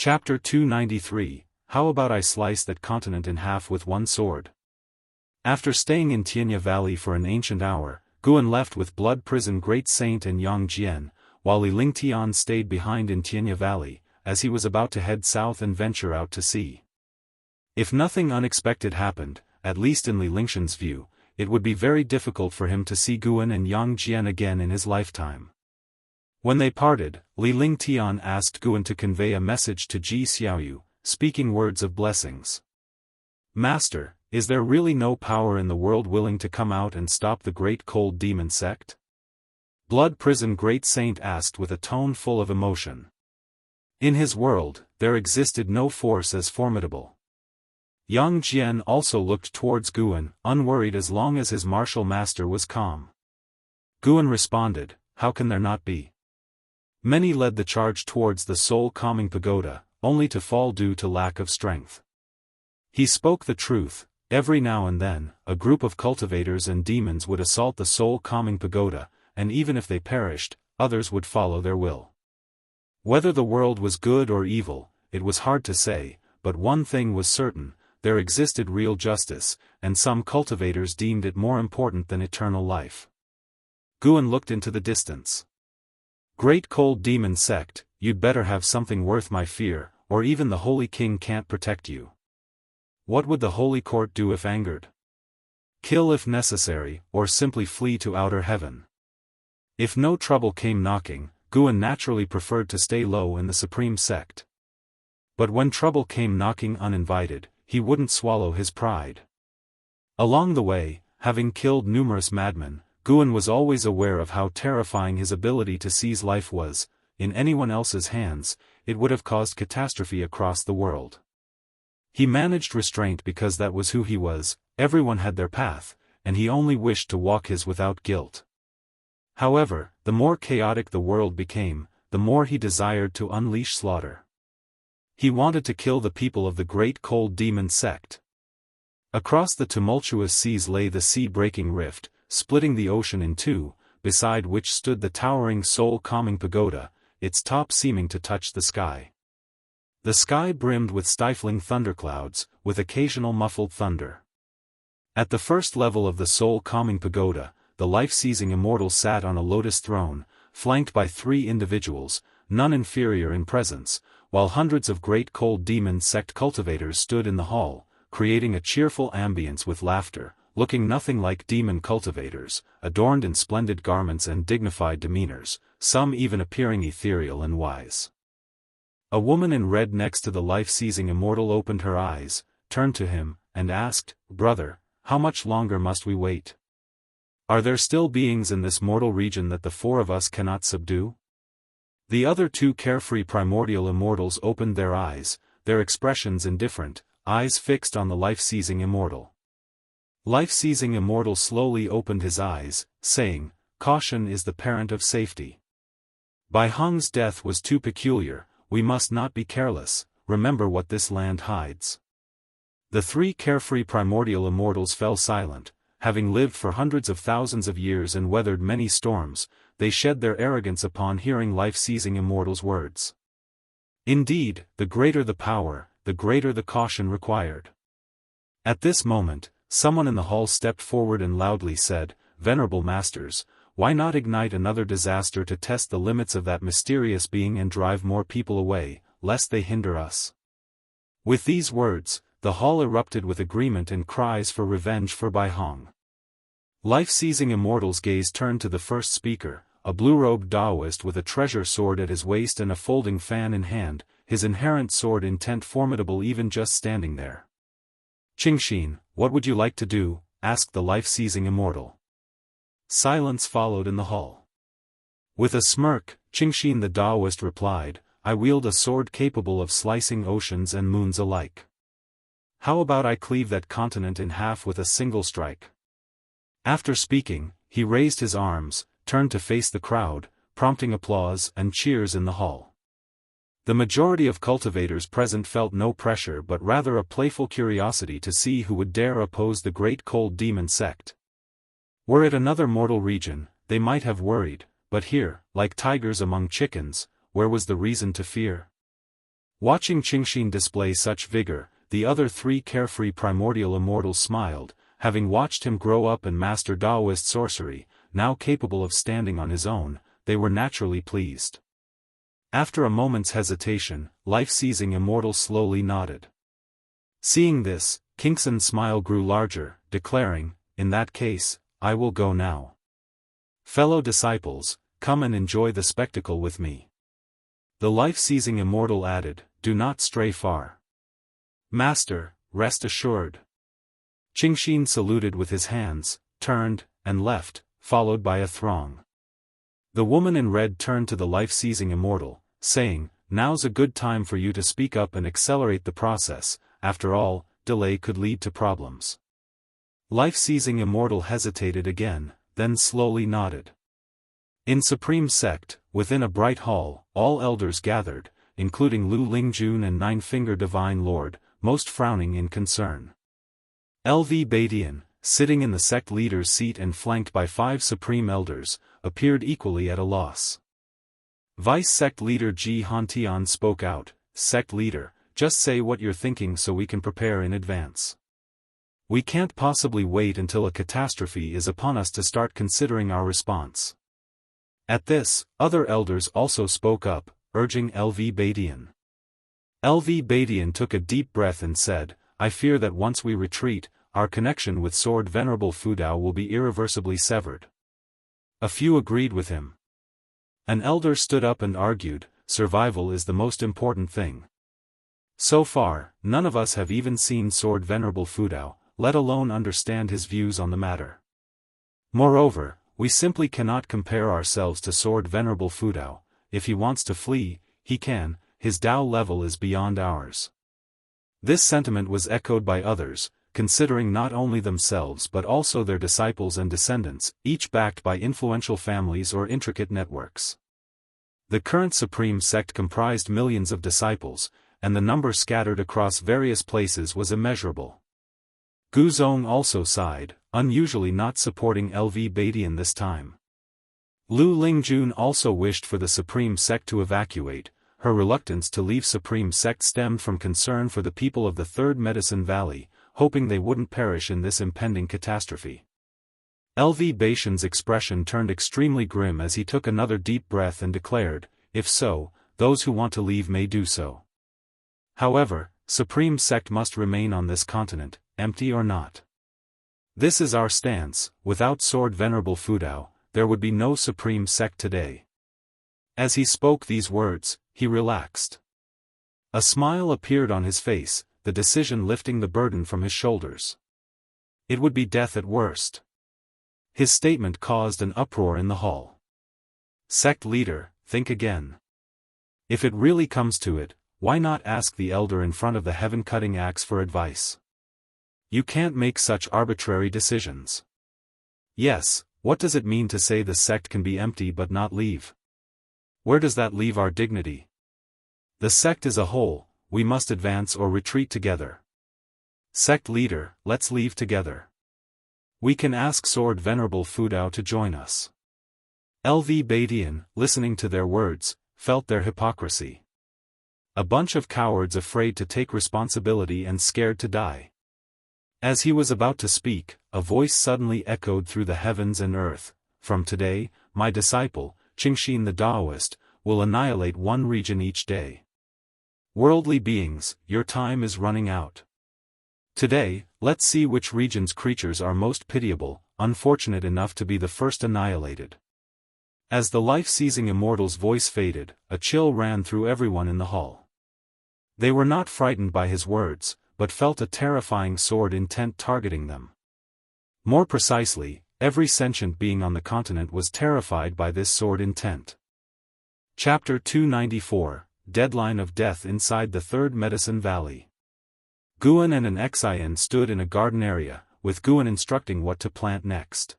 Chapter 293, How about I slice that continent in half with one sword? After staying in Tianya Valley for an ancient hour, Guan left with Blood Prison Great Saint and Yang Jian, while Li Lingtian stayed behind in Tianya Valley, as he was about to head south and venture out to sea. If nothing unexpected happened, at least in Li Lingshan's view, it would be very difficult for him to see Guan and Yang Jian again in his lifetime. When they parted, Li Lingtian asked Guan to convey a message to Ji Xiaoyu, speaking words of blessings. Master, is there really no power in the world willing to come out and stop the great cold demon sect? Blood Prison Great Saint asked with a tone full of emotion. In his world, there existed no force as formidable. Yang Jian also looked towards Guan, unworried as long as his martial master was calm. Guan responded, how can there not be? Many led the charge towards the soul-calming pagoda, only to fall due to lack of strength. He spoke the truth. Every now and then, a group of cultivators and demons would assault the soul-calming pagoda, and even if they perished, others would follow their will. Whether the world was good or evil, it was hard to say, but one thing was certain, there existed real justice, and some cultivators deemed it more important than eternal life. Guan looked into the distance. Great cold demon sect, you'd better have something worth my fear, or even the Holy King can't protect you. What would the Holy Court do if angered? Kill if necessary, or simply flee to outer heaven. If no trouble came knocking, Guan naturally preferred to stay low in the supreme sect. But when trouble came knocking uninvited, he wouldn't swallow his pride. Along the way, having killed numerous madmen, Guan was always aware of how terrifying his ability to seize life was. In anyone else's hands, it would have caused catastrophe across the world. He managed restraint because that was who he was. Everyone had their path, and he only wished to walk his without guilt. However, the more chaotic the world became, the more he desired to unleash slaughter. He wanted to kill the people of the great cold demon sect. Across the tumultuous seas lay the sea-breaking rift, splitting the ocean in two, beside which stood the towering soul-calming pagoda, its top seeming to touch the sky. The sky brimmed with stifling thunderclouds, with occasional muffled thunder. At the first level of the soul-calming pagoda, the life-seizing immortal sat on a lotus throne, flanked by 3 individuals, none inferior in presence, while hundreds of great cold demon sect cultivators stood in the hall, creating a cheerful ambience with laughter, looking nothing like demon cultivators, adorned in splendid garments and dignified demeanors, some even appearing ethereal and wise. A woman in red next to the life-seizing immortal opened her eyes, turned to him, and asked, "Brother, how much longer must we wait? Are there still beings in this mortal region that the 4 of us cannot subdue?" The other 2 carefree primordial immortals opened their eyes, their expressions indifferent, eyes fixed on the life-seizing immortal. Life-seizing immortal slowly opened his eyes, saying, "Caution is the parent of safety. Bai Heng's death was too peculiar, we must not be careless, remember what this land hides." The 3 carefree primordial immortals fell silent. Having lived for hundreds of thousands of years and weathered many storms, they shed their arrogance upon hearing life-seizing immortals' words. Indeed, the greater the power, the greater the caution required. At this moment, someone in the hall stepped forward and loudly said, "Venerable masters, why not ignite another disaster to test the limits of that mysterious being and drive more people away, lest they hinder us?" With these words, the hall erupted with agreement and cries for revenge for Bai Heng. Life-seizing immortals' gaze turned to the first speaker, a blue-robed Daoist with a treasure sword at his waist and a folding fan in hand, his inherent sword intent formidable even just standing there. "Qingxin, what would you like to do?" asked the life-seizing immortal. Silence followed in the hall. With a smirk, Qingxin the Daoist replied, "I wield a sword capable of slicing oceans and moons alike. How about I cleave that continent in half with a single strike?" After speaking, he raised his arms, turned to face the crowd, prompting applause and cheers in the hall. The majority of cultivators present felt no pressure but rather a playful curiosity to see who would dare oppose the great cold demon sect. Were it another mortal region, they might have worried, but here, like tigers among chickens, where was the reason to fear? Watching Qingxin display such vigor, the other three carefree primordial immortals smiled, having watched him grow up and master Daoist sorcery, now capable of standing on his own, they were naturally pleased. After a moment's hesitation, life-seizing immortal slowly nodded. Seeing this, Qingxin's smile grew larger, declaring, "In that case, I will go now. Fellow disciples, come and enjoy the spectacle with me." The life-seizing immortal added, "Do not stray far. Master, rest assured." Qingxin saluted with his hands, turned, and left, followed by a throng. The woman in red turned to the life-seizing immortal, saying, "Now's a good time for you to speak up and accelerate the process, after all, delay could lead to problems." Life-seizing immortal hesitated again, then slowly nodded. In Supreme Sect, within a bright hall, all elders gathered, including Lu Lingjun and Nine-Finger Divine Lord, most frowning in concern. LV Badian, sitting in the sect leader's seat and flanked by 5 supreme elders, appeared equally at a loss. Vice Sect Leader Ji Hantian spoke out, "Sect Leader, just say what you're thinking so we can prepare in advance. We can't possibly wait until a catastrophe is upon us to start considering our response." At this, other elders also spoke up, urging LV Badian. LV Badian took a deep breath and said, "I fear that once we retreat, our connection with Sword Venerable Fudao will be irreversibly severed." A few agreed with him. An elder stood up and argued, "Survival is the most important thing. So far, none of us have even seen Sword Venerable Fudao, let alone understand his views on the matter. Moreover, we simply cannot compare ourselves to Sword Venerable Fudao. If he wants to flee, he can, his Dao level is beyond ours." This sentiment was echoed by others, considering not only themselves but also their disciples and descendants, each backed by influential families or intricate networks. The current Supreme Sect comprised millions of disciples, and the number scattered across various places was immeasurable. Gu Zong also sighed, unusually not supporting LV Badian this time. Lu Lingjun also wished for the Supreme Sect to evacuate. Her reluctance to leave Supreme Sect stemmed from concern for the people of the Third Medicine Valley, hoping they wouldn't perish in this impending catastrophe. LV Badian's expression turned extremely grim as he took another deep breath and declared, "If so, those who want to leave may do so. However, Supreme Sect must remain on this continent, empty or not. This is our stance. Without Sword Venerable Fudao, there would be no Supreme Sect today." As he spoke these words, he relaxed. A smile appeared on his face, the decision lifting the burden from his shoulders. It would be death at worst. His statement caused an uproar in the hall. "Sect leader, think again. If it really comes to it, why not ask the elder in front of the heaven-cutting axe for advice? You can't make such arbitrary decisions. Yes, what does it mean to say the sect can be empty but not leave? Where does that leave our dignity? The sect is a whole, we must advance or retreat together. Sect leader, let's leave together. We can ask Sword Venerable Fudao to join us." LV Badian, listening to their words, felt their hypocrisy. A bunch of cowards afraid to take responsibility and scared to die. As he was about to speak, a voice suddenly echoed through the heavens and earth, "From today, my disciple, Qingxin the Daoist, will annihilate one region each day. Worldly beings, your time is running out. Today, let's see which region's creatures are most pitiable, unfortunate enough to be the first annihilated." As the life-seizing immortal's voice faded, a chill ran through everyone in the hall. They were not frightened by his words, but felt a terrifying sword intent targeting them. More precisely, every sentient being on the continent was terrified by this sword intent. Chapter 294, Deadline of Death Inside the Third Medicine Valley. Guan and an Xian stood in a garden area, with Guan instructing what to plant next.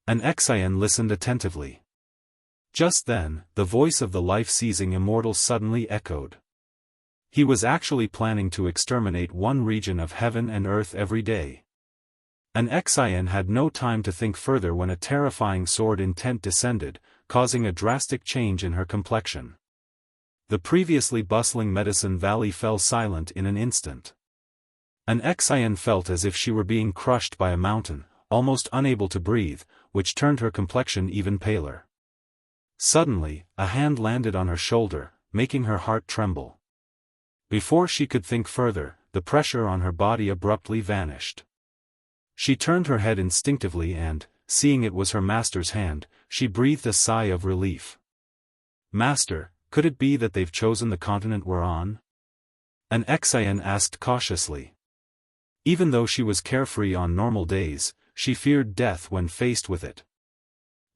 An Xian listened attentively. Just then, the voice of the life-seizing immortal suddenly echoed. He was actually planning to exterminate one region of heaven and earth every day. An Xian had no time to think further when a terrifying sword intent descended, causing a drastic change in her complexion. The previously bustling Medicine Valley fell silent in an instant. An Xian felt as if she were being crushed by a mountain, almost unable to breathe, which turned her complexion even paler. Suddenly, a hand landed on her shoulder, making her heart tremble. Before she could think further, the pressure on her body abruptly vanished. She turned her head instinctively and, seeing it was her master's hand, she breathed a sigh of relief. "Master, could it be that they've chosen the continent we're on?" An Xian asked cautiously. Even though she was carefree on normal days, she feared death when faced with it.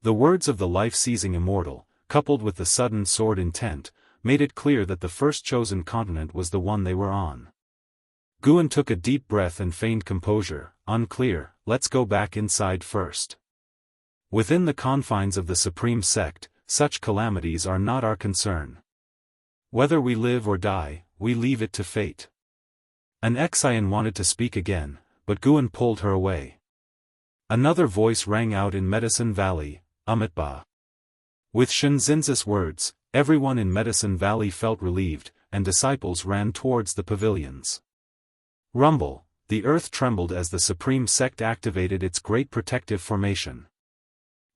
The words of the life-seizing immortal, coupled with the sudden sword intent, made it clear that the first chosen continent was the one they were on. Guan took a deep breath and feigned composure. "Unclear, let's go back inside first. Within the confines of the supreme sect, such calamities are not our concern. Whether we live or die, we leave it to fate." An Xian wanted to speak again, but Guan pulled her away. Another voice rang out in Medicine Valley, "Amitba." With Shenzhen's words, everyone in Medicine Valley felt relieved, and disciples ran towards the pavilions. Rumble, the earth trembled as the supreme sect activated its great protective formation.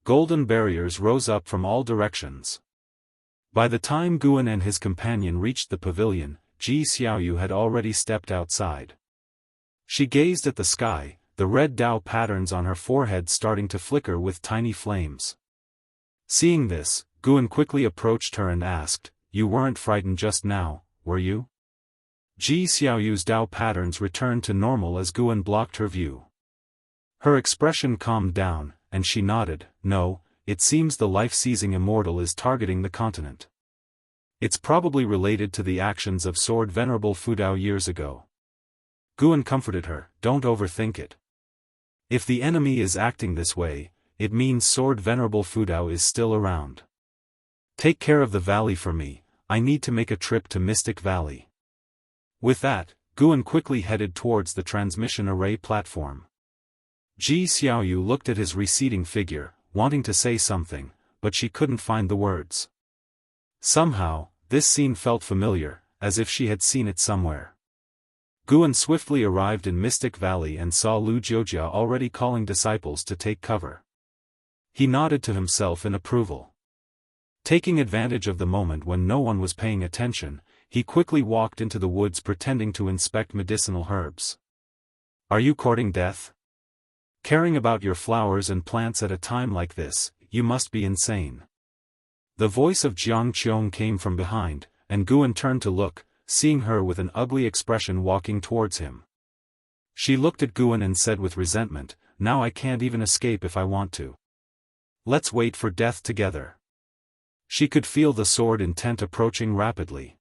Golden barriers rose up from all directions. By the time Guan and his companion reached the pavilion, Ji Xiaoyu had already stepped outside. She gazed at the sky, the red Dao patterns on her forehead starting to flicker with tiny flames. Seeing this, Guan quickly approached her and asked, "You weren't frightened just now, were you?" Ji Xiaoyu's Dao patterns returned to normal as Guan blocked her view. Her expression calmed down, and she nodded. "No, it seems the life-seizing immortal is targeting the continent. It's probably related to the actions of Sword Venerable Fudao years ago." Guan comforted her, "Don't overthink it. If the enemy is acting this way, it means Sword Venerable Fudao is still around. Take care of the valley for me, I need to make a trip to Mystic Valley." With that, Guan quickly headed towards the transmission array platform. Ji Xiaoyu looked at his receding figure, wanting to say something, but she couldn't find the words. Somehow, this scene felt familiar, as if she had seen it somewhere. Guan swiftly arrived in Mystic Valley and saw Lu Jiujia already calling disciples to take cover. He nodded to himself in approval. Taking advantage of the moment when no one was paying attention, he quickly walked into the woods pretending to inspect medicinal herbs. "Are you courting death? Caring about your flowers and plants at a time like this, you must be insane." The voice of Jiang Qiong came from behind, and Guan turned to look, seeing her with an ugly expression walking towards him. She looked at Guan and said with resentment, "Now I can't even escape if I want to. Let's wait for death together." She could feel the sword intent approaching rapidly.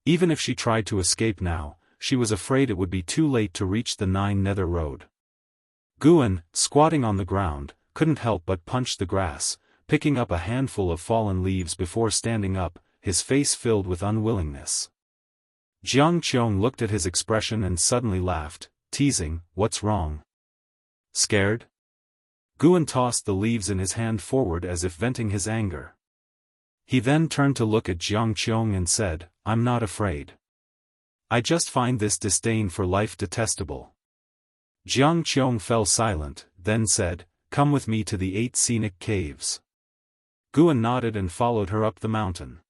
Even if she tried to escape now, she was afraid it would be too late to reach the Nine Nether Road. Guan, squatting on the ground, couldn't help but punch the grass, picking up a handful of fallen leaves before standing up, his face filled with unwillingness. Jiang Qiong looked at his expression and suddenly laughed, teasing, "What's wrong? Scared?" Guan tossed the leaves in his hand forward as if venting his anger. He then turned to look at Jiang Qiong and said, "I'm not afraid. I just find this disdain for life detestable." Jiang Qiong fell silent, then said, "Come with me to the 8 scenic caves." Guan nodded and followed her up the mountain.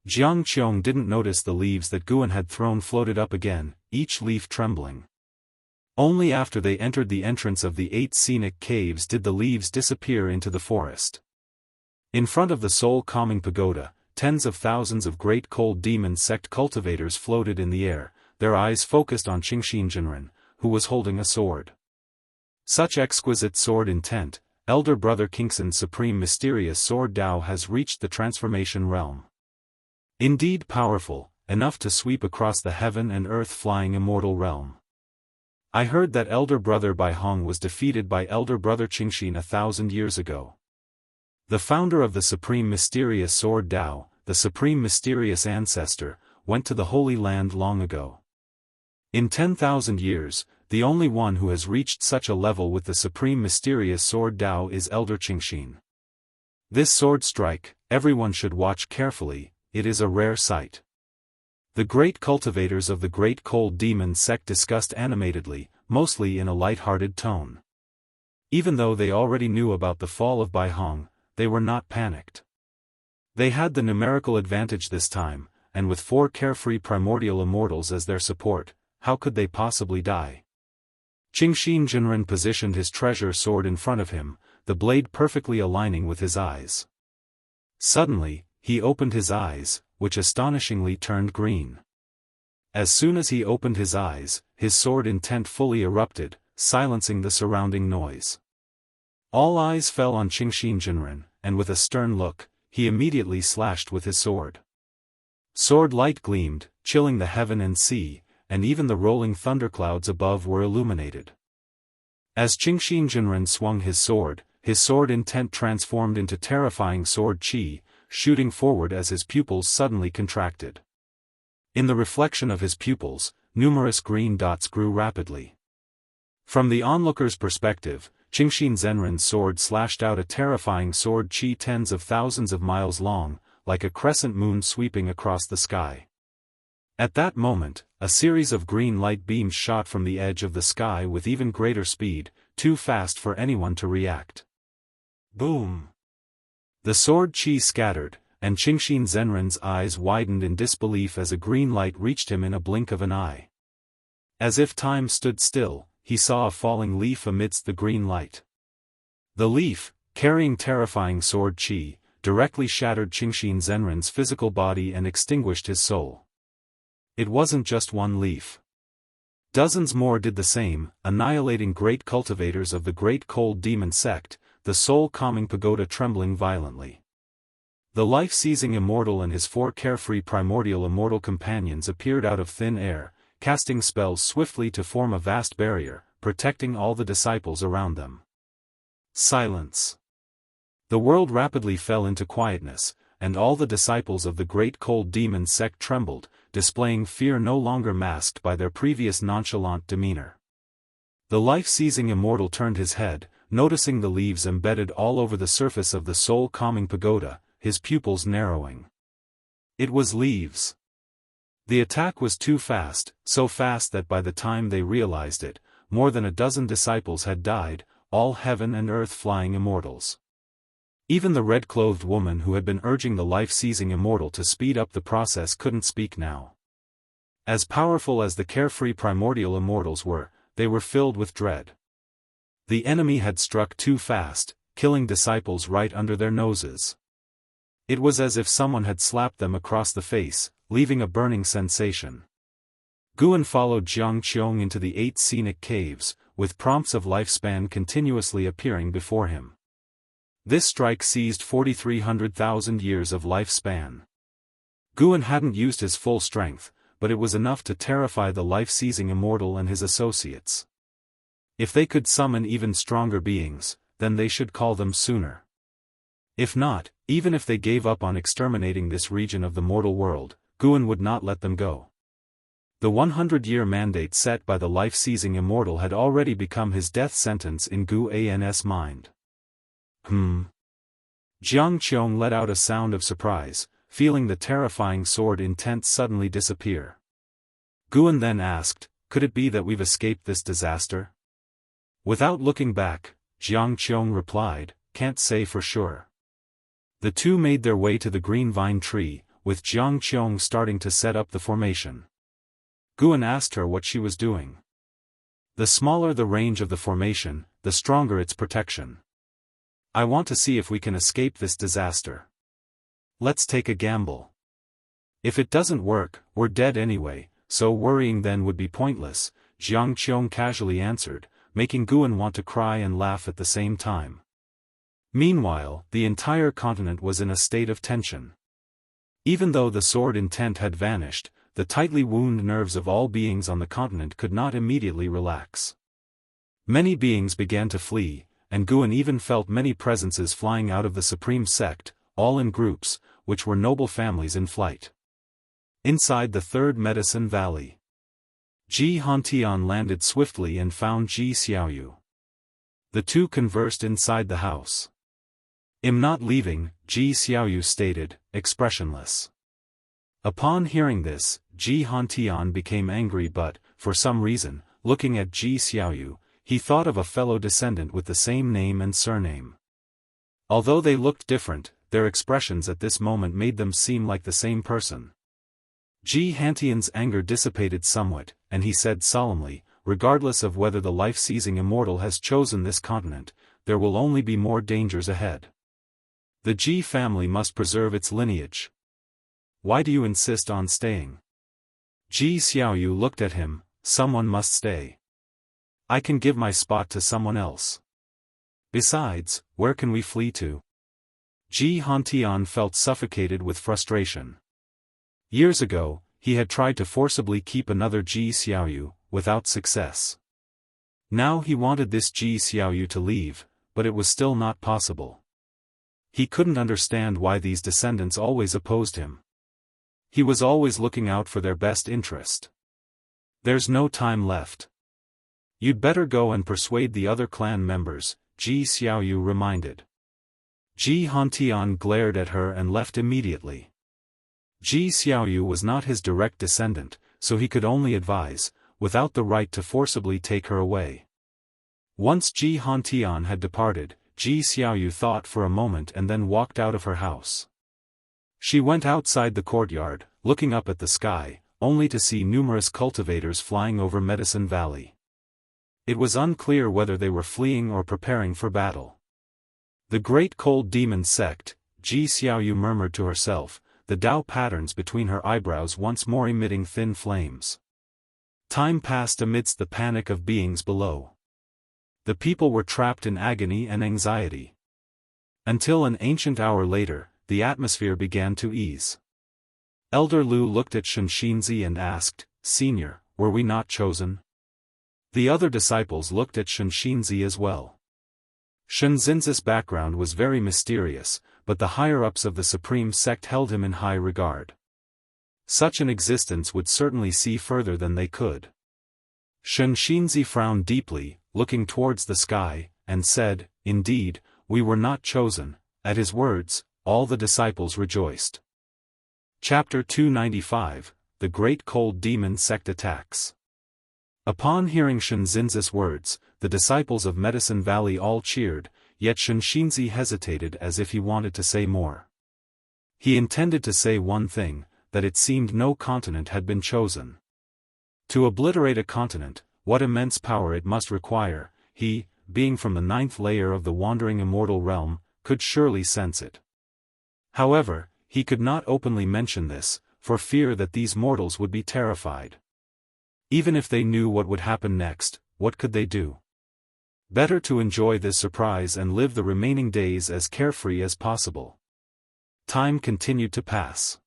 Jiang Qiong didn't notice the leaves that Guan had thrown floated up again, each leaf trembling. Only after they entered the entrance of the 8 scenic caves did the leaves disappear into the forest. In front of the soul-calming pagoda, tens of thousands of great cold demon sect cultivators floated in the air, their eyes focused on Qingxinjinren, who was holding a sword. Such exquisite sword intent, Elder Brother Kingxin's supreme mysterious sword Dao has reached the transformation realm. Indeed powerful, enough to sweep across the heaven and earth flying immortal realm. I heard that Elder Brother Bai Hong was defeated by Elder Brother Qingxin 1,000 years ago. The founder of the Supreme Mysterious Sword Dao, the Supreme Mysterious Ancestor, went to the Holy Land long ago. In 10,000 years, the only one who has reached such a level with the Supreme Mysterious Sword Dao is Elder Qingxin. This sword strike, everyone should watch carefully, it is a rare sight. The great cultivators of the Great Cold Demon sect discussed animatedly, mostly in a light-hearted tone. Even though they already knew about the fall of Bai Hong, they were not panicked. They had the numerical advantage this time, and with 4 carefree primordial immortals as their support, how could they possibly die? Qingxin Jinren positioned his treasure sword in front of him, the blade perfectly aligning with his eyes. Suddenly, he opened his eyes, which astonishingly turned green. As soon as he opened his eyes, his sword intent fully erupted, silencing the surrounding noise. All eyes fell on Qingxin Jinren, and with a stern look, he immediately slashed with his sword. Sword light gleamed, chilling the heaven and sea, and even the rolling thunderclouds above were illuminated. As Qingxin Jinren swung his sword intent transformed into terrifying sword chi, shooting forward as his pupils suddenly contracted. In the reflection of his pupils, numerous green dots grew rapidly. From the onlooker's perspective, Qingxin Jinren's sword slashed out a terrifying sword chi tens of thousands of miles long, like a crescent moon sweeping across the sky. At that moment, a series of green light beams shot from the edge of the sky with even greater speed, too fast for anyone to react. Boom! The sword chi scattered, and Qingxin Jinren's eyes widened in disbelief as a green light reached him in a blink of an eye. As if time stood still, he saw a falling leaf amidst the green light. The leaf, carrying terrifying sword chi, directly shattered Qingxin Jinren's physical body and extinguished his soul. It wasn't just one leaf. Dozens more did the same, annihilating great cultivators of the Great Cold Demon sect, the soul-calming pagoda trembling violently. The life-seizing immortal and his 4 carefree primordial immortal companions appeared out of thin air, casting spells swiftly to form a vast barrier, protecting all the disciples around them. Silence. The world rapidly fell into quietness, and all the disciples of the Great Cold Demon sect trembled, displaying fear no longer masked by their previous nonchalant demeanor. The life-seizing immortal turned his head, noticing the leaves embedded all over the surface of the soul-calming pagoda, his pupils narrowing. It was leaves. The attack was too fast, so fast that by the time they realized it, more than a dozen disciples had died, all heaven and earth flying immortals. Even the red-clothed woman who had been urging the life-seizing immortal to speed up the process couldn't speak now. As powerful as the carefree primordial immortals were, they were filled with dread. The enemy had struck too fast, killing disciples right under their noses. It was as if someone had slapped them across the face, leaving a burning sensation. Guan followed Jiang Qiong into the 8 scenic caves, with prompts of lifespan continuously appearing before him. This strike seized 4,300,000 years of lifespan. Guan hadn't used his full strength, but it was enough to terrify the life-seizing immortal and his associates. If they could summon even stronger beings, then they should call them sooner. If not, even if they gave up on exterminating this region of the mortal world, Guan would not let them go. The 100-year mandate set by the life-seizing immortal had already become his death sentence in Guan's mind. Jiang Qiong let out a sound of surprise, feeling the terrifying sword intent suddenly disappear. Guan then asked, could it be that we've escaped this disaster? Without looking back, Jiang Qiong replied, can't say for sure. The two made their way to the green vine tree, with Jiang Qiong starting to set up the formation. Guan asked her what she was doing. The smaller the range of the formation, the stronger its protection. I want to see if we can escape this disaster. Let's take a gamble. If it doesn't work, we're dead anyway, so worrying then would be pointless, Jiang Qiong casually answered, making Guan want to cry and laugh at the same time. Meanwhile, the entire continent was in a state of tension. Even though the sword intent had vanished, the tightly wound nerves of all beings on the continent could not immediately relax. Many beings began to flee, and Guan even felt many presences flying out of the supreme sect, all in groups, which were noble families in flight. Inside the third medicine valley, Ji Hantian landed swiftly and found Ji Xiaoyu. The two conversed inside the house. I'm not leaving, Ji Xiaoyu stated, expressionless. Upon hearing this, Ji Hantian became angry but, for some reason, looking at Ji Xiaoyu, he thought of a fellow descendant with the same name and surname. Although they looked different, their expressions at this moment made them seem like the same person. Ji Hantian's anger dissipated somewhat, and he said solemnly, regardless of whether the life-seizing immortal has chosen this continent, there will only be more dangers ahead. The Ji family must preserve its lineage. Why do you insist on staying? Ji Xiaoyu looked at him. Someone must stay. I can give my spot to someone else. Besides, where can we flee to? Ji Hantian felt suffocated with frustration. Years ago, he had tried to forcibly keep another Ji Xiaoyu, without success. Now he wanted this Ji Xiaoyu to leave, but it was still not possible. He couldn't understand why these descendants always opposed him. He was always looking out for their best interest. There's no time left. You'd better go and persuade the other clan members, Ji Xiaoyu reminded. Ji Hantian glared at her and left immediately. Ji Xiaoyu was not his direct descendant, so he could only advise, without the right to forcibly take her away. Once Ji Hantian had departed, Ji Xiaoyu thought for a moment and then walked out of her house. She went outside the courtyard, looking up at the sky, only to see numerous cultivators flying over Medicine Valley. It was unclear whether they were fleeing or preparing for battle. The Great Cold Demon Sect, Ji Xiaoyu murmured to herself, the Dao patterns between her eyebrows once more emitting thin flames. Time passed amidst the panic of beings below. The people were trapped in agony and anxiety. Until an ancient hour later, the atmosphere began to ease. Elder Lu looked at Xianxia and asked, "Senior, were we not chosen?" The other disciples looked at Xianxia as well. Xianxinzi's background was very mysterious, but the higher-ups of the supreme sect held him in high regard. Such an existence would certainly see further than they could. Xianxinzi frowned deeply, looking towards the sky, and said, "Indeed, we were not chosen." At his words, all the disciples rejoiced. Chapter 295, The Great Cold Demon Sect Attacks. Upon hearing Xianxinzi's words, the disciples of Medicine Valley all cheered, yet Xianxinzi hesitated as if he wanted to say more. He intended to say one thing, that it seemed no continent had been chosen. To obliterate a continent, what immense power it must require, he, being from the 9th layer of the wandering immortal realm, could surely sense it. However, he could not openly mention this, for fear that these mortals would be terrified. Even if they knew what would happen next, what could they do? Better to enjoy this surprise and live the remaining days as carefree as possible. Time continued to pass.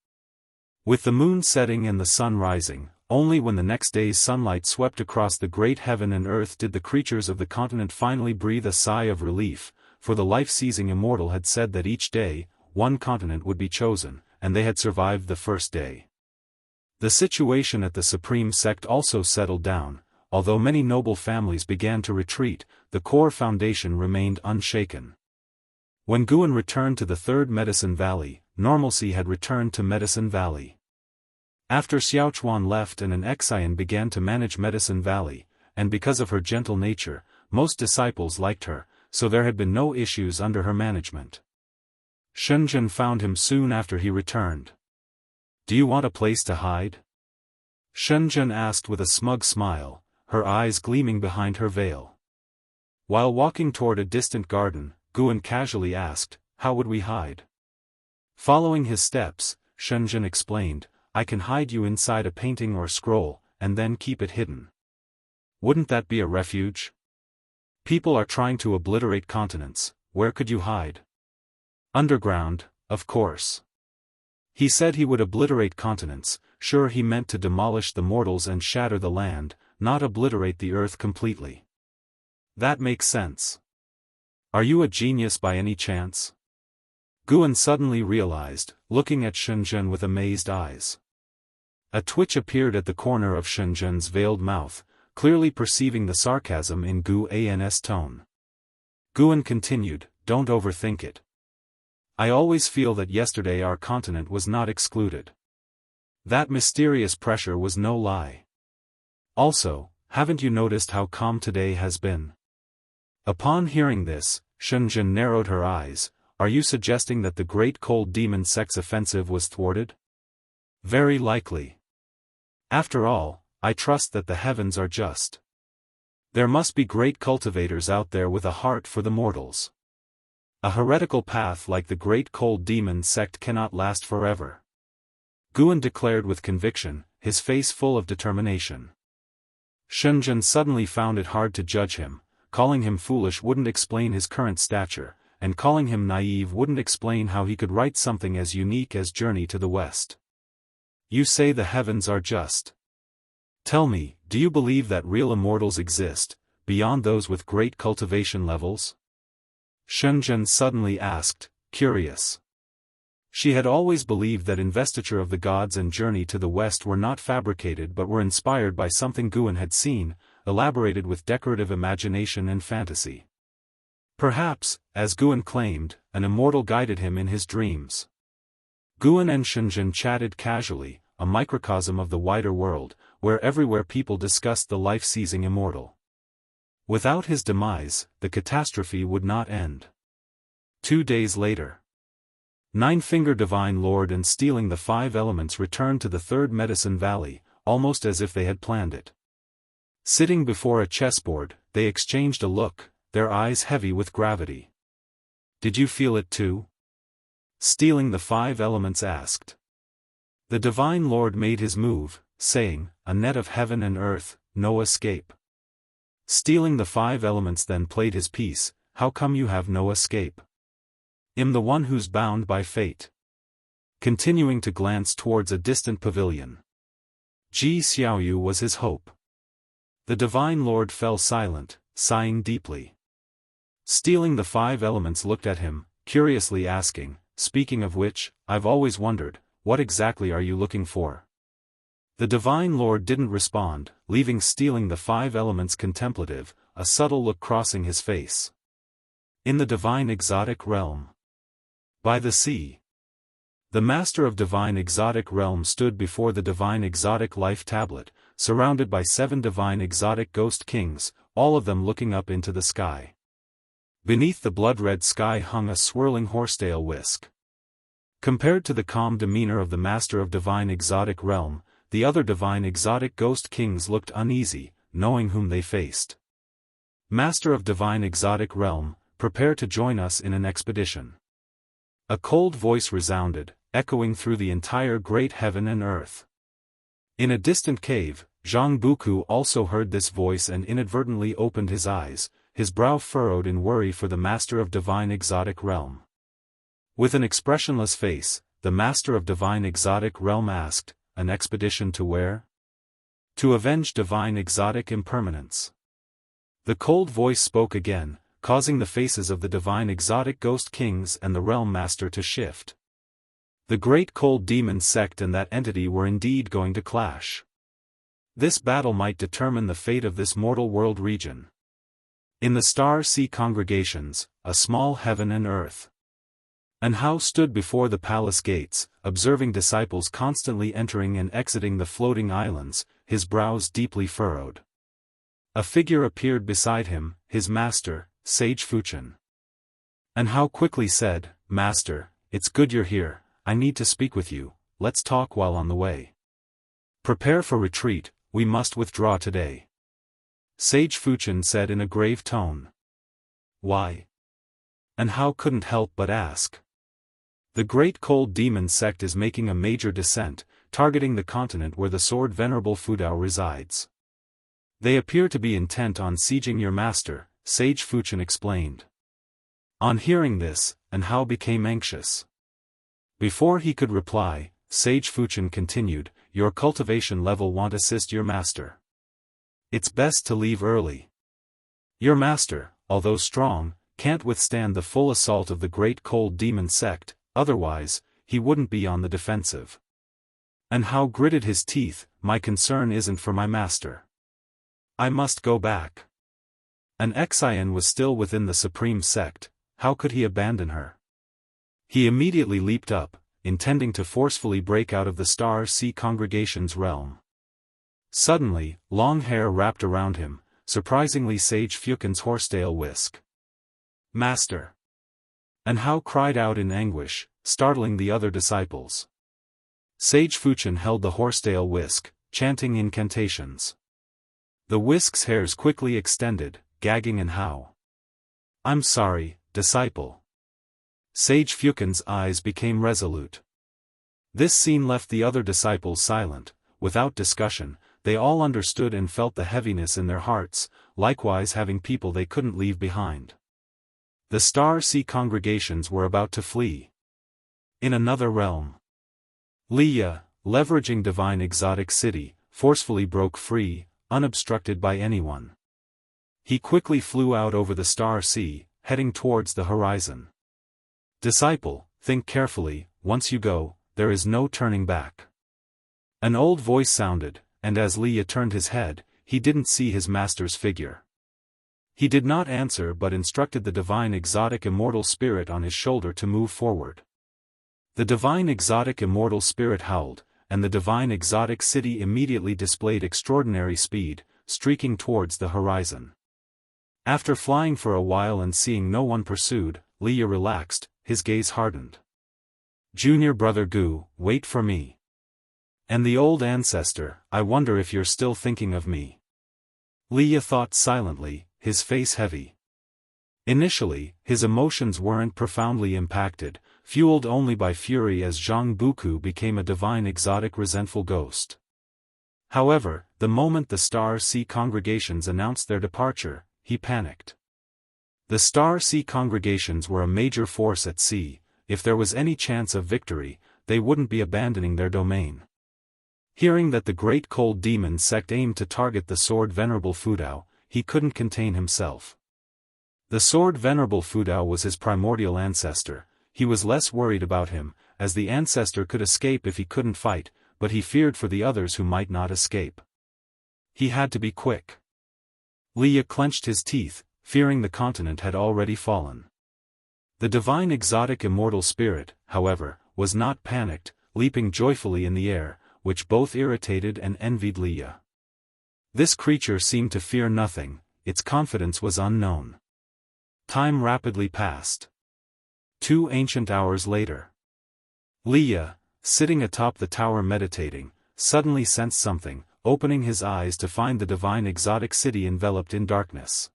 With the moon setting and the sun rising, only when the next day's sunlight swept across the great heaven and earth did the creatures of the continent finally breathe a sigh of relief, for the life-seizing immortal had said that each day, one continent would be chosen, and they had survived the first day. The situation at the Supreme Sect also settled down. Although many noble families began to retreat, the core foundation remained unshaken. When Guan returned to the Third Medicine Valley, normalcy had returned to Medicine Valley. After Xiaochuan left and an Exian began to manage Medicine Valley, and because of her gentle nature, most disciples liked her, so there had been no issues under her management. Shenzhen found him soon after he returned. "Do you want a place to hide?" Shenzhen asked with a smug smile, her eyes gleaming behind her veil. While walking toward a distant garden, Guan casually asked, "How would we hide?" Following his steps, Shenzhen explained, "I can hide you inside a painting or scroll, and then keep it hidden." "Wouldn't that be a refuge? People are trying to obliterate continents, where could you hide?" "Underground, of course." He said he would obliterate continents, sure he meant to demolish the mortals and shatter the land, not obliterate the earth completely. "That makes sense. Are you a genius by any chance?" Guan suddenly realized, looking at Shenzhen with amazed eyes. A twitch appeared at the corner of Shenzhen's veiled mouth, clearly perceiving the sarcasm in Guan's tone. Guan continued, "Don't overthink it. I always feel that yesterday our continent was not excluded. That mysterious pressure was no lie. Also, haven't you noticed how calm today has been? Upon hearing this, Shenzhen narrowed her eyes. Are you suggesting that the great cold demon sect's offensive was thwarted? Very likely. After all, I trust that the heavens are just. There must be great cultivators out there with a heart for the mortals. A heretical path like the great cold demon sect cannot last forever. Guan declared with conviction, his face full of determination. Shenzhen suddenly found it hard to judge him. Calling him foolish wouldn't explain his current stature, and calling him naive wouldn't explain how he could write something as unique as Journey to the West. You say the heavens are just. Tell me, do you believe that real immortals exist, beyond those with great cultivation levels? Shenzhen suddenly asked, curious. She had always believed that Investiture of the Gods and Journey to the West were not fabricated but were inspired by something Guan had seen, elaborated with decorative imagination and fantasy. Perhaps, as Guan claimed, an immortal guided him in his dreams. Guan and Shenzhen chatted casually, a microcosm of the wider world, where everywhere people discussed the life-seizing immortal. Without his demise, the catastrophe would not end. 2 days later. Nine-Finger Divine Lord and stealing the 5 elements returned to the Third Medicine Valley, almost as if they had planned it. Sitting before a chessboard, they exchanged a look, their eyes heavy with gravity. Did you feel it too? Stealing the 5 elements asked. The Divine Lord made his move, saying, a net of heaven and earth, no escape. Stealing the 5 elements then played his piece, how come you have no escape? I'm the one who's bound by fate. Continuing to glance towards a distant pavilion. Ji Xiaoyu was his hope. The Divine Lord fell silent, sighing deeply. Stealing the 5 elements looked at him, curiously asking, speaking of which, I've always wondered, what exactly are you looking for? The Divine Lord didn't respond, leaving stealing the 5 elements contemplative, a subtle look crossing his face. In the divine exotic realm. By the sea. The master of divine exotic realm stood before the divine exotic life tablet, surrounded by 7 divine exotic ghost kings, all of them looking up into the sky. Beneath the blood-red sky hung a swirling horsetail whisk. Compared to the calm demeanor of the master of divine exotic realm, the other divine exotic ghost kings looked uneasy, knowing whom they faced. Master of divine exotic realm, prepare to join us in an expedition. A cold voice resounded, echoing through the entire great heaven and earth. In a distant cave, Zhang Buku also heard this voice and inadvertently opened his eyes, his brow furrowed in worry for the master of divine exotic realm. With an expressionless face, the master of divine exotic realm asked, an expedition to where? To avenge divine exotic impermanence. The cold voice spoke again, causing the faces of the divine exotic ghost kings and the realm master to shift. The great cold demon sect and that entity were indeed going to clash. This battle might determine the fate of this mortal world region. In the star sea congregations, a small heaven and earth. An Hao stood before the palace gates, observing disciples constantly entering and exiting the floating islands, his brows deeply furrowed. A figure appeared beside him, his master, Sage Fuchen. An Hao quickly said, Master, it's good you're here, I need to speak with you, let's talk while on the way. Prepare for retreat, we must withdraw today. Sage Fuchen said in a grave tone. Why? An Hao couldn't help but ask. The great cold demon sect is making a major descent, targeting the continent where the sword Venerable Fudao resides. They appear to be intent on sieging your master, Sage Fuchen explained. On hearing this, An Hao became anxious. Before he could reply, Sage Fuchen continued, your cultivation level won't assist your master. It's best to leave early. Your master, although strong, can't withstand the full assault of the great cold demon sect, otherwise, he wouldn't be on the defensive. An Hao gritted his teeth, my concern isn't for my master. I must go back. An Xian was still within the supreme sect, how could he abandon her? He immediately leaped up, intending to forcefully break out of the Star Sea Congregation's realm. Suddenly, long hair wrapped around him, surprisingly Sage Fukin's horsetail whisk. "Master!" And Hao cried out in anguish, startling the other disciples. Sage Fuchin held the horsetail whisk, chanting incantations. The whisk's hairs quickly extended, gagging and Hao. "I'm sorry, disciple." Sage Fukin's eyes became resolute. This scene left the other disciples silent. Without discussion, they all understood and felt the heaviness in their hearts, likewise having people they couldn't leave behind. The Star Sea congregations were about to flee. In another realm, Leia, leveraging divine exotic city, forcefully broke free, unobstructed by anyone. He quickly flew out over the Star Sea, heading towards the horizon. "Disciple, think carefully, once you go, there is no turning back." An old voice sounded, and as Leia turned his head, he didn't see his master's figure. He did not answer but instructed the divine exotic immortal spirit on his shoulder to move forward. The divine exotic immortal spirit howled, and the divine exotic city immediately displayed extraordinary speed, streaking towards the horizon. After flying for a while and seeing no one pursued, Leia relaxed, his gaze hardened. "Junior brother Gu, wait for me. And the old ancestor, I wonder if you're still thinking of me." Leia thought silently, his face heavy. Initially, his emotions weren't profoundly impacted, fueled only by fury as Zhang Buku became a divine exotic resentful ghost. However, the moment the Star Sea congregations announced their departure, he panicked. The Star Sea congregations were a major force at sea. If there was any chance of victory, they wouldn't be abandoning their domain. Hearing that the Great Cold Demon sect aimed to target the Sword Venerable Fudao, he couldn't contain himself. The Sword Venerable Fudao was his primordial ancestor. He was less worried about him, as the ancestor could escape if he couldn't fight, but he feared for the others who might not escape. He had to be quick. Leia clenched his teeth, fearing the continent had already fallen. The divine exotic immortal spirit, however, was not panicked, leaping joyfully in the air, which both irritated and envied Leia. This creature seemed to fear nothing, its confidence was unknown. Time rapidly passed. 2 ancient hours later. Leia, sitting atop the tower meditating, suddenly sensed something, opening his eyes to find the divine exotic city enveloped in darkness.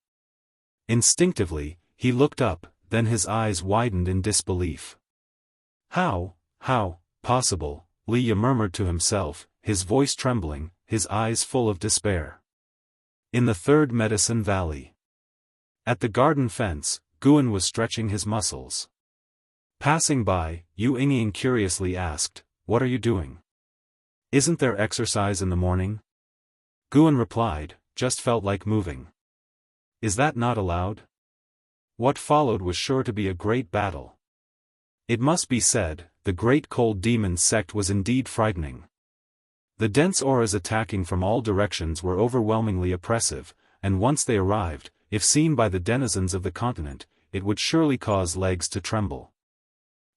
Instinctively, he looked up, then his eyes widened in disbelief. How possible?" Leia murmured to himself, his voice trembling, his eyes full of despair. In the Third Medicine Valley. At the garden fence, Guan was stretching his muscles. Passing by, Yu Yingying curiously asked, "What are you doing? Isn't there exercise in the morning?" Guan replied, "Just felt like moving." "Is that not allowed?" What followed was sure to be a great battle. It must be said, the Great Cold Demon sect was indeed frightening. The dense auras attacking from all directions were overwhelmingly oppressive, and once they arrived, if seen by the denizens of the continent, it would surely cause legs to tremble.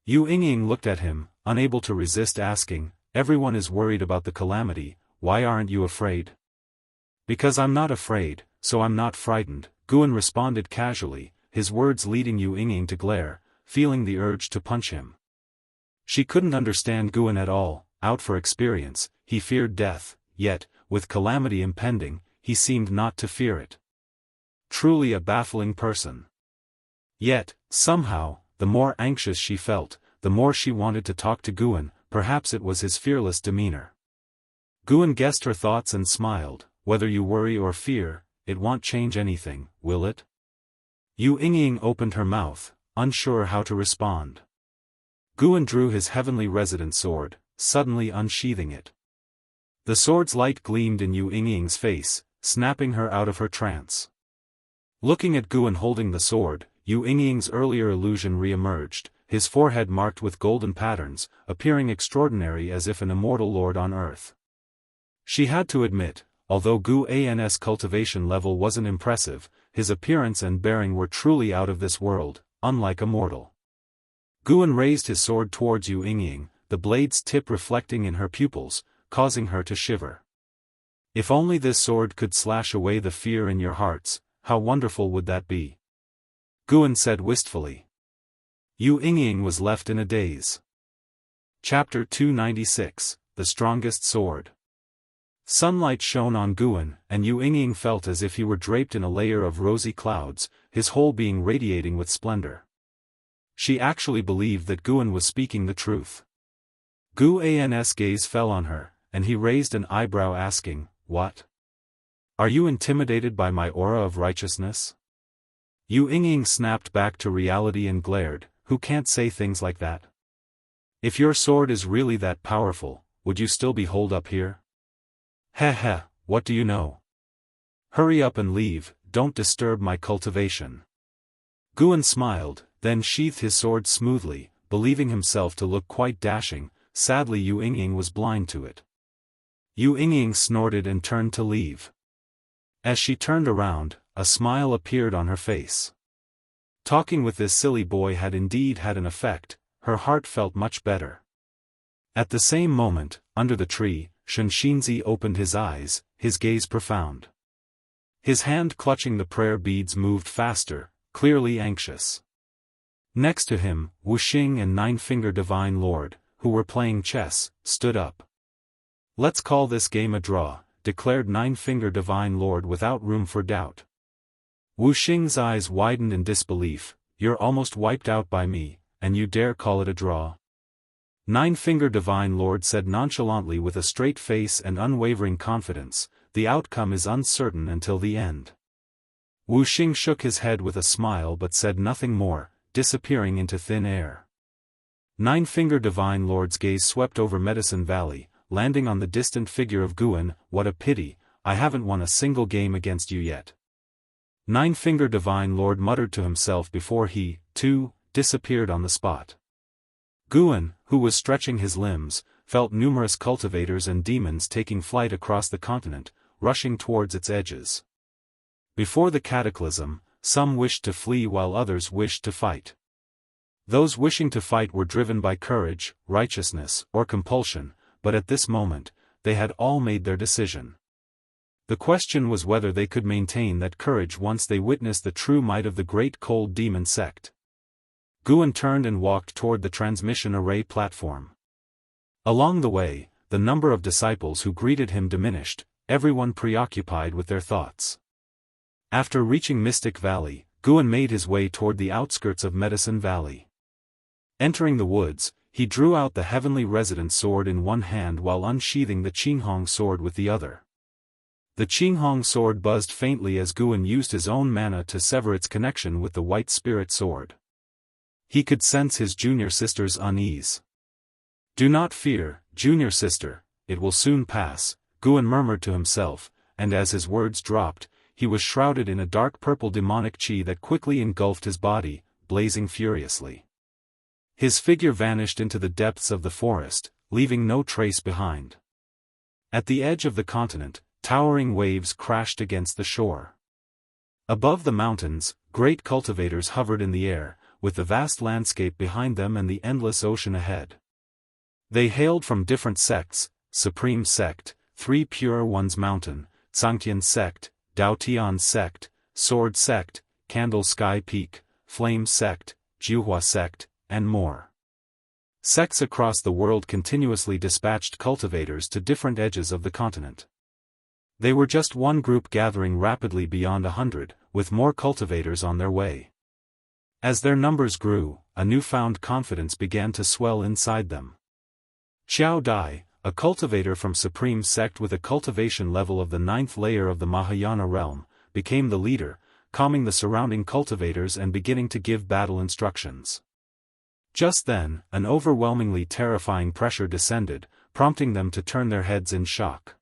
Yu Yingying looked at him, unable to resist asking, "Everyone is worried about the calamity, why aren't you afraid?" "Because I'm not afraid, so I'm not frightened," Guan responded casually, his words leading Yu Yingying to glare, feeling the urge to punch him. She couldn't understand Guan at all. Out for experience, he feared death, yet, with calamity impending, he seemed not to fear it. Truly a baffling person. Yet, somehow, the more anxious she felt, the more she wanted to talk to Guan, perhaps it was his fearless demeanor. Guan guessed her thoughts and smiled, "Whether you worry or fear, it won't change anything, will it?" Yu Yingying opened her mouth, unsure how to respond. Guan drew his heavenly resident sword, suddenly unsheathing it. The sword's light gleamed in Yu Yingying's face, snapping her out of her trance. Looking at Guan holding the sword, Yu Yingying's earlier illusion re-emerged, his forehead marked with golden patterns, appearing extraordinary as if an immortal lord on earth. She had to admit, although Gu An's cultivation level wasn't impressive, his appearance and bearing were truly out of this world, unlike a mortal. Guan raised his sword towards Yu Yingying, the blade's tip reflecting in her pupils, causing her to shiver. If only this sword could slash away the fear in your hearts, how wonderful would that be? Guan said wistfully. Yu Yingying was left in a daze. Chapter 296, The Strongest Sword. Sunlight shone on Guan, and Yu Yingying felt as if he were draped in a layer of rosy clouds, his whole being radiating with splendor. She actually believed that Guan was speaking the truth. Guan's gaze fell on her, and he raised an eyebrow asking, "What? Are you intimidated by my aura of righteousness?" Yu Yingying snapped back to reality and glared, "Who can't say things like that? If your sword is really that powerful, would you still be holed up here? Heh, what do you know? Hurry up and leave, don't disturb my cultivation." Guan smiled, then sheathed his sword smoothly, believing himself to look quite dashing. Sadly Yu Yingying was blind to it. Yu Yingying snorted and turned to leave. As she turned around, a smile appeared on her face. Talking with this silly boy had indeed had an effect, her heart felt much better. At the same moment, under the tree, Xianxia opened his eyes, his gaze profound. His hand clutching the prayer beads moved faster, clearly anxious. Next to him, Wuxing and Nine-Finger Divine Lord, who were playing chess, stood up. "Let's call this game a draw," declared Nine-Finger Divine Lord without room for doubt. Wuxing's eyes widened in disbelief. "You're almost wiped out by me, and you dare call it a draw?" Nine-Finger Divine Lord said nonchalantly with a straight face and unwavering confidence, "The outcome is uncertain until the end." Wuxing shook his head with a smile but said nothing more, disappearing into thin air. Nine-Finger Divine Lord's gaze swept over Medicine Valley, landing on the distant figure of Guan. "What a pity, I haven't won a single game against you yet." Nine-Finger Divine Lord muttered to himself before he, too, disappeared on the spot. Guan, who was stretching his limbs, felt numerous cultivators and demons taking flight across the continent, rushing towards its edges. Before the cataclysm, some wished to flee while others wished to fight. Those wishing to fight were driven by courage, righteousness, or compulsion, but at this moment, they had all made their decision. The question was whether they could maintain that courage once they witnessed the true might of the great cold demon sect. Guan turned and walked toward the transmission array platform. Along the way, the number of disciples who greeted him diminished, everyone preoccupied with their thoughts. After reaching Mystic Valley, Guan made his way toward the outskirts of Medicine Valley. Entering the woods, he drew out the heavenly resident sword in one hand while unsheathing the Qinghong sword with the other. The Qinghong sword buzzed faintly as Guan used his own mana to sever its connection with the white spirit sword. He could sense his junior sister's unease. "Do not fear, junior sister, it will soon pass," Guan murmured to himself, and as his words dropped, he was shrouded in a dark purple demonic chi that quickly engulfed his body, blazing furiously. His figure vanished into the depths of the forest, leaving no trace behind. At the edge of the continent, towering waves crashed against the shore. Above the mountains, great cultivators hovered in the air, with the vast landscape behind them and the endless ocean ahead. They hailed from different sects: Supreme Sect, Three Pure Ones Mountain, Zhangtian Sect, Daotian Sect, Sword Sect, Candle Sky Peak, Flame Sect, Jiuhua Sect, and more. Sects across the world continuously dispatched cultivators to different edges of the continent. They were just one group gathering rapidly beyond 100, with more cultivators on their way. As their numbers grew, a newfound confidence began to swell inside them. Xiao Dai, a cultivator from Supreme Sect with a cultivation level of the 9th layer of the Mahayana realm, became the leader, calming the surrounding cultivators and beginning to give battle instructions. Just then, an overwhelmingly terrifying pressure descended, prompting them to turn their heads in shock.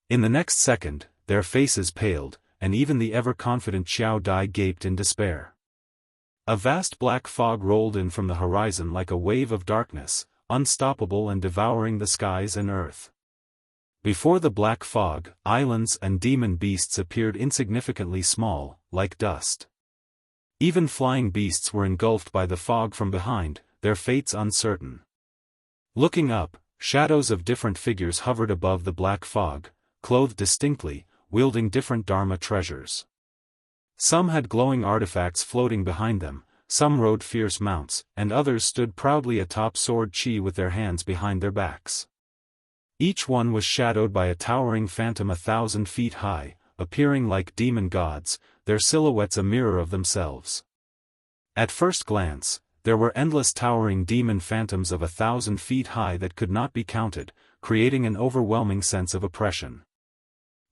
In the next second, their faces paled, and even the ever-confident Xiao Dai gaped in despair. A vast black fog rolled in from the horizon like a wave of darkness, unstoppable and devouring the skies and earth. Before the black fog, islands and demon beasts appeared insignificantly small, like dust. Even flying beasts were engulfed by the fog from behind, their fates uncertain. Looking up, shadows of different figures hovered above the black fog, clothed distinctly, wielding different Dharma treasures. Some had glowing artifacts floating behind them, some rode fierce mounts, and others stood proudly atop sword chi with their hands behind their backs. Each one was shadowed by a towering phantom 1,000 feet high, appearing like demon gods, their silhouettes a mirror of themselves. At first glance, there were endless towering demon phantoms of 1,000 feet high that could not be counted, creating an overwhelming sense of oppression.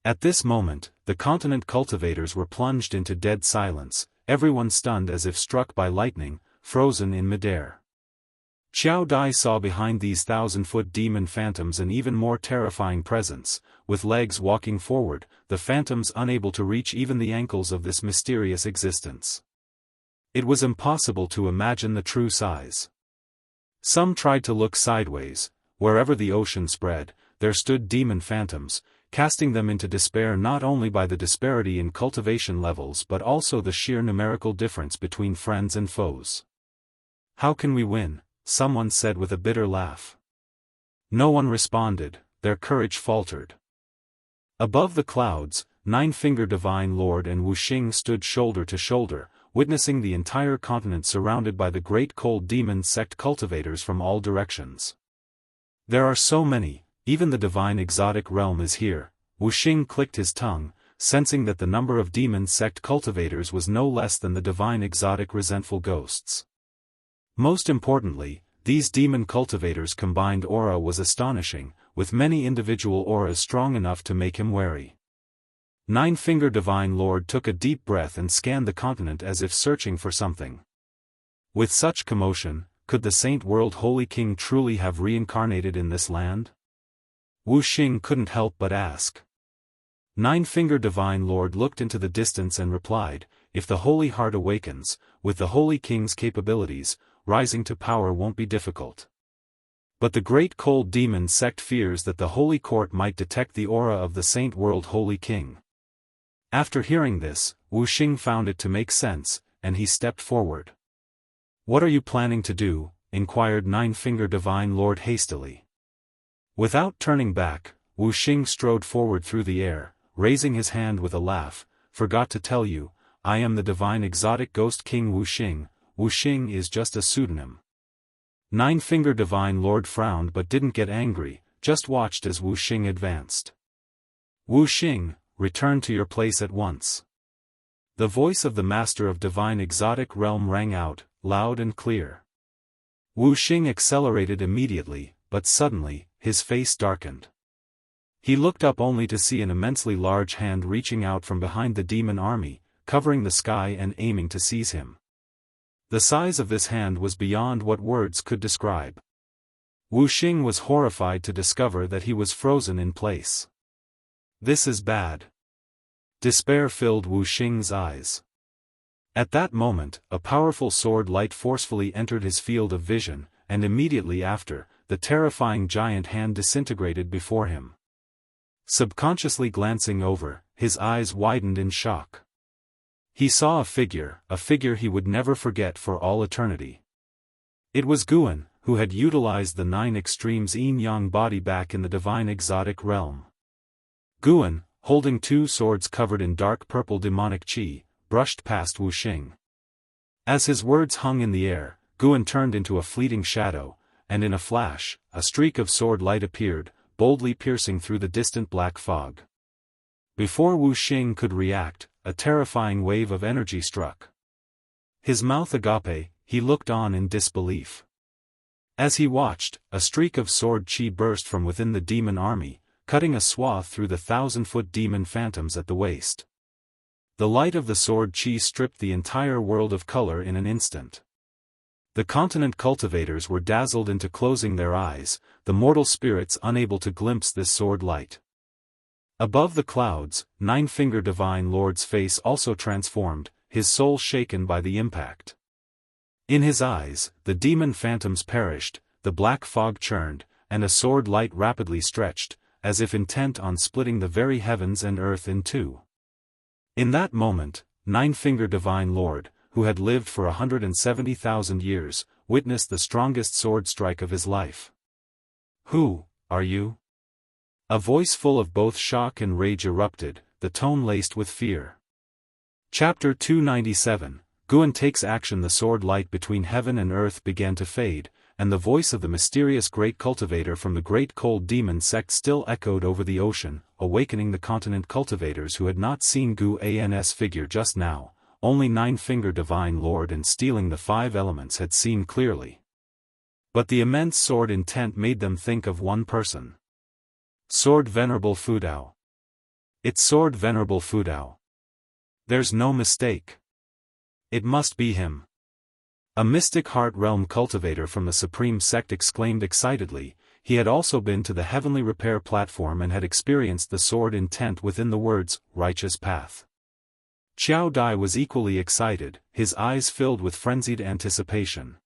At this moment, the continent cultivators were plunged into dead silence, everyone stunned as if struck by lightning, frozen in midair. Xiao Dai saw behind these 1,000-foot demon phantoms an even more terrifying presence, with legs walking forward, the phantoms unable to reach even the ankles of this mysterious existence. It was impossible to imagine the true size. Some tried to look sideways. Wherever the ocean spread, there stood demon phantoms, casting them into despair not only by the disparity in cultivation levels but also the sheer numerical difference between friends and foes. "How can we win?" someone said with a bitter laugh. No one responded, their courage faltered. Above the clouds, Nine-Finger Divine Lord and Wuxia stood shoulder to shoulder, witnessing the entire continent surrounded by the great cold demon sect cultivators from all directions. "There are so many, even the divine exotic realm is here." Wuxia clicked his tongue, sensing that the number of demon sect cultivators was no less than the divine exotic resentful ghosts. Most importantly, these demon cultivators' combined aura was astonishing, with many individual auras strong enough to make him wary. Nine-Finger Divine Lord took a deep breath and scanned the continent as if searching for something. With such commotion, could the Saint World Holy King truly have reincarnated in this land? Wuxia couldn't help but ask. Nine-Finger Divine Lord looked into the distance and replied, "If the Holy Heart awakens, with the Holy King's capabilities, rising to power won't be difficult. But the great cold demon sect fears that the Holy Court might detect the aura of the Saint World Holy King." After hearing this, Wuxia found it to make sense, and he stepped forward. "What are you planning to do?" inquired Nine-Finger Divine Lord hastily. Without turning back, Wuxia strode forward through the air, raising his hand with a laugh. "Forgot to tell you, I am the divine exotic ghost king Wuxia. Wuxia is just a pseudonym." Nine-Finger Divine Lord frowned but didn't get angry, just watched as Wuxia advanced. "Wuxia, return to your place at once." The voice of the master of divine exotic realm rang out, loud and clear. Wuxia accelerated immediately, but suddenly, his face darkened. He looked up only to see an immensely large hand reaching out from behind the demon army, covering the sky and aiming to seize him. The size of this hand was beyond what words could describe. Wuxia was horrified to discover that he was frozen in place. "This is bad." Despair filled Wuxia's eyes. At that moment, a powerful sword light forcefully entered his field of vision, and immediately after, the terrifying giant hand disintegrated before him. Subconsciously glancing over, his eyes widened in shock. He saw a figure he would never forget for all eternity. It was Guan, who had utilized the 9 extremes yin-yang body back in the divine exotic realm. Guan, holding 2 swords covered in dark purple demonic chi, brushed past Wuxia. As his words hung in the air, Guan turned into a fleeting shadow, and in a flash, a streak of sword light appeared, boldly piercing through the distant black fog. Before Wuxia could react, a terrifying wave of energy struck. His mouth agape, he looked on in disbelief. As he watched, a streak of sword chi burst from within the demon army, cutting a swath through the 1,000-foot demon phantoms at the waist. The light of the sword chi stripped the entire world of color in an instant. The continent cultivators were dazzled into closing their eyes, the mortal spirits unable to glimpse this sword light. Above the clouds, Nine-Finger Divine Lord's face also transformed, his soul shaken by the impact. In his eyes, the demon phantoms perished, the black fog churned, and a sword light rapidly stretched, as if intent on splitting the very heavens and earth in two. In that moment, Nine-Finger Divine Lord, who had lived for 170,000 years, witnessed the strongest sword strike of his life. Who are you? A voice full of both shock and rage erupted, the tone laced with fear. Chapter 297, Guan takes action. The sword light between heaven and earth began to fade, and the voice of the mysterious great cultivator from the great cold demon sect still echoed over the ocean, awakening the continent cultivators who had not seen Guan's figure just now. Only Nine-Finger Divine Lord and stealing the 5 elements had seen clearly. But the immense sword intent made them think of one person. Sword Venerable Fudao. It's Sword Venerable Fudao. There's no mistake. It must be him. A mystic heart realm cultivator from the Supreme Sect exclaimed excitedly. He had also been to the heavenly repair platform and had experienced the sword intent within the words, righteous path. Qiao Dai was equally excited, his eyes filled with frenzied anticipation.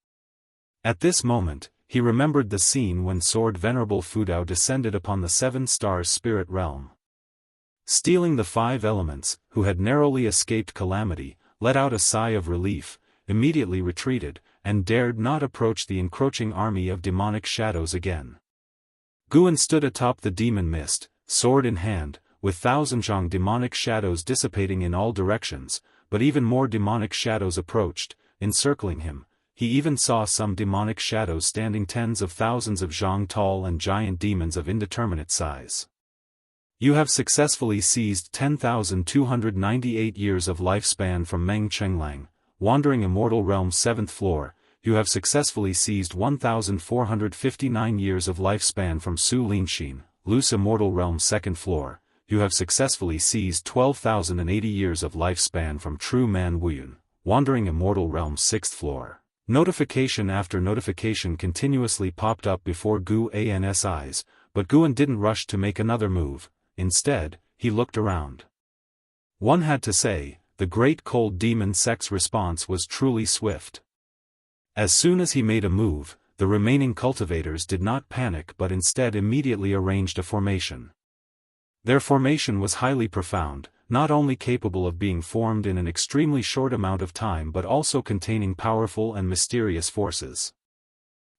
At this moment, he remembered the scene when Sword Venerable Fudao descended upon the 7 stars spirit realm. Stealing the 5 elements, who had narrowly escaped calamity, let out a sigh of relief, immediately retreated, and dared not approach the encroaching army of demonic shadows again. Guan stood atop the demon mist, sword in hand, with thousand-zhang demonic shadows dissipating in all directions, but even more demonic shadows approached, encircling him. He even saw some demonic shadows standing tens of thousands of zhang tall and giant demons of indeterminate size. You have successfully seized 10,298 years of lifespan from Meng Chenglang, Wandering Immortal Realm's 7th floor. You have successfully seized 1,459 years of lifespan from Su Linxin, Loose Immortal Realm's 2nd floor. You have successfully seized 12,080 years of lifespan from True Man Wuyun, Wandering Immortal Realm's 6th floor. Notification after notification continuously popped up before Guan's eyes, but Guan didn't rush to make another move. Instead, he looked around. One had to say, the great cold demon sect's response was truly swift. As soon as he made a move, the remaining cultivators did not panic but instead immediately arranged a formation. Their formation was highly profound, not only capable of being formed in an extremely short amount of time but also containing powerful and mysterious forces.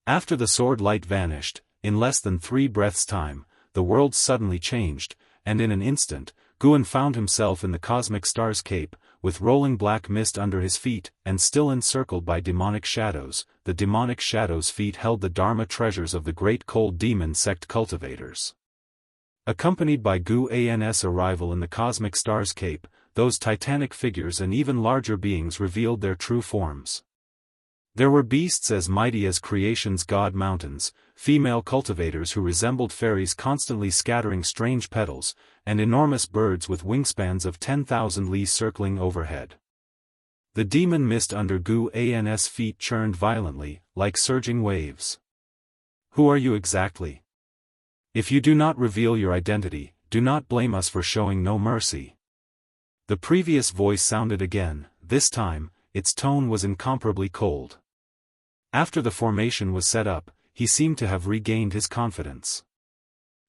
After the sword light vanished, in less than 3 breaths' time, the world suddenly changed, and in an instant, Guan found himself in the cosmic star's cape, with rolling black mist under his feet, and still encircled by demonic shadows. The demonic shadows' feet held the Dharma treasures of the great cold demon sect cultivators. Accompanied by Guan's arrival in the cosmic star's cape, those titanic figures and even larger beings revealed their true forms. There were beasts as mighty as creation's god mountains, female cultivators who resembled fairies constantly scattering strange petals, and enormous birds with wingspans of 10,000 li circling overhead. The demon mist under Guan's feet churned violently, like surging waves. Who are you exactly? If you do not reveal your identity, do not blame us for showing no mercy. The previous voice sounded again, this time, its tone was incomparably cold. After the formation was set up, he seemed to have regained his confidence.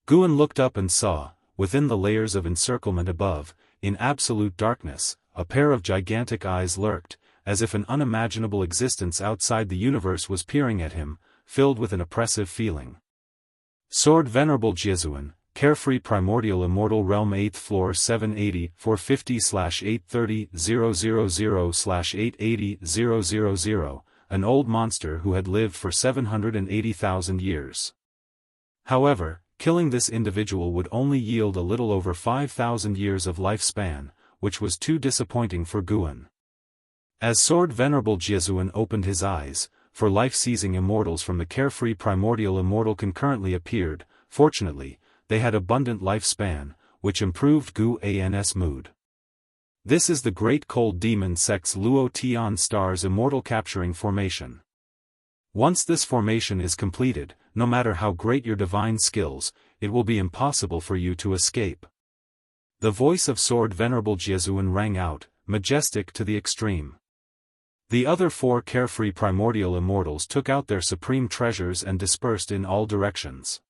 Guan looked up and saw, within the layers of encirclement above, in absolute darkness, a pair of gigantic eyes lurked, as if an unimaginable existence outside the universe was peering at him, filled with an oppressive feeling. Sword Venerable Jiezuan, Carefree Primordial Immortal Realm 8th Floor 780-450/830-000/880-000, an old monster who had lived for 780,000 years. However, killing this individual would only yield a little over 5,000 years of lifespan, which was too disappointing for Guan. As Sword Venerable Jiezuan opened his eyes, for life-seizing immortals from the Carefree Primordial Immortal concurrently appeared. Fortunately, they had abundant lifespan, which improved Guan's mood. This is the Great Cold Demon Sect's Luo Tian Star's Immortal Capturing Formation. Once this formation is completed, no matter how great your divine skills, it will be impossible for you to escape. The voice of Sword Venerable Jiezuan rang out, majestic to the extreme. The other 4 Carefree Primordial Immortals took out their supreme treasures and dispersed in all directions.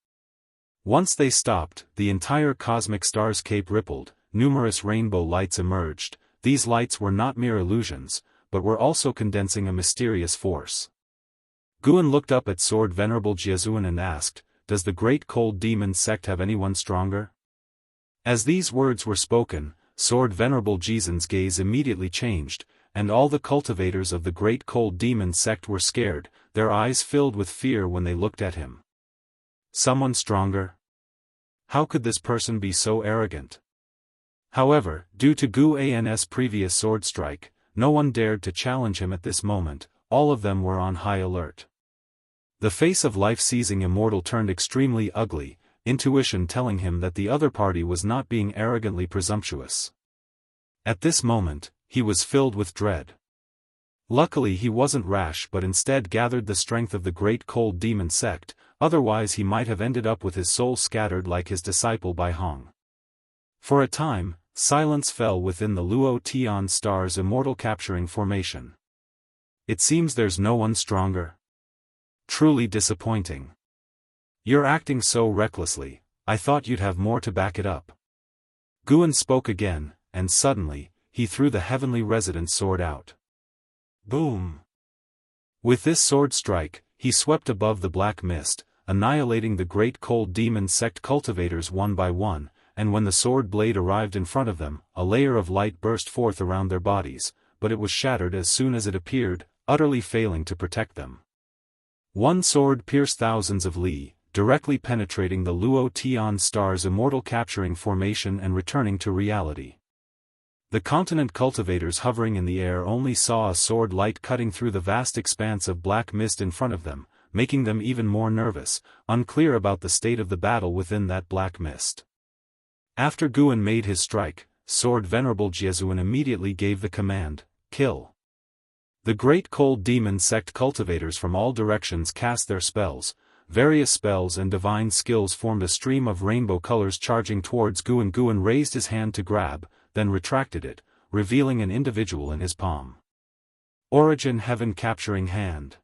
Once they stopped, the entire cosmic star's cape rippled, numerous rainbow lights emerged. These lights were not mere illusions, but were also condensing a mysterious force. Guan looked up at Sword Venerable Jiezuan and asked, does the great cold demon sect have anyone stronger? As these words were spoken, Sword Venerable Jizen's gaze immediately changed, and all the cultivators of the great cold demon sect were scared, their eyes filled with fear when they looked at him. Someone stronger? How could this person be so arrogant? However, due to Gu An's previous sword strike, no one dared to challenge him at this moment. All of them were on high alert. The face of life-seizing Immortal turned extremely ugly, intuition telling him that the other party was not being arrogantly presumptuous. At this moment, he was filled with dread. Luckily he wasn't rash but instead gathered the strength of the great cold demon sect, otherwise he might have ended up with his soul scattered like his disciple Bai Hong. For a time, silence fell within the Luo Tian Star's immortal capturing formation. It seems there's no one stronger. Truly disappointing. You're acting so recklessly, I thought you'd have more to back it up. Guan spoke again, and suddenly, he threw the heavenly resident sword out. Boom! With this sword strike, he swept above the black mist, annihilating the great cold demon sect cultivators one by one, and when the sword blade arrived in front of them, a layer of light burst forth around their bodies, but it was shattered as soon as it appeared, utterly failing to protect them. One sword pierced thousands of li, directly penetrating the Luo Tian Star's immortal capturing formation and returning to reality. The continent cultivators hovering in the air only saw a sword light cutting through the vast expanse of black mist in front of them, making them even more nervous, unclear about the state of the battle within that black mist. After Guan made his strike, Sword Venerable Jiezhuan immediately gave the command, kill. The great cold demon sect cultivators from all directions cast their spells. Various spells and divine skills formed a stream of rainbow colors charging towards Guan. Guan raised his hand to grab, then retracted it, revealing an individual in his palm. Origin Heaven Capturing Hand.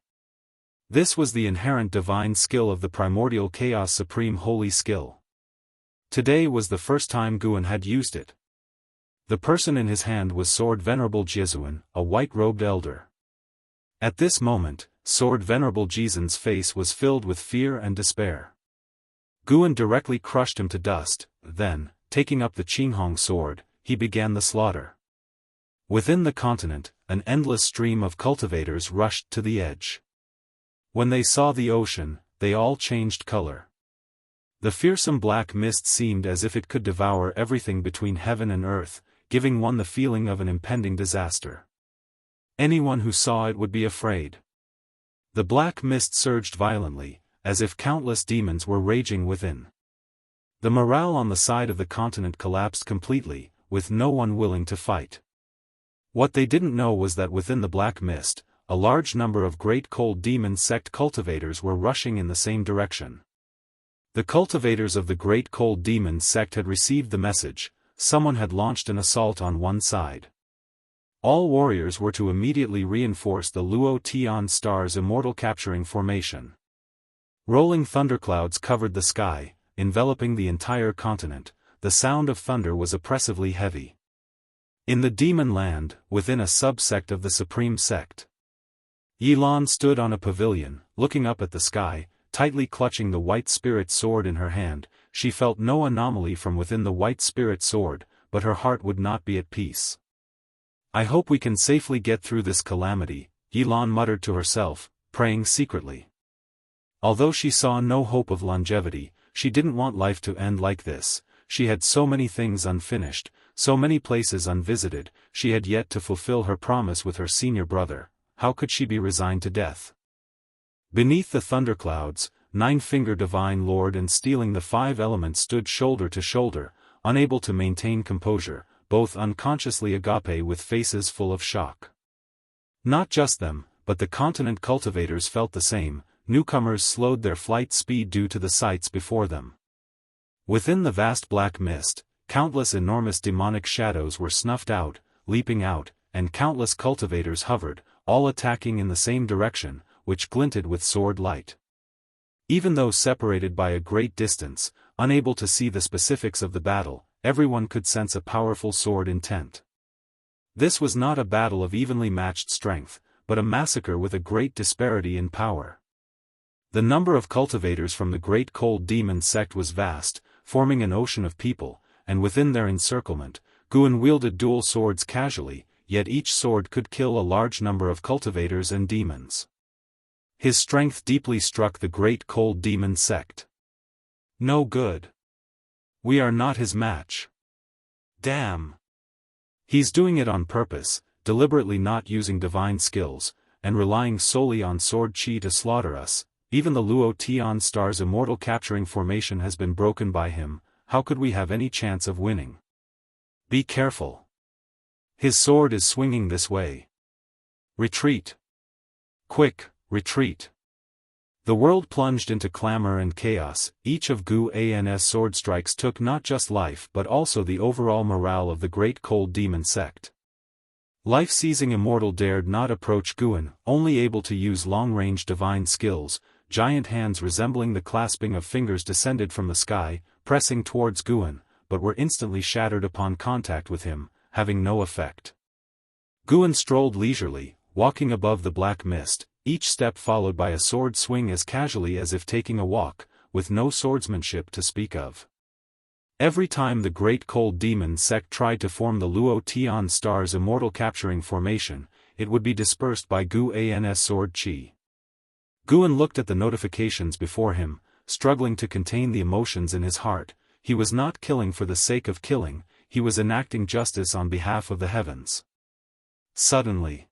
This was the inherent divine skill of the primordial chaos supreme holy skill. Today was the first time Guan had used it. The person in his hand was Sword Venerable Jiezhuan, a white-robed elder. At this moment, Sword Venerable Jizen's face was filled with fear and despair. Guan directly crushed him to dust, then, taking up the Qinghong sword, he began the slaughter. Within the continent, an endless stream of cultivators rushed to the edge. When they saw the ocean, they all changed color. The fearsome black mist seemed as if it could devour everything between heaven and earth, giving one the feeling of an impending disaster. Anyone who saw it would be afraid. The black mist surged violently, as if countless demons were raging within. The morale on the side of the continent collapsed completely, with no one willing to fight. What they didn't know was that within the black mist, a large number of great cold demon sect cultivators were rushing in the same direction. The cultivators of the great cold demon sect had received the message, someone had launched an assault on one side. All warriors were to immediately reinforce the Luo Tian Star's immortal capturing formation. Rolling thunderclouds covered the sky, enveloping the entire continent. The sound of thunder was oppressively heavy. In the demon land, within a subsect of the supreme sect, Yilan stood on a pavilion, looking up at the sky, tightly clutching the white spirit sword in her hand. She felt no anomaly from within the white spirit sword, but her heart would not be at peace. I hope we can safely get through this calamity, Yilan muttered to herself, praying secretly. Although she saw no hope of longevity, she didn't want life to end like this. She had so many things unfinished, so many places unvisited. She had yet to fulfill her promise with her senior brother. How could she be resigned to death? Beneath the thunderclouds, Nine-Finger Divine Lord and Stealing the Five Elements stood shoulder to shoulder, unable to maintain composure, both unconsciously agape with faces full of shock. Not just them, but the continent cultivators felt the same. Newcomers slowed their flight speed due to the sights before them. Within the vast black mist, countless enormous demonic shadows were snuffed out, leaping out, and countless cultivators hovered, all attacking in the same direction, which glinted with sword light. Even though separated by a great distance, unable to see the specifics of the battle, everyone could sense a powerful sword intent. This was not a battle of evenly matched strength, but a massacre with a great disparity in power. The number of cultivators from the Great Cold Demon sect was vast, forming an ocean of people, and within their encirclement, Guan wielded dual swords casually, yet each sword could kill a large number of cultivators and demons. His strength deeply struck the Great Cold Demon sect. No good. We are not his match. Damn. He's doing it on purpose, deliberately not using divine skills, and relying solely on sword chi to slaughter us. Even the Luo Tian Star's immortal capturing formation has been broken by him. How could we have any chance of winning? Be careful. His sword is swinging this way. Retreat. Quick, retreat. The world plunged into clamor and chaos. Each of Gu An's sword strikes took not just life but also the overall morale of the Great Cold Demon sect. Life-seizing Immortal dared not approach Guan, only able to use long-range divine skills. Giant hands resembling the clasping of fingers descended from the sky, pressing towards Guan, but were instantly shattered upon contact with him, having no effect. Guan strolled leisurely, walking above the black mist, each step followed by a sword swing as casually as if taking a walk, with no swordsmanship to speak of. Every time the Great Cold Demon sect tried to form the Luo Tian Star's immortal capturing formation, it would be dispersed by Gu An's sword chi. Guan looked at the notifications before him, struggling to contain the emotions in his heart. He was not killing for the sake of killing, he was enacting justice on behalf of the heavens. Suddenly,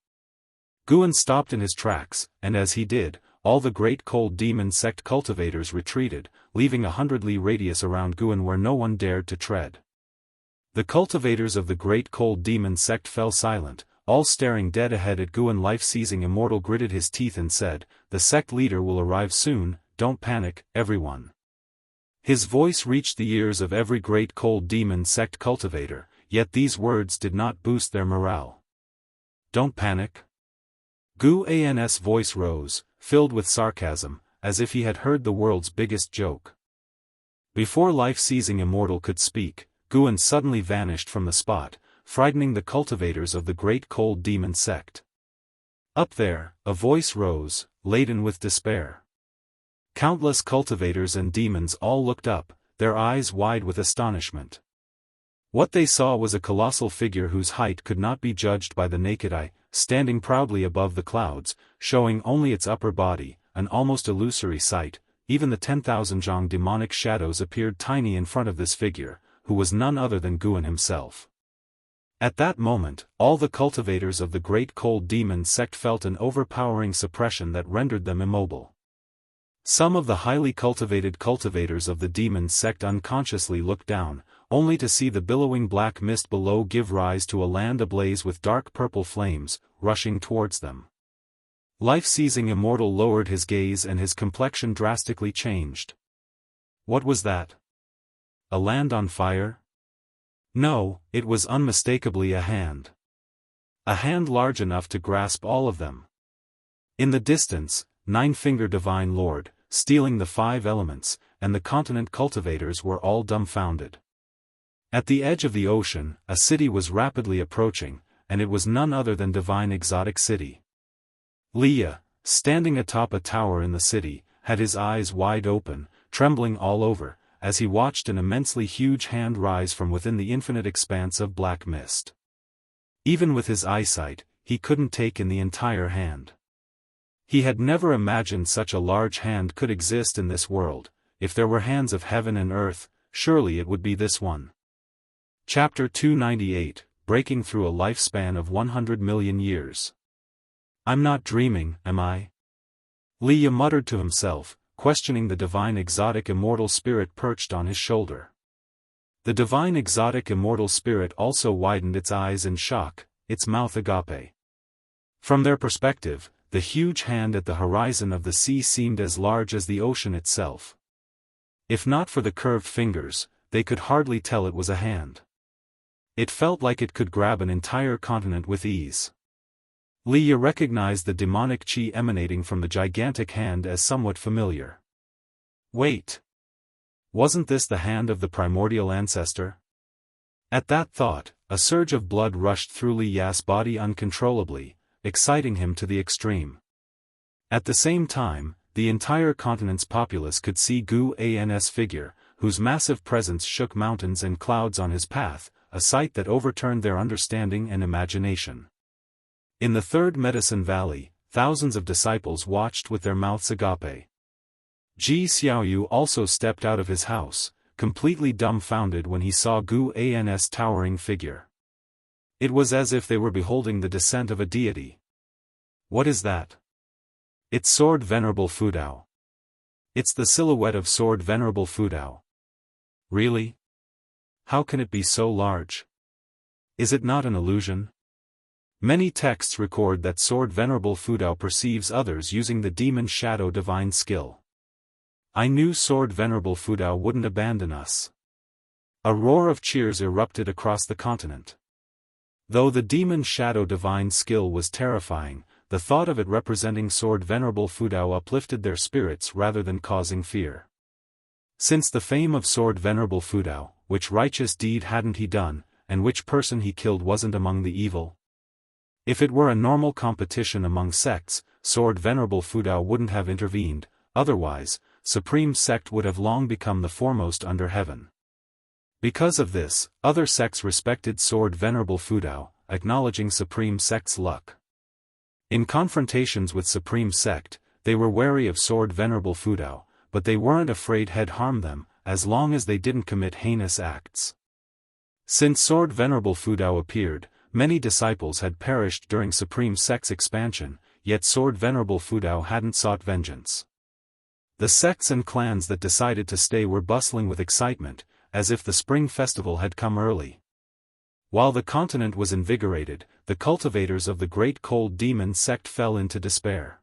Guan stopped in his tracks, and as he did, all the Great Cold Demon sect cultivators retreated, leaving 100 li radius around Guan where no one dared to tread. The cultivators of the Great Cold Demon sect fell silent, all staring dead ahead at Guan. Life-seizing Immortal gritted his teeth and said, "The sect leader will arrive soon, don't panic, everyone." His voice reached the ears of every Great Cold Demon sect cultivator, yet these words did not boost their morale. Don't panic. Gu An's voice rose, filled with sarcasm, as if he had heard the world's biggest joke. Before life-seizing Immortal could speak, Guan suddenly vanished from the spot, frightening the cultivators of the Great Cold Demon sect. Up there, a voice rose, laden with despair. Countless cultivators and demons all looked up, their eyes wide with astonishment. What they saw was a colossal figure whose height could not be judged by the naked eye, standing proudly above the clouds, showing only its upper body, an almost illusory sight. Even the 10,000 Zhang demonic shadows appeared tiny in front of this figure, who was none other than Guan himself. At that moment, all the cultivators of the Great Cold Demon sect felt an overpowering suppression that rendered them immobile. Some of the highly cultivated cultivators of the demon sect unconsciously looked down, only to see the billowing black mist below give rise to a land ablaze with dark purple flames, rushing towards them. Life-seizing Immortal lowered his gaze and his complexion drastically changed. What was that? A land on fire? No, it was unmistakably a hand. A hand large enough to grasp all of them. In the distance, Nine-Finger Divine Lord, stealing the 5 elements, and the continent cultivators were all dumbfounded. At the edge of the ocean, a city was rapidly approaching, and it was none other than Divine Exotic City. Leah, standing atop a tower in the city, had his eyes wide open, trembling all over, as he watched an immensely huge hand rise from within the infinite expanse of black mist. Even with his eyesight, he couldn't take in the entire hand. He had never imagined such a large hand could exist in this world. If there were hands of heaven and earth, surely it would be this one. Chapter 298, Breaking Through a Lifespan of 100 Million Years. I'm not dreaming, am I? Leah muttered to himself, questioning the divine exotic immortal spirit perched on his shoulder. The divine exotic immortal spirit also widened its eyes in shock, its mouth agape. From their perspective, the huge hand at the horizon of the sea seemed as large as the ocean itself. If not for the curved fingers, they could hardly tell it was a hand. It felt like it could grab an entire continent with ease. Leah recognized the demonic chi emanating from the gigantic hand as somewhat familiar. Wait! Wasn't this the hand of the primordial ancestor? At that thought, a surge of blood rushed through Leah's body uncontrollably, exciting him to the extreme. At the same time, the entire continent's populace could see Gu An's figure, whose massive presence shook mountains and clouds on his path, a sight that overturned their understanding and imagination. In the third Medicine Valley, thousands of disciples watched with their mouths agape. Ji Xiaoyu also stepped out of his house, completely dumbfounded when he saw Gu An's towering figure. It was as if they were beholding the descent of a deity. What is that? It's Sword Venerable Fudao. It's the silhouette of Sword Venerable Fudao. Really? How can it be so large? Is it not an illusion? Many texts record that Sword Venerable Fudao perceives others using the demon shadow divine skill. I knew Sword Venerable Fudao wouldn't abandon us. A roar of cheers erupted across the continent. Though the demon shadow divine skill was terrifying, the thought of it representing Sword Venerable Fudao uplifted their spirits rather than causing fear. Since the fame of Sword Venerable Fudao, which righteous deed hadn't he done, and which person he killed wasn't among the evil? If it were a normal competition among sects, Sword Venerable Fudao wouldn't have intervened, otherwise, Supreme Sect would have long become the foremost under heaven. Because of this, other sects respected Sword Venerable Fudao, acknowledging Supreme Sect's luck. In confrontations with Supreme Sect, they were wary of Sword Venerable Fudao, but they weren't afraid he'd harm them, as long as they didn't commit heinous acts. Since Sword Venerable Fudao appeared, many disciples had perished during Supreme Sect's expansion, yet Sword Venerable Fudao hadn't sought vengeance. The sects and clans that decided to stay were bustling with excitement, as if the spring festival had come early. While the continent was invigorated, the cultivators of the Great Cold Demon sect fell into despair.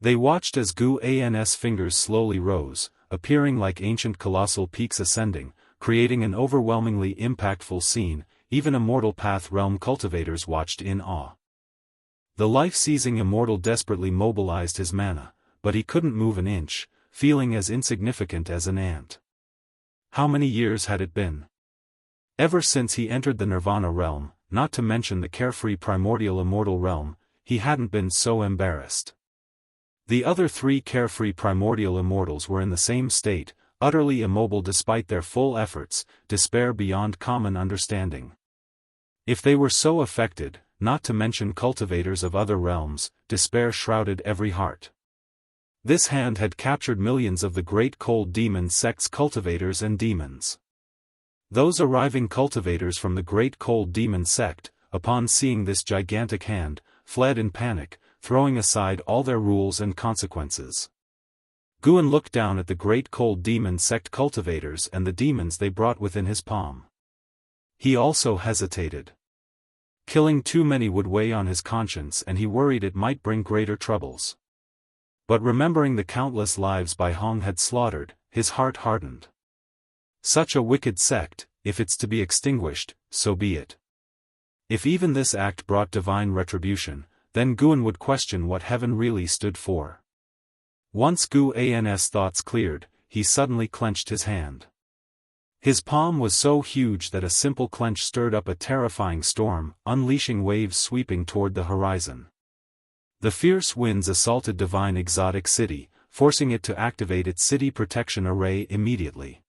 They watched as Gu An's fingers slowly rose, appearing like ancient colossal peaks ascending, creating an overwhelmingly impactful scene. Even Immortal Path Realm cultivators watched in awe. The life-seizing Immortal desperately mobilized his mana, but he couldn't move an inch, feeling as insignificant as an ant. How many years had it been? Ever since he entered the Nirvana realm, not to mention the carefree primordial immortal realm, he hadn't been so embarrassed. The other three carefree primordial immortals were in the same state, utterly immobile despite their full efforts, despair beyond common understanding. If they were so affected, not to mention cultivators of other realms, despair shrouded every heart. This hand had captured millions of the Great Cold Demon sect's cultivators and demons. Those arriving cultivators from the Great Cold Demon sect, upon seeing this gigantic hand, fled in panic, throwing aside all their rules and consequences. Guan looked down at the Great Cold Demon sect cultivators and the demons they brought within his palm. He also hesitated. Killing too many would weigh on his conscience and he worried it might bring greater troubles. But remembering the countless lives Bai Hong had slaughtered, his heart hardened. Such a wicked sect, if it's to be extinguished, so be it. If even this act brought divine retribution, then Guan would question what heaven really stood for. Once Gu An's thoughts cleared, he suddenly clenched his hand. His palm was so huge that a simple clench stirred up a terrifying storm, unleashing waves sweeping toward the horizon. The fierce winds assaulted Divine Exotic City, forcing it to activate its city protection array immediately.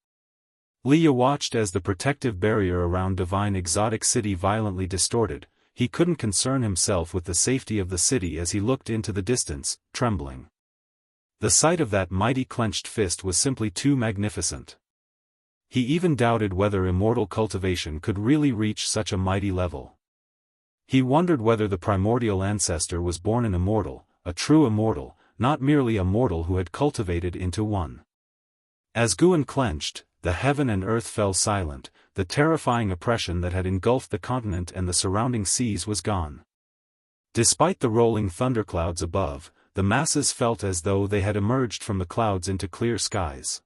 Leah watched as the protective barrier around Divine Exotic City violently distorted. He couldn't concern himself with the safety of the city as he looked into the distance, trembling. The sight of that mighty clenched fist was simply too magnificent. He even doubted whether immortal cultivation could really reach such a mighty level. He wondered whether the primordial ancestor was born an immortal, a true immortal, not merely a mortal who had cultivated into one. As Guan clenched, the heaven and earth fell silent, the terrifying oppression that had engulfed the continent and the surrounding seas was gone. Despite the rolling thunderclouds above, the masses felt as though they had emerged from the clouds into clear skies.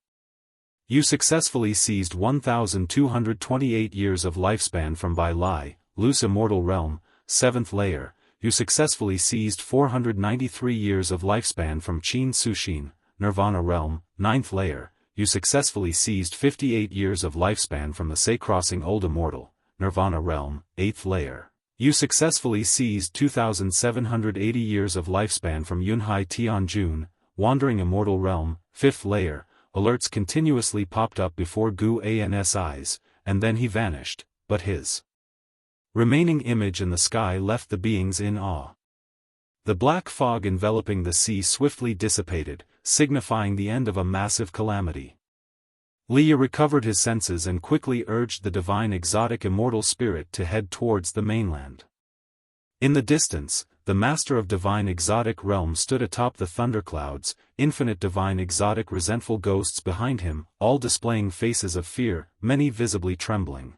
You successfully seized 1,228 years of lifespan from Bai Lai, Loose Immortal Realm, 7th layer. You successfully seized 493 years of lifespan from Qin Sushin, Nirvana Realm, 9th layer. You successfully seized 58 years of lifespan from the Sei Crossing Old Immortal, Nirvana Realm, 8th layer. You successfully seized 2,780 years of lifespan from Yunhai Tianjun, wandering immortal realm, 5th layer, alerts continuously popped up before Guan's eyes, and then he vanished, but his remaining image in the sky left the beings in awe. The black fog enveloping the sea swiftly dissipated, signifying the end of a massive calamity. Liu recovered his senses and quickly urged the divine exotic immortal spirit to head towards the mainland. In the distance, the master of divine exotic realm stood atop the thunderclouds, infinite divine exotic resentful ghosts behind him, all displaying faces of fear, many visibly trembling.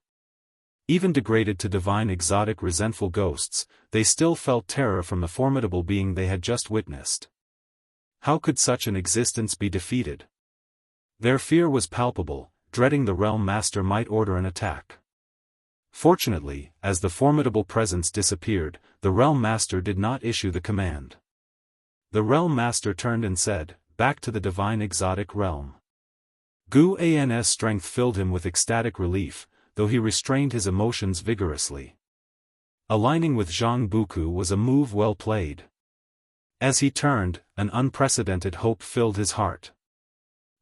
Even degraded to divine exotic resentful ghosts, they still felt terror from the formidable being they had just witnessed. How could such an existence be defeated? Their fear was palpable, dreading the realm master might order an attack. Fortunately, as the formidable presence disappeared, the realm master did not issue the command. The realm master turned and said, "Back to the divine exotic realm." Guan's strength filled him with ecstatic relief, though he restrained his emotions vigorously. Aligning with Jianghu was a move well played. As he turned, an unprecedented hope filled his heart.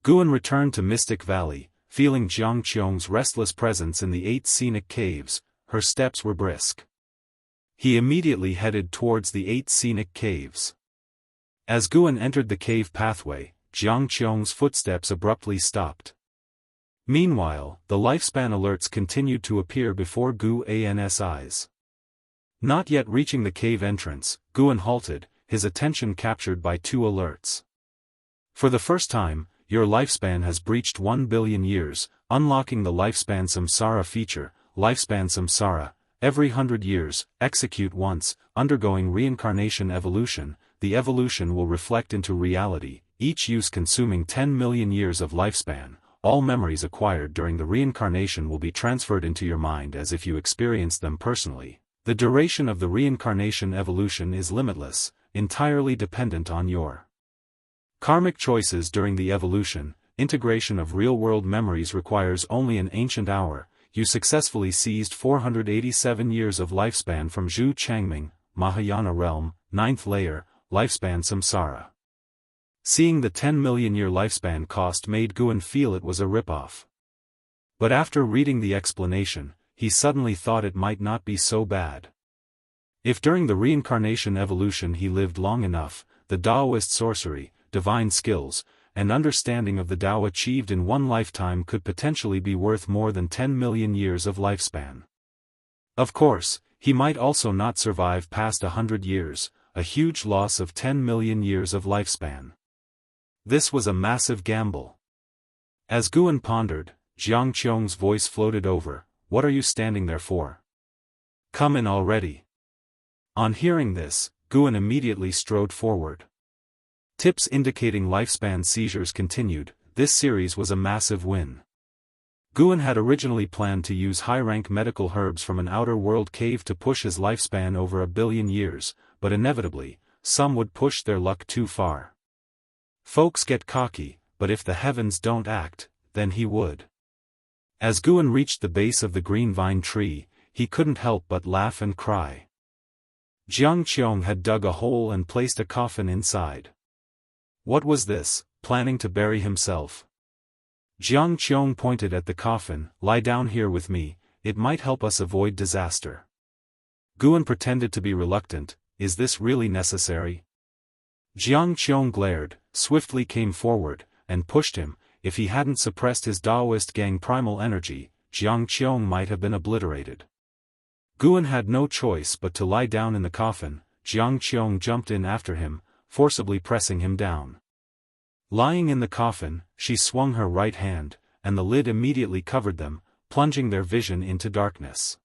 Guan returned to Mystic Valley, feeling Jianghu's restless presence in the 8 scenic caves. Her steps were brisk. He immediately headed towards the 8 scenic caves. As Guan entered the cave pathway, Jianghu's footsteps abruptly stopped. Meanwhile, the lifespan alerts continued to appear before Guan's eyes. Not yet reaching the cave entrance, Guan halted, his attention captured by 2 alerts. For the first time, your lifespan has breached 1 billion years, unlocking the lifespan samsara feature. Lifespan samsara, every 100 years, execute once, undergoing reincarnation evolution. The evolution will reflect into reality, each use consuming 10 million years of lifespan. All memories acquired during the reincarnation will be transferred into your mind as if you experienced them personally. The duration of the reincarnation evolution is limitless, entirely dependent on your karmic choices during the evolution. Integration of real-world memories requires only an ancient hour. You successfully seized 487 years of lifespan from Zhu Changming, Mahayana realm, 9th layer, lifespan samsara. Seeing the 10 million year lifespan cost made Guan feel it was a ripoff. But after reading the explanation, he suddenly thought it might not be so bad. If during the reincarnation evolution he lived long enough, the Daoist sorcery, divine skills, and understanding of the Tao achieved in one lifetime could potentially be worth more than 10 million years of lifespan. Of course, he might also not survive past 100 years, a huge loss of 10 million years of lifespan. This was a massive gamble. As Guan pondered, Jianghu's voice floated over, "What are you standing there for? Come in already." On hearing this, Guan immediately strode forward. Tips indicating lifespan seizures continued. This series was a massive win. Guan had originally planned to use high-rank medical herbs from an outer world cave to push his lifespan over 1 billion years, but inevitably, some would push their luck too far. Folks get cocky, but if the heavens don't act, then he would. As Guan reached the base of the green vine tree, he couldn't help but laugh and cry. Jianghu had dug a hole and placed a coffin inside. What was this, planning to bury himself? Jianghu pointed at the coffin. "Lie down here with me, it might help us avoid disaster." Guan pretended to be reluctant. "Is this really necessary?" Jianghu glared, swiftly came forward, and pushed him. If he hadn't suppressed his Daoist gang primal energy, Jianghu might have been obliterated. Guan had no choice but to lie down in the coffin. Jianghu jumped in after him, forcibly pressing him down. Lying in the coffin, she swung her right hand, and the lid immediately covered them, plunging their vision into darkness.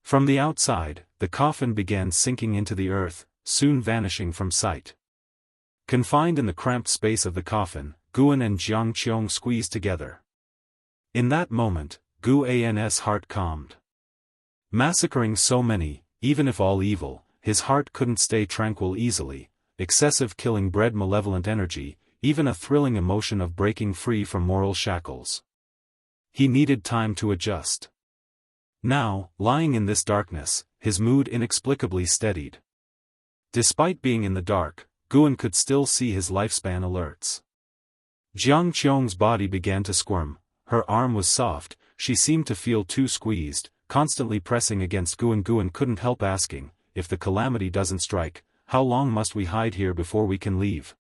From the outside, the coffin began sinking into the earth, soon vanishing from sight. Confined in the cramped space of the coffin, Guan and Jianghu squeezed together. In that moment, Guan's heart calmed. Massacring so many, even if all evil, his heart couldn't stay tranquil easily. Excessive killing bred malevolent energy, even a thrilling emotion of breaking free from moral shackles. He needed time to adjust. Now, lying in this darkness, his mood inexplicably steadied. Despite being in the dark, Guan could still see his lifespan alerts. Jiang Qiong's body began to squirm. Her arm was soft, she seemed to feel too squeezed, constantly pressing against Guan. Guan couldn't help asking, if the calamity doesn't strike, how long must we hide here before we can leave?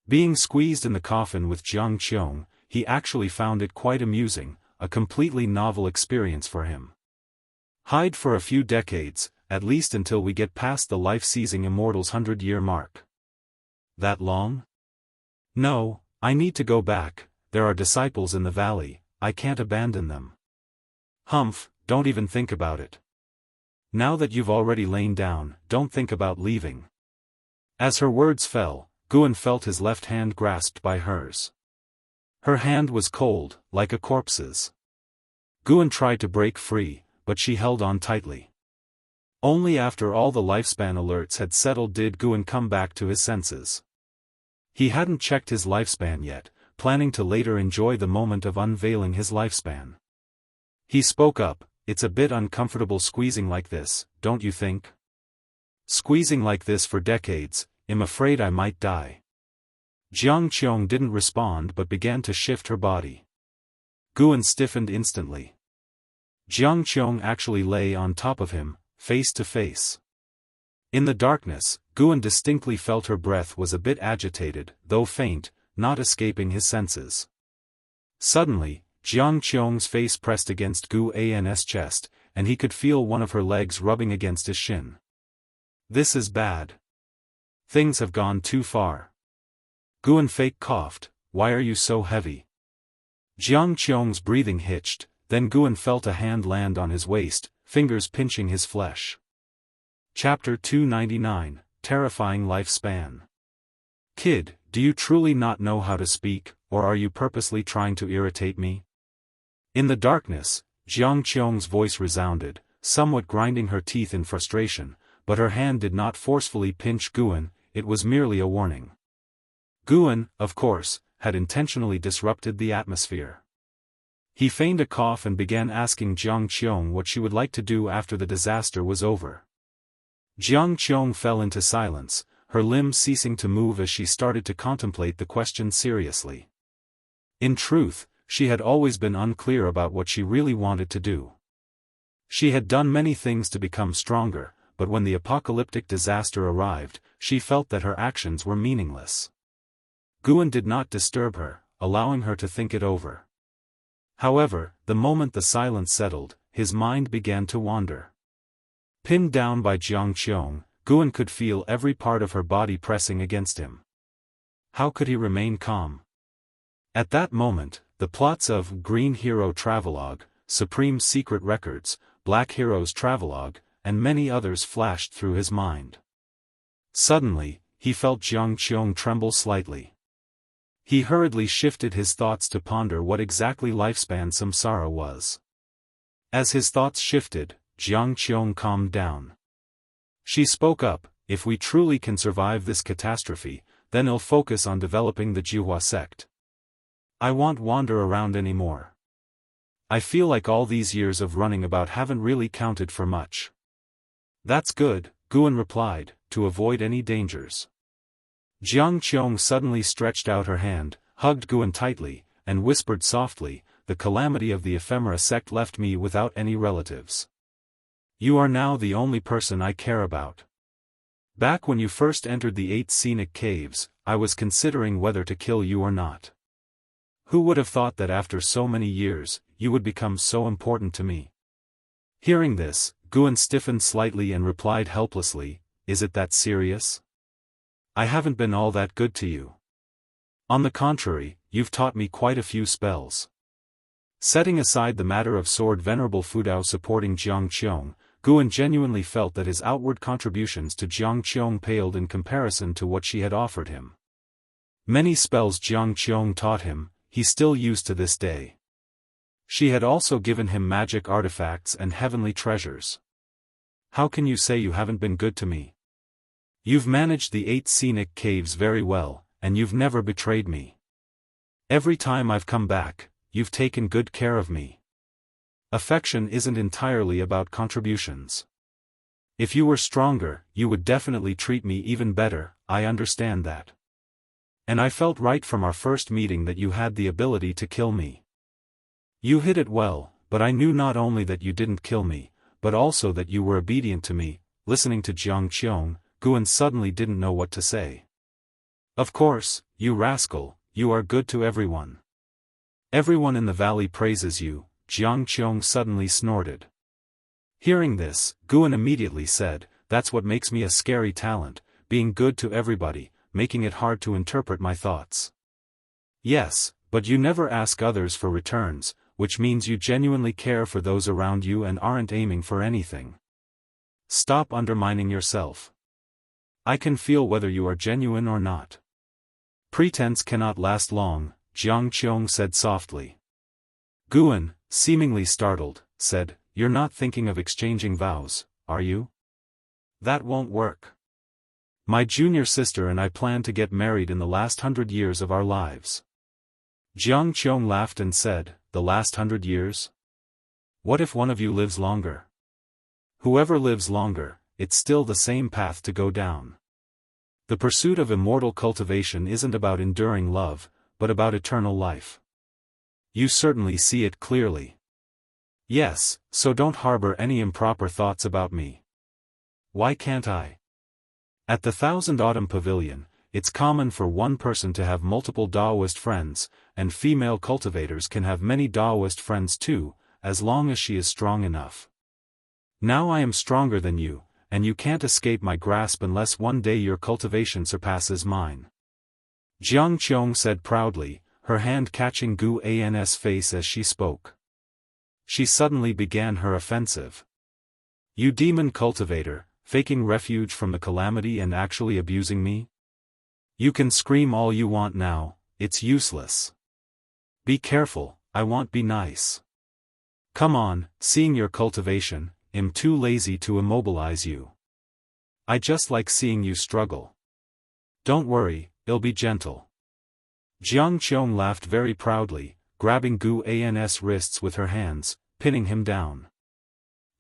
Being squeezed in the coffin with Jiang Qiong, he actually found it quite amusing, a completely novel experience for him. Hide for a few decades, at least until we get past the life-seizing immortal's 100-year mark. That long? No, I need to go back, there are disciples in the valley, I can't abandon them. Humph, don't even think about it. Now that you've already lain down, don't think about leaving. As her words fell, Guan felt his left hand grasped by hers. Her hand was cold, like a corpse's. Guan tried to break free, but she held on tightly. Only after all the lifespan alerts had settled did Guan come back to his senses. He hadn't checked his lifespan yet, planning to later enjoy the moment of unveiling his lifespan. He spoke up, "It's a bit uncomfortable squeezing like this, don't you think? Squeezing like this for decades, I'm afraid I might die." Jiang Qiong didn't respond but began to shift her body. Guan stiffened instantly. Jiang Qiong actually lay on top of him, face to face. In the darkness, Guan distinctly felt her breath was a bit agitated, though faint, not escaping his senses. Suddenly, Jiang Qiong's face pressed against Guan's chest, and he could feel one of her legs rubbing against his shin. This is bad. Things have gone too far. Guan fake coughed, "Why are you so heavy?" Jiang Qiong's breathing hitched, then Guan felt a hand land on his waist, fingers pinching his flesh. Chapter 299, Terrifying Lifespan. Kid, do you truly not know how to speak, or are you purposely trying to irritate me? In the darkness, Jiang Qiong's voice resounded, somewhat grinding her teeth in frustration, but her hand did not forcefully pinch Guan, it was merely a warning. Guan, of course, had intentionally disrupted the atmosphere. He feigned a cough and began asking Jiang Qiong what she would like to do after the disaster was over. Jiang Qiong fell into silence, her limbs ceasing to move as she started to contemplate the question seriously. In truth, she had always been unclear about what she really wanted to do. She had done many things to become stronger, but when the apocalyptic disaster arrived, she felt that her actions were meaningless. Guan did not disturb her, allowing her to think it over. However, the moment the silence settled, his mind began to wander. Pinned down by Jiang Qiong, Guan could feel every part of her body pressing against him. How could he remain calm? At that moment, the plots of Green Hero Travelogue, Supreme Secret Records, Black Heroes Travelogue, and many others flashed through his mind. Suddenly, he felt Jiang Qiong tremble slightly. He hurriedly shifted his thoughts to ponder what exactly lifespan samsara was. As his thoughts shifted, Jiang Qiong calmed down. She spoke up, "If we truly can survive this catastrophe, then I'll focus on developing the Jiuhua sect. I won't wander around anymore. I feel like all these years of running about haven't really counted for much." "That's good," Guan replied, "to avoid any dangers." Jiang Qiong suddenly stretched out her hand, hugged Guan tightly, and whispered softly, "The calamity of the ephemera sect left me without any relatives. You are now the only person I care about. Back when you first entered the 8 scenic caves, I was considering whether to kill you or not. Who would have thought that after so many years, you would become so important to me?" Hearing this, Guan stiffened slightly and replied helplessly, "Is it that serious? I haven't been all that good to you. On the contrary, you've taught me quite a few spells." Setting aside the matter of sword Venerable Fudao supporting Jiang Qiong, Guan genuinely felt that his outward contributions to Jiang Qiong paled in comparison to what she had offered him. Many spells Jiang Qiong taught him, he still used to this day. She had also given him magic artifacts and heavenly treasures. "How can you say you haven't been good to me? You've managed the 8 scenic caves very well, and you've never betrayed me. Every time I've come back, you've taken good care of me. Affection isn't entirely about contributions. If you were stronger, you would definitely treat me even better, I understand that. And I felt right from our first meeting that you had the ability to kill me. You hid it well, but I knew not only that you didn't kill me, but also that you were obedient to me." Listening to Jiang Qiong, Guan suddenly didn't know what to say. "Of course, you rascal, you are good to everyone. Everyone in the valley praises you," Jiang Qiong suddenly snorted. Hearing this, Guan immediately said, "That's what makes me a scary talent, being good to everybody, making it hard to interpret my thoughts." "Yes, but you never ask others for returns, which means you genuinely care for those around you and aren't aiming for anything. Stop undermining yourself. I can feel whether you are genuine or not. Pretense cannot last long," Jiang Qiong said softly. Guan, seemingly startled, said, "You're not thinking of exchanging vows, are you? That won't work. My junior sister and I plan to get married in the last 100 years of our lives." Jiang Qiong laughed and said, "The last 100 years? What if one of you lives longer? Whoever lives longer, it's still the same path to go down. The pursuit of immortal cultivation isn't about enduring love, but about eternal life. You certainly see it clearly. Yes, so don't harbor any improper thoughts about me. Why can't I? At the Thousand Autumn Pavilion, it's common for one person to have multiple Daoist friends, and female cultivators can have many Daoist friends too, as long as she is strong enough. Now I am stronger than you, and you can't escape my grasp unless one day your cultivation surpasses mine." Jiang Qiong said proudly, her hand catching Gu An's face as she spoke. She suddenly began her offensive. "You demon cultivator, faking refuge from the calamity and actually abusing me? You can scream all you want now, it's useless. Be careful, I won't be nice. Come on, seeing your cultivation, I'm too lazy to immobilize you. I just like seeing you struggle. Don't worry, I'll be gentle." Jiang Qiong laughed very proudly, grabbing Gu An's wrists with her hands, pinning him down.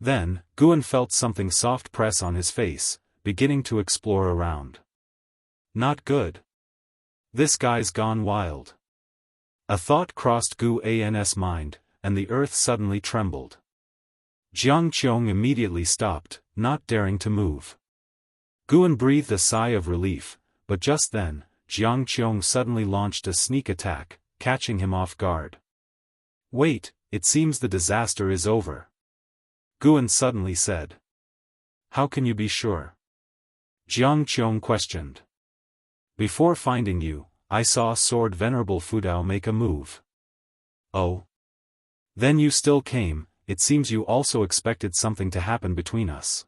Then, Guan felt something soft press on his face, beginning to explore around. Not good. This guy's gone wild. A thought crossed Gu An's mind, and the earth suddenly trembled. Jiang Qiong immediately stopped, not daring to move. Guan breathed a sigh of relief, but just then, Jiang Qiong suddenly launched a sneak attack, catching him off guard. "Wait, it seems the disaster is over," Guan suddenly said. "How can you be sure?" Jiang Qiong questioned. "Before finding you, I saw Sword Venerable Fudao make a move." "Oh? Then you still came. It seems you also expected something to happen between us."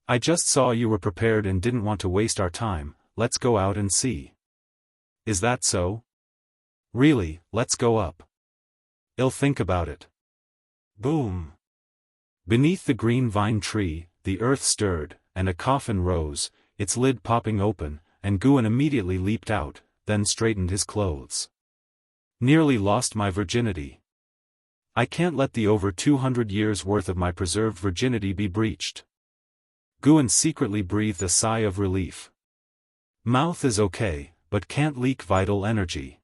"I just saw you were prepared and didn't want to waste our time. Let's go out and see." "Is that so?" "Really, let's go up." "I'll think about it." Boom! Beneath the green vine tree, the earth stirred, and a coffin rose, its lid popping open, and Guan immediately leaped out, then straightened his clothes. "Nearly lost my virginity. I can't let the over 200 years worth of my preserved virginity be breached." Guan secretly breathed a sigh of relief. "Mouth is okay, but can't leak vital energy."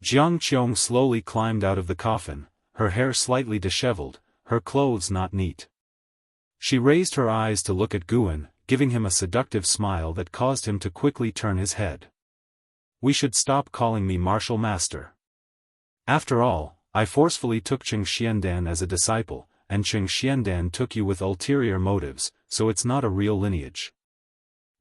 Jiang Qiong slowly climbed out of the coffin, her hair slightly disheveled, her clothes not neat. She raised her eyes to look at Guan, giving him a seductive smile that caused him to quickly turn his head. "We should stop calling me martial master. After all, I forcefully took Qing Xiandan as a disciple, and Qing Xiandan took you with ulterior motives, so it's not a real lineage.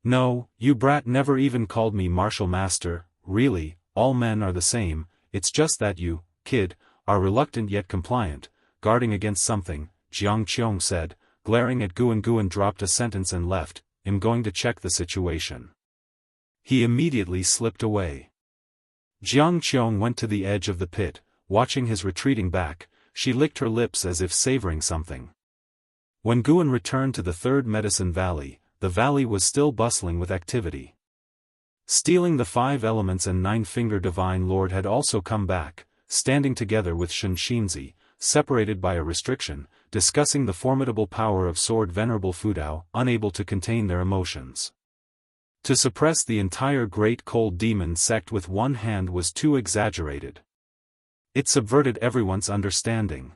No, you brat never even called me martial master. Really, all men are the same, it's just that you, kid, are reluctant yet compliant, guarding against something," Jiang Qiong said, glaring at Guan. Guan dropped a sentence and left, "I'm going to check the situation." He immediately slipped away. Jiang Qiong went to the edge of the pit, watching his retreating back. She licked her lips as if savoring something. When Guan returned to the third Medicine Valley, the valley was still bustling with activity. Stealing the 5 Elements and 9-Finger Divine Lord had also come back, standing together with Shenxinzi, separated by a restriction, discussing the formidable power of Sword Venerable Fudao, unable to contain their emotions. To suppress the entire Great Cold Demon sect with one hand was too exaggerated. It subverted everyone's understanding.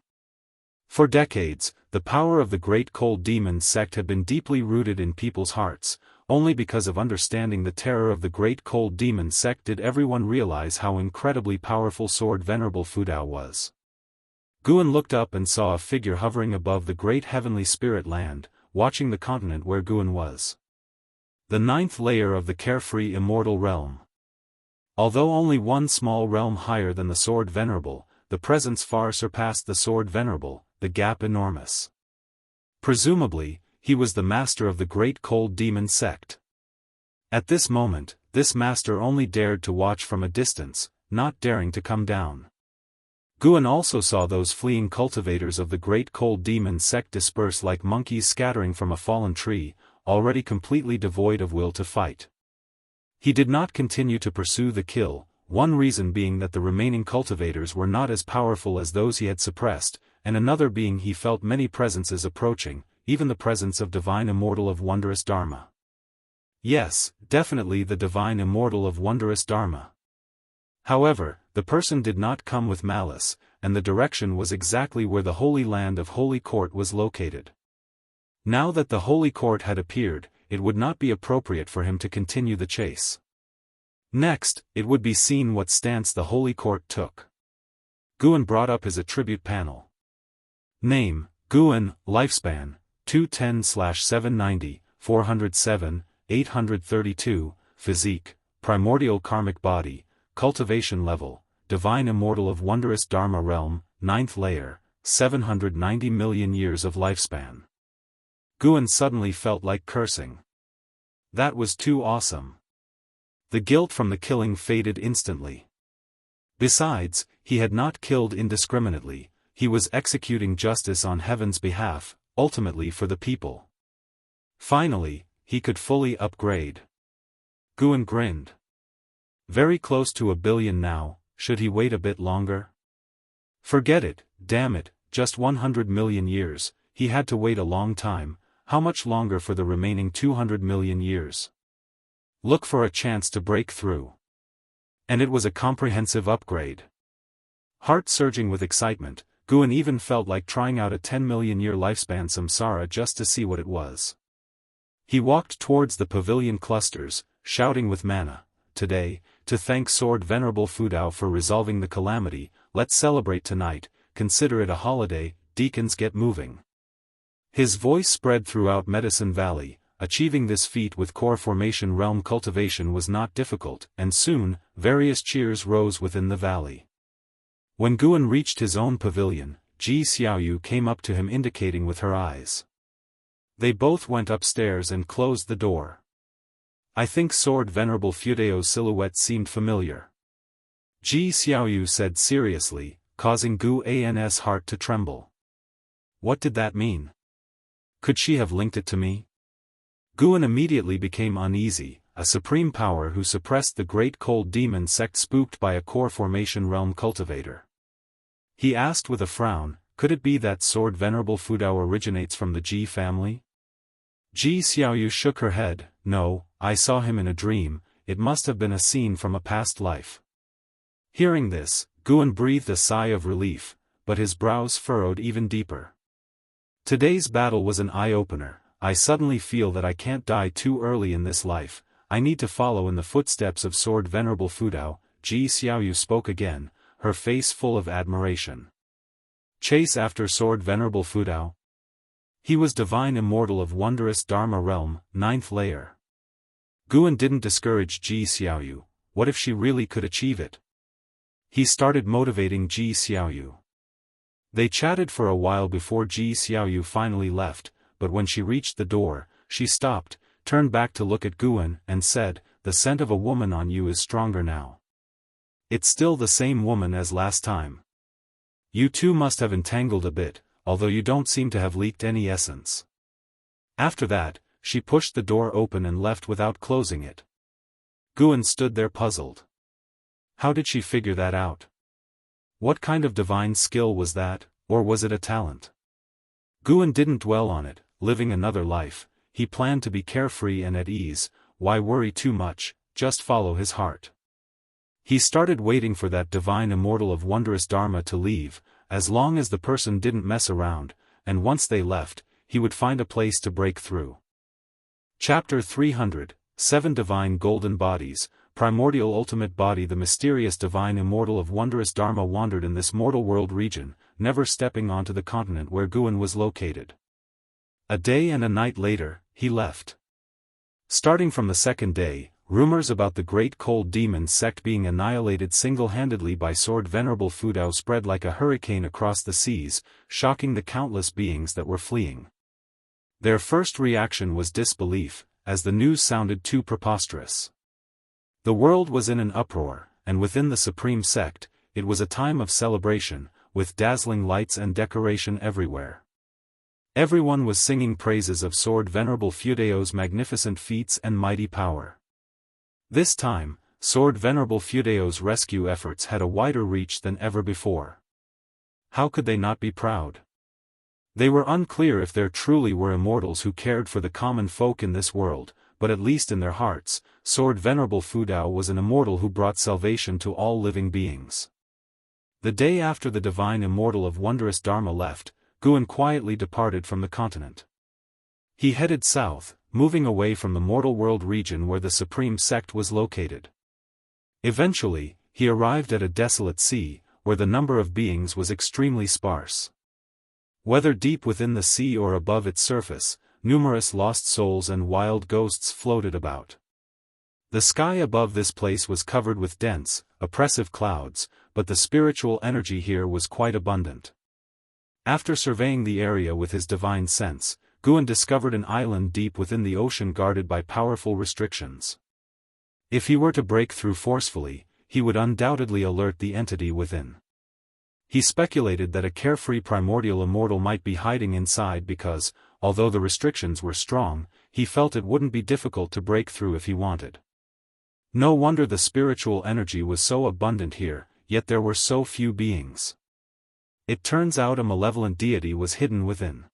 For decades, the power of the Great Cold Demon sect had been deeply rooted in people's hearts. Only because of understanding the terror of the Great Cold Demon sect did everyone realize how incredibly powerful Sword Venerable Fudao was. Guan looked up and saw a figure hovering above the great heavenly spirit land, watching the continent where Guan was. The 9th layer of the carefree immortal realm. Although only one small realm higher than the Sword Venerable, the presence far surpassed the Sword Venerable, the gap enormous. Presumably, he was the master of the Great Cold Demon sect. At this moment, this master only dared to watch from a distance, not daring to come down. Guan also saw those fleeing cultivators of the Great Cold Demon sect disperse like monkeys scattering from a fallen tree, already completely devoid of will to fight. He did not continue to pursue the kill, one reason being that the remaining cultivators were not as powerful as those he had suppressed, and another being he felt many presences approaching, even the presence of Divine Immortal of Wondrous Dharma. Yes, definitely the Divine Immortal of Wondrous Dharma. However, the person did not come with malice, and the direction was exactly where the Holy Land of Holy Court was located. Now that the Holy Court had appeared, it would not be appropriate for him to continue the chase. Next, it would be seen what stance the Holy Court took. Guan brought up his attribute panel. Name, Guan, lifespan, 210/790, 407, 832, physique, primordial karmic body, cultivation level, divine immortal of wondrous Dharma realm, 9th layer, 790 million years of lifespan. Guan suddenly felt like cursing. That was too awesome. The guilt from the killing faded instantly. Besides, he had not killed indiscriminately, he was executing justice on heaven's behalf, ultimately for the people. Finally, he could fully upgrade. Guan grinned. Very close to 1 billion now, should he wait a bit longer? Forget it, damn it, just 100 million years, he had to wait a long time. How much longer for the remaining 200 million years? Look for a chance to break through. And it was a comprehensive upgrade. Heart surging with excitement, Guan even felt like trying out a 10 million year lifespan samsara just to see what it was. He walked towards the pavilion clusters, shouting with mana, today, to thank Sword Venerable Fudao for resolving the calamity, let's celebrate tonight, consider it a holiday, deacons get moving. His voice spread throughout Medicine Valley. Achieving this feat with core formation realm cultivation was not difficult, and soon, various cheers rose within the valley. When Guan reached his own pavilion, Ji Xiaoyu came up to him indicating with her eyes. They both went upstairs and closed the door. I think Sword Venerable Fudao's silhouette seemed familiar. Ji Xiaoyu said seriously, causing Guan's heart to tremble. What did that mean? Could she have linked it to me? Guan immediately became uneasy, a supreme power who suppressed the Great Cold Demon sect spooked by a core formation realm cultivator. He asked with a frown, could it be that Sword Venerable Fudao originates from the Ji family? Ji Xiaoyu shook her head, no, I saw him in a dream, it must have been a scene from a past life. Hearing this, Guan breathed a sigh of relief, but his brows furrowed even deeper. Today's battle was an eye-opener. I suddenly feel that I can't die too early in this life, I need to follow in the footsteps of Sword Venerable Fudao. Ji Xiaoyu spoke again, her face full of admiration. Chase after Sword Venerable Fudao? He was divine immortal of wondrous Dharma realm, 9th layer. Guan didn't discourage Ji Xiaoyu, what if she really could achieve it? He started motivating Ji Xiaoyu. They chatted for a while before Ji Xiaoyu finally left, but when she reached the door, she stopped, turned back to look at Guan, and said, the scent of a woman on you is stronger now. It's still the same woman as last time. You two must have entangled a bit, although you don't seem to have leaked any essence. After that, she pushed the door open and left without closing it. Guan stood there puzzled. How did she figure that out? What kind of divine skill was that, or was it a talent? Guan didn't dwell on it, living another life, he planned to be carefree and at ease, why worry too much, just follow his heart. He started waiting for that divine immortal of wondrous Dharma to leave, as long as the person didn't mess around, and once they left, he would find a place to break through. Chapter 300, 7 Divine Golden Bodies. Primordial ultimate body. The mysterious divine immortal of wondrous Dharma wandered in this mortal world region, never stepping onto the continent where Guan was located. A day and a night later, he left. Starting from the second day, rumors about the great cold demon sect being annihilated single-handedly by sword Venerable Fudao spread like a hurricane across the seas, shocking the countless beings that were fleeing. Their first reaction was disbelief, as the news sounded too preposterous. The world was in an uproar, and within the supreme sect, it was a time of celebration, with dazzling lights and decoration everywhere. Everyone was singing praises of sword Venerable Fudao's magnificent feats and mighty power. This time, sword Venerable Fudao's rescue efforts had a wider reach than ever before. How could they not be proud? They were unclear if there truly were immortals who cared for the common folk in this world, but at least in their hearts, sword Venerable Fudao was an immortal who brought salvation to all living beings. The day after the divine immortal of wondrous Dharma left, Guan quietly departed from the continent. He headed south, moving away from the mortal world region where the supreme sect was located. Eventually, he arrived at a desolate sea, where the number of beings was extremely sparse. Whether deep within the sea or above its surface, numerous lost souls and wild ghosts floated about. The sky above this place was covered with dense, oppressive clouds, but the spiritual energy here was quite abundant. After surveying the area with his divine sense, Guan discovered an island deep within the ocean guarded by powerful restrictions. If he were to break through forcefully, he would undoubtedly alert the entity within. He speculated that a carefree primordial immortal might be hiding inside because, although the restrictions were strong, he felt it wouldn't be difficult to break through if he wanted. No wonder the spiritual energy was so abundant here, yet there were so few beings. It turns out a malevolent deity was hidden within.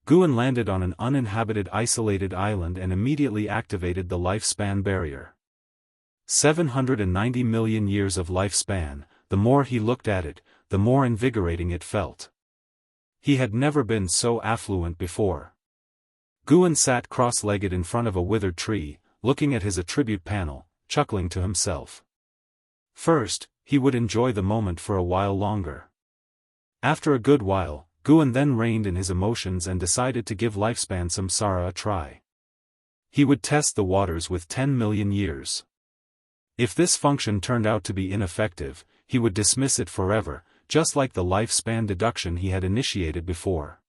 Guan landed on an uninhabited isolated island and immediately activated the lifespan barrier. 790 million years of lifespan, the more he looked at it, the more invigorating it felt. He had never been so affluent before. Guan sat cross-legged in front of a withered tree, looking at his attribute panel, chuckling to himself. First, he would enjoy the moment for a while longer. After a good while, Guan then reined in his emotions and decided to give lifespan samsara a try. He would test the waters with 10 million years. If this function turned out to be ineffective, he would dismiss it forever, just like the lifespan deduction he had initiated before.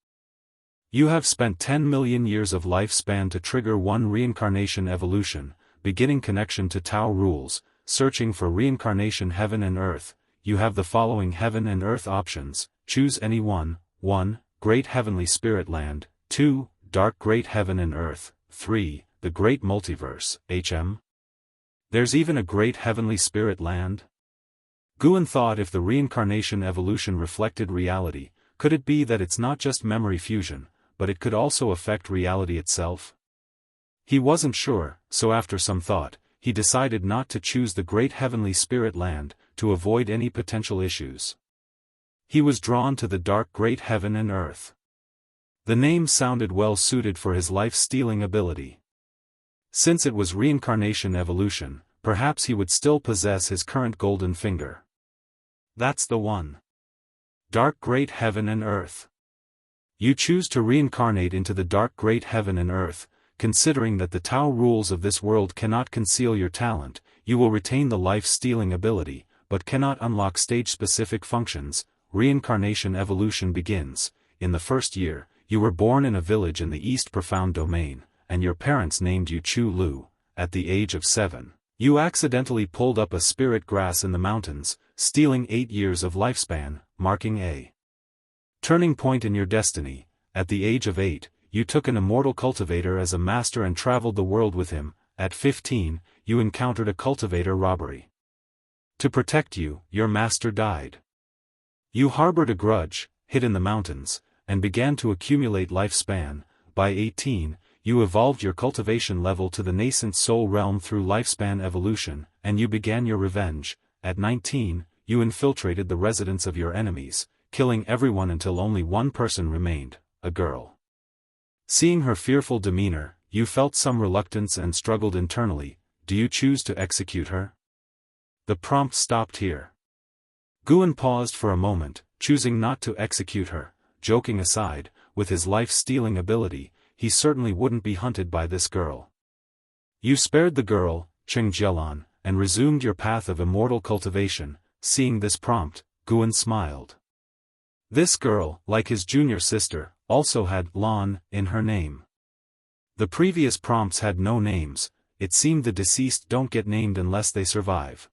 You have spent 10 million years of lifespan to trigger one reincarnation evolution, beginning connection to Tao rules, searching for reincarnation heaven and earth. You have the following heaven and earth options, choose any one. 1. Great Heavenly Spirit Land, 2. Dark Great Heaven and Earth, 3. The Great Multiverse, HM. There's even a Great Heavenly Spirit Land? Guan thought if the reincarnation evolution reflected reality, could it be that it's not just memory fusion, but it could also affect reality itself? He wasn't sure, so after some thought, he decided not to choose the Great Heavenly Spirit Land, to avoid any potential issues. He was drawn to the Dark Great Heaven and Earth. The name sounded well suited for his life-stealing ability. Since it was reincarnation evolution, perhaps he would still possess his current golden finger. That's the one. Dark Great Heaven and Earth. You choose to reincarnate into the Dark Great Heaven and Earth. Considering that the Tao rules of this world cannot conceal your talent, you will retain the life-stealing ability, but cannot unlock stage-specific functions. Reincarnation evolution begins. In the first year, you were born in a village in the East Profound Domain, and your parents named you Chu Lu. At the age of 7, you accidentally pulled up a spirit grass in the mountains, stealing 8 years of lifespan, marking a turning point in your destiny. At the age of 8, you took an immortal cultivator as a master and traveled the world with him. At 15, you encountered a cultivator robbery. To protect you, your master died. You harbored a grudge, hid in the mountains, and began to accumulate lifespan. By 18, you evolved your cultivation level to the nascent soul realm through lifespan evolution, and you began your revenge. At 19, you infiltrated the residence of your enemies, killing everyone until only one person remained, a girl. Seeing her fearful demeanor, you felt some reluctance and struggled internally. Do you choose to execute her? The prompt stopped here. Guan paused for a moment, choosing not to execute her. Joking aside, with his life-stealing ability, he certainly wouldn't be hunted by this girl. You spared the girl, Qingjialan, and resumed your path of immortal cultivation. Seeing this prompt, Guan smiled. This girl, like his junior sister, also had Lan in her name. The previous prompts had no names. It seemed the deceased don't get named unless they survive.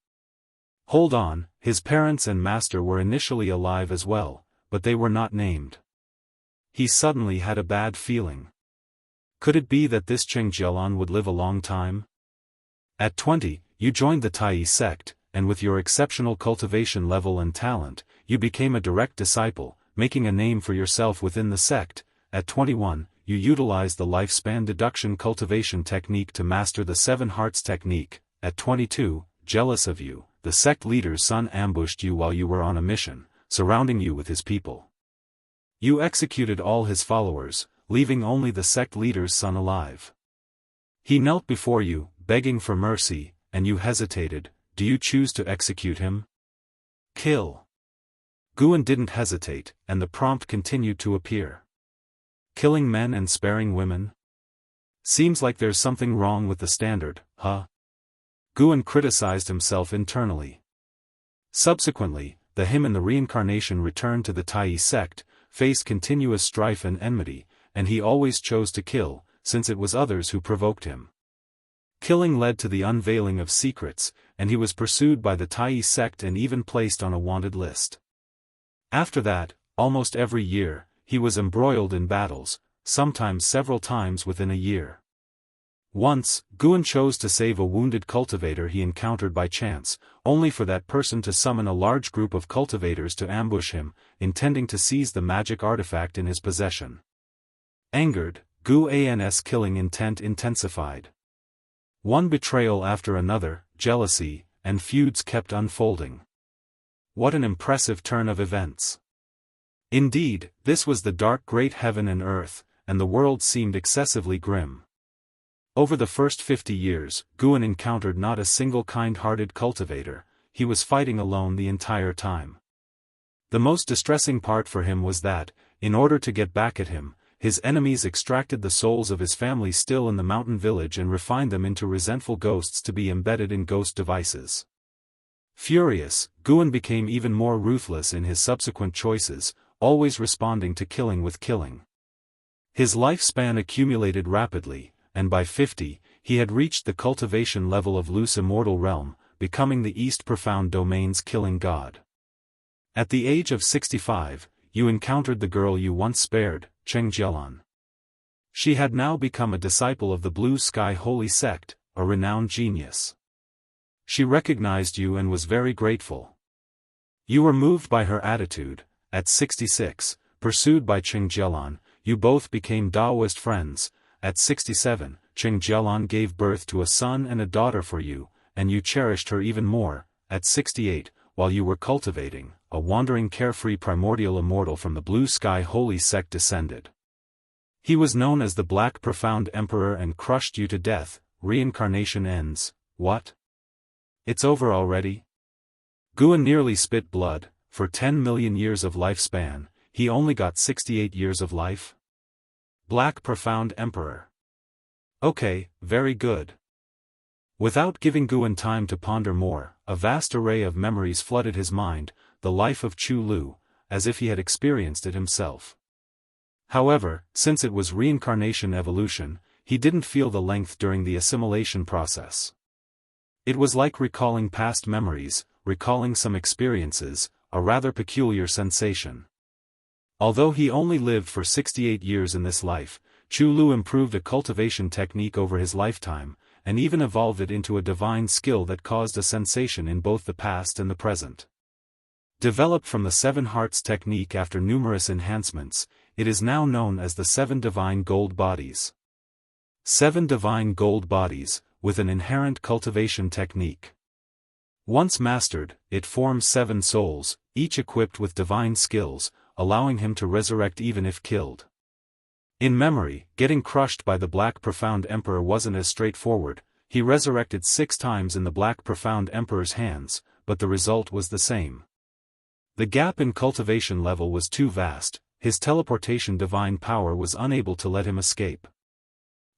Hold on, his parents and master were initially alive as well, but they were not named. He suddenly had a bad feeling. Could it be that this Qingjialan would live a long time? At 20, you joined the Tai sect, and with your exceptional cultivation level and talent, you became a direct disciple, making a name for yourself within the sect. At 21, you utilized the lifespan deduction cultivation technique to master the 7 hearts technique. At 22, jealous of you, the sect leader's son ambushed you while you were on a mission, surrounding you with his people. You executed all his followers, leaving only the sect leader's son alive. He knelt before you, begging for mercy, and you hesitated. Do you choose to execute him? Kill. Guan didn't hesitate, and the prompt continued to appear. Killing men and sparing women? Seems like there's something wrong with the standard, huh? Guan criticized himself internally. Subsequently, him and the reincarnation returned to the Tai sect, faced continuous strife and enmity, and he always chose to kill, since it was others who provoked him. Killing led to the unveiling of secrets, and he was pursued by the Tai sect and even placed on a wanted list. After that, almost every year, he was embroiled in battles, sometimes several times within a year. Once, Guan chose to save a wounded cultivator he encountered by chance, only for that person to summon a large group of cultivators to ambush him, intending to seize the magic artifact in his possession. Angered, Guan's killing intent intensified. One betrayal after another, jealousy, and feuds kept unfolding. What an impressive turn of events. Indeed, this was the dark great heaven and earth, and the world seemed excessively grim. Over the first 50 years, Guan encountered not a single kind-hearted cultivator. He was fighting alone the entire time. The most distressing part for him was that, in order to get back at him, his enemies extracted the souls of his family still in the mountain village and refined them into resentful ghosts to be embedded in ghost devices. Furious, Guan became even more ruthless in his subsequent choices, always responding to killing with killing. His lifespan accumulated rapidly, and by 50, he had reached the cultivation level of loose immortal realm, becoming the East Profound Domain's killing god. At the age of 65, you encountered the girl you once spared, Qingjialan. She had now become a disciple of the Blue Sky Holy Sect, a renowned genius. She recognized you and was very grateful. You were moved by her attitude. At 66, pursued by Qingjialan, you both became Daoist friends. At 67, Qingjialan gave birth to a son and a daughter for you, and you cherished her even more. At 68, while you were cultivating, a wandering carefree primordial immortal from the Blue Sky Holy Sect descended. He was known as the Black Profound Emperor and crushed you to death. Reincarnation ends. What? It's over already? Guan nearly spit blood. For 10 million years of lifespan, he only got 68 years of life? Black Profound Emperor. Okay, very good. Without giving Guan time to ponder more, a vast array of memories flooded his mind, the life of Chu Lu, as if he had experienced it himself. However, since it was reincarnation evolution, he didn't feel the length during the assimilation process. It was like recalling past memories, recalling some experiences, a rather peculiar sensation. Although he only lived for 68 years in this life, Chu Lu improved a cultivation technique over his lifetime, and even evolved it into a divine skill that caused a sensation in both the past and the present. Developed from the 7 hearts technique after numerous enhancements, it is now known as the 7 divine gold bodies. 7 divine gold bodies, with an inherent cultivation technique. Once mastered, it forms 7 souls, each equipped with divine skills, allowing him to resurrect even if killed. In memory, getting crushed by the Black Profound Emperor wasn't as straightforward. He resurrected 6 times in the Black Profound Emperor's hands, but the result was the same. The gap in cultivation level was too vast, his teleportation divine power was unable to let him escape.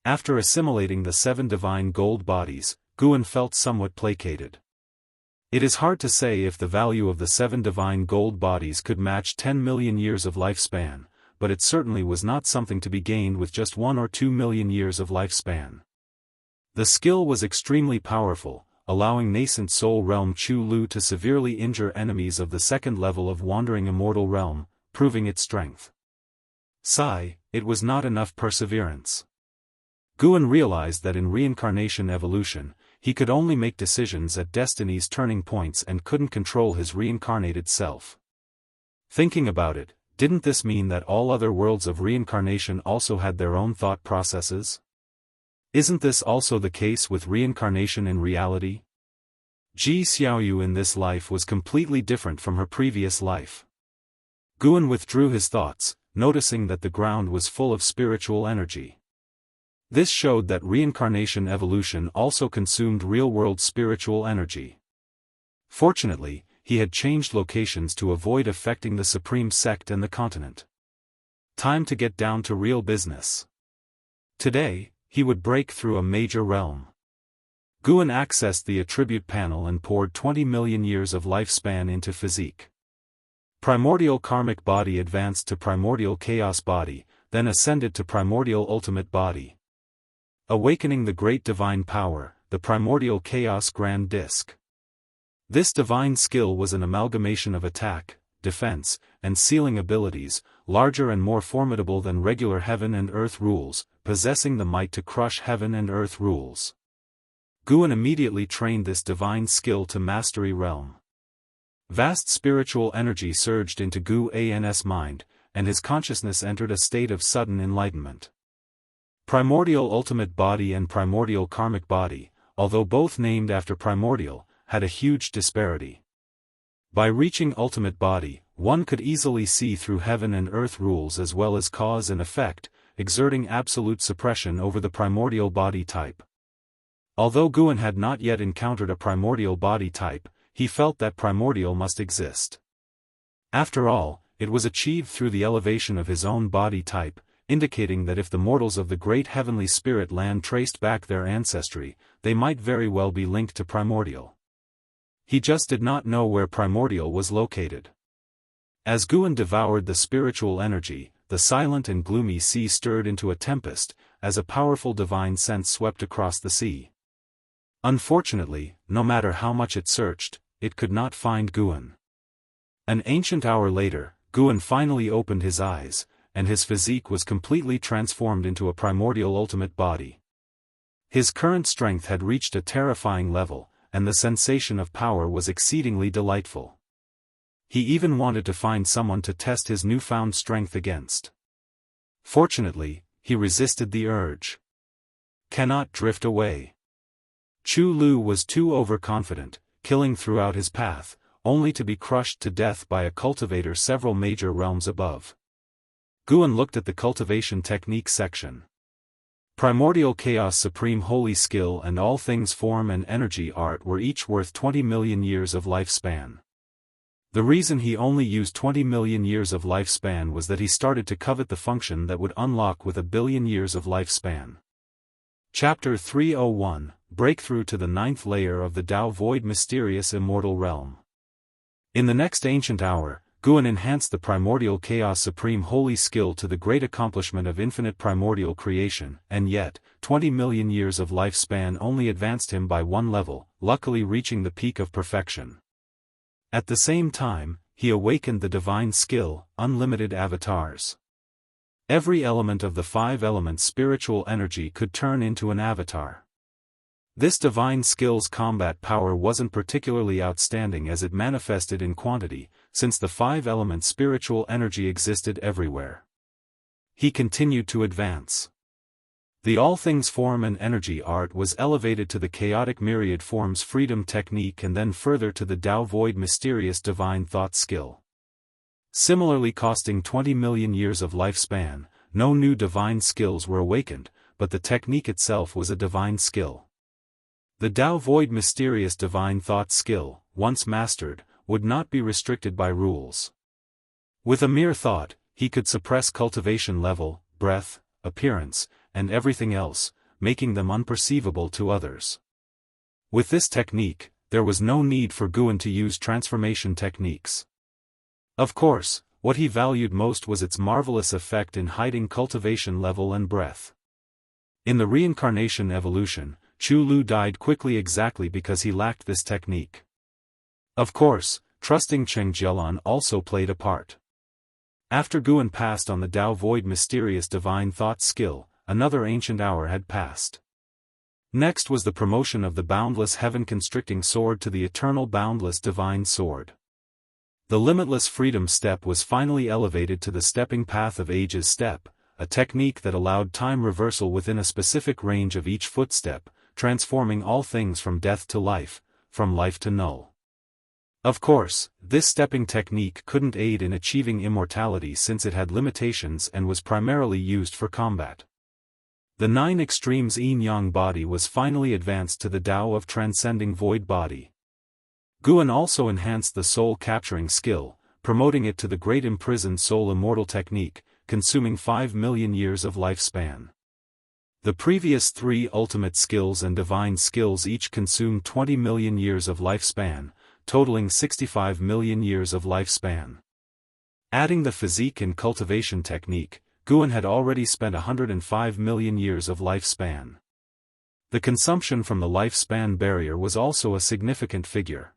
After assimilating the 7 divine gold bodies, Guan felt somewhat placated. It is hard to say if the value of the 7 divine gold bodies could match 10 million years of lifespan, but it certainly was not something to be gained with just 1 or 2 million years of lifespan. The skill was extremely powerful, allowing nascent soul realm Chu Lu to severely injure enemies of the 2nd level of wandering immortal realm, proving its strength. Sigh, it was not enough perseverance. Guan realized that in reincarnation evolution, he could only make decisions at destiny's turning points and couldn't control his reincarnated self. Thinking about it, didn't this mean that all other worlds of reincarnation also had their own thought processes? Isn't this also the case with reincarnation in reality? Ji Xiaoyu in this life was completely different from her previous life. Guan withdrew his thoughts, noticing that the ground was full of spiritual energy. This showed that reincarnation evolution also consumed real-world spiritual energy. Fortunately, he had changed locations to avoid affecting the supreme sect and the continent. Time to get down to real business. Today, he would break through a major realm. Guan accessed the attribute panel and poured 20 million years of lifespan into physique. Primordial karmic body advanced to primordial chaos body, then ascended to primordial ultimate body. Awakening the great divine power, the primordial chaos grand disk. This divine skill was an amalgamation of attack, defense, and sealing abilities, larger and more formidable than regular heaven and earth rules, possessing the might to crush heaven and earth rules. Guan immediately trained this divine skill to mastery realm. Vast spiritual energy surged into Guan's mind, and his consciousness entered a state of sudden enlightenment. Primordial ultimate body and primordial karmic body, although both named after primordial, had a huge disparity. By reaching ultimate body, one could easily see through heaven and earth rules as well as cause and effect, exerting absolute suppression over the primordial body type. Although Guan had not yet encountered a primordial body type, he felt that primordial must exist. After all, it was achieved through the elevation of his own body type, indicating that if the mortals of the great heavenly spirit land traced back their ancestry, they might very well be linked to primordial. He just did not know where primordial was located. As Guan devoured the spiritual energy, the silent and gloomy sea stirred into a tempest, as a powerful divine sense swept across the sea. Unfortunately, no matter how much it searched, it could not find Guan. An ancient hour later, Guan finally opened his eyes, and his physique was completely transformed into a primordial ultimate body. His current strength had reached a terrifying level, and the sensation of power was exceedingly delightful. He even wanted to find someone to test his newfound strength against. Fortunately, he resisted the urge. Cannot drift away. Chu Lu was too overconfident, killing throughout his path, only to be crushed to death by a cultivator several major realms above. Guan looked at the cultivation technique section. Primordial Chaos Supreme Holy Skill and All Things Form and Energy Art were each worth 20 million years of lifespan. The reason he only used 20 million years of lifespan was that he started to covet the function that would unlock with 1 billion years of lifespan. Chapter 301, Breakthrough to the 9th Layer of the Tao Void Mysterious Immortal Realm. In the next ancient hour, Guan enhanced the Primordial Chaos Supreme Holy Skill to the great accomplishment of infinite primordial creation, and yet, 20 million years of lifespan only advanced him by 1 level, luckily reaching the peak of perfection. At the same time, he awakened the divine skill, Unlimited Avatars. Every element of the 5 elements spiritual energy could turn into an avatar. This divine skill's combat power wasn't particularly outstanding as it manifested in quantity, since the 5 elements spiritual energy existed everywhere. He continued to advance. The all things form and energy art was elevated to the chaotic myriad forms freedom technique and then further to the Tao void mysterious divine thought skill. Similarly costing 20 million years of lifespan, no new divine skills were awakened, but the technique itself was a divine skill. The Tao void mysterious divine thought skill, once mastered, would not be restricted by rules. With a mere thought, he could suppress cultivation level, breath, appearance, and everything else, making them unperceivable to others. With this technique, there was no need for Guan to use transformation techniques. Of course, what he valued most was its marvelous effect in hiding cultivation level and breath. In the reincarnation evolution, Chu Lu died quickly exactly because he lacked this technique. Of course, trusting Cheng Jielan also played a part. After Guan passed on the Tao void mysterious divine thought skill, another ancient hour had passed. Next was the promotion of the boundless heaven-constricting sword to the eternal boundless divine sword. The limitless freedom step was finally elevated to the stepping path of ages step, a technique that allowed time reversal within a specific range of each footstep, transforming all things from death to life, from life to null. Of course, this stepping technique couldn't aid in achieving immortality since it had limitations and was primarily used for combat. The 9 extremes yin-yang body was finally advanced to the Tao of transcending void body. Guan also enhanced the soul-capturing skill, promoting it to the great imprisoned soul immortal technique, consuming 5 million years of lifespan. The previous 3 ultimate skills and divine skills each consumed 20 million years of lifespan, totaling 65 million years of lifespan. Adding the physique and cultivation technique, Guan had already spent 105 million years of lifespan. The consumption from the lifespan barrier was also a significant figure.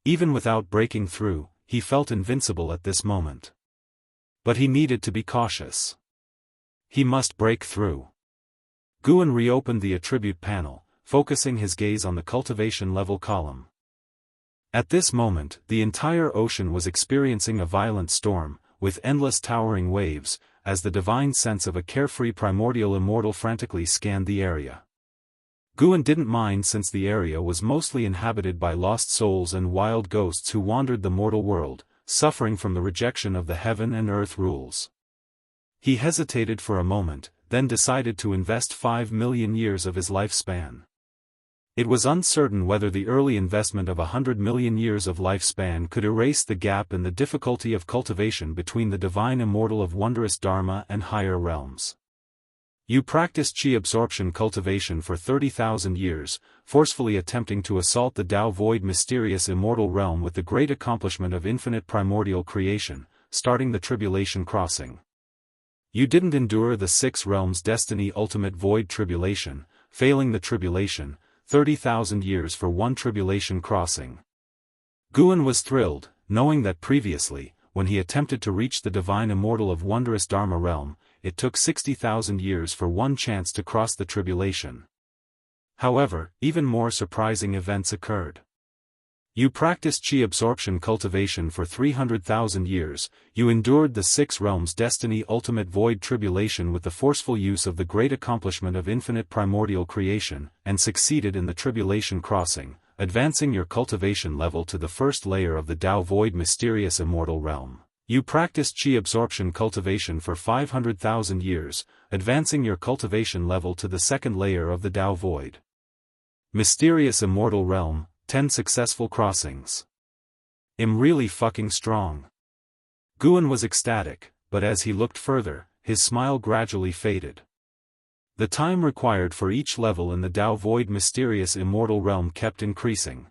Even without breaking through, he felt invincible at this moment. But he needed to be cautious. He must break through. Guan reopened the attribute panel, focusing his gaze on the cultivation level column. At this moment, the entire ocean was experiencing a violent storm, with endless towering waves, as the divine sense of a carefree primordial immortal frantically scanned the area. Guan didn't mind since the area was mostly inhabited by lost souls and wild ghosts who wandered the mortal world, suffering from the rejection of the heaven and earth rules. He hesitated for a moment, then decided to invest 5 million years of his lifespan. It was uncertain whether the early investment of 100 million years of lifespan could erase the gap in the difficulty of cultivation between the divine immortal of wondrous Dharma and higher realms. You practiced chi absorption cultivation for 30,000 years, forcefully attempting to assault the Tao void mysterious immortal realm with the great accomplishment of infinite primordial creation, starting the tribulation crossing. You didn't endure the 6 realms destiny ultimate void tribulation, failing the tribulation, 30,000 years for one tribulation crossing. Guan was thrilled, knowing that previously, when he attempted to reach the divine immortal of wondrous Dharma realm, it took 60,000 years for one chance to cross the tribulation. However, even more surprising events occurred. You practiced chi absorption cultivation for 300,000 years, you endured the 6 realms destiny ultimate void tribulation with the forceful use of the great accomplishment of infinite primordial creation, and succeeded in the tribulation crossing, advancing your cultivation level to the first layer of the Tao void mysterious immortal realm. You practiced chi absorption cultivation for 500,000 years, advancing your cultivation level to the second layer of the Tao void mysterious immortal realm. 10 successful crossings. I'm really fucking strong. Guan was ecstatic, but as he looked further, his smile gradually faded. The time required for each level in the Tao void mysterious immortal realm kept increasing.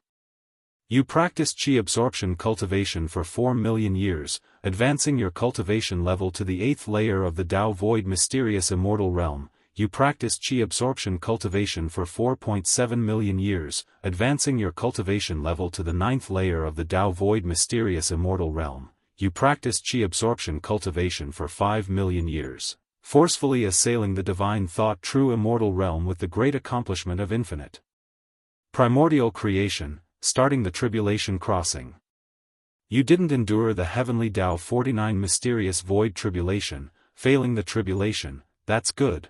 You practiced chi absorption cultivation for 4 million years, advancing your cultivation level to the 8th layer of the Tao void mysterious immortal realm. You practiced chi absorption cultivation for 4.7 million years, advancing your cultivation level to the 9th layer of the Tao void mysterious immortal realm. You practiced chi absorption cultivation for 5 million years, forcefully assailing the divine thought true immortal realm with the great accomplishment of infinite primordial creation, starting the tribulation crossing. You didn't endure the heavenly Tao 49 mysterious void tribulation, failing the tribulation. That's good.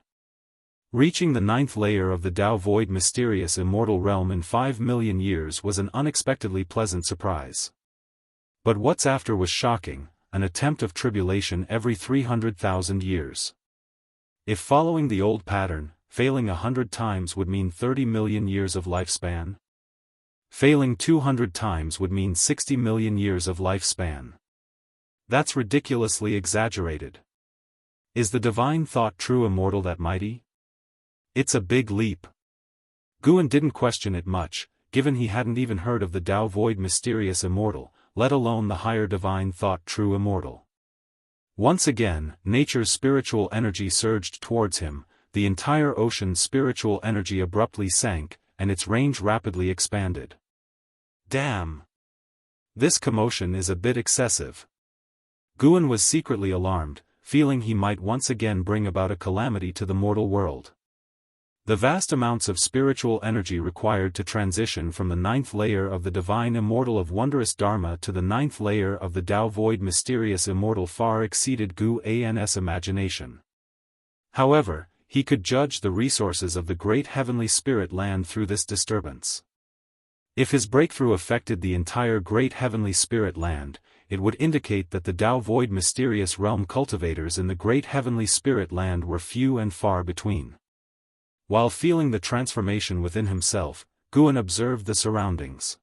Reaching the 9th layer of the Tao Void mysterious immortal realm in 5 million years was an unexpectedly pleasant surprise. But what's after was shocking, an attempt of tribulation every 300,000 years. If following the old pattern, failing 100 times would mean 30 million years of lifespan. Failing 200 times would mean 60 million years of lifespan. That's ridiculously exaggerated. Is the divine thought true immortal that mighty? It's a big leap. Guan didn't question it much, given he hadn't even heard of the Tao Void mysterious immortal, let alone the higher divine thought true immortal. Once again, nature's spiritual energy surged towards him, the entire ocean's spiritual energy abruptly sank, and its range rapidly expanded. Damn! This commotion is a bit excessive. Guan was secretly alarmed, feeling he might once again bring about a calamity to the mortal world. The vast amounts of spiritual energy required to transition from the 9th layer of the divine immortal of wondrous Dharma to the 9th layer of the Tao Void mysterious immortal far exceeded Guan's imagination. However, he could judge the resources of the great heavenly spirit land through this disturbance. If his breakthrough affected the entire great heavenly spirit land, it would indicate that the Tao Void mysterious realm cultivators in the great heavenly spirit land were few and far between. While feeling the transformation within himself, Guan observed the surroundings.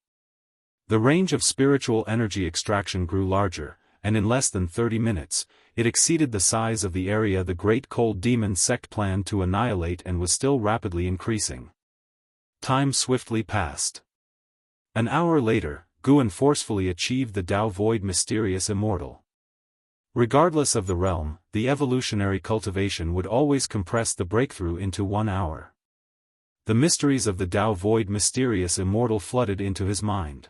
The range of spiritual energy extraction grew larger, and in less than 30 minutes, it exceeded the size of the area the Great Cold Demon sect planned to annihilate and was still rapidly increasing. Time swiftly passed. An hour later, Guan forcefully achieved the Tao Void mysterious immortal. Regardless of the realm, the evolutionary cultivation would always compress the breakthrough into 1 hour. The mysteries of the Tao Void mysterious immortal flooded into his mind.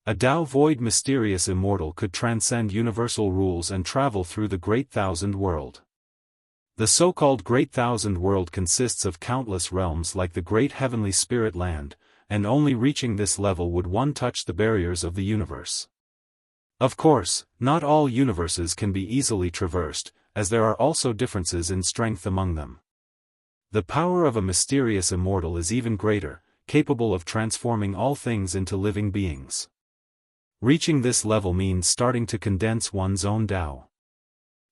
A Tao Void mysterious immortal could transcend universal rules and travel through the Great Thousand World. The so-called Great Thousand World consists of countless realms like the Great Heavenly Spirit Land, and only reaching this level would one touch the barriers of the universe. Of course, not all universes can be easily traversed, as there are also differences in strength among them. The power of a mysterious immortal is even greater, capable of transforming all things into living beings. Reaching this level means starting to condense one's own Tao.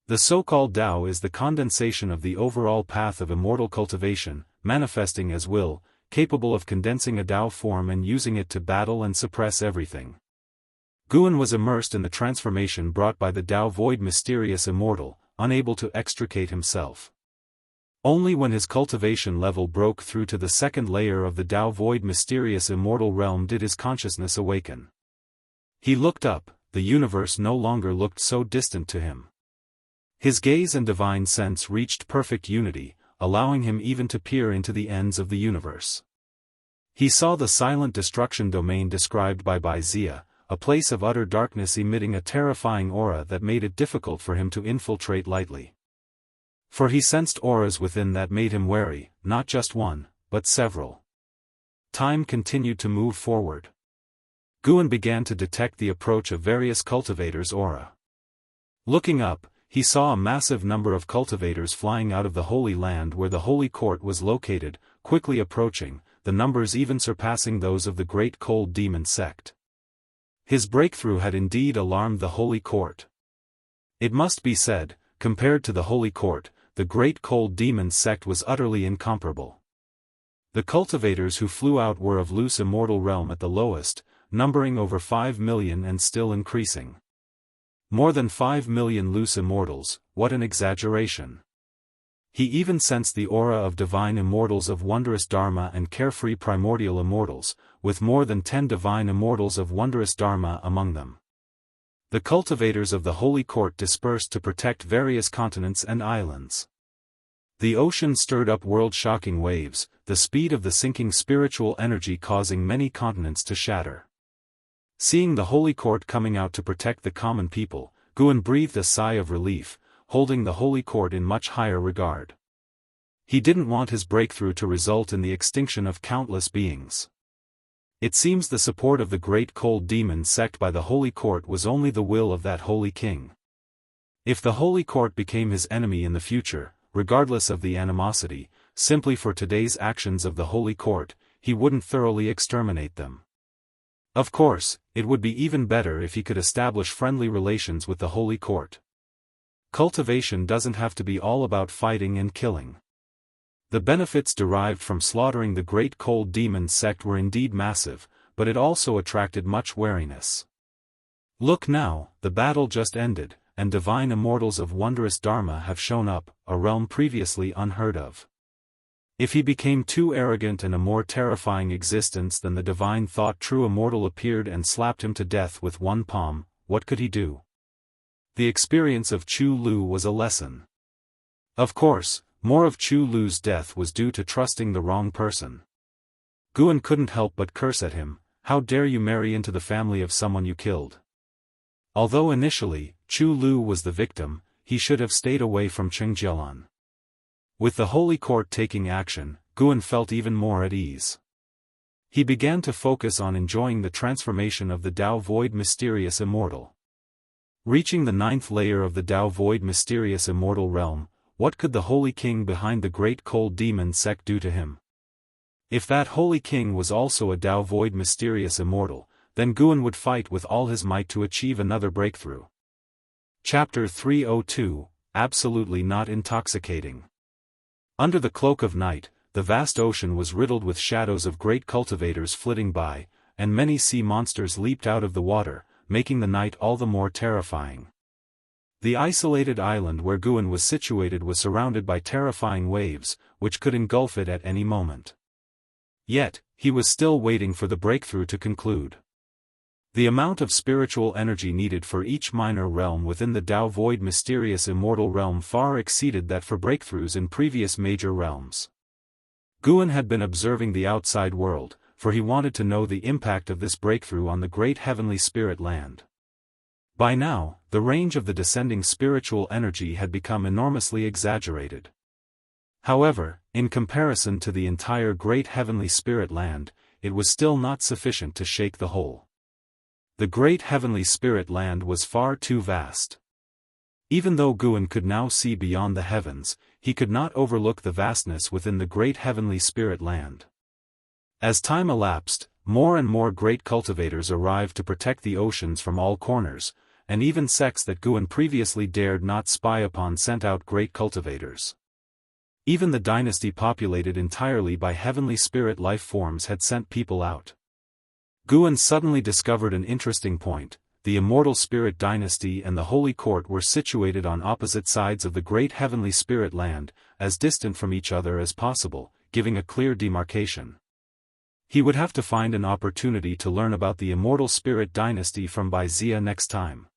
The so-called Tao is the condensation of the overall path of immortal cultivation, manifesting as will, capable of condensing a Tao form and using it to battle and suppress everything. Guan was immersed in the transformation brought by the Tao Void mysterious immortal, unable to extricate himself. Only when his cultivation level broke through to the 2nd layer of the Tao Void mysterious immortal realm did his consciousness awaken. He looked up, the universe no longer looked so distant to him. His gaze and divine sense reached perfect unity, allowing him even to peer into the ends of the universe. He saw the silent destruction domain described by Zia, a place of utter darkness emitting a terrifying aura that made it difficult for him to infiltrate lightly. For he sensed auras within that made him wary, not just one, but several. Time continued to move forward. Guan began to detect the approach of various cultivators' aura. Looking up, he saw a massive number of cultivators flying out of the Holy Land where the Holy Court was located, quickly approaching, the numbers even surpassing those of the Great Cold Demon sect. His breakthrough had indeed alarmed the Holy Court. It must be said, compared to the Holy Court, the Great Cold Demon sect was utterly incomparable. The cultivators who flew out were of loose immortal realm at the lowest, numbering over 5 million and still increasing. More than 5 million loose immortals, what an exaggeration. He even sensed the aura of divine immortals of wondrous Dharma and carefree primordial immortals, with more than 10 divine immortals of wondrous Dharma among them. The cultivators of the Holy Court dispersed to protect various continents and islands. The ocean stirred up world-shocking waves, the speed of the sinking spiritual energy causing many continents to shatter. Seeing the Holy Court coming out to protect the common people, Guan breathed a sigh of relief, holding the Holy Court in much higher regard. He didn't want his breakthrough to result in the extinction of countless beings. It seems the support of the Great Cold Demon sect by the Holy Court was only the will of that Holy King. If the Holy Court became his enemy in the future, regardless of the animosity, simply for today's actions of the Holy Court, he wouldn't thoroughly exterminate them. Of course, it would be even better if he could establish friendly relations with the Holy Court. Cultivation doesn't have to be all about fighting and killing. The benefits derived from slaughtering the Great Cold Demon sect were indeed massive, but it also attracted much wariness. Look now, the battle just ended, and divine immortals of wondrous Dharma have shown up, a realm previously unheard of. If he became too arrogant and a more terrifying existence than the divine thought true immortal appeared and slapped him to death with one palm, what could he do? The experience of Chu Lu was a lesson. Of course, more of Chu Lu's death was due to trusting the wrong person. Guan couldn't help but curse at him, "How dare you marry into the family of someone you killed?" Although initially, Chu Lu was the victim, he should have stayed away from Chengjialan. With the Holy Court taking action, Guan felt even more at ease. He began to focus on enjoying the transformation of the Dao Void Mysterious Immortal. Reaching the 9th layer of the Dao Void Mysterious Immortal realm, what could the Holy King behind the Great Cold Demon sect do to him? If that Holy King was also a Dao Void Mysterious Immortal, then Guan would fight with all his might to achieve another breakthrough. Chapter 302, Absolutely Not Intoxicating. Under the cloak of night, the vast ocean was riddled with shadows of great cultivators flitting by, and many sea monsters leaped out of the water, making the night all the more terrifying. The isolated island where Guan was situated was surrounded by terrifying waves, which could engulf it at any moment. Yet, he was still waiting for the breakthrough to conclude. The amount of spiritual energy needed for each minor realm within the Dao Void Mysterious Immortal realm far exceeded that for breakthroughs in previous major realms. Guan had been observing the outside world, for he wanted to know the impact of this breakthrough on the great heavenly spirit land. By now, the range of the descending spiritual energy had become enormously exaggerated. However, in comparison to the entire great heavenly spirit land, it was still not sufficient to shake the whole. The great heavenly spirit land was far too vast. Even though Guan could now see beyond the heavens, he could not overlook the vastness within the great heavenly spirit land. As time elapsed, more and more great cultivators arrived to protect the oceans from all corners, and even sects that Guan previously dared not spy upon sent out great cultivators. Even the dynasty populated entirely by heavenly spirit life forms had sent people out. Guan suddenly discovered an interesting point: the immortal spirit dynasty and the Holy Court were situated on opposite sides of the great heavenly spirit land, as distant from each other as possible, giving a clear demarcation. He would have to find an opportunity to learn about the immortal spirit dynasty from Bai Zia next time.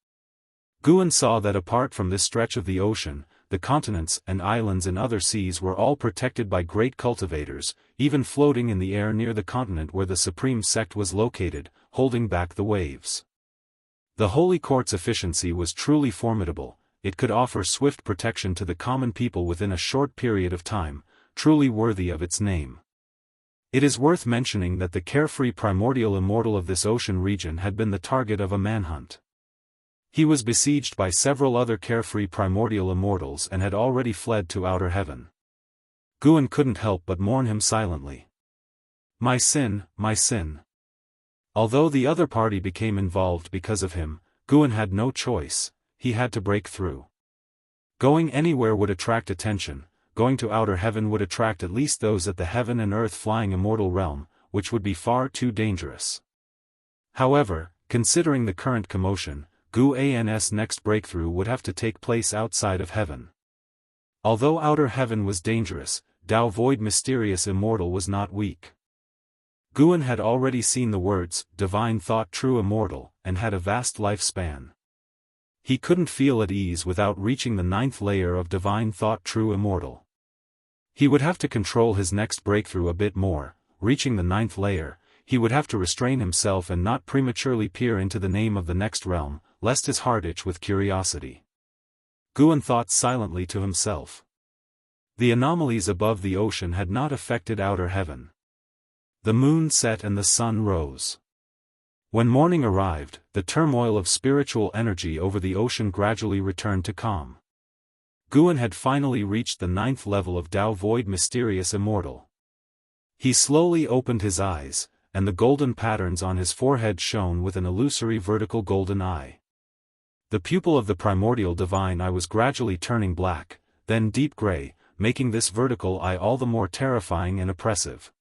Guan saw that apart from this stretch of the ocean, the continents and islands and other seas were all protected by great cultivators, even floating in the air near the continent where the supreme sect was located, holding back the waves. The Holy Court's efficiency was truly formidable. It could offer swift protection to the common people within a short period of time, truly worthy of its name. It is worth mentioning that the carefree primordial immortal of this ocean region had been the target of a manhunt. He was besieged by several other carefree primordial immortals and had already fled to outer heaven. Guan couldn't help but mourn him silently. My sin, my sin. Although the other party became involved because of him, Guan had no choice, he had to break through. Going anywhere would attract attention, going to outer heaven would attract at least those at the heaven and earth flying immortal realm, which would be far too dangerous. However, considering the current commotion, Guan's next breakthrough would have to take place outside of heaven. Although outer heaven was dangerous, Dao Void Mysterious Immortal was not weak. Guan had already seen the words, Divine Thought True Immortal, and had a vast lifespan. He couldn't feel at ease without reaching the 9th layer of Divine Thought True Immortal. He would have to control his next breakthrough a bit more. Reaching the 9th layer, he would have to restrain himself and not prematurely peer into the name of the next realm, lest his heart itch with curiosity. Guan thought silently to himself. The anomalies above the ocean had not affected outer heaven. The moon set and the sun rose. When morning arrived, the turmoil of spiritual energy over the ocean gradually returned to calm. Guan had finally reached the 9th level of Dao Void Mysterious Immortal. He slowly opened his eyes, and the golden patterns on his forehead shone with an illusory vertical golden eye. The pupil of the primordial divine eye was gradually turning black, then deep gray, making this vertical eye all the more terrifying and oppressive.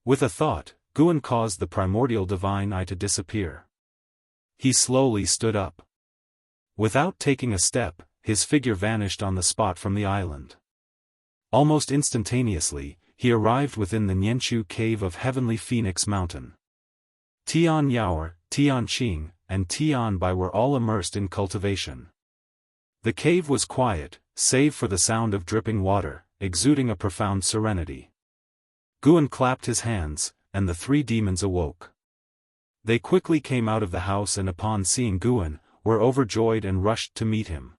With a thought, Guan caused the primordial divine eye to disappear. He slowly stood up. Without taking a step, his figure vanished on the spot from the island. Almost instantaneously, he arrived within the Nianchu cave of Heavenly Phoenix Mountain. Tian Yaoer, Tian Qing, and Tian Bai were all immersed in cultivation. The cave was quiet, save for the sound of dripping water, exuding a profound serenity. Guan clapped his hands, and the 3 demons awoke. They quickly came out of the house and upon seeing Guan, were overjoyed and rushed to meet him.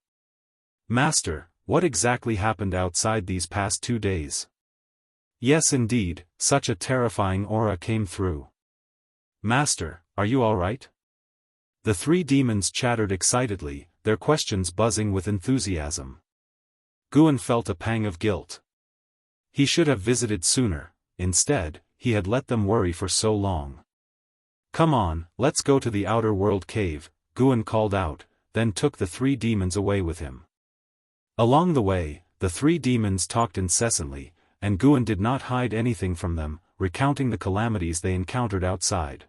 "Master, what exactly happened outside these past 2 days?" Yes indeed, such a terrifying aura came through. "Master, are you all right?" The 3 demons chattered excitedly, their questions buzzing with enthusiasm. Guan felt a pang of guilt. He should have visited sooner, instead, he had let them worry for so long. "Come on, let's go to the outer world cave," Guan called out, then took the 3 demons away with him. Along the way, the 3 demons talked incessantly, and Guan did not hide anything from them, recounting the calamities they encountered outside.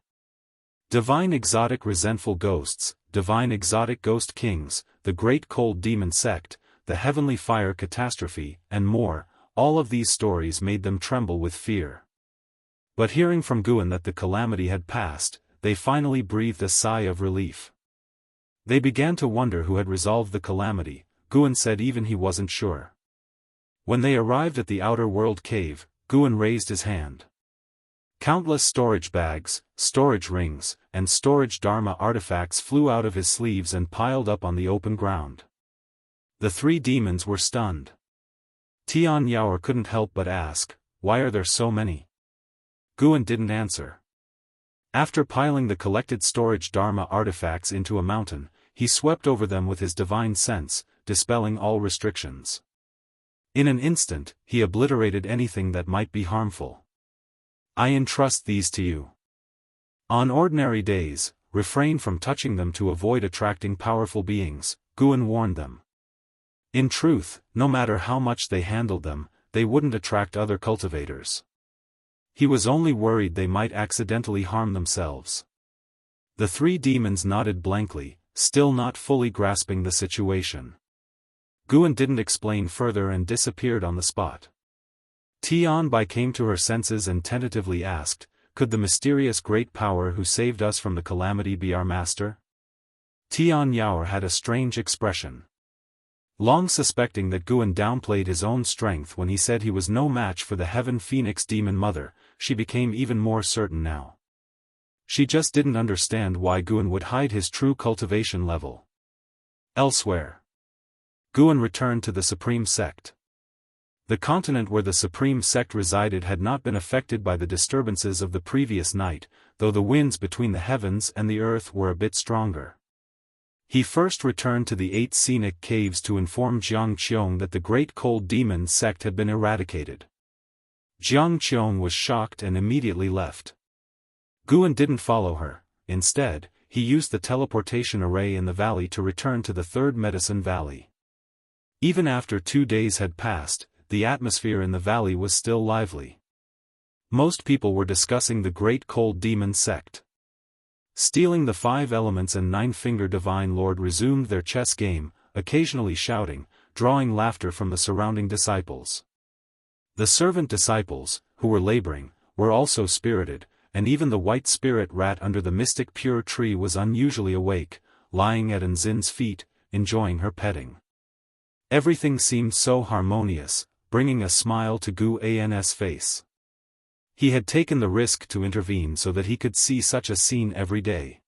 Divine exotic resentful ghosts, divine exotic ghost kings, the great cold demon sect, the heavenly fire catastrophe, and more, all of these stories made them tremble with fear. But hearing from Guan that the calamity had passed, they finally breathed a sigh of relief. They began to wonder who had resolved the calamity. Guan said even he wasn't sure. When they arrived at the outer world cave, Guan raised his hand. Countless storage bags, storage rings, and storage dharma artifacts flew out of his sleeves and piled up on the open ground. The 3 demons were stunned. Tian Yaoer couldn't help but ask, "Why are there so many?" Guan didn't answer. After piling the collected storage dharma artifacts into a mountain, he swept over them with his divine sense, dispelling all restrictions. In an instant, he obliterated anything that might be harmful. "I entrust these to you. On ordinary days, refrain from touching them to avoid attracting powerful beings," Guan warned them. In truth, no matter how much they handled them, they wouldn't attract other cultivators. He was only worried they might accidentally harm themselves. The 3 demons nodded blankly, still not fully grasping the situation. Guan didn't explain further and disappeared on the spot. Tian Bai came to her senses and tentatively asked, "Could the mysterious great power who saved us from the calamity be our master?" Tian Yaoer had a strange expression. Long suspecting that Guan downplayed his own strength when he said he was no match for the Heaven Phoenix Demon Mother, she became even more certain now. She just didn't understand why Guan would hide his true cultivation level. Elsewhere, Guan returned to the Supreme Sect. The continent where the Supreme Sect resided had not been affected by the disturbances of the previous night, though the winds between the heavens and the earth were a bit stronger. He first returned to the 8 scenic caves to inform Jianghu that the Great Cold Demon sect had been eradicated. Jianghu was shocked and immediately left. Guan didn't follow her. Instead, he used the teleportation array in the valley to return to the 3rd Medicine Valley. Even after 2 days had passed, the atmosphere in the valley was still lively. Most people were discussing the Great Cold Demon sect. Stealing the 5 Elements and 9-Finger Divine Lord resumed their chess game, occasionally shouting, drawing laughter from the surrounding disciples. The servant disciples, who were laboring, were also spirited, and even the white spirit rat under the mystic pure tree was unusually awake, lying at Nzin's feet, enjoying her petting. Everything seemed so harmonious, bringing a smile to Gu An's face. He had taken the risk to intervene so that he could see such a scene every day.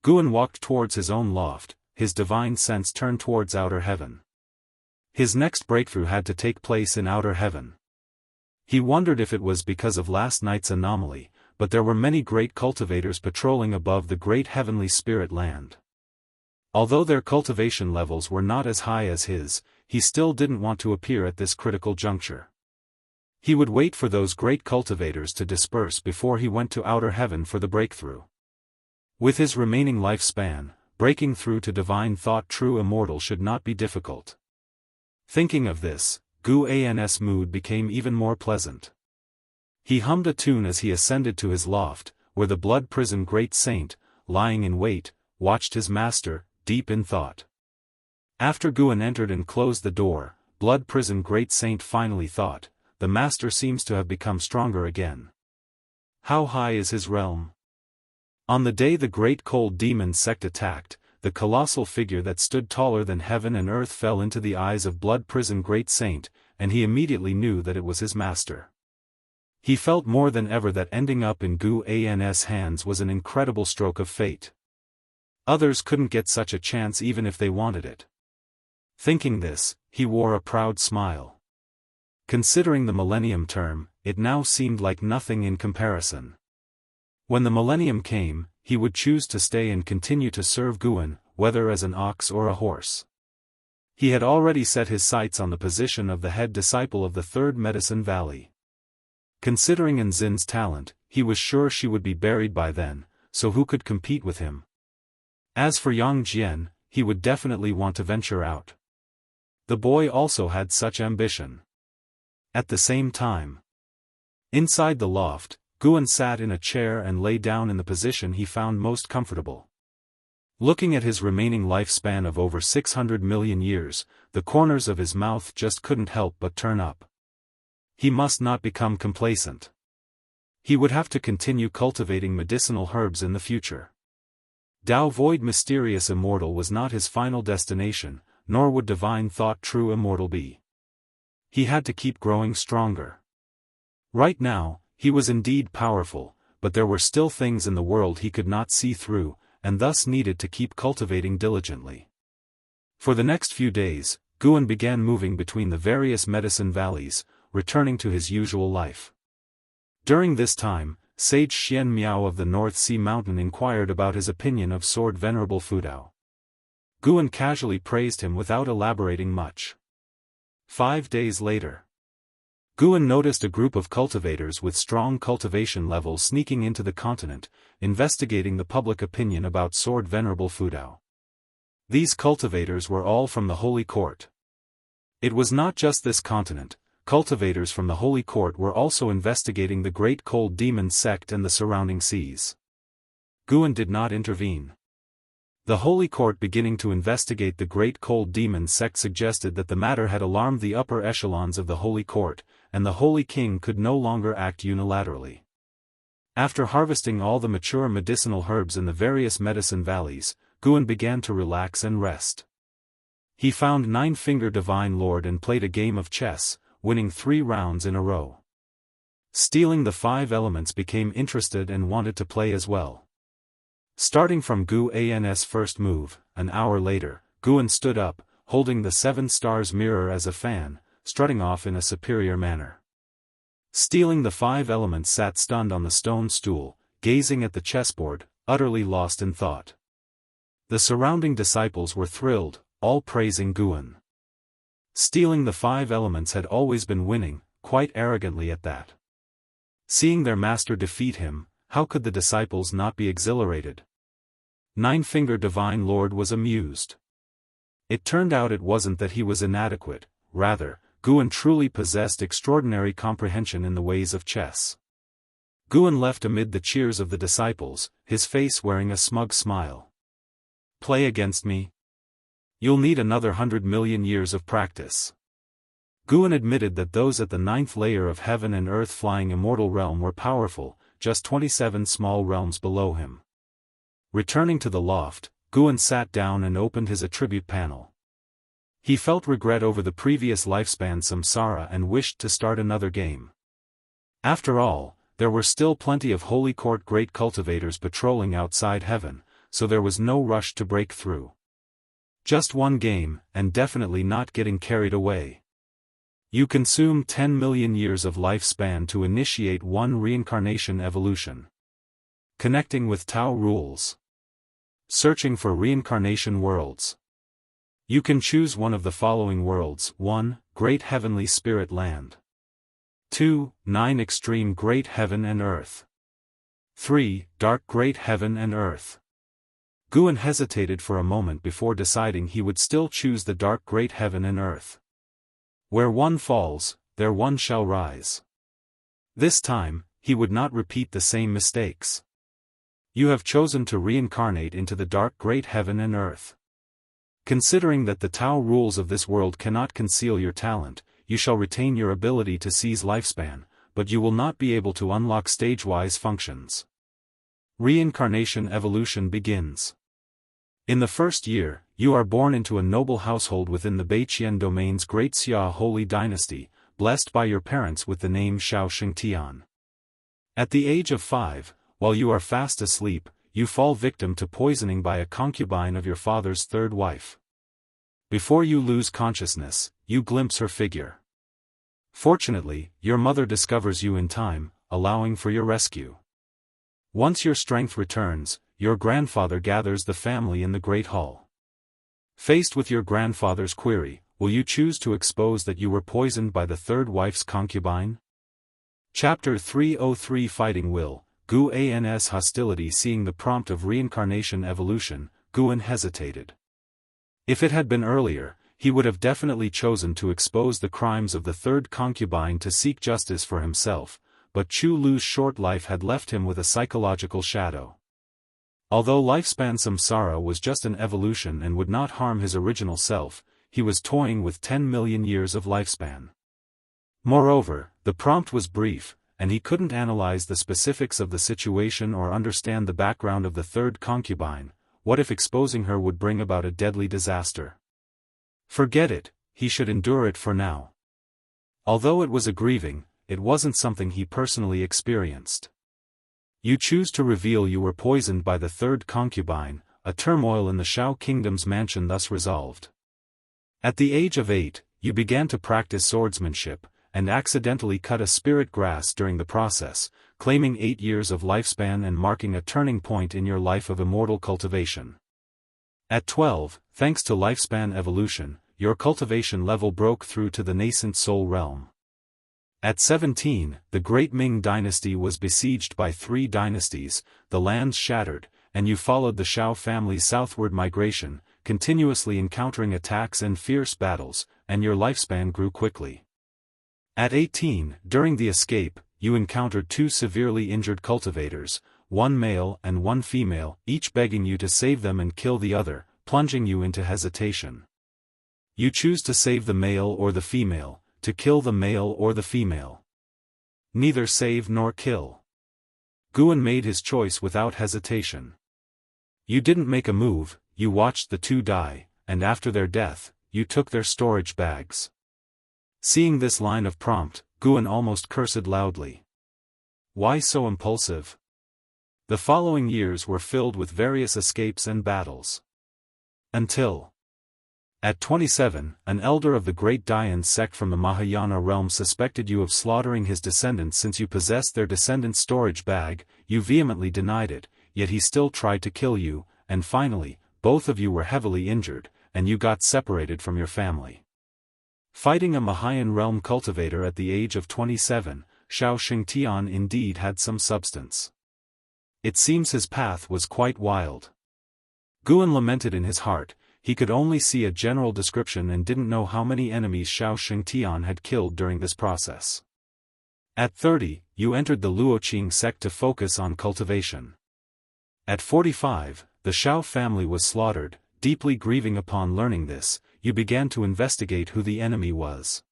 Guan walked towards his own loft, his divine sense turned towards outer heaven. His next breakthrough had to take place in outer heaven. He wondered if it was because of last night's anomaly, but there were many great cultivators patrolling above the great heavenly spirit land. Although their cultivation levels were not as high as his, he still didn't want to appear at this critical juncture. He would wait for those great cultivators to disperse before he went to outer heaven for the breakthrough. With his remaining lifespan, breaking through to divine thought true immortal should not be difficult. Thinking of this, Guan's mood became even more pleasant. He hummed a tune as he ascended to his loft, where the blood prison great saint, lying in wait, watched his master, deep in thought. After Guan entered and closed the door, blood prison great saint finally thought, the master seems to have become stronger again. How high is his realm? On the day the great cold demon sect attacked, the colossal figure that stood taller than heaven and earth fell into the eyes of blood prison great saint, and he immediately knew that it was his master. He felt more than ever that ending up in Guan's hands was an incredible stroke of fate. Others couldn't get such a chance even if they wanted it. Thinking this, he wore a proud smile. Considering the millennium term, it now seemed like nothing in comparison. When the millennium came, he would choose to stay and continue to serve Guan, whether as an ox or a horse. He had already set his sights on the position of the head disciple of the Third Medicine Valley. Considering Nzin's talent, he was sure she would be buried by then, so who could compete with him? As for Yang Jian, he would definitely want to venture out. The boy also had such ambition. At the same time, inside the loft, Guan sat in a chair and lay down in the position he found most comfortable. Looking at his remaining lifespan of over 600 million years, the corners of his mouth just couldn't help but turn up. He must not become complacent. He would have to continue cultivating medicinal herbs in the future. Dao Void Mysterious Immortal was not his final destination, nor would divine thought true immortal be. He had to keep growing stronger. Right now, he was indeed powerful, but there were still things in the world he could not see through, and thus needed to keep cultivating diligently. For the next few days, Guan began moving between the various medicine valleys, returning to his usual life. During this time, Sage Xian Miao of the North Sea Mountain inquired about his opinion of Sword Venerable Fudao. Guan casually praised him without elaborating much. 5 days later, Guan noticed a group of cultivators with strong cultivation levels sneaking into the continent, investigating the public opinion about Sword Venerable Fudao. These cultivators were all from the Holy Court. It was not just this continent, cultivators from the Holy Court were also investigating the Great Cold Demon sect and the surrounding seas. Guan did not intervene. The Holy Court beginning to investigate the Great Cold Demon sect suggested that the matter had alarmed the upper echelons of the Holy Court, and the Holy King could no longer act unilaterally. After harvesting all the mature medicinal herbs in the various medicine valleys, Guan began to relax and rest. He found Nine-Finger Divine Lord and played a game of chess, winning 3 rounds in a row. Stealing the 5 Elements became interested and wanted to play as well. Starting from Guan's first move, an hour later, Guan stood up, holding the 7 stars mirror as a fan, strutting off in a superior manner. Stealing the 5 Elements sat stunned on the stone stool, gazing at the chessboard, utterly lost in thought. The surrounding disciples were thrilled, all praising Guan. Stealing the 5 Elements had always been winning, quite arrogantly at that. Seeing their master defeat him, how could the disciples not be exhilarated? Nine-Finger Divine Lord was amused. It turned out it wasn't that he was inadequate, rather, Guan truly possessed extraordinary comprehension in the ways of chess. Guan left amid the cheers of the disciples, his face wearing a smug smile. Play against me? You'll need another 100 million years of practice. Guan admitted that those at the 9th layer of heaven and earth flying immortal realm were powerful, just 27 small realms below him. Returning to the loft, Guan sat down and opened his attribute panel. He felt regret over the previous lifespan samsara and wished to start another game. After all, there were still plenty of Holy Court great cultivators patrolling outside heaven, so there was no rush to break through. Just one game, and definitely not getting carried away. You consume 10 million years of lifespan to initiate 1 reincarnation evolution. Connecting with Tao rules. Searching for reincarnation worlds. You can choose one of the following worlds: 1. Great Heavenly Spirit Land. 2. 9 Extreme Great Heaven and Earth. 3. Dark Great Heaven and Earth. Guan hesitated for a moment before deciding he would still choose the Dark Great Heaven and Earth. Where one falls, there one shall rise. This time, he would not repeat the same mistakes. You have chosen to reincarnate into the Dark Great Heaven and Earth. Considering that the Tao rules of this world cannot conceal your talent, you shall retain your ability to seize lifespan, but you will not be able to unlock stage-wise functions. Reincarnation evolution begins. In the first year, you are born into a noble household within the Beiqian domain's Great Xia Holy Dynasty, blessed by your parents with the name Shao Shengtian. At the age of 5, while you are fast asleep, you fall victim to poisoning by a concubine of your father's third wife. Before you lose consciousness, you glimpse her figure. Fortunately, your mother discovers you in time, allowing for your rescue. Once your strength returns, your grandfather gathers the family in the Great Hall. Faced with your grandfather's query, will you choose to expose that you were poisoned by the third wife's concubine? Chapter 303 Fighting Will, Guan's hostility. Seeing the prompt of reincarnation evolution, Guan hesitated. If it had been earlier, he would have definitely chosen to expose the crimes of the third concubine to seek justice for himself, but Chu Lu's short life had left him with a psychological shadow. Although lifespan samsara was just an evolution and would not harm his original self, he was toying with 10 million years of lifespan. Moreover, the prompt was brief, and he couldn't analyze the specifics of the situation or understand the background of the third concubine. What if exposing her would bring about a deadly disaster? Forget it, he should endure it for now. Although it was grieving, it wasn't something he personally experienced. You choose to reveal you were poisoned by the third concubine. A turmoil in the Shao Kingdom's mansion thus resolved. At the age of 8, you began to practice swordsmanship, and accidentally cut a spirit grass during the process, claiming 8 years of lifespan and marking a turning point in your life of immortal cultivation. At 12, thanks to lifespan evolution, your cultivation level broke through to the nascent soul realm. At 17, the Great Ming dynasty was besieged by 3 dynasties, the lands shattered, and you followed the Shao family's southward migration, continuously encountering attacks and fierce battles, and your lifespan grew quickly. At 18, during the escape, you encountered 2 severely injured cultivators, one male and one female, each begging you to save them and kill the other, plunging you into hesitation. You choose to save the male or the female, to kill the male or the female. Neither save nor kill. Guan made his choice without hesitation. You didn't make a move, you watched the 2 die, and after their death, you took their storage bags. Seeing this line of prompt, Guan almost cursed loudly. Why so impulsive? The following years were filled with various escapes and battles. Until at 27, an elder of the Great Daoist sect from the Mahayana realm suspected you of slaughtering his descendants. Since you possessed their descendants' storage bag, you vehemently denied it, yet he still tried to kill you, and finally, both of you were heavily injured, and you got separated from your family. Fighting a Mahayan realm cultivator at the age of 27, Shao Shengtian indeed had some substance. It seems his path was quite wild. Guan lamented in his heart. He could only see a general description and didn't know how many enemies Shao Shengtian had killed during this process. At 30, you entered the Luoqing sect to focus on cultivation. At 45, the Shao family was slaughtered. Deeply grieving upon learning this, you began to investigate who the enemy was.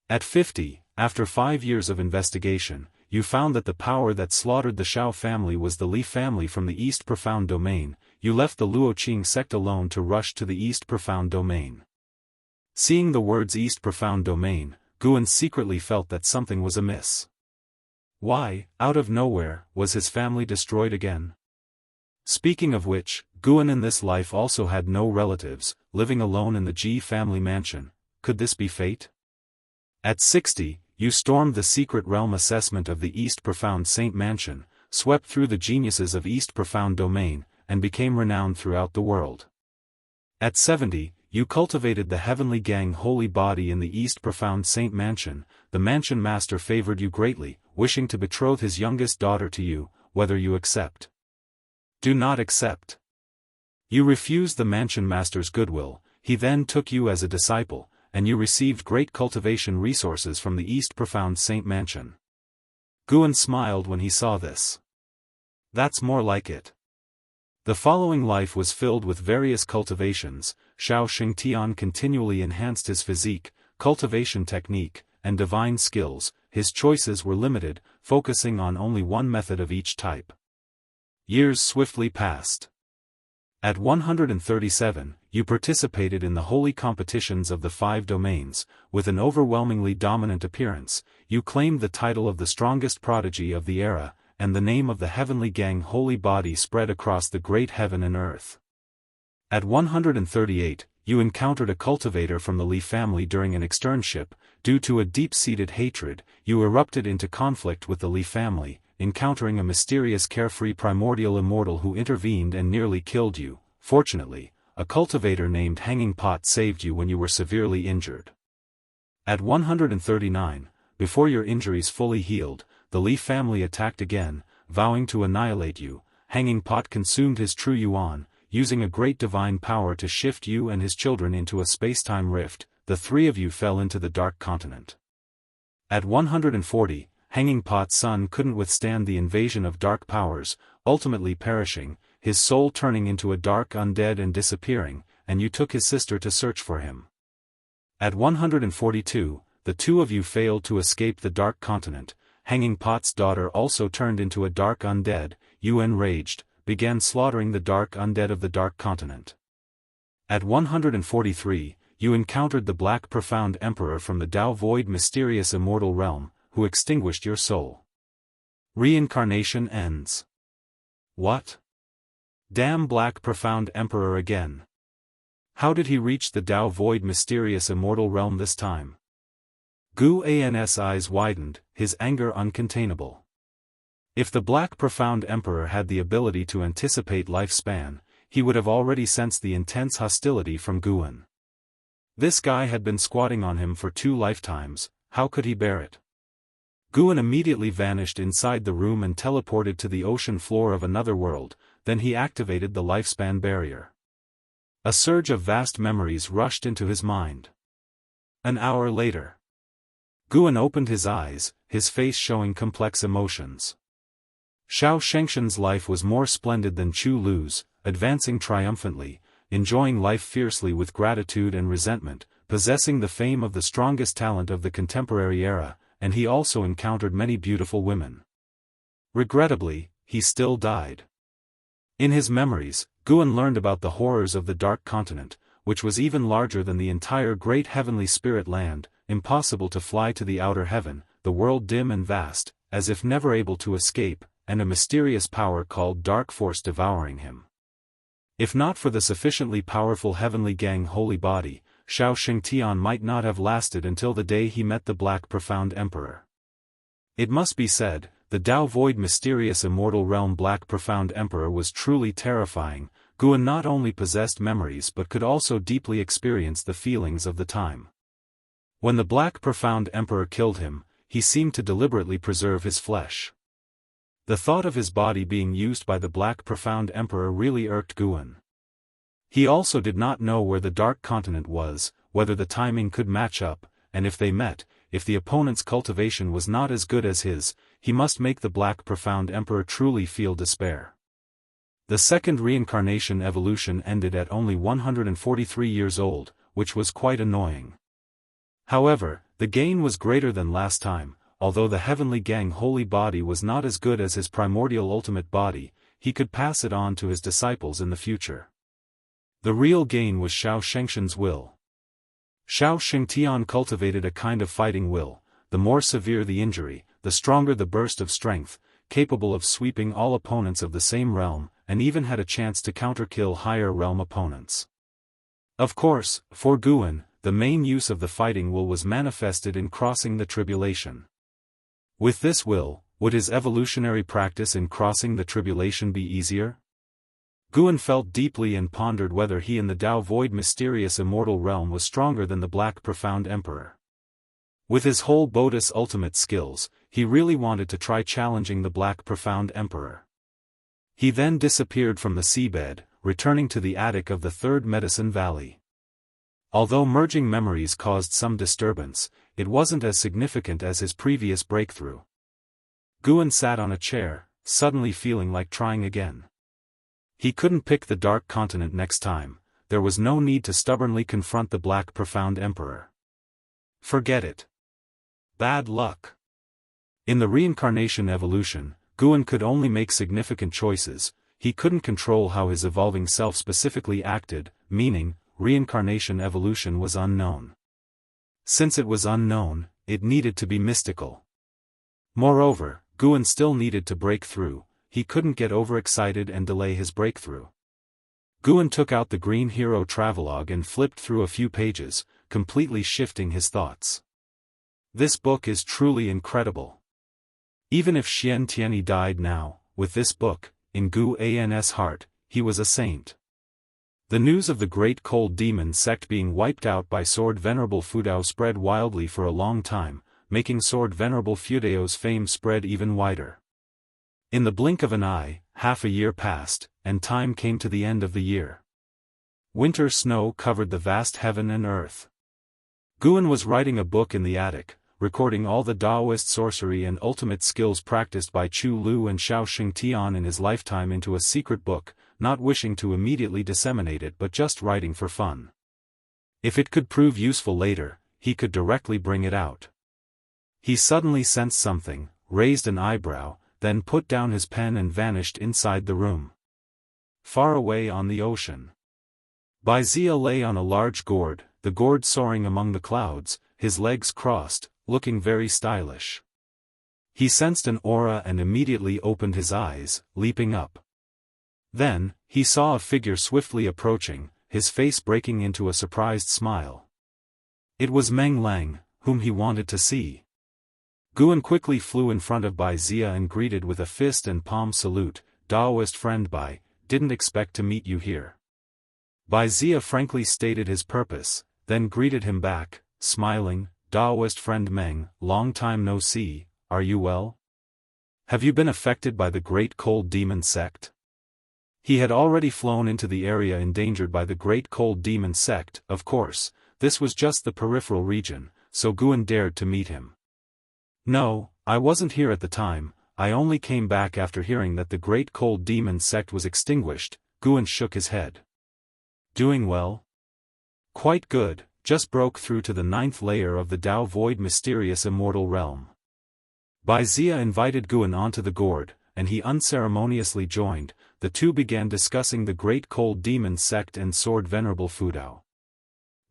At 50, after 5 years of investigation, you found that the power that slaughtered the Shao family was the Li family from the East Profound Domain. You left the Luoqing sect alone to rush to the East Profound Domain. Seeing the words East Profound Domain, Guan secretly felt that something was amiss. Why, out of nowhere, was his family destroyed again? Speaking of which, Guan in this life also had no relatives, living alone in the Ji family mansion. Could this be fate? At 60, you stormed the secret realm assessment of the East Profound Saint Mansion, swept through the geniuses of East Profound Domain, and became renowned throughout the world. At 70, you cultivated the Heavenly Gang Holy Body in the East Profound Saint Mansion. The Mansion Master favored you greatly, wishing to betroth his youngest daughter to you, whether you accept. Do not accept. You refused the Mansion Master's goodwill. He then took you as a disciple, and you received great cultivation resources from the East Profound Saint Mansion. Guan smiled when he saw this. That's more like it. The following life was filled with various cultivations. Xiao Xingtian continually enhanced his physique, cultivation technique, and divine skills. His choices were limited, focusing on only one method of each type. Years swiftly passed. At 137, you participated in the holy competitions of the 5 domains. With an overwhelmingly dominant appearance, you claimed the title of the strongest prodigy of the era, and the name of the Heavenly Gang Holy Body spread across the great heaven and earth. At 138, you encountered a cultivator from the Li family during an externship. Due to a deep-seated hatred, you erupted into conflict with the Li family, encountering a mysterious carefree primordial immortal who intervened and nearly killed you. Fortunately, a cultivator named Hanging Pot saved you when you were severely injured. At 139, before your injuries fully healed, the Li family attacked again, vowing to annihilate you. Hanging Pot consumed his true yuan, using a great divine power to shift you and his children into a space-time rift. The 3 of you fell into the Dark Continent. At 140, Hanging Pot's son couldn't withstand the invasion of dark powers, ultimately perishing, his soul turning into a dark undead and disappearing, and you took his sister to search for him. At 142, the 2 of you failed to escape the Dark Continent. Hanging Pot's daughter also turned into a dark undead. You, enraged, began slaughtering the dark undead of the Dark Continent. At 143, you encountered the Black Profound Emperor from the Dao Void mysterious immortal realm, who extinguished your soul. Reincarnation ends. What? Damn Black Profound Emperor again. How did he reach the Dao Void mysterious immortal realm this time? Gu An's eyes widened, his anger uncontainable. If the Black Profound Emperor had the ability to anticipate lifespan, he would have already sensed the intense hostility from Guan. This guy had been squatting on him for 2 lifetimes, how could he bear it? Guan immediately vanished inside the room and teleported to the ocean floor of another world. Then he activated the lifespan barrier. A surge of vast memories rushed into his mind. An hour later, Guan opened his eyes, his face showing complex emotions. Xiao Shengxian's life was more splendid than Chu Lu's, advancing triumphantly, enjoying life fiercely with gratitude and resentment, possessing the fame of the strongest talent of the contemporary era, and he also encountered many beautiful women. Regrettably, he still died. In his memories, Guan learned about the horrors of the Dark Continent, which was even larger than the entire great heavenly spirit land, impossible to fly to the outer heaven, the world dim and vast, as if never able to escape, and a mysterious power called Dark Force devouring him. If not for the sufficiently powerful Heavenly Gang Holy Body, Xiao Xingtian might not have lasted until the day he met the Black Profound Emperor. It must be said, the Dao Void mysterious immortal realm Black Profound Emperor was truly terrifying. Guan not only possessed memories but could also deeply experience the feelings of the time. When the Black Profound Emperor killed him, he seemed to deliberately preserve his flesh. The thought of his body being used by the Black Profound Emperor really irked Guan. He also did not know where the Dark Continent was, whether the timing could match up, and if they met, if the opponent's cultivation was not as good as his, he must make the Black Profound Emperor truly feel despair. The second reincarnation evolution ended at only 143 years old, which was quite annoying. However, the gain was greater than last time. Although the Heavenly Gang Holy Body was not as good as his primordial ultimate body, he could pass it on to his disciples in the future. The real gain was Xiao Shengxian's will. Xiao Xingtian cultivated a kind of fighting will. The more severe the injury, the stronger the burst of strength, capable of sweeping all opponents of the same realm, and even had a chance to counter-kill higher realm opponents. Of course, for Guan, the main use of the fighting will was manifested in crossing the tribulation. With this will, would his evolutionary practice in crossing the tribulation be easier? Guan felt deeply and pondered whether he in the Tao Void mysterious immortal realm was stronger than the Black Profound Emperor. With his whole Bodhis ultimate skills, he really wanted to try challenging the Black Profound Emperor. He then disappeared from the seabed, returning to the attic of the Third Medicine Valley. Although merging memories caused some disturbance, it wasn't as significant as his previous breakthrough. Guan sat on a chair, suddenly feeling like trying again. He couldn't pick the Dark Continent next time, there was no need to stubbornly confront the Black Profound Emperor. Forget it. Bad luck. In the reincarnation evolution, Guan could only make significant choices. He couldn't control how his evolving self specifically acted, meaning, reincarnation evolution was unknown. Since it was unknown, it needed to be mystical. Moreover, Guan still needed to break through, he couldn't get overexcited and delay his breakthrough. Guan took out the Green Hero Travelogue and flipped through a few pages, completely shifting his thoughts. This book is truly incredible. Even if Xian Tianyi died now, with this book, in Gu An's heart, he was a saint. The news of the Great Cold Demon sect being wiped out by Sword Venerable Fudao spread wildly for a long time, making Sword Venerable Fudao's fame spread even wider. In the blink of an eye, half a year passed, and time came to the end of the year. Winter snow covered the vast heaven and earth. Guan was writing a book in the attic, recording all the Daoist sorcery and ultimate skills practiced by Chu Lu and Xiao Xingtian in his lifetime into a secret book, not wishing to immediately disseminate it but just writing for fun. If it could prove useful later, he could directly bring it out. He suddenly sensed something, raised an eyebrow, then put down his pen and vanished inside the room. Far away on the ocean, Bai Zia lay on a large gourd, the gourd soaring among the clouds, his legs crossed, looking very stylish. He sensed an aura and immediately opened his eyes, leaping up. Then, he saw a figure swiftly approaching, his face breaking into a surprised smile. It was Meng Lang, whom he wanted to see. Guan quickly flew in front of Bai Zia and greeted with a fist and palm salute, "Daoist friend Bai, didn't expect to meet you here." Bai Zia frankly stated his purpose, then greeted him back, smiling, "Daoist friend Meng, long time no see, are you well? Have you been affected by the Great Cold Demon sect?" He had already flown into the area endangered by the Great Cold Demon sect, of course, this was just the peripheral region, so Guan dared to meet him. "No, I wasn't here at the time, I only came back after hearing that the Great Cold Demon sect was extinguished." Guan shook his head. "Doing well?" "Quite good, just broke through to the 9th layer of the Tao Void mysterious immortal realm." Bai Zia invited Guan onto the gourd, and he unceremoniously joined. The two began discussing the Great Cold Demon sect and Sword Venerable Fudao.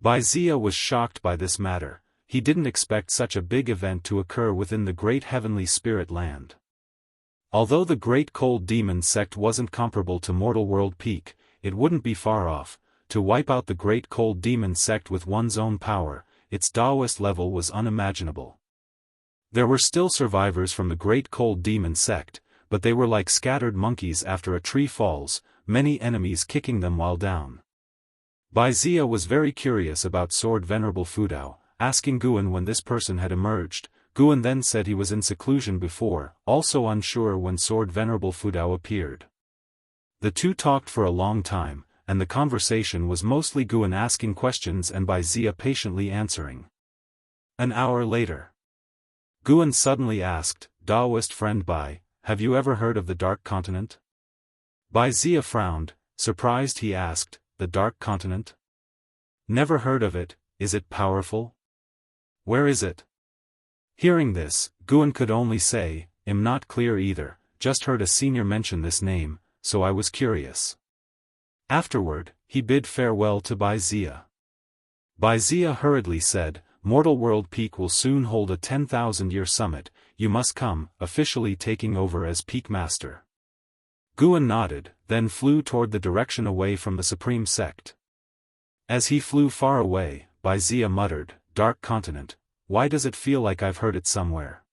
Bai Zia was shocked by this matter, he didn't expect such a big event to occur within the Great Heavenly Spirit Land. Although the Great Cold Demon sect wasn't comparable to Mortal World Peak, it wouldn't be far off. To wipe out the Great Cold Demon sect with one's own power, its Daoist level was unimaginable. There were still survivors from the Great Cold Demon sect, but they were like scattered monkeys after a tree falls, many enemies kicking them while down. Bai Zia was very curious about Sword Venerable Fudao, asking Guan when this person had emerged. Guan then said he was in seclusion before, also unsure when Sword Venerable Fudao appeared. The two talked for a long time, and the conversation was mostly Guan asking questions and Bai Zia patiently answering. An hour later, Guan suddenly asked, "Daoist friend Bai, have you ever heard of the Dark Continent?" Bai Zia frowned, surprised. He asked, "The Dark Continent? Never heard of it, is it powerful? Where is it?" Hearing this, Guan could only say, "I'm not clear either, just heard a senior mention this name, so I was curious." Afterward, he bid farewell to Bai Zia. Bai Zia hurriedly said, "Mortal World Peak will soon hold a 10,000-year summit, you must come," officially taking over as Peak Master. Guan nodded, then flew toward the direction away from the Supreme Sect. As he flew far away, Bai Zia muttered, "Dark Continent, why does it feel like I've heard it somewhere?"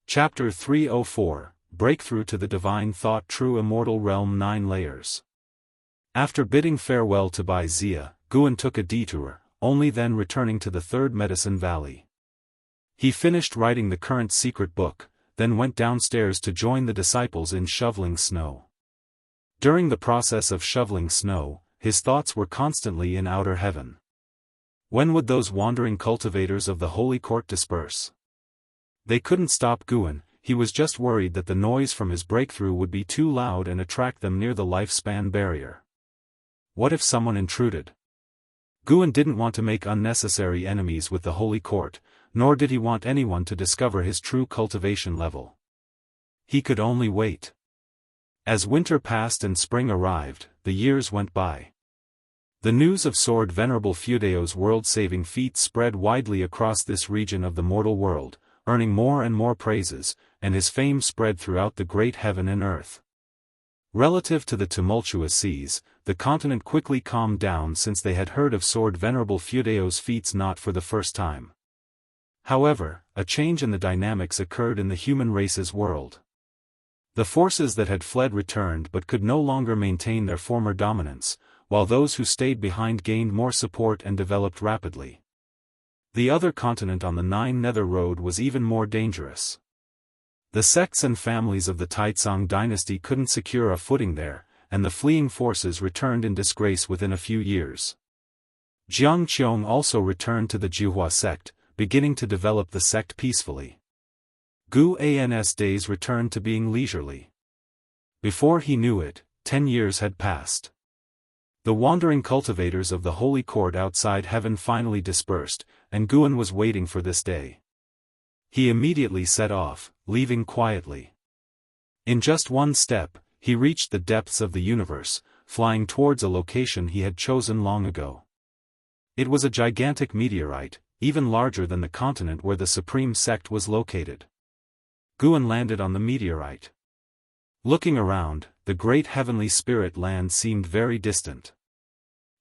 Chapter 304, Breakthrough to the Divine Thought. True Immortal Realm. 9 Layers. After bidding farewell to Bai Zia, Guan took a detour, only then returning to the Third Medicine Valley. He finished writing the current secret book, then went downstairs to join the disciples in shoveling snow. During the process of shoveling snow, his thoughts were constantly in outer heaven. When would those wandering cultivators of the Holy Court disperse? They couldn't stop Guan. He was just worried that the noise from his breakthrough would be too loud and attract them near the lifespan barrier. What if someone intruded? Guan didn't want to make unnecessary enemies with the Holy Court, nor did he want anyone to discover his true cultivation level. He could only wait. As winter passed and spring arrived, the years went by. The news of Sword Venerable Fudeo's world-saving feat spread widely across this region of the mortal world, earning more and more praises, and his fame spread throughout the great heaven and earth. Relative to the tumultuous seas, the continent quickly calmed down since they had heard of Sword Venerable Fudeo's feats not for the first time. However, a change in the dynamics occurred in the human race's world. The forces that had fled returned but could no longer maintain their former dominance, while those who stayed behind gained more support and developed rapidly. The other continent on the Nine Nether Road was even more dangerous. The sects and families of the Taizong dynasty couldn't secure a footing there, and the fleeing forces returned in disgrace within a few years. Jianghu also returned to the Jiuhua sect, beginning to develop the sect peacefully. Gu An's days returned to being leisurely. Before he knew it, 10 years had passed. The wandering cultivators of the Holy Court outside heaven finally dispersed, and Guan was waiting for this day. He immediately set off, leaving quietly. In just one step, he reached the depths of the universe, flying towards a location he had chosen long ago. It was a gigantic meteorite, even larger than the continent where the supreme sect was located. Guan landed on the meteorite. Looking around, the great heavenly spirit land seemed very distant.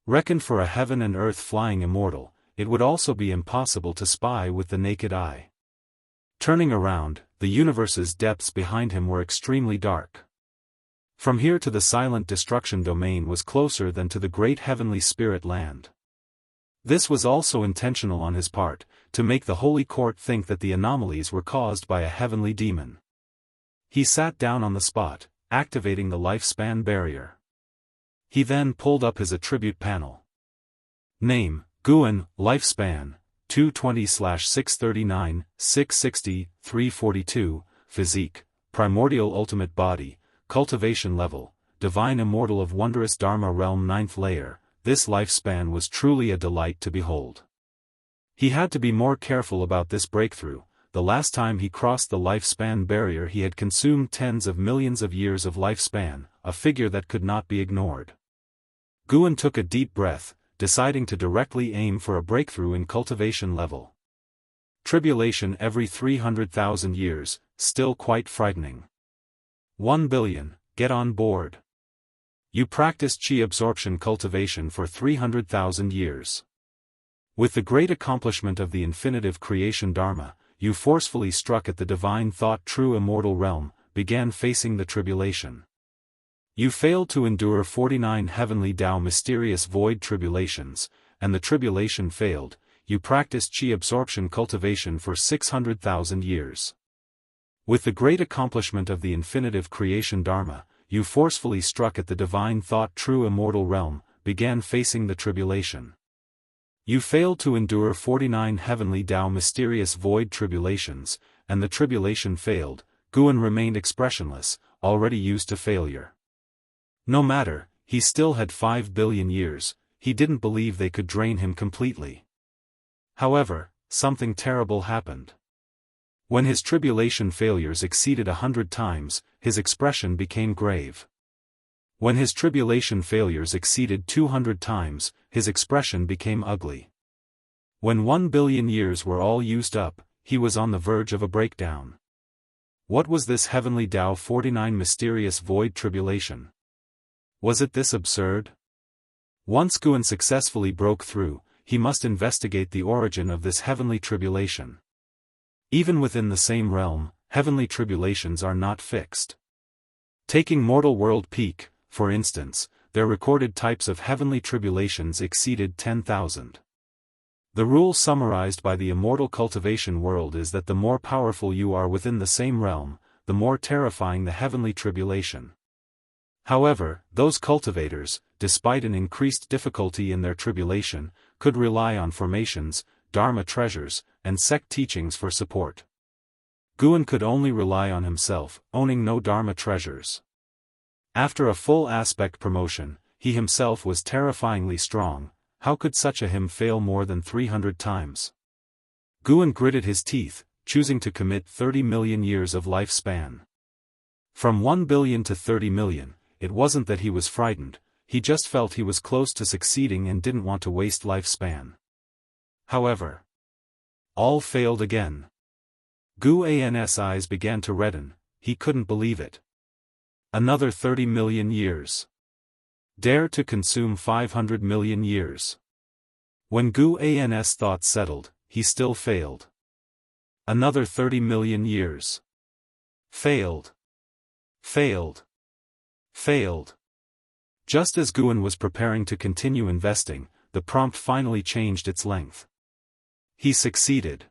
Reckoned for a heaven and earth flying immortal, it would also be impossible to spy with the naked eye. Turning around, the universe's depths behind him were extremely dark. From here to the silent destruction domain was closer than to the great heavenly spirit land. This was also intentional on his part, to make the Holy Court think that the anomalies were caused by a heavenly demon. He sat down on the spot, activating the lifespan barrier. He then pulled up his attribute panel. Name, Guan, lifespan, 220/639, 660, 342, physique, primordial ultimate body, cultivation level, divine immortal of wondrous Dharma realm 9th layer. This lifespan was truly a delight to behold. He had to be more careful about this breakthrough. The last time he crossed the lifespan barrier he had consumed tens of millions of years of lifespan, a figure that could not be ignored. Guan took a deep breath, deciding to directly aim for a breakthrough in cultivation level. Tribulation every 300,000 years, still quite frightening. 1 billion, get on board. You practiced chi absorption cultivation for 300,000 years. With the great accomplishment of the infinitive creation Dharma, you forcefully struck at the divine thought true immortal realm, began facing the tribulation. You failed to endure 49 heavenly Tao mysterious void tribulations, and the tribulation failed. You practiced chi absorption cultivation for 600,000 years. With the great accomplishment of the infinitive creation Dharma, you forcefully struck at the divine thought true immortal realm, began facing the tribulation. You failed to endure 49 heavenly Tao mysterious void tribulations, and the tribulation failed. Guan remained expressionless, already used to failure. No matter, he still had 5 billion years, he didn't believe they could drain him completely. However, something terrible happened. When his tribulation failures exceeded 100 times, his expression became grave. When his tribulation failures exceeded 200 times, his expression became ugly. When 1 billion years were all used up, he was on the verge of a breakdown. What was this heavenly Tao 49 mysterious void tribulation? Was it this absurd? Once Guan successfully broke through, he must investigate the origin of this heavenly tribulation. Even within the same realm, heavenly tribulations are not fixed. Taking mortal world peak, for instance, their recorded types of heavenly tribulations exceeded 10,000. The rule summarized by the immortal cultivation world is that the more powerful you are within the same realm, the more terrifying the heavenly tribulation. However, those cultivators, despite an increased difficulty in their tribulation, could rely on formations, dharma treasures, and sect teachings for support. Guan could only rely on himself, owning no dharma treasures. After a full aspect promotion, he himself was terrifyingly strong. How could such a him fail more than 300 times? Guan gritted his teeth, choosing to commit 30 million years of lifespan. From 1 billion to 30 million, it wasn't that he was frightened, he just felt he was close to succeeding and didn't want to waste lifespan. However, all failed again. Guan's eyes began to redden, he couldn't believe it. Another 30 million years. Dare to consume 500 million years. When Guan's thoughts settled, he still failed. Another 30 million years. Failed. Failed. Failed. Just as Guan was preparing to continue investing, the prompt finally changed its length. He succeeded.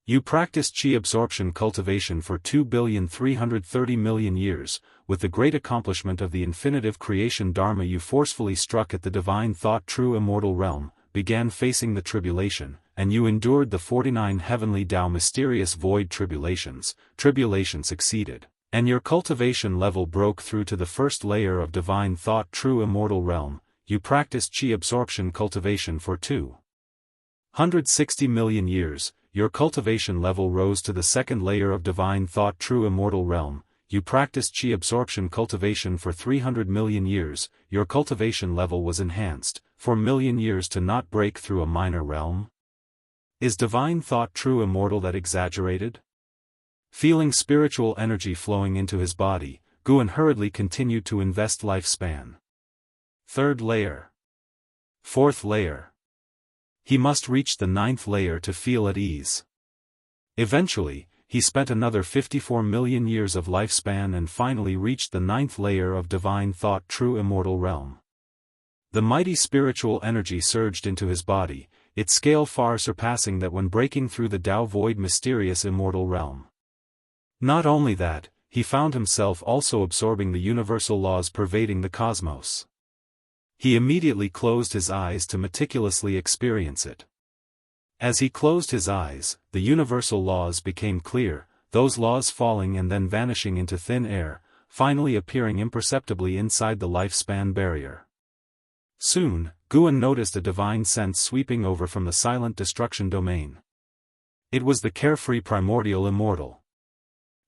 You practiced chi absorption cultivation for 2,330,000,000 years, with the great accomplishment of the infinitive creation dharma you forcefully struck at the divine thought true immortal realm, began facing the tribulation, and you endured the 49 heavenly Tao mysterious void tribulations. Tribulation succeeded, and your cultivation level broke through to the first layer of divine thought true immortal realm. You practiced chi absorption cultivation for 260 million years. Your cultivation level rose to the second layer of divine thought true immortal realm. You practiced chi absorption cultivation for 300 million years, your cultivation level was enhanced, for million years to not break through a minor realm? Is divine thought true immortal that exaggerated? Feeling spiritual energy flowing into his body, Guan hurriedly continued to invest lifespan. Third layer. Fourth layer. He must reach the 9th layer to feel at ease. Eventually, he spent another 54 million years of lifespan and finally reached the 9th layer of divine thought true immortal realm. The mighty spiritual energy surged into his body, its scale far surpassing that when breaking through the Tao void mysterious immortal realm. Not only that, he found himself also absorbing the universal laws pervading the cosmos. He immediately closed his eyes to meticulously experience it. As he closed his eyes, the universal laws became clear, those laws falling and then vanishing into thin air, finally appearing imperceptibly inside the lifespan barrier. Soon, Guan noticed a divine sense sweeping over from the silent destruction domain. It was the carefree primordial immortal.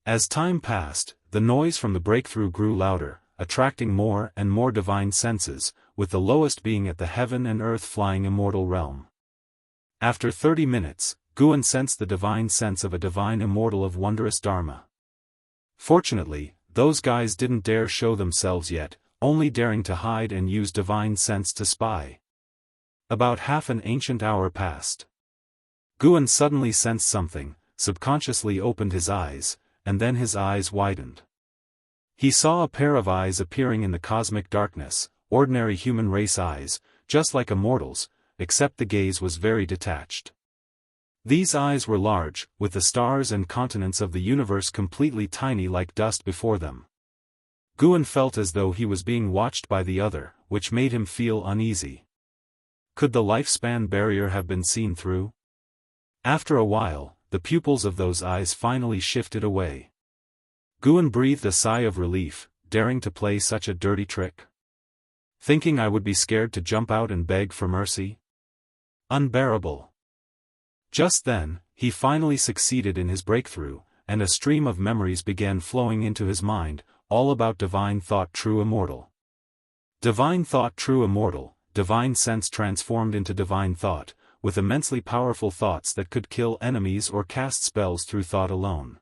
As time passed, the noise from the breakthrough grew louder, attracting more and more divine senses, with the lowest being at the heaven and earth flying immortal realm. After 30 minutes, Guan sensed the divine sense of a divine immortal of wondrous dharma. Fortunately, those guys didn't dare show themselves yet, only daring to hide and use divine sense to spy. About half an ancient hour passed. Guan suddenly sensed something, subconsciously opened his eyes, and then his eyes widened. He saw a pair of eyes appearing in the cosmic darkness, ordinary human race eyes, just like immortals, except the gaze was very detached. These eyes were large, with the stars and continents of the universe completely tiny like dust before them. Guan felt as though he was being watched by the other, which made him feel uneasy. Could the lifespan barrier have been seen through? After a while, the pupils of those eyes finally shifted away. Guan breathed a sigh of relief, daring to play such a dirty trick. Thinking I would be scared to jump out and beg for mercy? Unbearable. Just then, he finally succeeded in his breakthrough, and a stream of memories began flowing into his mind, all about divine thought true immortal. Divine thought true immortal, divine sense transformed into divine thought, with immensely powerful thoughts that could kill enemies or cast spells through thought alone.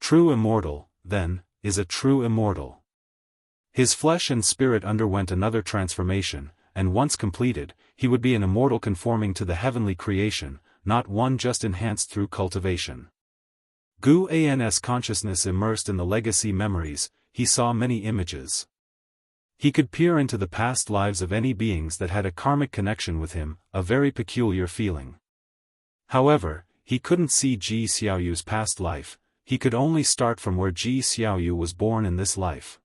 True immortal, then, is a true immortal. His flesh and spirit underwent another transformation, and once completed, he would be an immortal conforming to the heavenly creation, not one just enhanced through cultivation. Guan's consciousness immersed in the legacy memories, he saw many images. He could peer into the past lives of any beings that had a karmic connection with him, a very peculiar feeling. However, he couldn't see Ji Xiaoyu's past life, he could only start from where Ji Xiaoyu was born in this life.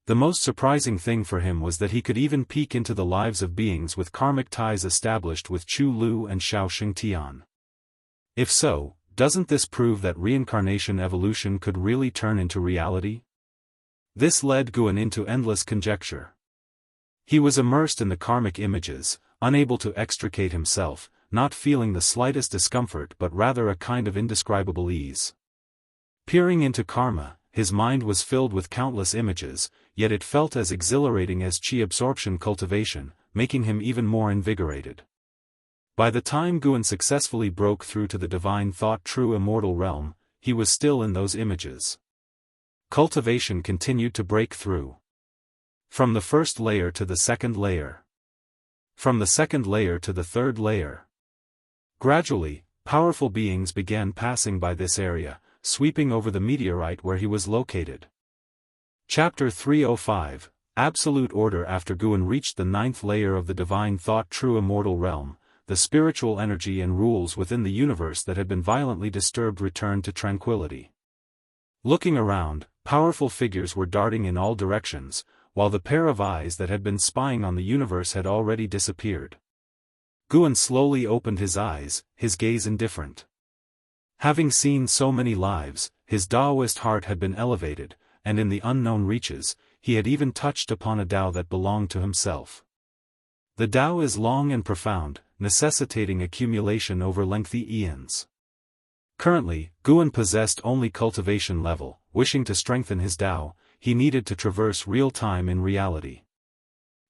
The most surprising thing for him was that he could even peek into the lives of beings with karmic ties established with Chu Lu and Xiao Xingtian. If so, doesn't this prove that reincarnation evolution could really turn into reality? This led Guan into endless conjecture. He was immersed in the karmic images, unable to extricate himself, not feeling the slightest discomfort but rather a kind of indescribable ease. Peering into karma, his mind was filled with countless images, yet it felt as exhilarating as chi absorption cultivation, making him even more invigorated. By the time Guan successfully broke through to the divine thought true immortal realm, he was still in those images. Cultivation continued to break through. From the first layer to the second layer. From the second layer to the third layer. Gradually, powerful beings began passing by this area, sweeping over the meteorite where he was located. Chapter 305, Absolute Order. After Guan reached the 9th layer of the divine thought true immortal realm, the spiritual energy and rules within the universe that had been violently disturbed returned to tranquility. Looking around, powerful figures were darting in all directions, while the pair of eyes that had been spying on the universe had already disappeared. Guan slowly opened his eyes, his gaze indifferent. Having seen so many lives, his Daoist heart had been elevated, and in the unknown reaches, he had even touched upon a Tao that belonged to himself. The Tao is long and profound, necessitating accumulation over lengthy eons. Currently, Guan possessed only cultivation level. Wishing to strengthen his Tao, he needed to traverse real time in reality.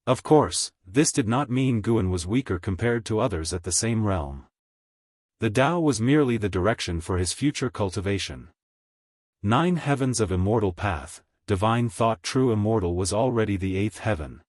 Of course, this did not mean Guan was weaker compared to others at the same realm. The Tao was merely the direction for his future cultivation. 9 heavens of immortal path, divine thought true immortal was already the 8th heaven.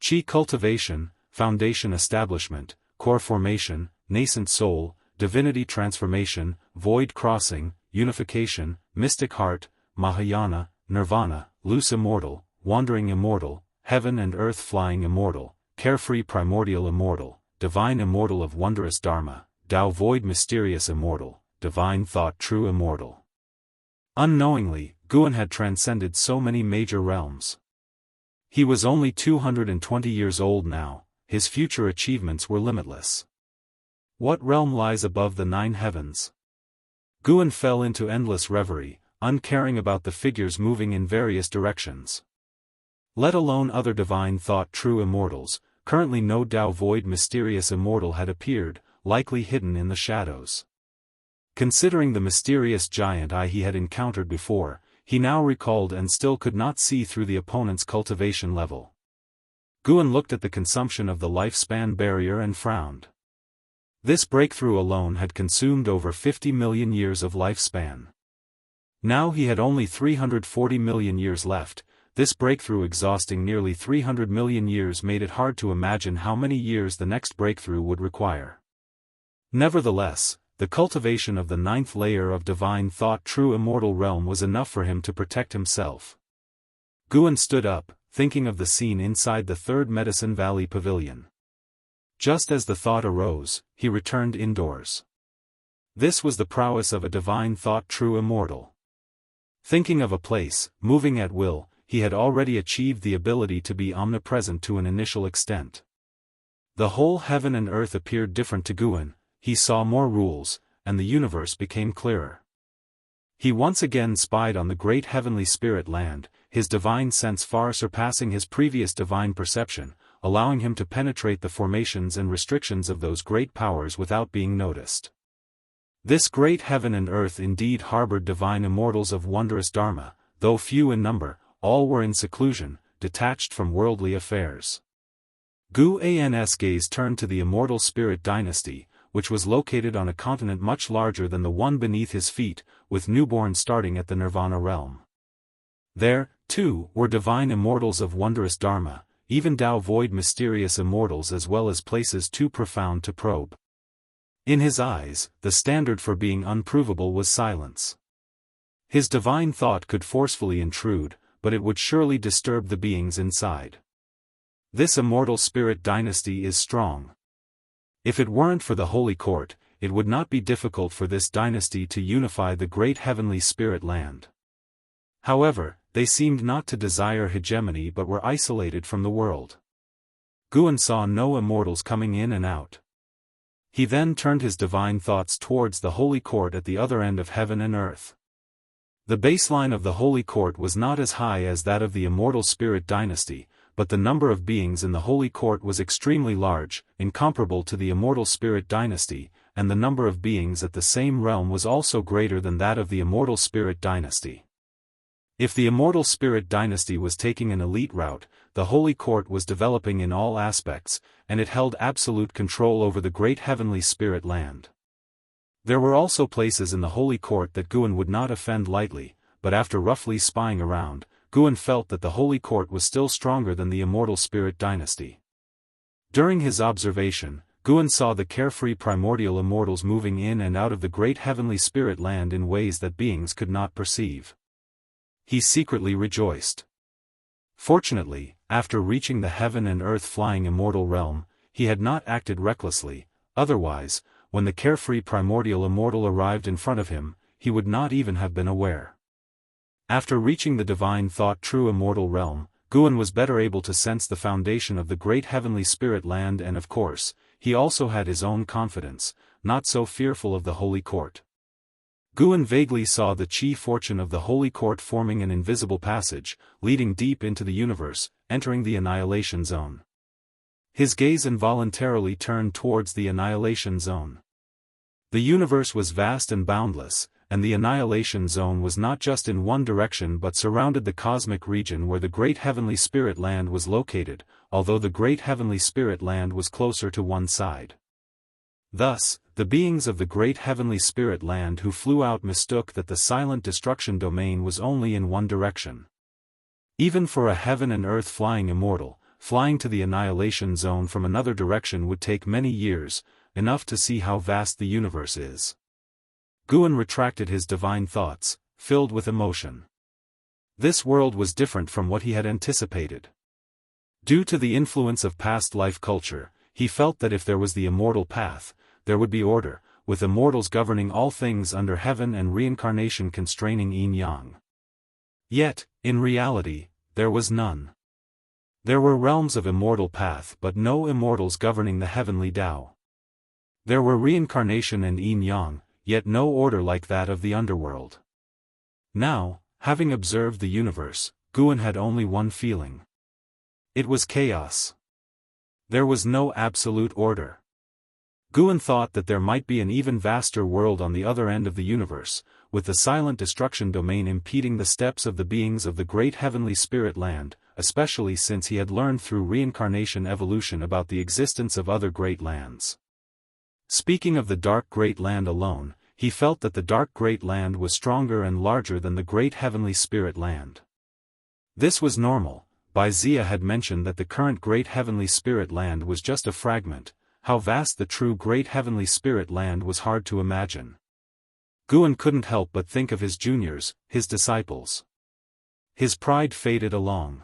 Chi cultivation, foundation establishment, core formation, nascent soul, divinity transformation, void crossing, unification, mystic heart, Mahayana, nirvana, loose immortal, wandering immortal, heaven and earth flying immortal, carefree primordial immortal, divine immortal of wondrous dharma, Tao void mysterious immortal, divine thought true immortal. Unknowingly, Guan had transcended so many major realms. He was only 220 years old now, his future achievements were limitless. What realm lies above the 9 heavens? Guan fell into endless reverie, uncaring about the figures moving in various directions. Let alone other divine thought true immortals, currently no Tao void mysterious immortal had appeared, likely hidden in the shadows. Considering the mysterious giant eye he had encountered before, he now recalled and still could not see through the opponent's cultivation level. Guan looked at the consumption of the lifespan barrier and frowned. This breakthrough alone had consumed over 50 million years of lifespan. Now he had only 340 million years left. This breakthrough exhausting nearly 300 million years made it hard to imagine how many years the next breakthrough would require. Nevertheless, the cultivation of the 9th layer of divine thought true immortal realm was enough for him to protect himself. Guan stood up, thinking of the scene inside the 3rd Medicine Valley Pavilion. Just as the thought arose, he returned indoors. This was the prowess of a divine thought true immortal. Thinking of a place, moving at will, he had already achieved the ability to be omnipresent to an initial extent. The whole heaven and earth appeared different to Guan, he saw more rules, and the universe became clearer. He once again spied on the great heavenly spirit land, his divine sense far surpassing his previous divine perception, allowing him to penetrate the formations and restrictions of those great powers without being noticed. This great heaven and earth indeed harbored divine immortals of wondrous dharma, though few in number, all were in seclusion, detached from worldly affairs. Guan's gaze turned to the immortal spirit dynasty, which was located on a continent much larger than the one beneath his feet, with newborns starting at the nirvana realm. There, too, were divine immortals of wondrous dharma, even Tao void mysterious immortals as well as places too profound to probe. In his eyes, the standard for being unprovable was silence. His divine thought could forcefully intrude, but it would surely disturb the beings inside. This immortal spirit dynasty is strong. If it weren't for the Holy Court, it would not be difficult for this dynasty to unify the great heavenly spirit land. However, they seemed not to desire hegemony but were isolated from the world. Guan saw no immortals coming in and out. He then turned his divine thoughts towards the Holy Court at the other end of heaven and earth. The baseline of the Holy Court was not as high as that of the immortal spirit dynasty, but the number of beings in the Holy Court was extremely large, incomparable to the immortal spirit dynasty, and the number of beings at the same realm was also greater than that of the immortal spirit dynasty. If the immortal spirit dynasty was taking an elite route, the Holy Court was developing in all aspects, and it held absolute control over the great heavenly spirit land. There were also places in the Holy Court that Guan would not offend lightly, but after roughly spying around, Guan felt that the Holy Court was still stronger than the immortal spirit dynasty. During his observation, Guan saw the carefree primordial immortals moving in and out of the great heavenly spirit land in ways that beings could not perceive. He secretly rejoiced. Fortunately, after reaching the heaven and earth flying immortal realm, he had not acted recklessly, otherwise, when the carefree primordial immortal arrived in front of him, he would not even have been aware. After reaching the divine thought true immortal realm, Guan was better able to sense the foundation of the great heavenly spirit land, and of course, he also had his own confidence, not so fearful of the Holy Court. Guan vaguely saw the chi fortune of the Holy Court forming an invisible passage, leading deep into the universe, entering the annihilation zone. His gaze involuntarily turned towards the annihilation zone. The universe was vast and boundless, and the annihilation zone was not just in one direction but surrounded the cosmic region where the great heavenly spirit land was located, although the great heavenly spirit land was closer to one side. Thus, the beings of the great heavenly spirit land who flew out mistook that the silent destruction domain was only in one direction. Even for a heaven and earth flying immortal, flying to the annihilation zone from another direction would take many years, enough to see how vast the universe is. Guan retracted his divine thoughts, filled with emotion. This world was different from what he had anticipated. Due to the influence of past life culture, he felt that if there was the immortal path, there would be order, with immortals governing all things under heaven and reincarnation constraining yin-yang. Yet, in reality, there was none. There were realms of immortal path but no immortals governing the heavenly Tao. There were reincarnation and yin-yang, yet no order like that of the underworld. Now, having observed the universe, Guan had only one feeling. It was chaos. There was no absolute order. Guan thought that there might be an even vaster world on the other end of the universe, with the silent destruction domain impeding the steps of the beings of the great heavenly spirit land, especially since he had learned through reincarnation evolution about the existence of other great lands. Speaking of the dark great land alone, he felt that the dark great land was stronger and larger than the great heavenly spirit land. This was normal. Zia had mentioned that the current great heavenly spirit land was just a fragment. How vast the true great heavenly spirit land was hard to imagine. Guan couldn't help but think of his juniors, his disciples. His pride faded along.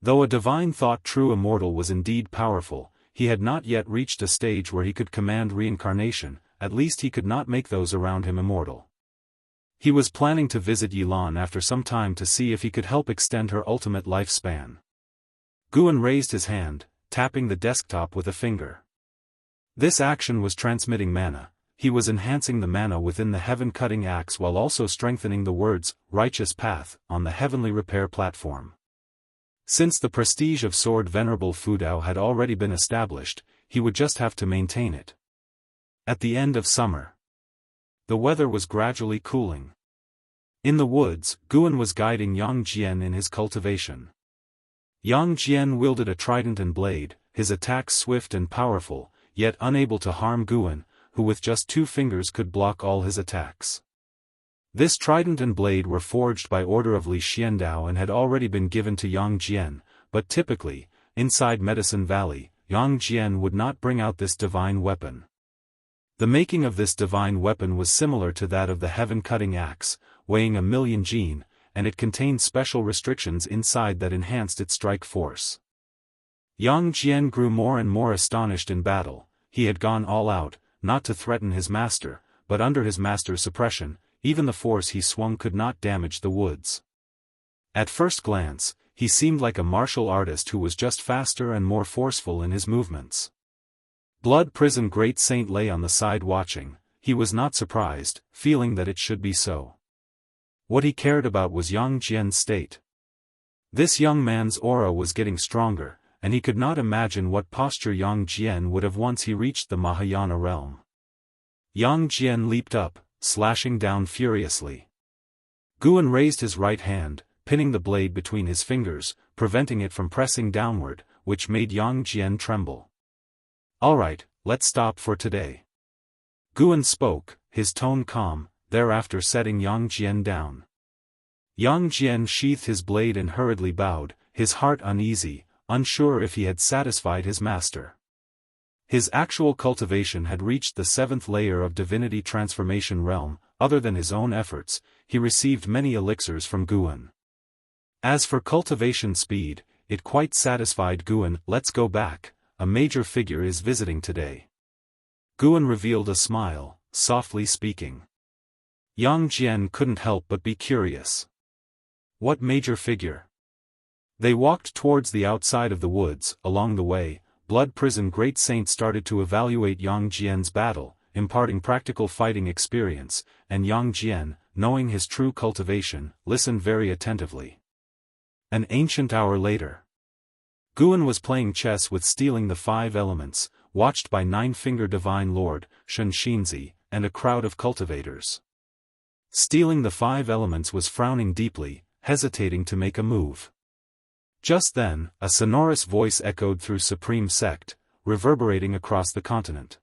Though a divine thought true immortal was indeed powerful, he had not yet reached a stage where he could command reincarnation, at least he could not make those around him immortal. He was planning to visit Yilan after some time to see if he could help extend her ultimate lifespan. Guan raised his hand, tapping the desktop with a finger. This action was transmitting mana. He was enhancing the mana within the heaven-cutting axe while also strengthening the words, righteous path, on the heavenly repair platform. Since the prestige of Sword Venerable Fudao had already been established, he would just have to maintain it. At the end of summer, the weather was gradually cooling. In the woods, Guan was guiding Yang Jian in his cultivation. Yang Jian wielded a trident and blade, his attacks swift and powerful, yet unable to harm Guan, who with just 2 fingers could block all his attacks. This trident and blade were forged by order of Li Xiandao and had already been given to Yang Jian, but typically, inside Medicine Valley, Yang Jian would not bring out this divine weapon. The making of this divine weapon was similar to that of the heaven-cutting axe, weighing 1,000,000 jin, and it contained special restrictions inside that enhanced its strike force. Yang Jian grew more and more astonished in battle. He had gone all out, not to threaten his master, but under his master's suppression, even the force he swung could not damage the woods. At first glance, he seemed like a martial artist who was just faster and more forceful in his movements. Blood Prison Great Saint lay on the side watching. He was not surprised, feeling that it should be so. What he cared about was Yang Jian's state. This young man's aura was getting stronger, and he could not imagine what posture Yang Jian would have once he reached the Mahayana realm. Yang Jian leaped up, slashing down furiously. Guan raised his right hand, pinning the blade between his fingers, preventing it from pressing downward, which made Yang Jian tremble. "All right, let's stop for today." Guan spoke, his tone calm, thereafter setting Yang Jian down. Yang Jian sheathed his blade and hurriedly bowed, his heart uneasy, unsure if he had satisfied his master. His actual cultivation had reached the 7th layer of divinity transformation realm. Other than his own efforts, he received many elixirs from Guan. As for cultivation speed, it quite satisfied Guan. "Let's go back, a major figure is visiting today." Guan revealed a smile, softly speaking. Yang Jian couldn't help but be curious. What major figure? They walked towards the outside of the woods. Along the way, Blood Prison Great Saint started to evaluate Yang Jian's battle, imparting practical fighting experience, and Yang Jian, knowing his true cultivation, listened very attentively. An ancient hour later, Guan was playing chess with Stealing the 5 Elements, watched by 9-Finger Divine Lord, Xianxia, and a crowd of cultivators. Stealing the 5 Elements was frowning deeply, hesitating to make a move. Just then, a sonorous voice echoed through Supreme Sect, reverberating across the continent.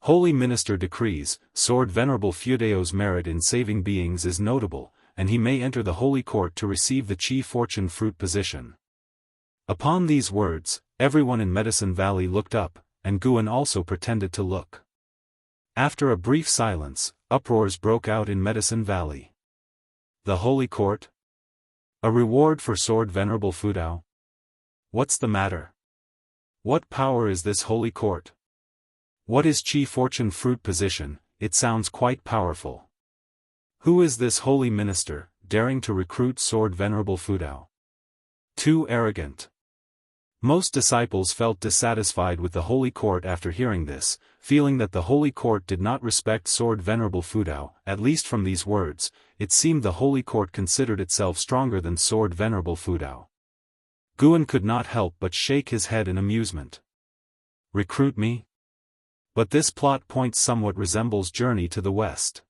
"Holy Minister decrees, Sword Venerable Fudeo's merit in saving beings is notable, and he may enter the Holy Court to receive the Chi Fortune Fruit position." Upon these words, everyone in Medicine Valley looked up, and Guan also pretended to look. After a brief silence, uproars broke out in Medicine Valley. The Holy Court? A reward for Sword Venerable Fudao? What's the matter? What power is this Holy Court? What is Chi Fortune Fruit position? It sounds quite powerful. Who is this holy minister, daring to recruit Sword Venerable Fudao? Too arrogant. Most disciples felt dissatisfied with the Holy Court after hearing this, feeling that the Holy Court did not respect Sword Venerable Fudao. At least from these words, it seemed the Holy Court considered itself stronger than Sword Venerable Fudao. Guan could not help but shake his head in amusement. Recruit me? But this plot point somewhat resembles Journey to the West.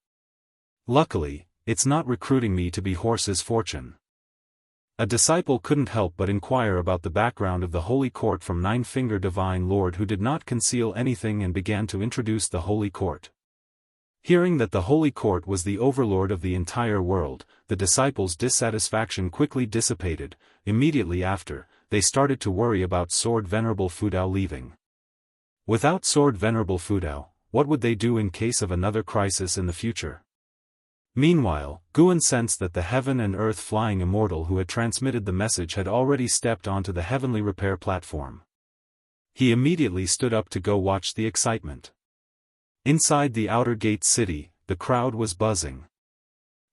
Luckily, it's not recruiting me to be Horse's Fortune. A disciple couldn't help but inquire about the background of the Holy Court from 9-Finger Divine Lord, who did not conceal anything and began to introduce the Holy Court. Hearing that the Holy Court was the overlord of the entire world, the disciples' dissatisfaction quickly dissipated. Immediately after, they started to worry about Sword Venerable Fudao leaving. Without Sword Venerable Fudao, what would they do in case of another crisis in the future? Meanwhile, Guan sensed that the heaven and earth flying immortal who had transmitted the message had already stepped onto the heavenly repair platform. He immediately stood up to go watch the excitement. Inside the outer gate city, the crowd was buzzing.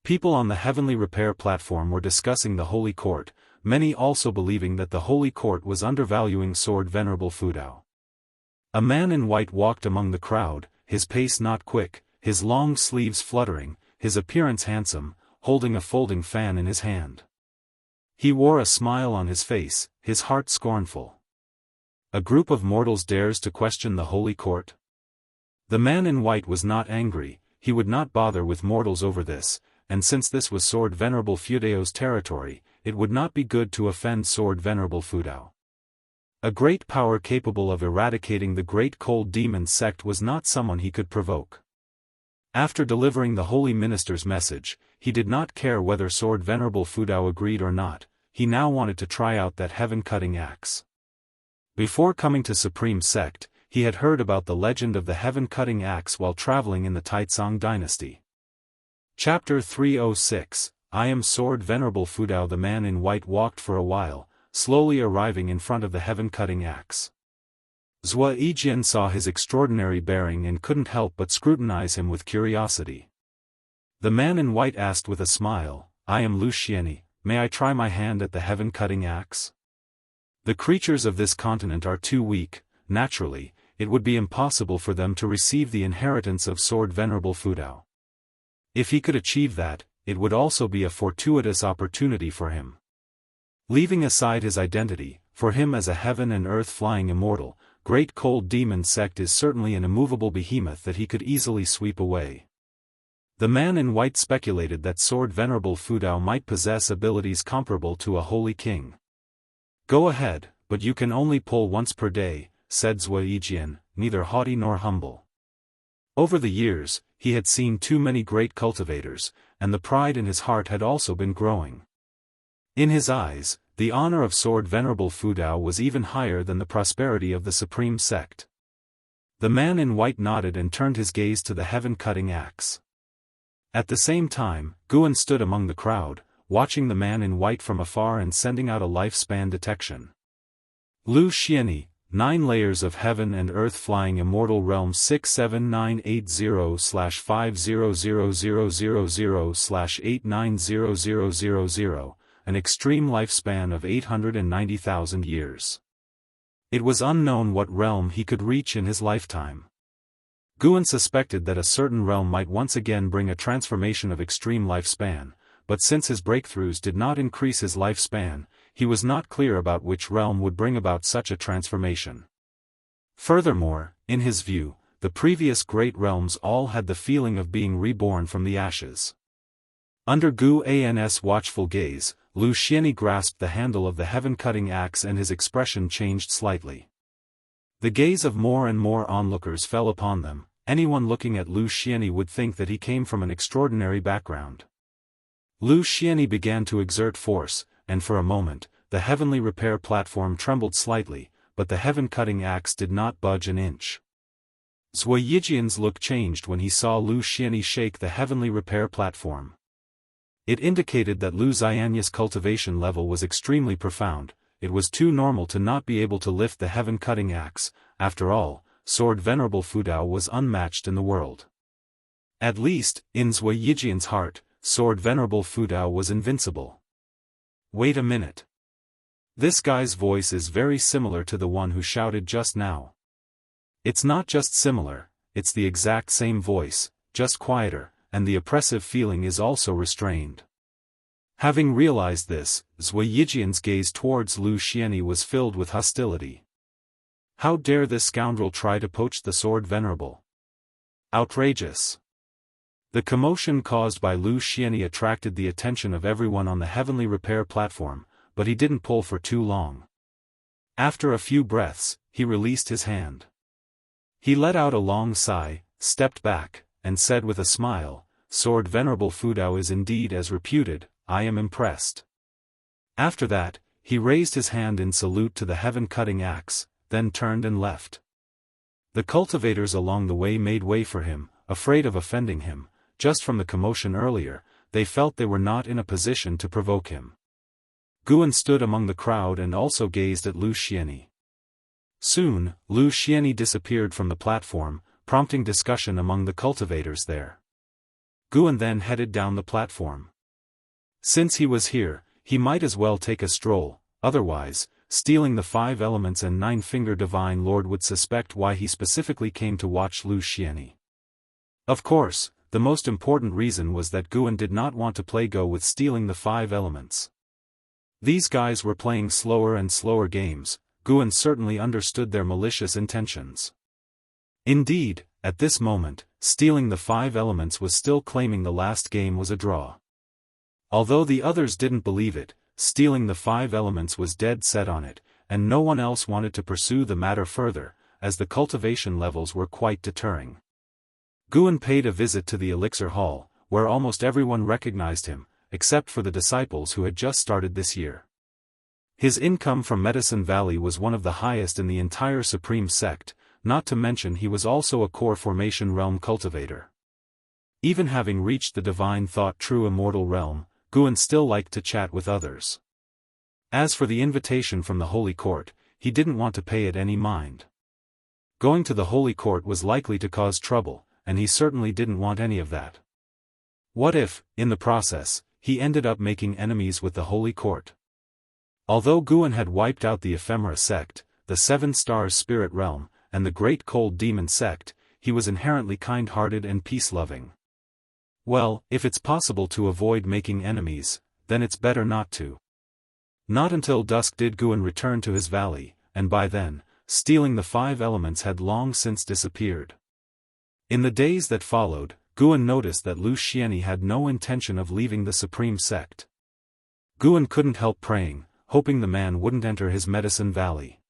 People on the heavenly repair platform were discussing the Holy Court, many also believing that the Holy Court was undervaluing Sword Venerable Fudao. A man in white walked among the crowd, his pace not quick, his long sleeves fluttering, his appearance handsome, holding a folding fan in his hand. He wore a smile on his face, his heart scornful. A group of mortals dares to question the Holy Court? The man in white was not angry, he would not bother with mortals over this, and since this was Sword Venerable Fudeo's territory, it would not be good to offend Sword Venerable Fudao. A great power capable of eradicating the great cold demon sect was not someone he could provoke. After delivering the holy minister's message, he did not care whether Sword Venerable Fudao agreed or not, he now wanted to try out that heaven-cutting axe. Before coming to Supreme Sect, he had heard about the legend of the heaven-cutting axe while traveling in the Taizong dynasty. Chapter 306, I am Sword Venerable Fudao. The man in white walked for a while, slowly arriving in front of the heaven-cutting axe. Zhuo Yijian saw his extraordinary bearing and couldn't help but scrutinize him with curiosity. The man in white asked with a smile, I am Lu Xianxia, may I try my hand at the heaven-cutting axe? The creatures of this continent are too weak. Naturally, it would be impossible for them to receive the inheritance of Sword Venerable Fudao. If he could achieve that, it would also be a fortuitous opportunity for him. Leaving aside his identity, for him as a heaven and earth flying immortal, Great Cold Demon Sect is certainly an immovable behemoth that he could easily sweep away. The man in white speculated that Sword Venerable Fudao might possess abilities comparable to a holy king. Go ahead, but you can only pull once per day, said Zhuo Yijian, neither haughty nor humble. Over the years, he had seen too many great cultivators, and the pride in his heart had also been growing. In his eyes, the honor of Sword Venerable Fudao was even higher than the prosperity of the supreme sect. The man in white nodded and turned his gaze to the heaven-cutting axe. At the same time, Guan stood among the crowd, watching the man in white from afar and sending out a lifespan detection. Lu Xianxia, 9 layers of heaven and earth flying immortal realm 67980/500000/890000, an extreme lifespan of 890,000 years. It was unknown what realm he could reach in his lifetime. Guan suspected that a certain realm might once again bring a transformation of extreme lifespan, but since his breakthroughs did not increase his lifespan, he was not clear about which realm would bring about such a transformation. Furthermore, in his view, the previous great realms all had the feeling of being reborn from the ashes. Under Guan's watchful gaze, Lu Xianxia grasped the handle of the heaven-cutting axe and his expression changed slightly. The gaze of more and more onlookers fell upon them. Anyone looking at Lu Xianxia would think that he came from an extraordinary background. Lu Xianxia began to exert force, and for a moment, the heavenly repair platform trembled slightly, but the heaven-cutting axe did not budge an inch. Zhuo Yijian's look changed when he saw Lu Xianxia shake the heavenly repair platform. It indicated that Lu Xianxia's cultivation level was extremely profound. It was too normal to not be able to lift the heaven-cutting axe. After all, Sword Venerable Fudao was unmatched in the world. At least, in Zhuo Yijian's heart, Sword Venerable Fudao was invincible. Wait a minute. This guy's voice is very similar to the one who shouted just now. It's not just similar, it's the exact same voice, just quieter, and the oppressive feeling is also restrained. Having realized this, Zhuo Yijian's gaze towards Lu Xianxia was filled with hostility. How dare this scoundrel try to poach the Sword Venerable? Outrageous! The commotion caused by Lu Xianxia attracted the attention of everyone on the heavenly repair platform, but he didn't pull for too long. After a few breaths, he released his hand. He let out a long sigh, stepped back, and said with a smile, Sword Venerable Fudao is indeed as reputed, I am impressed. After that, he raised his hand in salute to the heaven-cutting axe, then turned and left. The cultivators along the way made way for him, afraid of offending him. Just from the commotion earlier, they felt they were not in a position to provoke him. Guan stood among the crowd and also gazed at Lu Xianxia. Soon, Lu Xianxia disappeared from the platform, prompting discussion among the cultivators there. Guan then headed down the platform. Since he was here, he might as well take a stroll, otherwise, stealing the 5 elements and 9-finger Divine Lord would suspect why he specifically came to watch Lu Xianxia. Of course, the most important reason was that Guan did not want to play go with stealing the 5 elements. These guys were playing slower and slower games. Guan certainly understood their malicious intentions. Indeed, at this moment, stealing the 5 elements was still claiming the last game was a draw. Although the others didn't believe it, stealing the 5 elements was dead set on it, and no one else wanted to pursue the matter further, as the cultivation levels were quite deterring. Guan paid a visit to the elixir hall, where almost everyone recognized him, except for the disciples who had just started this year. His income from Medicine Valley was one of the highest in the entire Supreme Sect, not to mention he was also a core formation realm cultivator. Even having reached the divine thought true immortal realm, Guan still liked to chat with others. As for the invitation from the Holy Court, he didn't want to pay it any mind. Going to the Holy Court was likely to cause trouble, and he certainly didn't want any of that. What if, in the process, he ended up making enemies with the Holy Court? Although Guan had wiped out the Ephemera sect, the Seven Stars Spirit Realm, and the Great Cold Demon sect, he was inherently kind-hearted and peace-loving. Well, if it's possible to avoid making enemies, then it's better not to. Not until dusk did Guan return to his valley, and by then, stealing the 5 elements had long since disappeared. In the days that followed, Guan noticed that Lu Xianxia had no intention of leaving the Supreme Sect. Guan couldn't help praying, hoping the man wouldn't enter his Medicine Valley.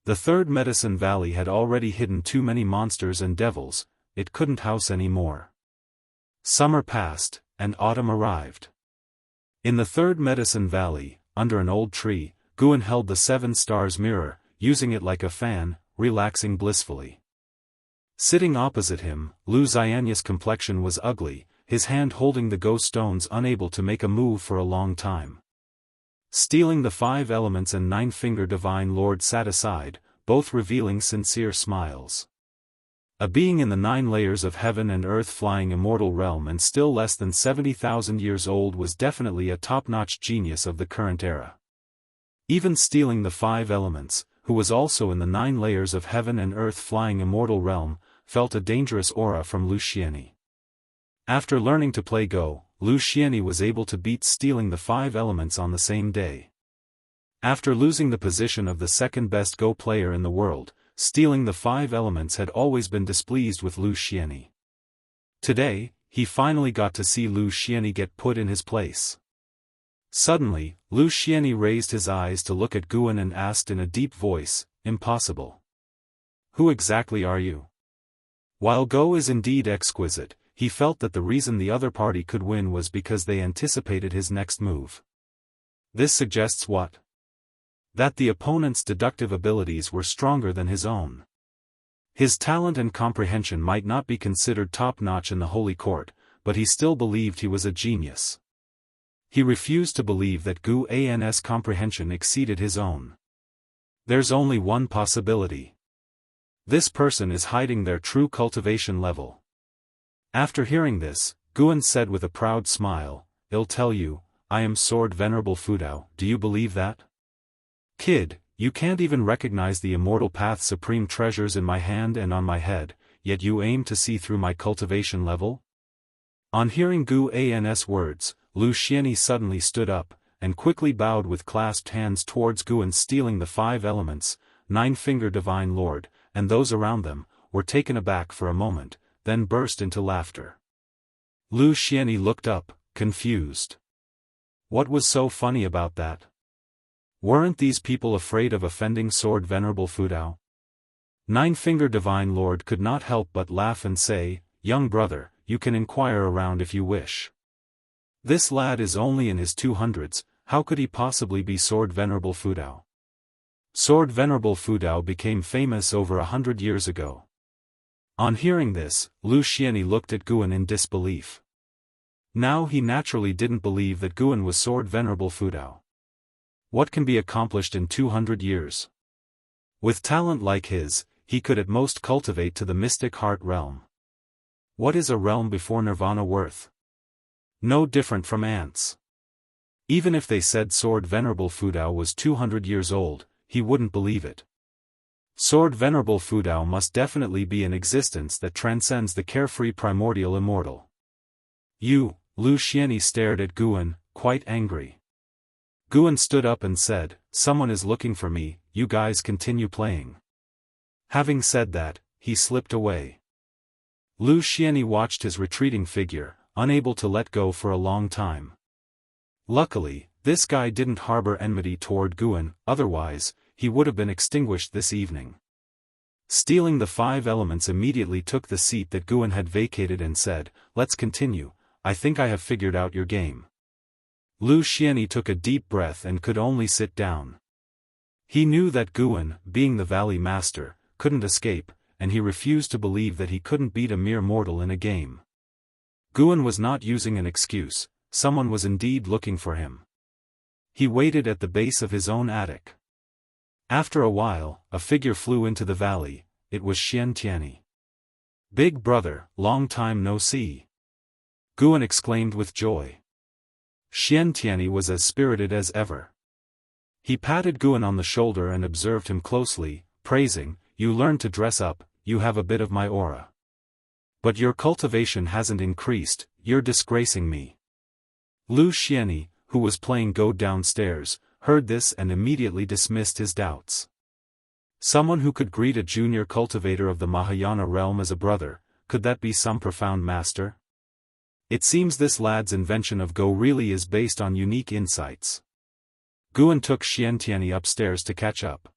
The third Medicine Valley had already hidden too many monsters and devils, it couldn't house any more. Summer passed, and autumn arrived. In the third Medicine Valley, under an old tree, Guan held the 7 stars mirror, using it like a fan, relaxing blissfully. Sitting opposite him, Lu Xianxia's complexion was ugly, his hand holding the ghost stones unable to make a move for a long time. Stealing the 5 elements and 9-finger Divine Lord sat aside, both revealing sincere smiles. A being in the 9 layers of heaven and earth flying immortal realm and still less than 70,000 years old was definitely a top-notch genius of the current era. Even stealing the 5 elements, who was also in the 9 layers of heaven and earth flying immortal realm, felt a dangerous aura from Lu Xianxia. After learning to play Go, Lu Xianxia was able to beat stealing the 5 elements on the same day. After losing the position of the second best Go player in the world, stealing the 5 elements had always been displeased with Lu Xianxia. Today, he finally got to see Lu Xianxia get put in his place. Suddenly, Lu Xianxia raised his eyes to look at Guan and asked in a deep voice, "Impossible. Who exactly are you?" While Go is indeed exquisite, he felt that the reason the other party could win was because they anticipated his next move. This suggests what? That the opponent's deductive abilities were stronger than his own. His talent and comprehension might not be considered top-notch in the Holy Court, but he still believed he was a genius. He refused to believe that Guan's comprehension exceeded his own. There's only one possibility. This person is hiding their true cultivation level. After hearing this, Guan said with a proud smile, "I'll tell you, I am Sword Venerable Fudao, do you believe that? Kid, you can't even recognize the Immortal Path's supreme treasures in my hand and on my head, yet you aim to see through my cultivation level?" On hearing Guan's words, Lu Xianxia suddenly stood up, and quickly bowed with clasped hands towards Guan. Stealing the 5 elements, 9-finger Divine Lord, and those around them, were taken aback for a moment, then burst into laughter. Lu Xianxia looked up, confused. What was so funny about that? Weren't these people afraid of offending Sword Venerable Fudao? 9-finger Divine Lord could not help but laugh and say, "Young brother, you can inquire around if you wish. This lad is only in his 200s, how could he possibly be Sword Venerable Fudao?" Sword Venerable Fudao became famous over 100 years ago. On hearing this, Lu Xianxia looked at Guan in disbelief. Now he naturally didn't believe that Guan was Sword Venerable Fudao. What can be accomplished in 200 years? With talent like his, he could at most cultivate to the mystic heart realm. What is a realm before nirvana worth? No different from ants. Even if they said Sword Venerable Fudao was 200 years old, he wouldn't believe it. Sword Venerable Fudao must definitely be an existence that transcends the carefree primordial immortal. "You," Lu Xianxia stared at Guan, quite angry. Guan stood up and said, "Someone is looking for me, you guys continue playing." Having said that, he slipped away. Lu Xianxia watched his retreating figure, unable to let go for a long time. Luckily, this guy didn't harbor enmity toward Guan, otherwise, he would have been extinguished this evening. Stealing the 5 elements immediately took the seat that Guan had vacated and said, "Let's continue, I think I have figured out your game." Lu Xianxia took a deep breath and could only sit down. He knew that Guan, being the Valley Master, couldn't escape, and he refused to believe that he couldn't beat a mere mortal in a game. Guan was not using an excuse, someone was indeed looking for him. He waited at the base of his own attic. After a while, a figure flew into the valley. It was Xianxia. "Big brother, long time no see," Guan exclaimed with joy. Xianxia was as spirited as ever. He patted Guan on the shoulder and observed him closely, praising, "You learned to dress up, you have a bit of my aura. But your cultivation hasn't increased, you're disgracing me." Lu Xianxia, who was playing Go downstairs, heard this and immediately dismissed his doubts. Someone who could greet a junior cultivator of the Mahayana realm as a brother, could that be some profound master? It seems this lad's invention of Go really is based on unique insights. Guan took Xianxia upstairs to catch up.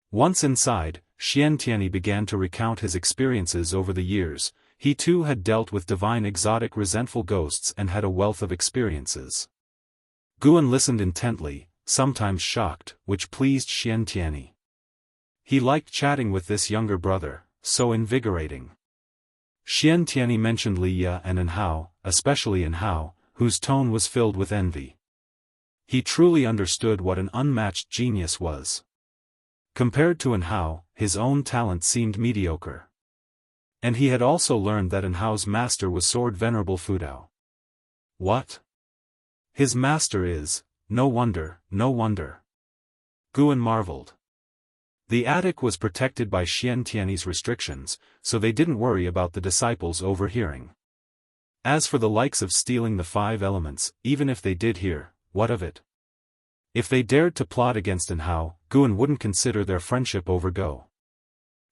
Once inside, Xianxia began to recount his experiences over the years. He too had dealt with divine exotic resentful ghosts and had a wealth of experiences. Guan listened intently, sometimes shocked, which pleased Xianxia. He liked chatting with this younger brother, so invigorating. Xianxia mentioned Liya and Anhao, especially Anhao, whose tone was filled with envy. He truly understood what an unmatched genius was. Compared to Anhao, his own talent seemed mediocre. And he had also learned that Anhao's master was Sword Venerable Fudao. What? His master is, no wonder, no wonder. Guan marveled. The attic was protected by Xianxia's restrictions, so they didn't worry about the disciples overhearing. As for the likes of stealing the 5 elements, even if they did hear, what of it? If they dared to plot against Anhao, Guan wouldn't consider their friendship over Go.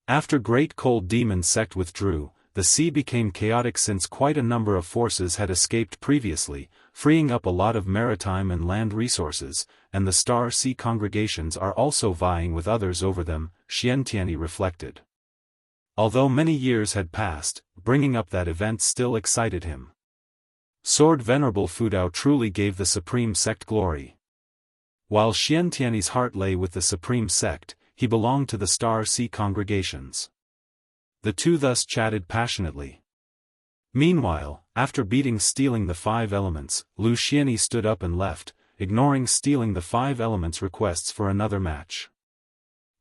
After Great Cold Demon sect withdrew, the sea became chaotic since quite a number of forces had escaped previously, freeing up a lot of maritime and land resources, and the Star Sea congregations are also vying with others over them, Xianxia reflected. Although many years had passed, bringing up that event still excited him. Sword Venerable Fudao truly gave the Supreme Sect glory. While Xianxia's heart lay with the Supreme Sect, he belonged to the Star Sea congregations. The two thus chatted passionately. Meanwhile, after beating stealing the 5 elements, Lu Xianxia stood up and left, ignoring stealing the 5 elements requests for another match.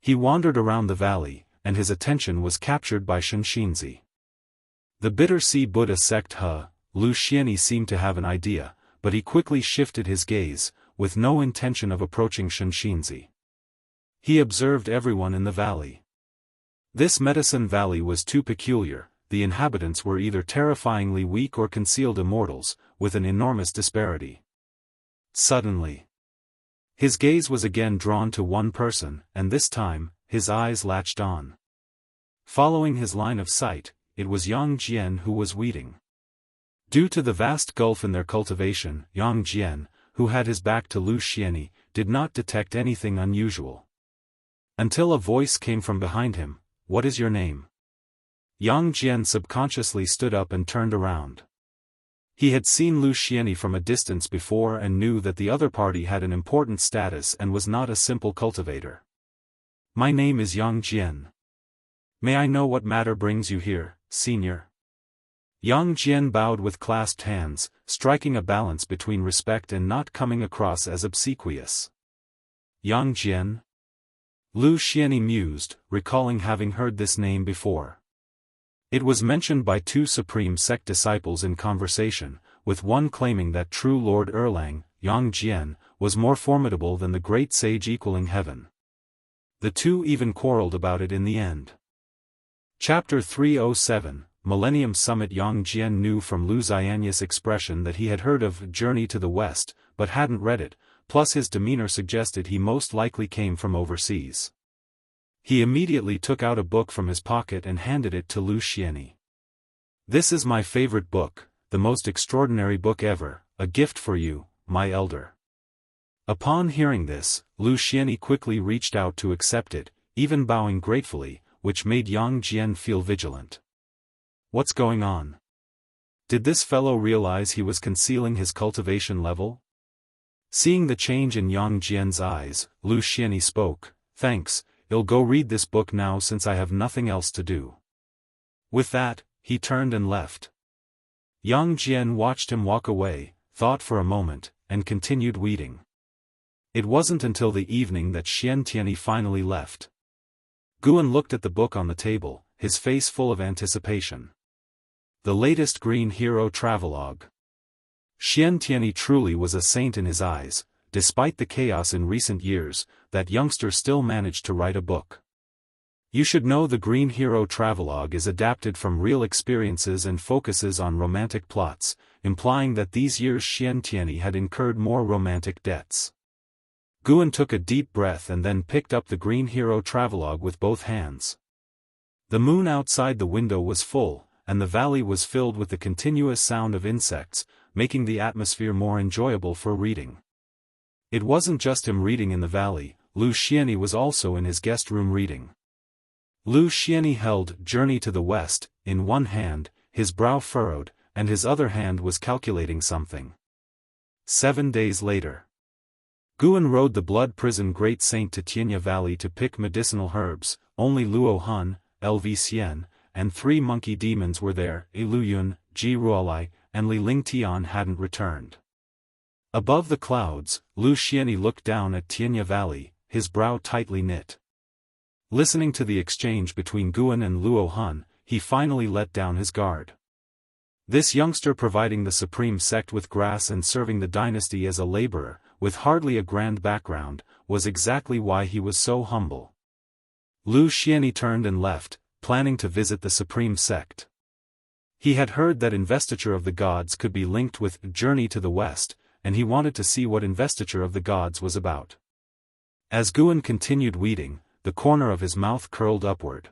He wandered around the valley, and his attention was captured by Xianxia. The Bitter Sea Buddha sect Lu Xianxia seemed to have an idea, but he quickly shifted his gaze, with no intention of approaching Xianxia. He observed everyone in the valley. This Medicine Valley was too peculiar, the inhabitants were either terrifyingly weak or concealed immortals, with an enormous disparity. Suddenly, his gaze was again drawn to one person, and this time, his eyes latched on. Following his line of sight, it was Yang Jian who was weeding. Due to the vast gulf in their cultivation, Yang Jian, who had his back to Lu Xianxia, did not detect anything unusual. Until a voice came from behind him, "What is your name?" Yang Jian subconsciously stood up and turned around. He had seen Lu Xianxia from a distance before and knew that the other party had an important status and was not a simple cultivator. "My name is Yang Jian. May I know what matter brings you here, senior?" Yang Jian bowed with clasped hands, striking a balance between respect and not coming across as obsequious. Yang Jian? Lu Xianxia mused, recalling having heard this name before. It was mentioned by 2 Supreme Sect disciples in conversation, with one claiming that true Lord Erlang, Yang Jian, was more formidable than the great sage equaling heaven. The two even quarreled about it in the end. Chapter 307, Millennium Summit. Yang Jian knew from Lu Xianxia's expression that he had heard of Journey to the West, but hadn't read it, plus his demeanor suggested he most likely came from overseas. He immediately took out a book from his pocket and handed it to Lu Xianxia. "This is my favorite book, the most extraordinary book ever, a gift for you, my elder." Upon hearing this, Lu Xianxia quickly reached out to accept it, even bowing gratefully, which made Yang Jian feel vigilant. What's going on? Did this fellow realize he was concealing his cultivation level? Seeing the change in Yang Jian's eyes, Lu Xianxia spoke, "Thanks, I'll go read this book now since I have nothing else to do." With that, he turned and left. Yang Jian watched him walk away, thought for a moment, and continued reading. It wasn't until the evening that Xiantiani finally left. Guan looked at the book on the table, his face full of anticipation. The latest Green Hero Travelogue. Xiantiani truly was a saint in his eyes. Despite the chaos in recent years, that youngster still managed to write a book. You should know the Green Hero Travelogue is adapted from real experiences and focuses on romantic plots, implying that these years Xiantiani had incurred more romantic debts. Guan took a deep breath and then picked up the Green Hero Travelogue with both hands. The moon outside the window was full, and the valley was filled with the continuous sound of insects, making the atmosphere more enjoyable for reading. It wasn't just him reading in the valley, Lu Xianyi was also in his guest room reading. Lu Xianyi held Journey to the West in one hand, his brow furrowed, and his other hand was calculating something. 7 days later. Guan rode the blood prison Great Saint to Tianya Valley to pick medicinal herbs. Only Luo Han, Lv Xian, and 3 monkey demons were there. Lu Yun, Ji Ruolai, and Li Ling Tian hadn't returned. Above the clouds, Lu Xianyi looked down at Tianya Valley, his brow tightly knit. Listening to the exchange between Guan and Luo Han, he finally let down his guard. This youngster providing the supreme sect with grass and serving the dynasty as a laborer, with hardly a grand background, was exactly why he was so humble. Lu Xianyi turned and left, planning to visit the supreme sect. He had heard that investiture of the gods could be linked with Journey to the West, and he wanted to see what investiture of the gods was about. As Guan continued reading, the corner of his mouth curled upward.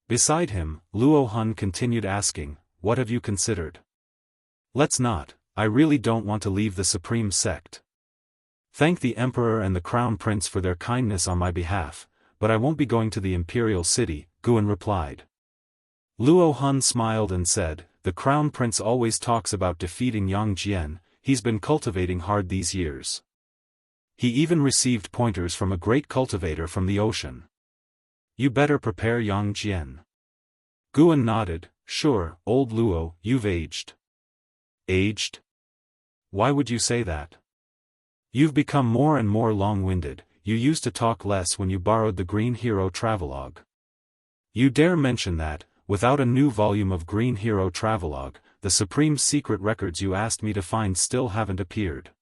Beside him, Luo Han continued asking, "What have you considered?" "Let's not, I really don't want to leave the supreme sect. Thank the Emperor and the Crown Prince for their kindness on my behalf, but I won't be going to the Imperial City," Guan replied. Luo Han smiled and said, "The Crown Prince always talks about defeating Yang Jian, he's been cultivating hard these years. He even received pointers from a great cultivator from the ocean. You better prepare Yang Jian." Guan nodded, "Sure, old Luo, you've aged." "Aged? Why would you say that? You've become more and more long-winded. You used to talk less when you borrowed the Green Hero Travelogue. You dare mention that, without a new volume of Green Hero Travelogue, the supreme secret records you asked me to find still haven't appeared.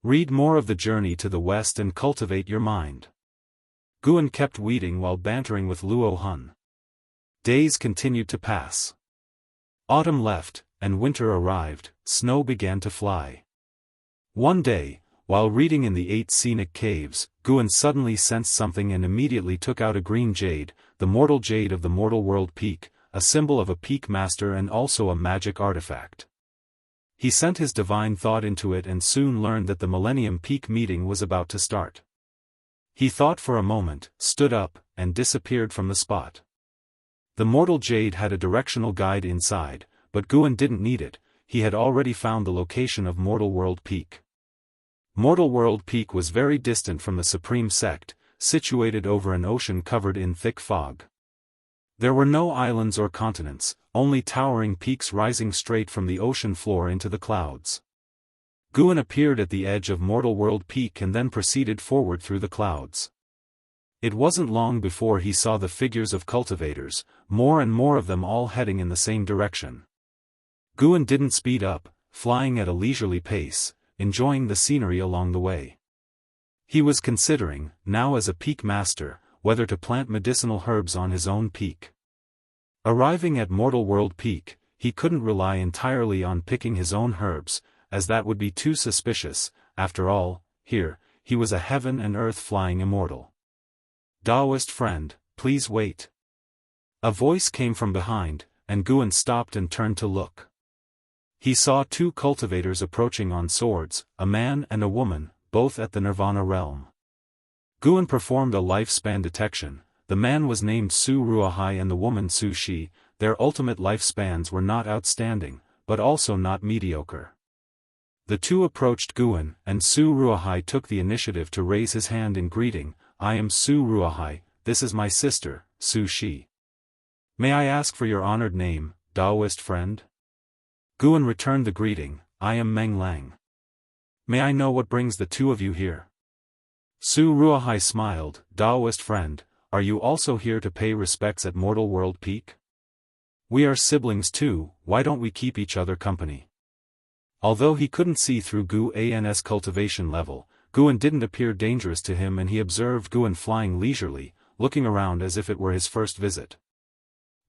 Read more of the Journey to the West and cultivate your mind." Guan kept reading while bantering with Luo Han. Days continued to pass. Autumn left, and winter arrived. Snow began to fly. One day, while reading in the 8 scenic caves, Guan suddenly sensed something and immediately took out a green jade, the mortal jade of the mortal world peak, a symbol of a peak master and also a magic artifact. He sent his divine thought into it and soon learned that the Millennium Peak meeting was about to start. He thought for a moment, stood up, and disappeared from the spot. The mortal jade had a directional guide inside, but Guan didn't need it, he had already found the location of Mortal World Peak. Mortal World Peak was very distant from the Supreme Sect, situated over an ocean covered in thick fog. There were no islands or continents, only towering peaks rising straight from the ocean floor into the clouds. Guan appeared at the edge of Mortal World Peak and then proceeded forward through the clouds. It wasn't long before he saw the figures of cultivators, more and more of them all heading in the same direction. Guan didn't speed up, flying at a leisurely pace, enjoying the scenery along the way. He was considering, now as a peak master, whether to plant medicinal herbs on his own peak. Arriving at Mortal World Peak, he couldn't rely entirely on picking his own herbs, as that would be too suspicious. After all, here, he was a heaven and earth flying immortal. "Daoist friend, please wait." A voice came from behind, and Guan stopped and turned to look. He saw 2 cultivators approaching on swords, a man and a woman, both at the Nirvana realm. Guan performed a lifespan detection. The man was named Su Ruohai and the woman Su Shi. Their ultimate lifespans were not outstanding, but also not mediocre. The 2 approached Guan, and Su Ruohai took the initiative to raise his hand in greeting. "I am Su Ruohai, this is my sister, Su Shi. May I ask for your honored name, Daoist friend?" Guan returned the greeting. I am Meng Lang. May I know what brings the two of you here? Su Ruohai smiled. Daoist friend, are you also here to pay respects at Mortal World Peak? We are siblings too, why don't we keep each other company? Although he couldn't see through Gu An's cultivation level, Guan didn't appear dangerous to him, and he observed Guan flying leisurely, looking around as if it were his first visit.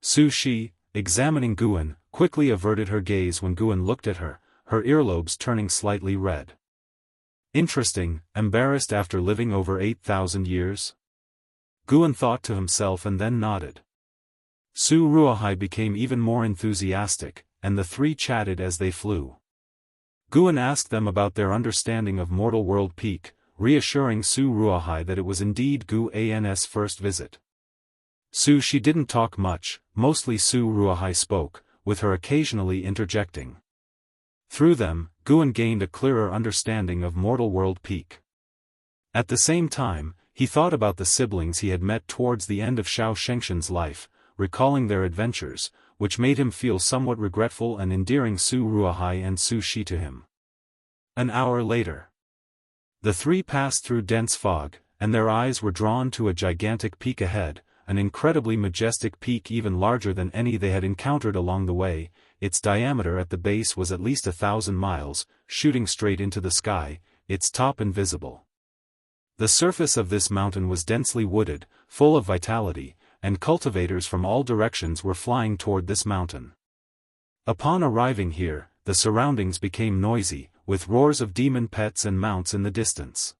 Su Shi, examining Guan, quickly averted her gaze when Guan looked at her, her earlobes turning slightly red. Interesting, embarrassed after living over 8,000 years? Guan thought to himself and then nodded. Su Ruohai became even more enthusiastic, and the three chatted as they flew. Guan asked them about their understanding of Mortal World Peak, reassuring Su Ruohai that it was indeed Gu An's first visit. Su Shi didn't talk much, mostly Su Ruohai spoke, with her occasionally interjecting. Through them, Guan gained a clearer understanding of Mortal World Peak. At the same time, he thought about the siblings he had met towards the end of Xiao Shengxian's life, recalling their adventures, which made him feel somewhat regretful and endearing Su Ruohai and Su Shi to him. An hour later, the three passed through dense fog, and their eyes were drawn to a gigantic peak ahead, an incredibly majestic peak even larger than any they had encountered along the way. Its diameter at the base was at least 1,000 miles, shooting straight into the sky, its top invisible. The surface of this mountain was densely wooded, full of vitality, and cultivators from all directions were flying toward this mountain. Upon arriving here, the surroundings became noisy, with roars of demon pets and mounts in the distance.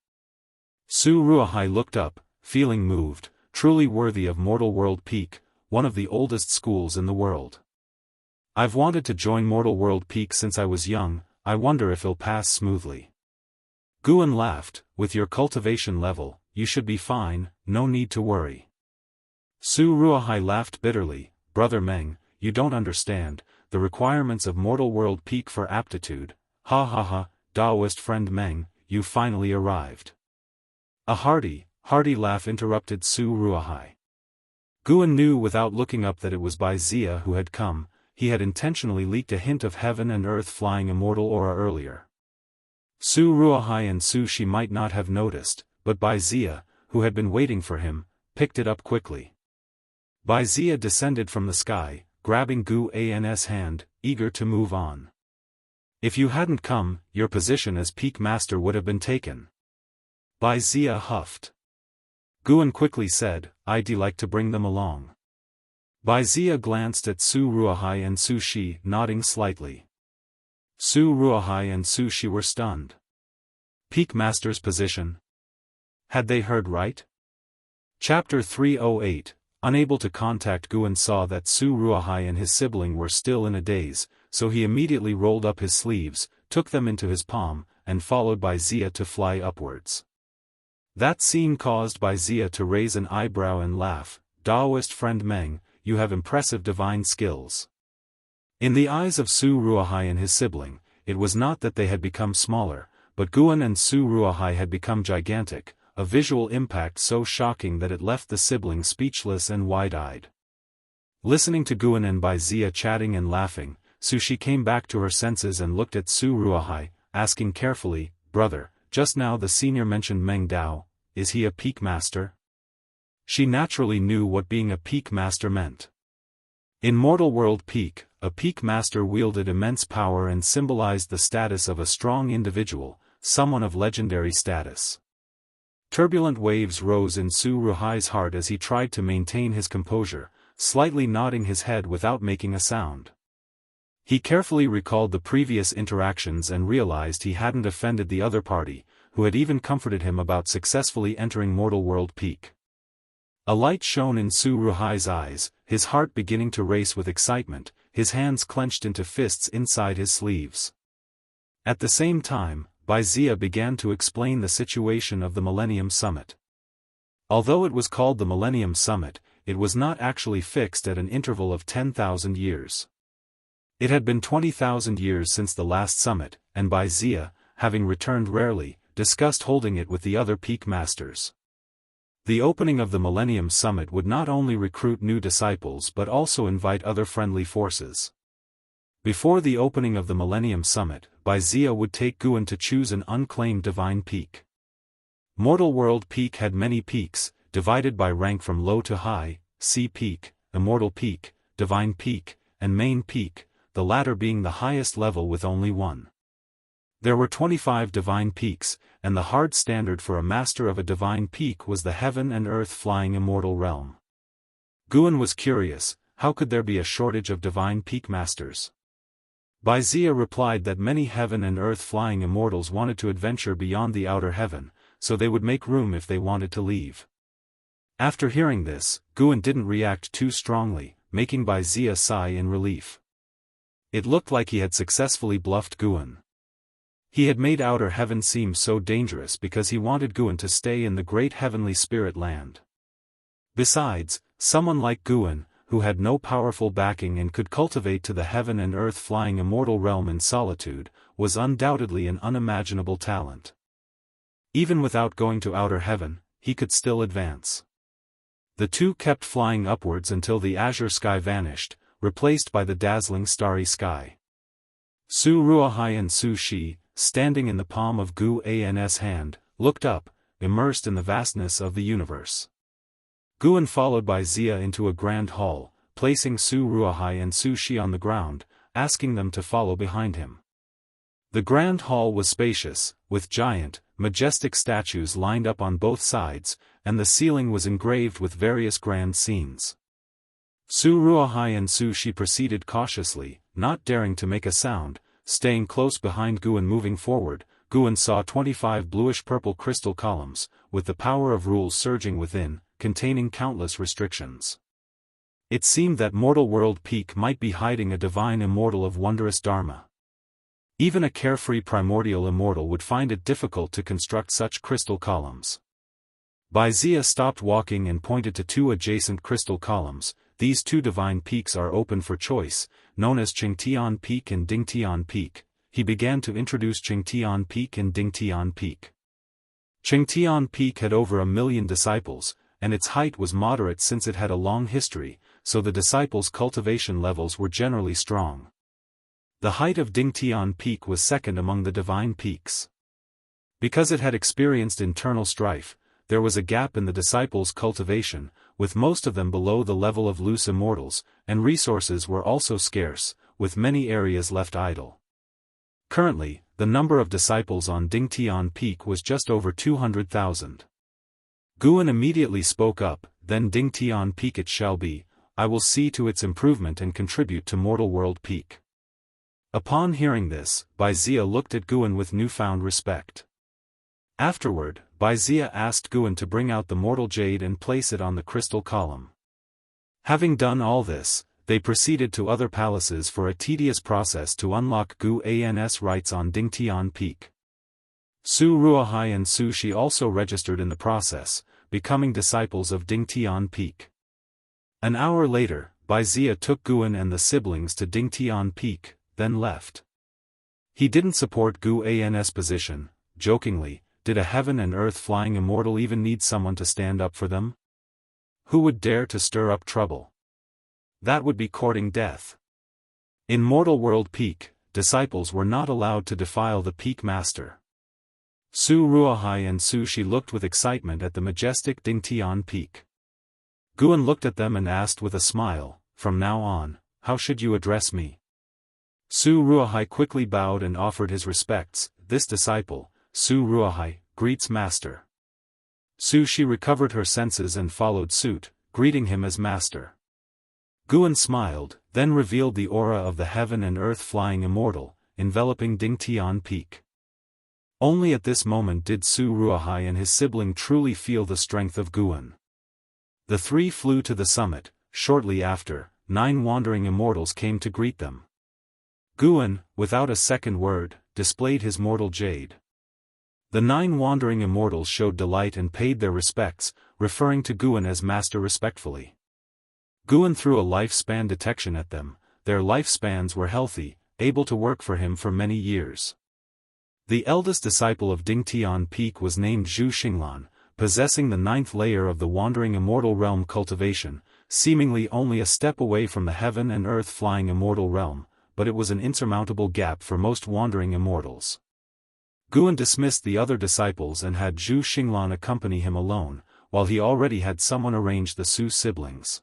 Su Ruohai looked up, feeling moved, truly worthy of Mortal World Peak, one of the oldest schools in the world. I've wanted to join Mortal World Peak since I was young, I wonder if it'll pass smoothly. Guan laughed, with your cultivation level, you should be fine, no need to worry. Su Ruohai laughed bitterly, Brother Meng, you don't understand, the requirements of Mortal World Peak for aptitude, ha ha ha, Daoist friend Meng, you finally arrived. A hearty laugh interrupted Su Ruohai. Guan knew without looking up that it was Bai Zia who had come. He had intentionally leaked a hint of heaven and earth flying immortal aura earlier. Su Ruohai and Su Shi might not have noticed, but Bai Zia, who had been waiting for him, picked it up quickly. Bai Zia descended from the sky, grabbing Gu An's hand, eager to move on. If you hadn't come, your position as Peak Master would have been taken. Bai Zia huffed. Guan quickly said, I'd like to bring them along. Bai Zia glanced at Su Ruohai and Su Shi, nodding slightly. Su Ruohai and Su Shi were stunned. Peak Master's position? Had they heard right? Chapter 308. Unable to contact Guan saw that Su Ruohai and his sibling were still in a daze, so he immediately rolled up his sleeves, took them into his palm, and followed Bai Zia to fly upwards. That scene caused Bai Zia to raise an eyebrow and laugh. Daoist friend Meng, you have impressive divine skills. In the eyes of Su Ruohai and his sibling, it was not that they had become smaller, but Guan and Su Ruohai had become gigantic, a visual impact so shocking that it left the siblings speechless and wide-eyed. Listening to Guan and Bai Zia chatting and laughing, Su Shi came back to her senses and looked at Su Ruohai, asking carefully, Brother, just now the senior mentioned Meng Dao, is he a Peak Master? She naturally knew what being a Peak Master meant. In Mortal World Peak, a Peak Master wielded immense power and symbolized the status of a strong individual, someone of legendary status. Turbulent waves rose in Su Ruohai's heart as he tried to maintain his composure, slightly nodding his head without making a sound. He carefully recalled the previous interactions and realized he hadn't offended the other party, who had even comforted him about successfully entering Mortal World Peak. A light shone in Su Ruohai's eyes, his heart beginning to race with excitement, his hands clenched into fists inside his sleeves. At the same time, Bai Zia began to explain the situation of the Millennium Summit. Although it was called the Millennium Summit, it was not actually fixed at an interval of 10,000 years. It had been 20,000 years since the last summit, and Bai Zia, having returned rarely, discussed holding it with the other Peak Masters. The opening of the Millennium Summit would not only recruit new disciples but also invite other friendly forces. Before the opening of the Millennium Summit, Zia would take Guan to choose an unclaimed divine peak. Mortal World Peak had many peaks, divided by rank from low to high: Sea Peak, Immortal Peak, Divine Peak, and Main Peak, the latter being the highest level with only one. There were 25 divine peaks, and the hard standard for a master of a divine peak was the heaven and earth flying immortal realm. Guan was curious, how could there be a shortage of divine peak masters? Zia replied that many heaven and earth flying immortals wanted to adventure beyond the outer heaven, so they would make room if they wanted to leave. After hearing this, Guan didn't react too strongly, making Zia sigh in relief. It looked like he had successfully bluffed Guan. He had made outer heaven seem so dangerous because he wanted Guan to stay in the great heavenly spirit land. Besides, someone like Guan, who had no powerful backing and could cultivate to the heaven and earth flying immortal realm in solitude, was undoubtedly an unimaginable talent. Even without going to outer heaven, he could still advance. The two kept flying upwards until the azure sky vanished, replaced by the dazzling starry sky. Su Ruohai and Su Shi, standing in the palm of Guan's hand, looked up, immersed in the vastness of the universe. Guan followed Zia into a grand hall, placing Su Ruohai and Su Shi on the ground, asking them to follow behind him. The grand hall was spacious, with giant, majestic statues lined up on both sides, and the ceiling was engraved with various grand scenes. Su Ruohai and Su Shi proceeded cautiously, not daring to make a sound, staying close behind Guan. Moving forward, Guan saw 25 bluish-purple crystal columns, with the power of rules surging within, containing countless restrictions. It seemed that Mortal World Peak might be hiding a divine immortal of wondrous dharma. Even a carefree primordial immortal would find it difficult to construct such crystal columns. Zia stopped walking and pointed to two adjacent crystal columns. These two divine peaks are open for choice, known as Qingtian Peak and Dingtian Peak. He began to introduce Qingtian Peak and Dingtian Peak. Qingtian Peak had over 1 million disciples, and its height was moderate since it had a long history, so the disciples' cultivation levels were generally strong. The height of Dingtian Peak was second among the divine peaks. Because it had experienced internal strife, there was a gap in the disciples' cultivation, with most of them below the level of loose immortals, and resources were also scarce, with many areas left idle. Currently, the number of disciples on Dingtian Peak was just over 200,000. Guan immediately spoke up, "Then Dingtian Peak it shall be, I will see to its improvement and contribute to Mortal World Peak." Upon hearing this, Zia looked at Guan with newfound respect. Afterward, Zia asked Guan to bring out the mortal jade and place it on the crystal column. Having done all this, they proceeded to other palaces for a tedious process to unlock Guan's rights on Dingtian Peak. Su Ruohai and Su Shi also registered in the process, becoming disciples of Dingtian Peak. An hour later, Zia took Guan and the siblings to Dingtian Peak, then left. He didn't support Guan's position, jokingly, "Did a heaven and earth flying immortal even need someone to stand up for them? Who would dare to stir up trouble? That would be courting death." In Mortal World Peak, disciples were not allowed to defile the Peak Master. Su Ruohai and Su Shi looked with excitement at the majestic Dingtian Peak. Guan looked at them and asked with a smile, "From now on, how should you address me?" Su Ruohai quickly bowed and offered his respects. "This disciple, Su Ruohai, greets Master." Su Shi recovered her senses and followed suit, greeting him as Master. Guan smiled, then revealed the aura of the heaven and earth flying immortal, enveloping Dingtian Peak. Only at this moment did Su Ruohai and his sibling truly feel the strength of Guan. The three flew to the summit. Shortly after, 9 wandering immortals came to greet them. Guan, without a second word, displayed his mortal jade. The 9 wandering immortals showed delight and paid their respects, referring to Guan as Master respectfully. Guan threw a lifespan detection at them. Their lifespans were healthy, able to work for him for many years. The eldest disciple of Dingtian Peak was named Zhu Xinglan, possessing the 9th layer of the wandering immortal realm cultivation, seemingly only a step away from the heaven and earth flying immortal realm. but it was an insurmountable gap for most wandering immortals. Guan dismissed the other disciples and had Zhu Xinglan accompany him alone, while he already had someone arrange the Su siblings.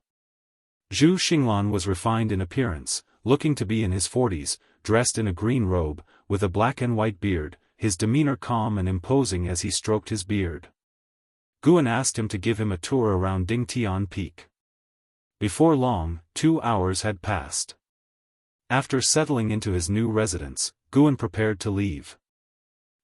Zhu Xinglan was refined in appearance, looking to be in his 40s, dressed in a green robe, with a black and white beard, his demeanor calm and imposing as he stroked his beard. Guan asked him to give him a tour around Dingtian Peak. Before long, 2 hours had passed. After settling into his new residence, Guan prepared to leave.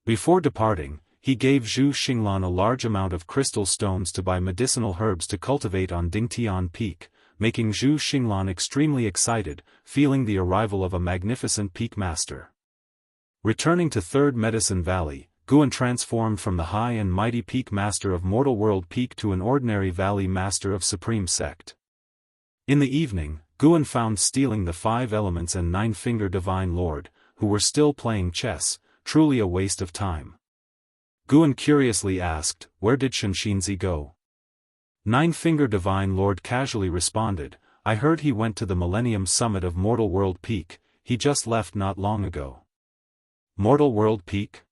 Before departing, he gave Zhu Xinglan a large amount of crystal stones to buy medicinal herbs to cultivate on Dingtian Peak, making Zhu Xinglan extremely excited, feeling the arrival of a magnificent peak master. Returning to Third Medicine Valley, Guan transformed from the high and mighty peak master of Mortal World Peak to an ordinary valley master of Supreme Sect. In the evening, Guan found stealing the 5 elements and 9-finger Divine Lord, who were still playing chess, truly a waste of time. Guan curiously asked, "Where did Xianxia go?" 9-finger Divine Lord casually responded, "I heard he went to the Millennium Summit of Mortal World Peak, he just left not long ago." Mortal World Peak?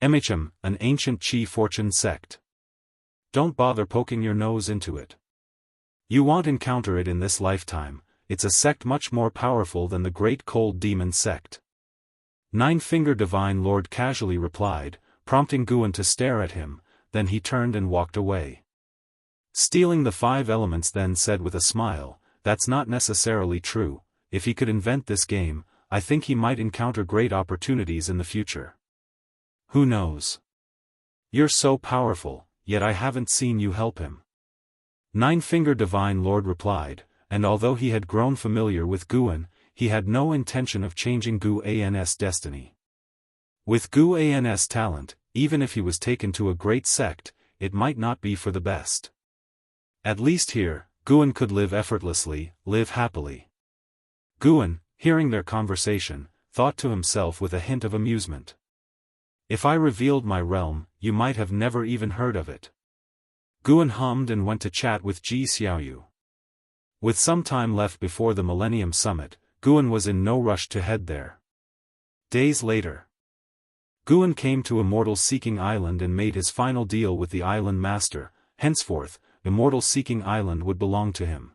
MHM, an ancient Qi fortune sect. Don't bother poking your nose into it. You won't encounter it in this lifetime, it's a sect much more powerful than the Great Cold Demon sect. 9-finger Divine Lord casually replied, prompting Guan to stare at him, then he turned and walked away. Stealing the 5 elements then said with a smile, "That's not necessarily true, if he could invent this game, I think he might encounter great opportunities in the future. Who knows? You're so powerful, yet I haven't seen you help him." 9-finger Divine Lord replied, and although he had grown familiar with Guan, he had no intention of changing Guan's destiny. With Guan's talent, even if he was taken to a great sect, it might not be for the best. At least here, Guan could live effortlessly, live happily. Guan, hearing their conversation, thought to himself with a hint of amusement. If I revealed my realm, you might have never even heard of it. Guan hummed and went to chat with Ji Xiaoyu. With some time left before the Millennium Summit, Guan was in no rush to head there. Days later, Guan came to Immortal Seeking Island and made his final deal with the island master. Henceforth, Immortal Seeking Island would belong to him.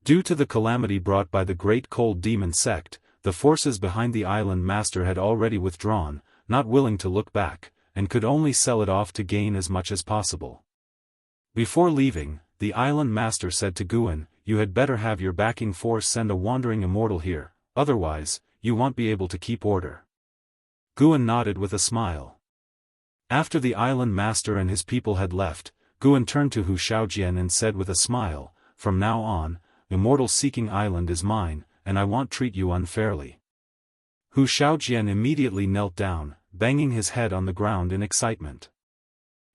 Due to the calamity brought by the Great Cold Demon sect, the forces behind the island master had already withdrawn, not willing to look back, and could only sell it off to gain as much as possible. Before leaving, the island master said to Guan, "You had better have your backing force send a wandering immortal here, otherwise, you won't be able to keep order." Guan nodded with a smile. After the island master and his people had left, Guan turned to Hu Shaojian and said with a smile, "From now on, Immortal Seeking Island is mine, and I won't treat you unfairly." Hu Shaojian immediately knelt down, banging his head on the ground in excitement.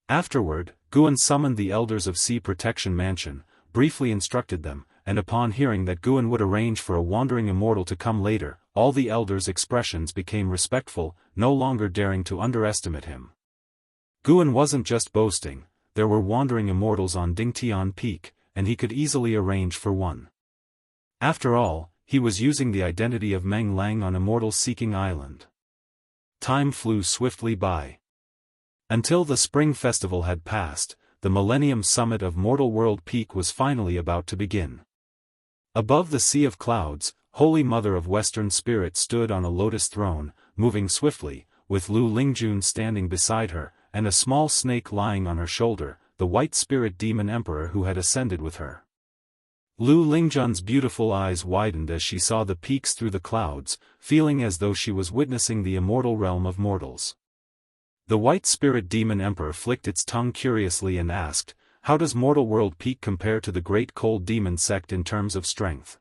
Afterward, Guan summoned the elders of Sea Protection Mansion, briefly instructed them, and upon hearing that Guan would arrange for a wandering immortal to come later, all the elders' expressions became respectful, no longer daring to underestimate him. Guan wasn't just boasting, there were wandering immortals on Dingtian Peak, and he could easily arrange for one. After all, he was using the identity of Meng Lang on Immortal Seeking Island. Time flew swiftly by. Until the Spring Festival had passed, the Millennium Summit of Mortal World Peak was finally about to begin. Above the sea of clouds, Holy Mother of Western Spirit stood on a lotus throne, moving swiftly, with Lu Lingjun standing beside her, and a small snake lying on her shoulder, the White Spirit Demon Emperor who had ascended with her. Lu Lingjun's beautiful eyes widened as she saw the peaks through the clouds, feeling as though she was witnessing the immortal realm of mortals. The White Spirit Demon Emperor flicked its tongue curiously and asked, "How does Mortal World Peak compare to the Great Cold Demon sect in terms of strength?"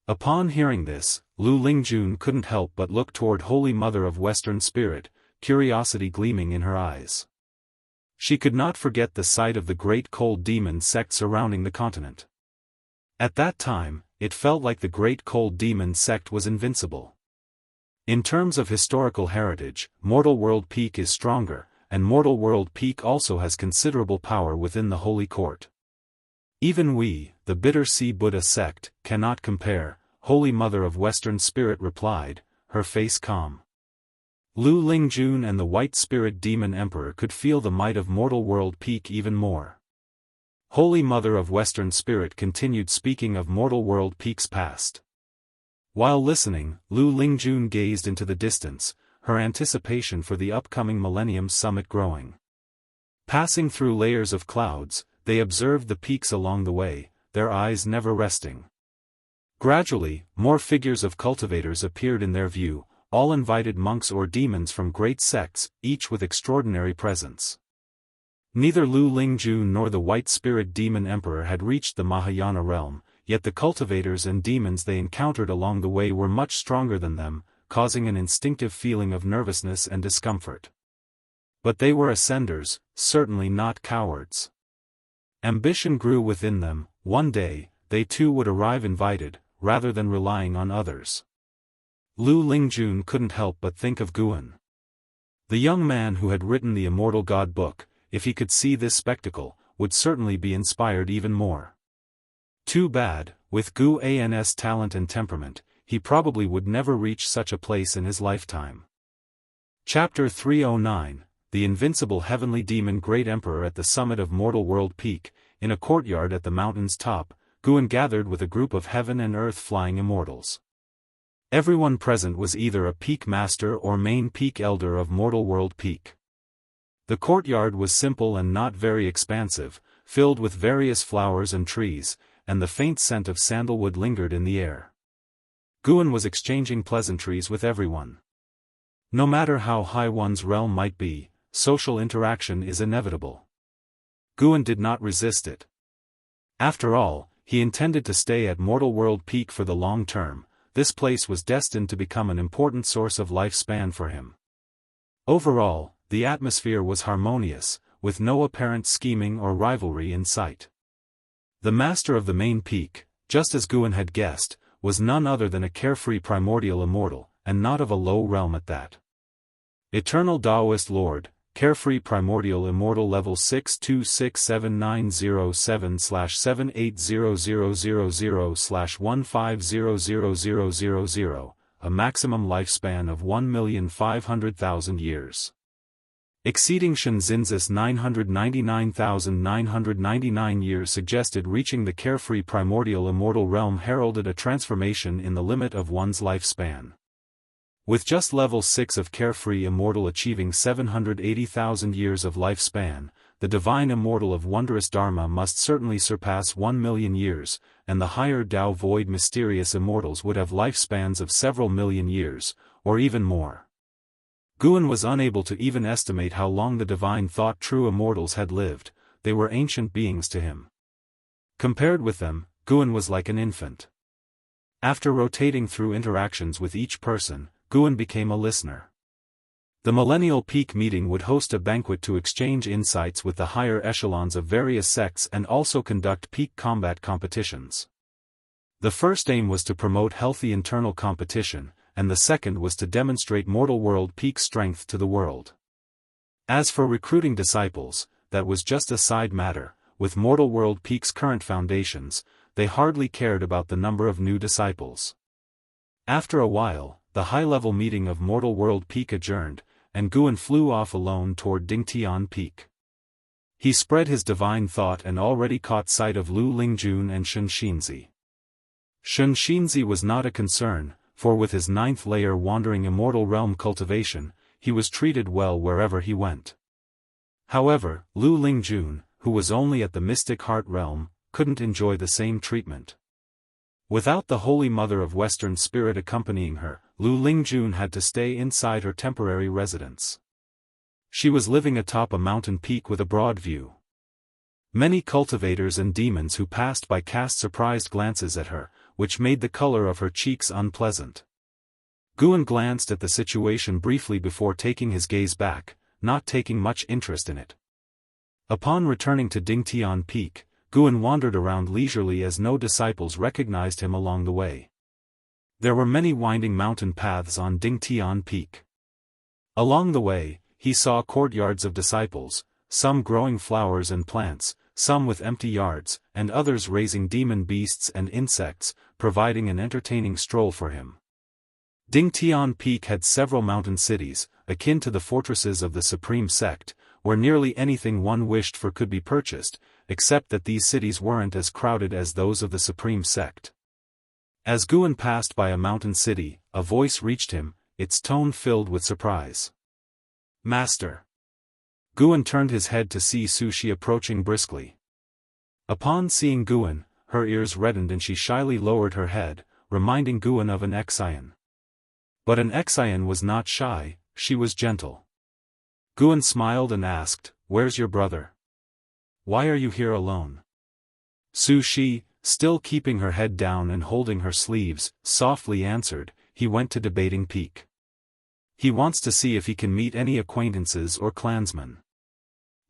Upon hearing this, Lu Lingjun couldn't help but look toward Holy Mother of Western Spirit, curiosity gleaming in her eyes. She could not forget the sight of the Great Cold Demon sect surrounding the continent. At that time, it felt like the Great Cold Demon sect was invincible. In terms of historical heritage, Mortal World Peak is stronger, and Mortal World Peak also has considerable power within the Holy Court. Even we, the Bitter Sea Buddha sect, cannot compare. Holy Mother of Western Spirit replied, her face calm. Lu Lingjun and the White Spirit Demon Emperor could feel the might of Mortal World Peak even more. Holy Mother of Western Spirit continued speaking of Mortal World Peak's past. While listening, Lu Lingjun gazed into the distance, her anticipation for the upcoming Millennium Summit growing. Passing through layers of clouds, they observed the peaks along the way, their eyes never resting. Gradually, more figures of cultivators appeared in their view, all invited monks or demons from great sects, each with extraordinary presence. Neither Lu Lingjun nor the White Spirit Demon Emperor had reached the Mahayana realm, yet the cultivators and demons they encountered along the way were much stronger than them, causing an instinctive feeling of nervousness and discomfort. But they were ascenders, certainly not cowards. Ambition grew within them. One day, they too would arrive invited, rather than relying on others. Lu Lingjun couldn't help but think of Guan. The young man who had written the Immortal God book, if he could see this spectacle, would certainly be inspired even more. Too bad, with Guan's talent and temperament, he probably would never reach such a place in his lifetime. Chapter 309, The Invincible Heavenly Demon Great Emperor at the summit of Mortal World Peak. In a courtyard at the mountain's top, Guan gathered with a group of heaven and earth flying immortals. Everyone present was either a peak master or main peak elder of Mortal World Peak. The courtyard was simple and not very expansive, filled with various flowers and trees, and the faint scent of sandalwood lingered in the air. Guan was exchanging pleasantries with everyone. No matter how high one's realm might be, social interaction is inevitable. Guan did not resist it. After all, he intended to stay at Mortal World Peak for the long term. This place was destined to become an important source of lifespan for him. Overall, the atmosphere was harmonious, with no apparent scheming or rivalry in sight. The master of the main peak, just as Guan had guessed, was none other than a carefree primordial immortal, and not of a low realm at that. Eternal Daoist Lord, Carefree Primordial Immortal Level 6267907/780000/150000, a maximum lifespan of 1,500,000 years. Exceeding Shinzin's 999,999 years suggested reaching the Carefree Primordial Immortal Realm heralded a transformation in the limit of one's lifespan. With just level 6 of Carefree Immortal achieving 780,000 years of lifespan, the Divine Immortal of Wondrous Dharma must certainly surpass 1,000,000 years, and the higher Tao Void Mysterious Immortals would have lifespans of several million years, or even more. Guan was unable to even estimate how long the Divine Thought True Immortals had lived. They were ancient beings to him. Compared with them, Guan was like an infant. After rotating through interactions with each person, Guan became a listener. The Millennial Peak meeting would host a banquet to exchange insights with the higher echelons of various sects and also conduct peak combat competitions. The first aim was to promote healthy internal competition, and the second was to demonstrate Mortal World Peak strength to the world. As for recruiting disciples, that was just a side matter. With Mortal World Peak's current foundations, they hardly cared about the number of new disciples. After a while, the high-level meeting of Mortal World Peak adjourned, and Guan flew off alone toward Dingtian Peak. He spread his divine thought and already caught sight of Lu Lingjun and Shenxinzi. Shenxinzi was not a concern, for with his 9th layer wandering immortal realm cultivation, he was treated well wherever he went. However, Lu Lingjun, who was only at the Mystic Heart realm, couldn't enjoy the same treatment. Without the Holy Mother of Western Spirit accompanying her, Lu Lingjun had to stay inside her temporary residence. She was living atop a mountain peak with a broad view. Many cultivators and demons who passed by cast surprised glances at her, which made the color of her cheeks unpleasant. Guan glanced at the situation briefly before taking his gaze back, not taking much interest in it. Upon returning to Dingtian Peak, Guan wandered around leisurely as no disciples recognized him along the way. There were many winding mountain paths on Dingtian Peak. Along the way, he saw courtyards of disciples, some growing flowers and plants, some with empty yards, and others raising demon beasts and insects, providing an entertaining stroll for him. Dingtian Peak had several mountain cities, akin to the fortresses of the Supreme Sect, where nearly anything one wished for could be purchased, except that these cities weren't as crowded as those of the Supreme Sect. As Guan passed by a mountain city, a voice reached him, its tone filled with surprise. "Master." Guan turned his head to see Su Shi approaching briskly. Upon seeing Guan, her ears reddened and she shyly lowered her head, reminding Guan of an Exian. But an Exian was not shy, she was gentle. Guan smiled and asked, "Where's your brother? Why are you here alone?" Su Shi, still keeping her head down and holding her sleeves, softly answered, "He went to Debating Peak. He wants to see if he can meet any acquaintances or clansmen."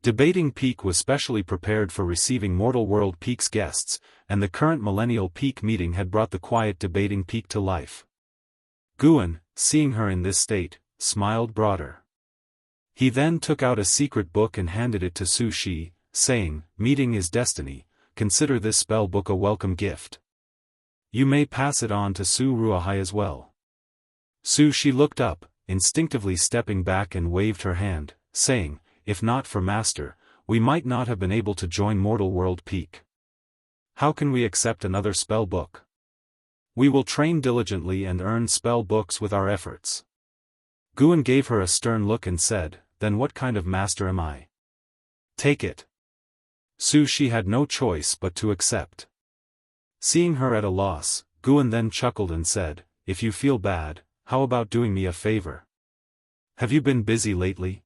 Debating Peak was specially prepared for receiving Mortal World Peak's guests, and the current Millennial Peak meeting had brought the quiet Debating Peak to life. Guan, seeing her in this state, smiled broader. He then took out a secret book and handed it to Su Shi, saying, "Meeting is destiny, consider this spell book a welcome gift. You may pass it on to Su Ruahai as well." Su Shi looked up, instinctively stepping back and waved her hand, saying, "If not for Master, we might not have been able to join Mortal World Peak. How can we accept another spell book? We will train diligently and earn spell books with our efforts." Guan gave her a stern look and said, "Then what kind of master am I? Take it." Su Shi had no choice but to accept. Seeing her at a loss, Guan then chuckled and said, "If you feel bad, how about doing me a favor? Have you been busy lately?"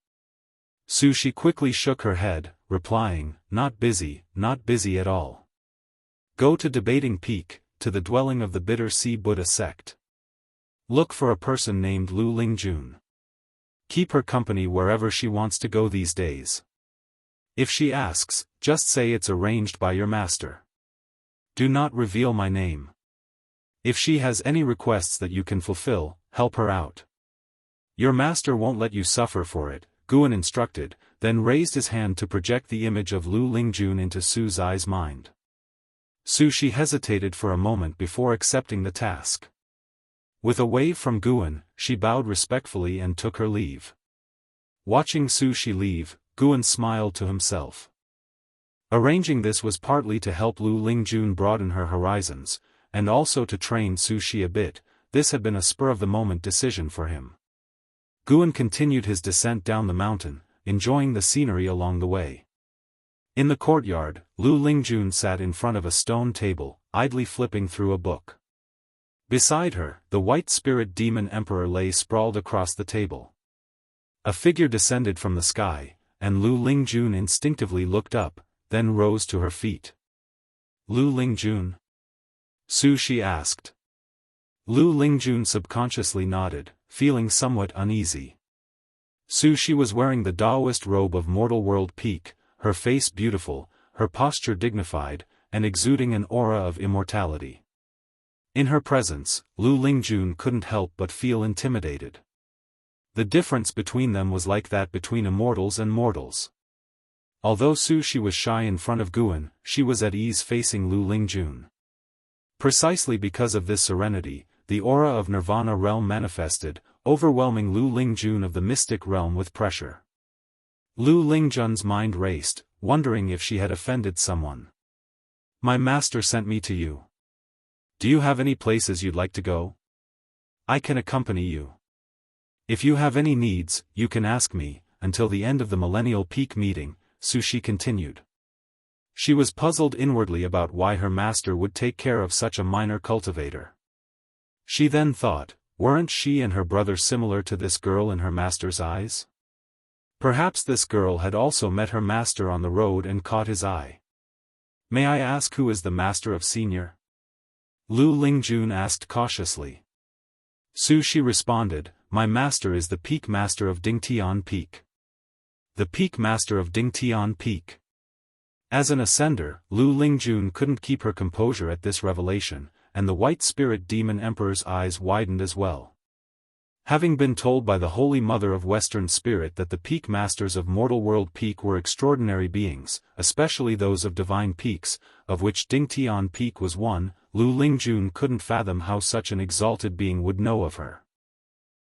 Su Shi quickly shook her head, replying, not busy at all. "Go to Debating Peak, to the dwelling of the Bitter Sea Buddha sect. Look for a person named Lu Lingjun. Keep her company wherever she wants to go these days. If she asks, just say it's arranged by your master. Do not reveal my name. If she has any requests that you can fulfill, help her out. Your master won't let you suffer for it," Guan instructed, then raised his hand to project the image of Lu Lingjun into Su Zai's mind. Su Shi hesitated for a moment before accepting the task. With a wave from Guan, she bowed respectfully and took her leave. Watching Su Shi leave, Guan smiled to himself. Arranging this was partly to help Lu Lingjun broaden her horizons, and also to train Su Shi a bit. This had been a spur-of-the-moment decision for him. Guan continued his descent down the mountain, enjoying the scenery along the way. In the courtyard, Lu Lingjun sat in front of a stone table, idly flipping through a book. Beside her, the white spirit demon emperor lay sprawled across the table. A figure descended from the sky, and Lu Lingjun instinctively looked up, then rose to her feet. "Lu Lingjun?" Su Shi asked. Lu Lingjun subconsciously nodded, feeling somewhat uneasy. Su Shi was wearing the Daoist robe of Mortal World Peak, her face beautiful, her posture dignified, and exuding an aura of immortality. In her presence, Lu Lingjun couldn't help but feel intimidated. The difference between them was like that between immortals and mortals. Although Su Shi was shy in front of Guan, she was at ease facing Lu Lingjun. Precisely because of this serenity, the aura of Nirvana realm manifested, overwhelming Lu Lingjun of the mystic realm with pressure. Lu Lingjun's mind raced, wondering if she had offended someone. "My master sent me to you. Do you have any places you'd like to go? I can accompany you. If you have any needs, you can ask me." Until the end of the Millennial Peak meeting, Su Shi continued. She was puzzled inwardly about why her master would take care of such a minor cultivator. She then thought, weren't she and her brother similar to this girl in her master's eyes? Perhaps this girl had also met her master on the road and caught his eye. "May I ask who is the master of Senior?" Lu Lingjun asked cautiously. Su Shi responded, "My master is the Peak Master of Dingtian Peak." The Peak Master of Dingtian Peak. As an ascender, Lu Lingjun couldn't keep her composure at this revelation, and the white spirit demon emperor's eyes widened as well. Having been told by the Holy Mother of Western Spirit that the peak masters of mortal world peak were extraordinary beings, especially those of divine peaks, of which Ding Tian Peak was one, Lu Lingjun couldn't fathom how such an exalted being would know of her.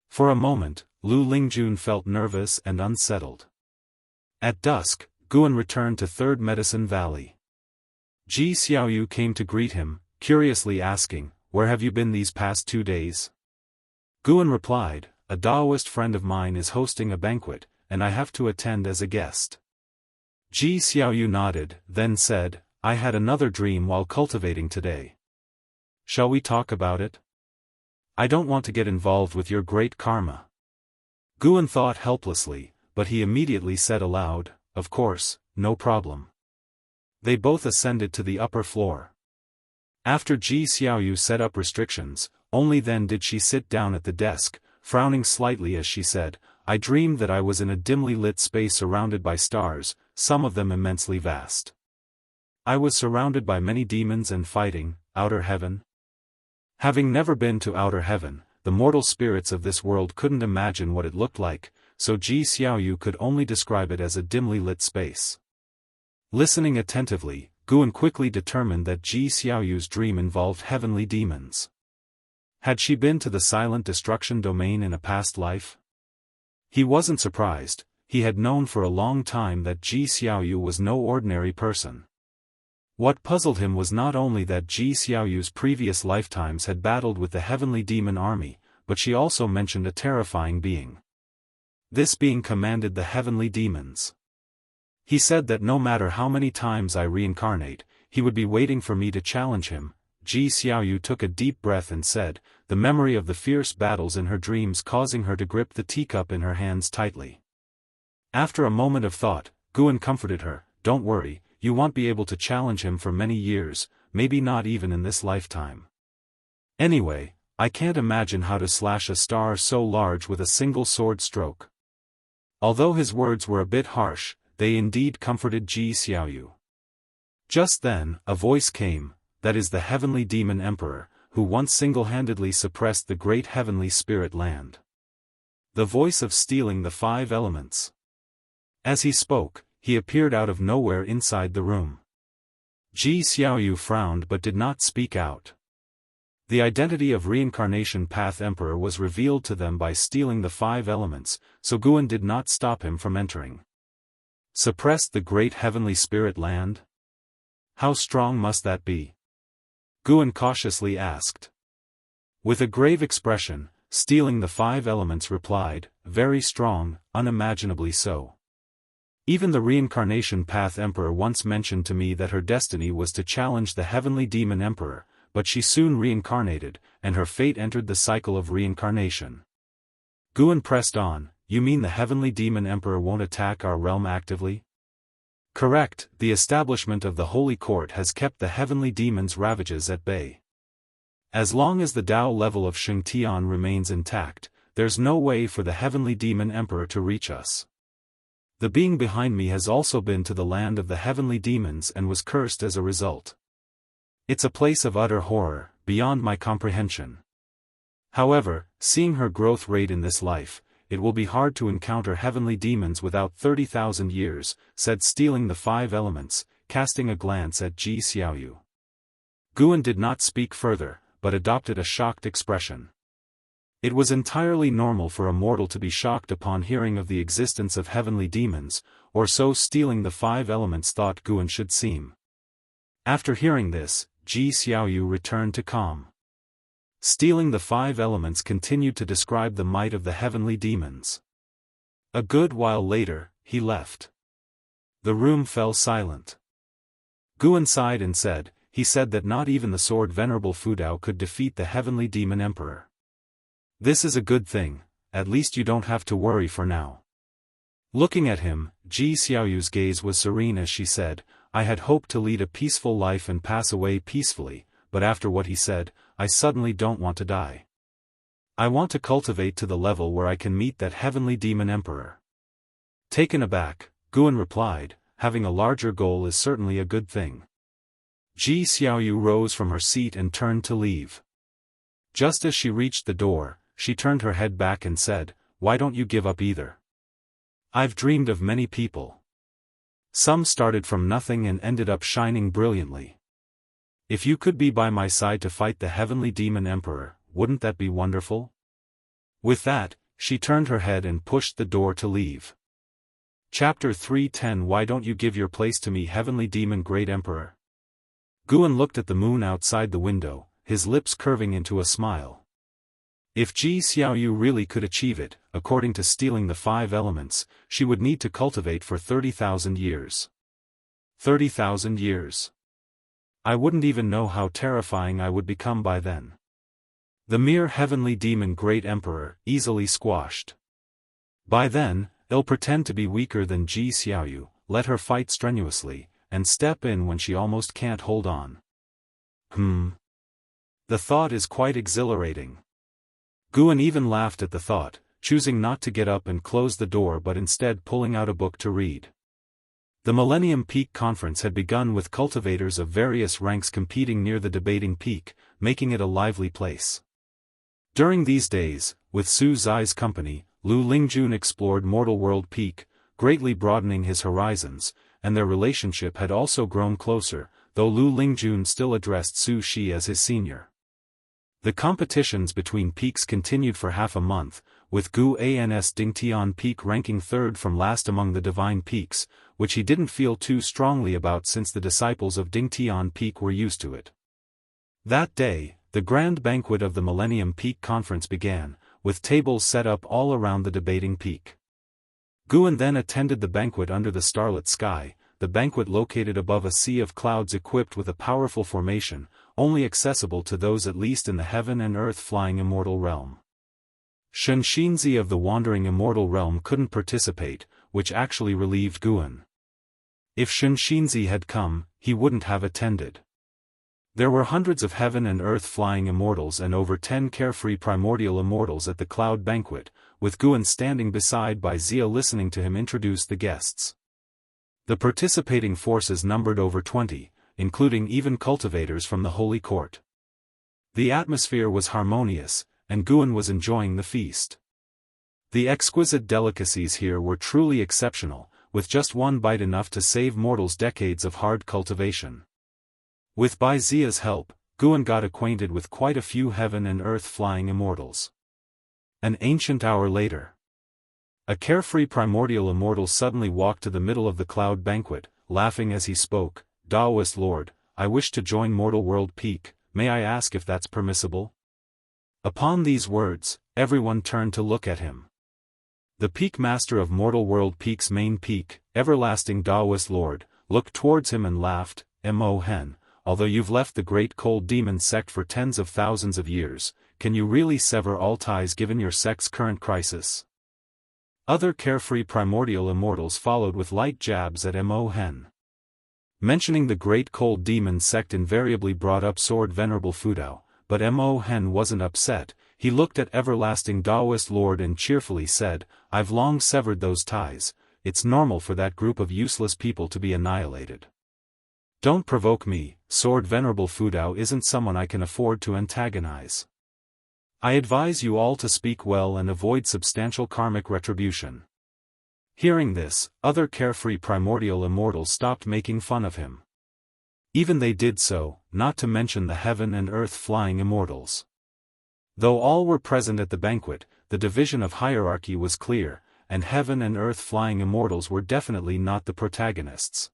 For a moment, Lu Lingjun felt nervous and unsettled. At dusk, Guan returned to Third Medicine Valley. Ji Xiaoyu came to greet him, curiously asking, "Where have you been these past 2 days?" Guan replied, "A Daoist friend of mine is hosting a banquet, and I have to attend as a guest." Ji Xiaoyu nodded, then said, "I had another dream while cultivating today. Shall we talk about it? I don't want to get involved with your great karma." Guan thought helplessly, but he immediately said aloud, "Of course, no problem." They both ascended to the upper floor. After Ji Xiaoyu set up restrictions, only then did she sit down at the desk, frowning slightly as she said, "I dreamed that I was in a dimly lit space surrounded by stars, some of them immensely vast. I was surrounded by many demons and fighting, outer heaven." Having never been to outer heaven, the mortal spirits of this world couldn't imagine what it looked like, so Ji Xiaoyu could only describe it as a dimly lit space. Listening attentively, Guan quickly determined that Ji Xiaoyu's dream involved heavenly demons. Had she been to the silent destruction domain in a past life? He wasn't surprised, he had known for a long time that Ji Xiaoyu was no ordinary person. What puzzled him was not only that Ji Xiaoyu's previous lifetimes had battled with the heavenly demon army, but she also mentioned a terrifying being. This being commanded the heavenly demons. He said that no matter how many times I reincarnate, he would be waiting for me to challenge him. Ji Xiaoyu took a deep breath and said, the memory of the fierce battles in her dreams causing her to grip the teacup in her hands tightly. After a moment of thought, Guan comforted her, "Don't worry, you won't be able to challenge him for many years, maybe not even in this lifetime. Anyway, I can't imagine how to slash a star so large with a single sword stroke." Although his words were a bit harsh, they indeed comforted Ji Xiaoyu. Just then, a voice came, that is the heavenly demon emperor, who once single-handedly suppressed the great heavenly spirit land. The voice of stealing the 5 elements. As he spoke, he appeared out of nowhere inside the room. Ji Xiaoyu frowned but did not speak out. The identity of Reincarnation Path Emperor was revealed to them by stealing the 5 elements, so Guan did not stop him from entering. Suppressed the great heavenly spirit land? How strong must that be? Guan cautiously asked. With a grave expression, stealing the 5 elements replied, "Very strong, unimaginably so. Even the Reincarnation Path Emperor once mentioned to me that her destiny was to challenge the heavenly demon emperor, but she soon reincarnated, and her fate entered the cycle of reincarnation." Guan pressed on, "You mean the heavenly demon emperor won't attack our realm actively?" "Correct, the establishment of the Holy Court has kept the heavenly demons' ravages at bay. As long as the Tao level of Shengtian remains intact, there's no way for the heavenly demon emperor to reach us. The being behind me has also been to the land of the heavenly demons and was cursed as a result. It's a place of utter horror, beyond my comprehension. However, seeing her growth rate in this life, it will be hard to encounter heavenly demons without 30,000 years, said stealing the 5 elements, casting a glance at Ji Xiaoyu. Guan did not speak further, but adopted a shocked expression. It was entirely normal for a mortal to be shocked upon hearing of the existence of heavenly demons, or so stealing the 5 elements thought Guan should seem. After hearing this, Ji Xiaoyu returned to calm. Stealing the 5 elements continued to describe the might of the heavenly demons. A good while later, he left. The room fell silent. Guan sighed and said, "He said that not even the sword Venerable Fudao could defeat the heavenly demon emperor. This is a good thing, at least you don't have to worry for now." Looking at him, Ji Xiaoyu's gaze was serene as she said, "I had hoped to lead a peaceful life and pass away peacefully, but after what he said, I suddenly don't want to die. I want to cultivate to the level where I can meet that heavenly demon emperor." Taken aback, Guan replied, "Having a larger goal is certainly a good thing." Ji Xiaoyu rose from her seat and turned to leave. Just as she reached the door, she turned her head back and said, "Why don't you give up either? I've dreamed of many people. Some started from nothing and ended up shining brilliantly. If you could be by my side to fight the heavenly demon emperor, wouldn't that be wonderful?" With that, she turned her head and pushed the door to leave. Chapter 310 Why don't you give your place to me, heavenly demon great emperor? Guan looked at the moon outside the window, his lips curving into a smile. If Ji Xiaoyu really could achieve it, according to stealing the 5 elements, she would need to cultivate for 30,000 years. 30,000 years. I wouldn't even know how terrifying I would become by then. The mere heavenly demon great emperor, easily squashed. By then, they'll pretend to be weaker than Ji Xiaoyu, let her fight strenuously, and step in when she almost can't hold on. The thought is quite exhilarating. Guan even laughed at the thought, choosing not to get up and close the door but instead pulling out a book to read. The Millennium Peak Conference had begun with cultivators of various ranks competing near the debating peak, making it a lively place. During these days, with Su Zai's company, Lu Lingjun explored Mortal World Peak, greatly broadening his horizons, and their relationship had also grown closer, though Lu Lingjun still addressed Su Shi as his senior. The competitions between peaks continued for half a month, with Gu An's Dingtian Peak ranking third from last among the divine peaks, which he didn't feel too strongly about since the disciples of Dingtian Peak were used to it. That day, the grand banquet of the Millennium Peak Conference began, with tables set up all around the debating peak. Guan then attended the banquet under the starlit sky, the banquet located above a sea of clouds equipped with a powerful formation, only accessible to those at least in the heaven and earth flying immortal realm. Xianxia of the wandering immortal realm couldn't participate, which actually relieved Guan. If Xianxia had come, he wouldn't have attended. There were hundreds of heaven and earth flying immortals and over 10 carefree primordial immortals at the cloud banquet, with Guan standing beside by Xia listening to him introduce the guests. The participating forces numbered over 20, including even cultivators from the Holy Court. The atmosphere was harmonious, and Guan was enjoying the feast. The exquisite delicacies here were truly exceptional, with just one bite enough to save mortals decades of hard cultivation. With Bai Zia's help, Guan got acquainted with quite a few heaven and earth flying immortals. An ancient hour later, a carefree primordial immortal suddenly walked to the middle of the cloud banquet, laughing as he spoke, "Daoist Lord, I wish to join Mortal World Peak, may I ask if that's permissible?" Upon these words, everyone turned to look at him. The peak master of Mortal World Peak's main peak, everlasting Daoist Lord, looked towards him and laughed, "Mo Hen, although you've left the great cold demon sect for tens of thousands of years, can you really sever all ties given your sect's current crisis?" Other carefree primordial immortals followed with light jabs at Mo Hen. Mentioning the great cold demon sect invariably brought up Sword Venerable Fudao, but Mo Hen wasn't upset. He looked at everlasting Daoist Lord and cheerfully said, "I've long severed those ties, it's normal for that group of useless people to be annihilated. Don't provoke me, Sword Venerable Fudao isn't someone I can afford to antagonize. I advise you all to speak well and avoid substantial karmic retribution." Hearing this, other carefree primordial immortals stopped making fun of him. Even they did so, not to mention the heaven and earth flying immortals. Though all were present at the banquet, the division of hierarchy was clear, and heaven and earth flying immortals were definitely not the protagonists.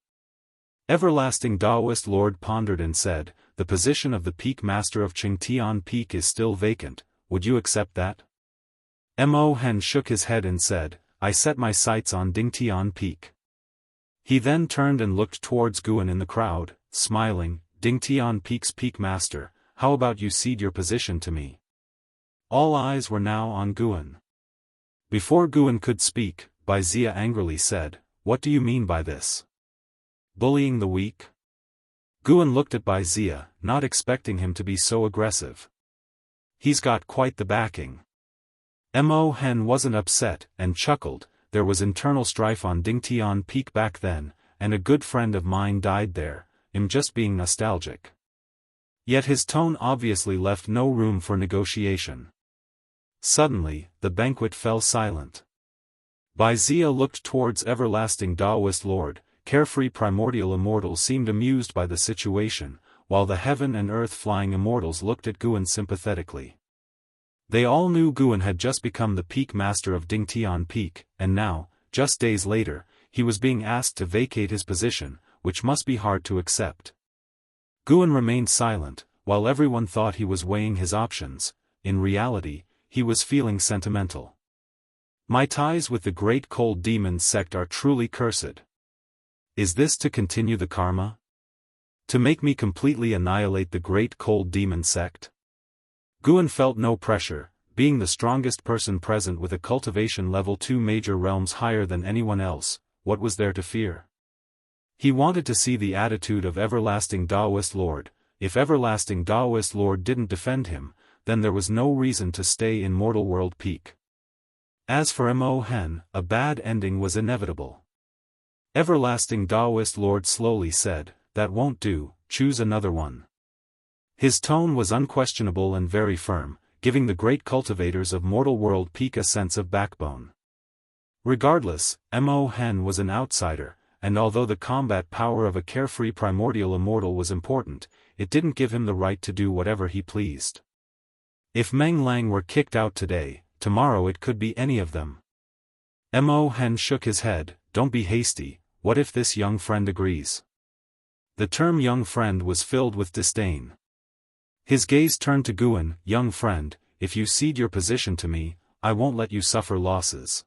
Everlasting Daoist Lord pondered and said, "The position of the peak master of Qingtian Peak is still vacant, would you accept that?" Mo Hen shook his head and said, "I set my sights on Dingtian Peak." He then turned and looked towards Guan in the crowd, smiling, "Dingtian Peak's peak master, how about you cede your position to me?" All eyes were now on Guan. Before Guan could speak, Bai Zia angrily said, "What do you mean by this? Bullying the weak?" Guan looked at Bai Zia, not expecting him to be so aggressive. He's got quite the backing. Mo Hen wasn't upset, and chuckled. There was internal strife on Dingtian Peak back then, and a good friend of mine died there, I'm just being nostalgic. Yet his tone obviously left no room for negotiation. Suddenly, the banquet fell silent. Baizia looked towards everlasting Daoist Lord. Carefree primordial immortal seemed amused by the situation, while the heaven and earth flying immortals looked at Guan sympathetically. They all knew Guan had just become the peak master of Dingtian Peak, and now, just days later, he was being asked to vacate his position, which must be hard to accept. Guan remained silent, while everyone thought he was weighing his options. In reality, he was feeling sentimental. My ties with the great cold demon sect are truly cursed. Is this to continue the karma? To make me completely annihilate the great cold demon sect? Guan felt no pressure, being the strongest person present with a cultivation level 2 major realms higher than anyone else. What was there to fear? He wanted to see the attitude of everlasting Daoist Lord. If everlasting Daoist Lord didn't defend him, then there was no reason to stay in Mortal World Peak. As for Mo Hen, a bad ending was inevitable. Everlasting Daoist Lord slowly said, "That won't do, choose another one." His tone was unquestionable and very firm, giving the great cultivators of Mortal World Peak a sense of backbone. Regardless, Mo Hen was an outsider, and although the combat power of a carefree primordial immortal was important, it didn't give him the right to do whatever he pleased. If Meng Lang were kicked out today, tomorrow it could be any of them. Mo Hen shook his head. Don't be hasty, what if this young friend agrees? The term young friend was filled with disdain. His gaze turned to Guan. Young friend, if you cede your position to me, I won't let you suffer losses.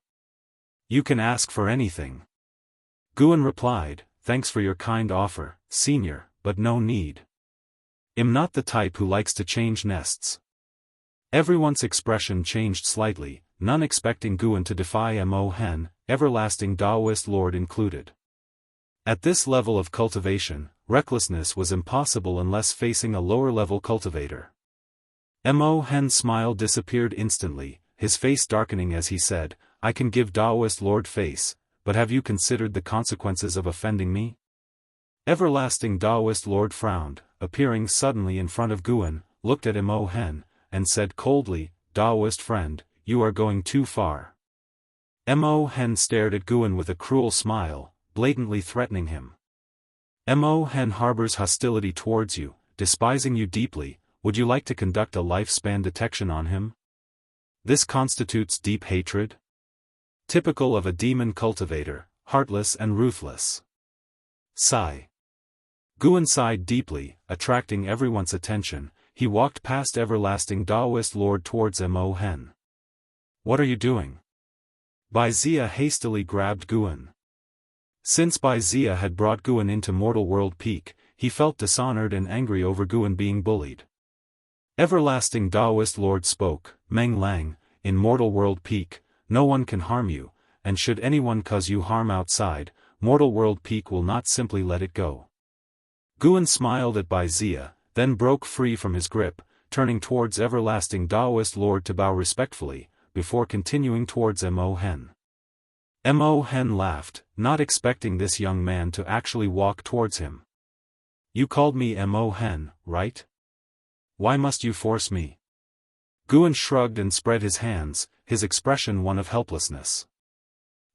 You can ask for anything. Guan replied, thanks for your kind offer, senior, but no need. I'm not the type who likes to change nests. Everyone's expression changed slightly, none expecting Guan to defy Mo Hen, everlasting Daoist Lord included. At this level of cultivation, recklessness was impossible unless facing a lower-level cultivator. Mo Hen's smile disappeared instantly, his face darkening as he said, I can give Daoist Lord face, but have you considered the consequences of offending me? Everlasting Daoist Lord frowned, appearing suddenly in front of Guan, looked at Mo Hen, and said coldly, Daoist friend, you are going too far. Mo Hen stared at Guan with a cruel smile, blatantly threatening him. Mo Hen harbors hostility towards you, despising you deeply. Would you like to conduct a lifespan detection on him? This constitutes deep hatred? Typical of a demon cultivator, heartless and ruthless. Sigh. Guan sighed deeply, attracting everyone's attention. He walked past everlasting Daoist Lord towards Mo Hen. What are you doing? Baizia hastily grabbed Guan. Since Baizia had brought Guan into Mortal World Peak, he felt dishonored and angry over Guan being bullied. Everlasting Daoist Lord spoke, Meng Lang, in Mortal World Peak, no one can harm you, and should anyone cause you harm outside, Mortal World Peak will not simply let it go. Guan smiled at Baizia, then broke free from his grip, turning towards everlasting Daoist Lord to bow respectfully, before continuing towards Mo Hen. Mo Hen laughed, not expecting this young man to actually walk towards him. You called me Mo Hen, right? Why must you force me? Guan shrugged and spread his hands, his expression one of helplessness.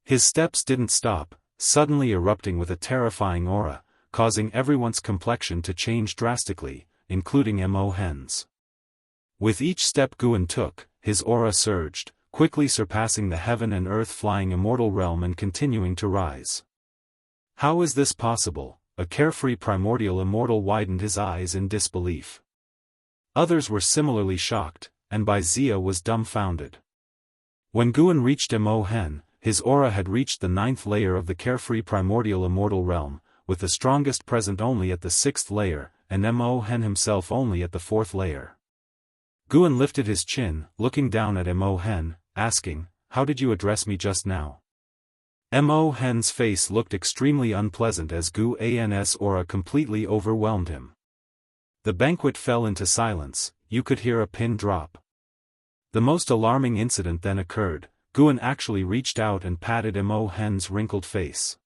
His steps didn't stop, suddenly erupting with a terrifying aura, causing everyone's complexion to change drastically, including Mo Hen's. With each step Guan took, his aura surged, quickly surpassing the heaven and earth flying immortal realm and continuing to rise. How is this possible? A carefree primordial immortal widened his eyes in disbelief. Others were similarly shocked, and Baizia was dumbfounded. When Guan reached Mo Hen, his aura had reached the 9th layer of the carefree primordial immortal realm, with the strongest present only at the 6th layer, and Mo Hen himself only at the 4th layer. Guan lifted his chin, looking down at Mo Hen, asking, how did you address me just now? Mo Hen's face looked extremely unpleasant as Guan's aura completely overwhelmed him. The banquet fell into silence, you could hear a pin drop. The most alarming incident then occurred. Guan actually reached out and patted Mo Hen's wrinkled face.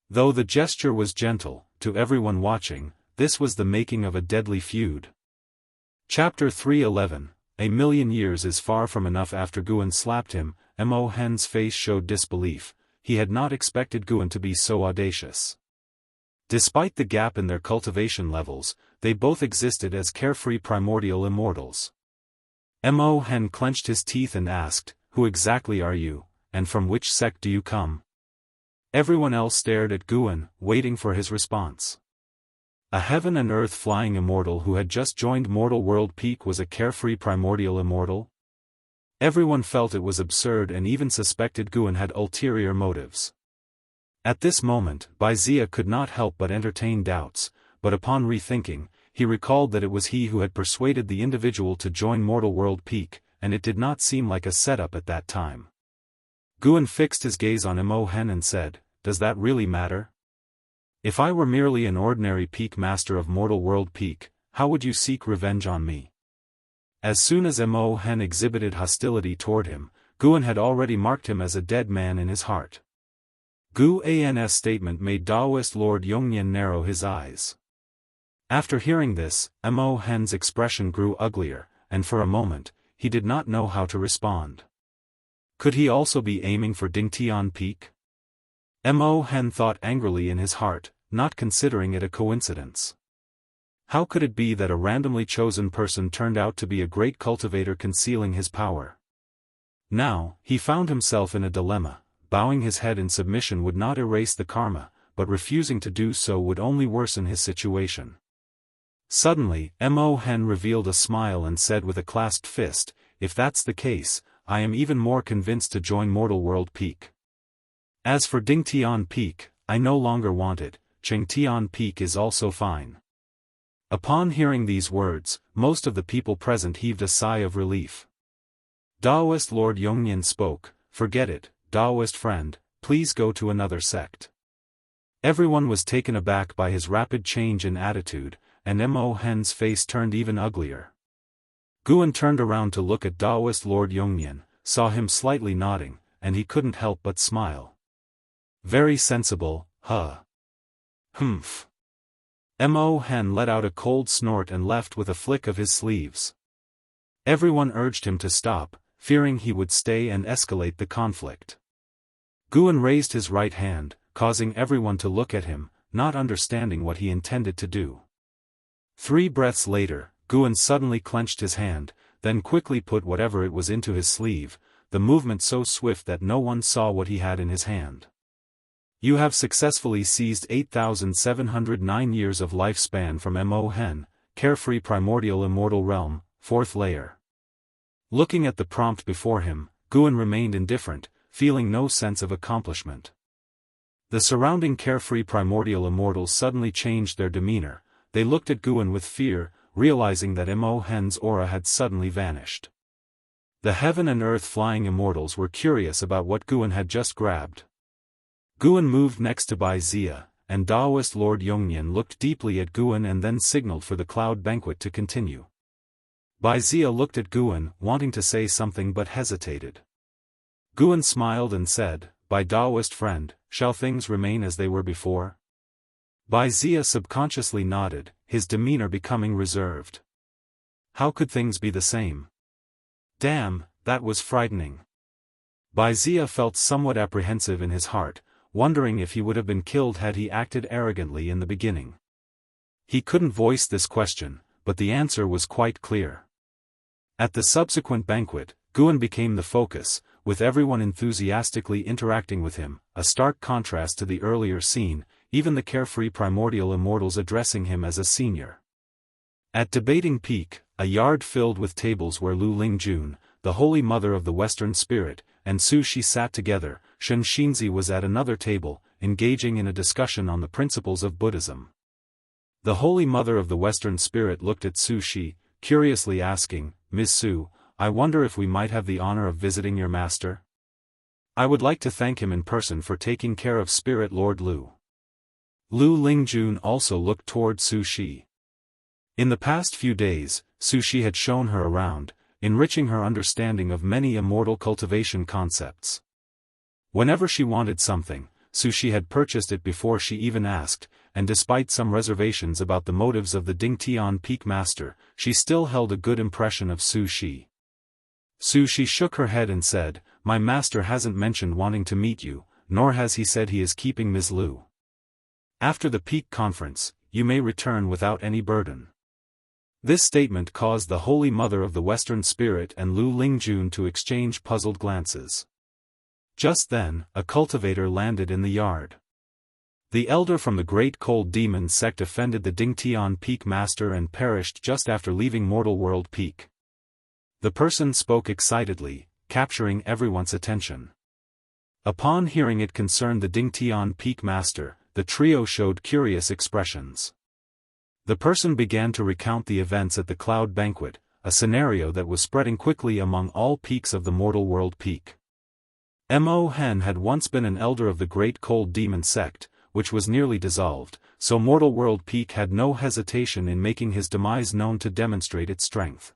Though the gesture was gentle, to everyone watching, this was the making of a deadly feud. Chapter 311, a million years is far from enough. After Guan slapped him, Mo Hen's face showed disbelief. He had not expected Guan to be so audacious. Despite the gap in their cultivation levels, they both existed as carefree primordial immortals. Mo Hen clenched his teeth and asked, "Who exactly are you, and from which sect do you come?" Everyone else stared at Guan, waiting for his response. A heaven and earth flying immortal who had just joined mortal world peak was a carefree primordial immortal? Everyone felt it was absurd and even suspected Guan had ulterior motives. At this moment, Baizia could not help but entertain doubts, but upon rethinking, he recalled that it was he who had persuaded the individual to join mortal world peak, and it did not seem like a setup at that time. Guan fixed his gaze on Mo Hen and said, "Does that really matter? If I were merely an ordinary peak master of mortal world peak, how would you seek revenge on me?" As soon as Mo Hen exhibited hostility toward him, Guan had already marked him as a dead man in his heart. Gu An's statement made Daoist Lord Yongnian narrow his eyes. After hearing this, Mo Hen's expression grew uglier, and for a moment, he did not know how to respond. Could he also be aiming for Dingtian Peak? Mo Hen thought angrily in his heart, not considering it a coincidence. How could it be that a randomly chosen person turned out to be a great cultivator concealing his power? Now, he found himself in a dilemma. Bowing his head in submission would not erase the karma, but refusing to do so would only worsen his situation. Suddenly, Mo Hen revealed a smile and said with a clasped fist, "If that's the case, I am even more convinced to join Mortal World Peak. As for Dingtian Peak, I no longer want it. Chengtian Peak is also fine." Upon hearing these words, most of the people present heaved a sigh of relief. Daoist Lord Yongnian spoke, "Forget it, Daoist friend, please go to another sect." Everyone was taken aback by his rapid change in attitude, and Mo Hen's face turned even uglier. Guan turned around to look at Daoist Lord Yongnian, saw him slightly nodding, and he couldn't help but smile. "Very sensible, huh? Humph." Mo Hen let out a cold snort and left with a flick of his sleeves. Everyone urged him to stop, fearing he would stay and escalate the conflict. Guan raised his right hand, causing everyone to look at him, not understanding what he intended to do. 3 breaths later, Guan suddenly clenched his hand, then quickly put whatever it was into his sleeve, the movement so swift that no one saw what he had in his hand. "You have successfully seized 8,709 years of lifespan from Mo Hen, carefree primordial immortal realm, 4th layer." Looking at the prompt before him, Guan remained indifferent, feeling no sense of accomplishment. The surrounding carefree primordial immortals suddenly changed their demeanor. They looked at Guan with fear, realizing that Mo Hen's aura had suddenly vanished. The heaven and earth flying immortals were curious about what Guan had just grabbed. Guan moved next to Baizia, and Daoist Lord Yongnian looked deeply at Guan and then signaled for the cloud banquet to continue. Baizia looked at Guan, wanting to say something but hesitated. Guan smiled and said, "By Daoist friend, shall things remain as they were before?" Baizia subconsciously nodded, his demeanor becoming reserved. How could things be the same? Damn, that was frightening. Baizia felt somewhat apprehensive in his heart, wondering if he would have been killed had he acted arrogantly in the beginning. He couldn't voice this question, but the answer was quite clear. At the subsequent banquet, Guan became the focus, with everyone enthusiastically interacting with him, a stark contrast to the earlier scene, even the carefree primordial immortals addressing him as a senior. At Debating Peak, a yard filled with tables where Lu Lingjun, the Holy Mother of the Western Spirit, and Su Shi sat together, Shen Xinzi was at another table, engaging in a discussion on the principles of Buddhism. The Holy Mother of the Western Spirit looked at Su Shi, curiously asking, "Ms. Su, I wonder if we might have the honor of visiting your master? I would like to thank him in person for taking care of Spirit Lord Lu." Lu Lingjun also looked toward Su Shi. In the past few days, Su Shi had shown her around, enriching her understanding of many immortal cultivation concepts. Whenever she wanted something, Su Shi had purchased it before she even asked, and despite some reservations about the motives of the Dingtian Peak Master, she still held a good impression of Su Shi. Su Shi shook her head and said, "My master hasn't mentioned wanting to meet you, nor has he said he is keeping Ms. Lu. After the Peak Conference, you may return without any burden." This statement caused the Holy Mother of the Western Spirit and Lu Lingjun to exchange puzzled glances. Just then, a cultivator landed in the yard. The elder from the Great Cold Demon sect offended the Dingtian Peak Master and perished just after leaving Mortal World Peak. The person spoke excitedly, capturing everyone's attention. Upon hearing it concerned the Dingtian Peak Master, the trio showed curious expressions. The person began to recount the events at the Cloud Banquet, a scenario that was spreading quickly among all peaks of the Mortal World Peak. Mo Hen had once been an elder of the Great Cold Demon sect, which was nearly dissolved, so Mortal World Peak had no hesitation in making his demise known to demonstrate its strength.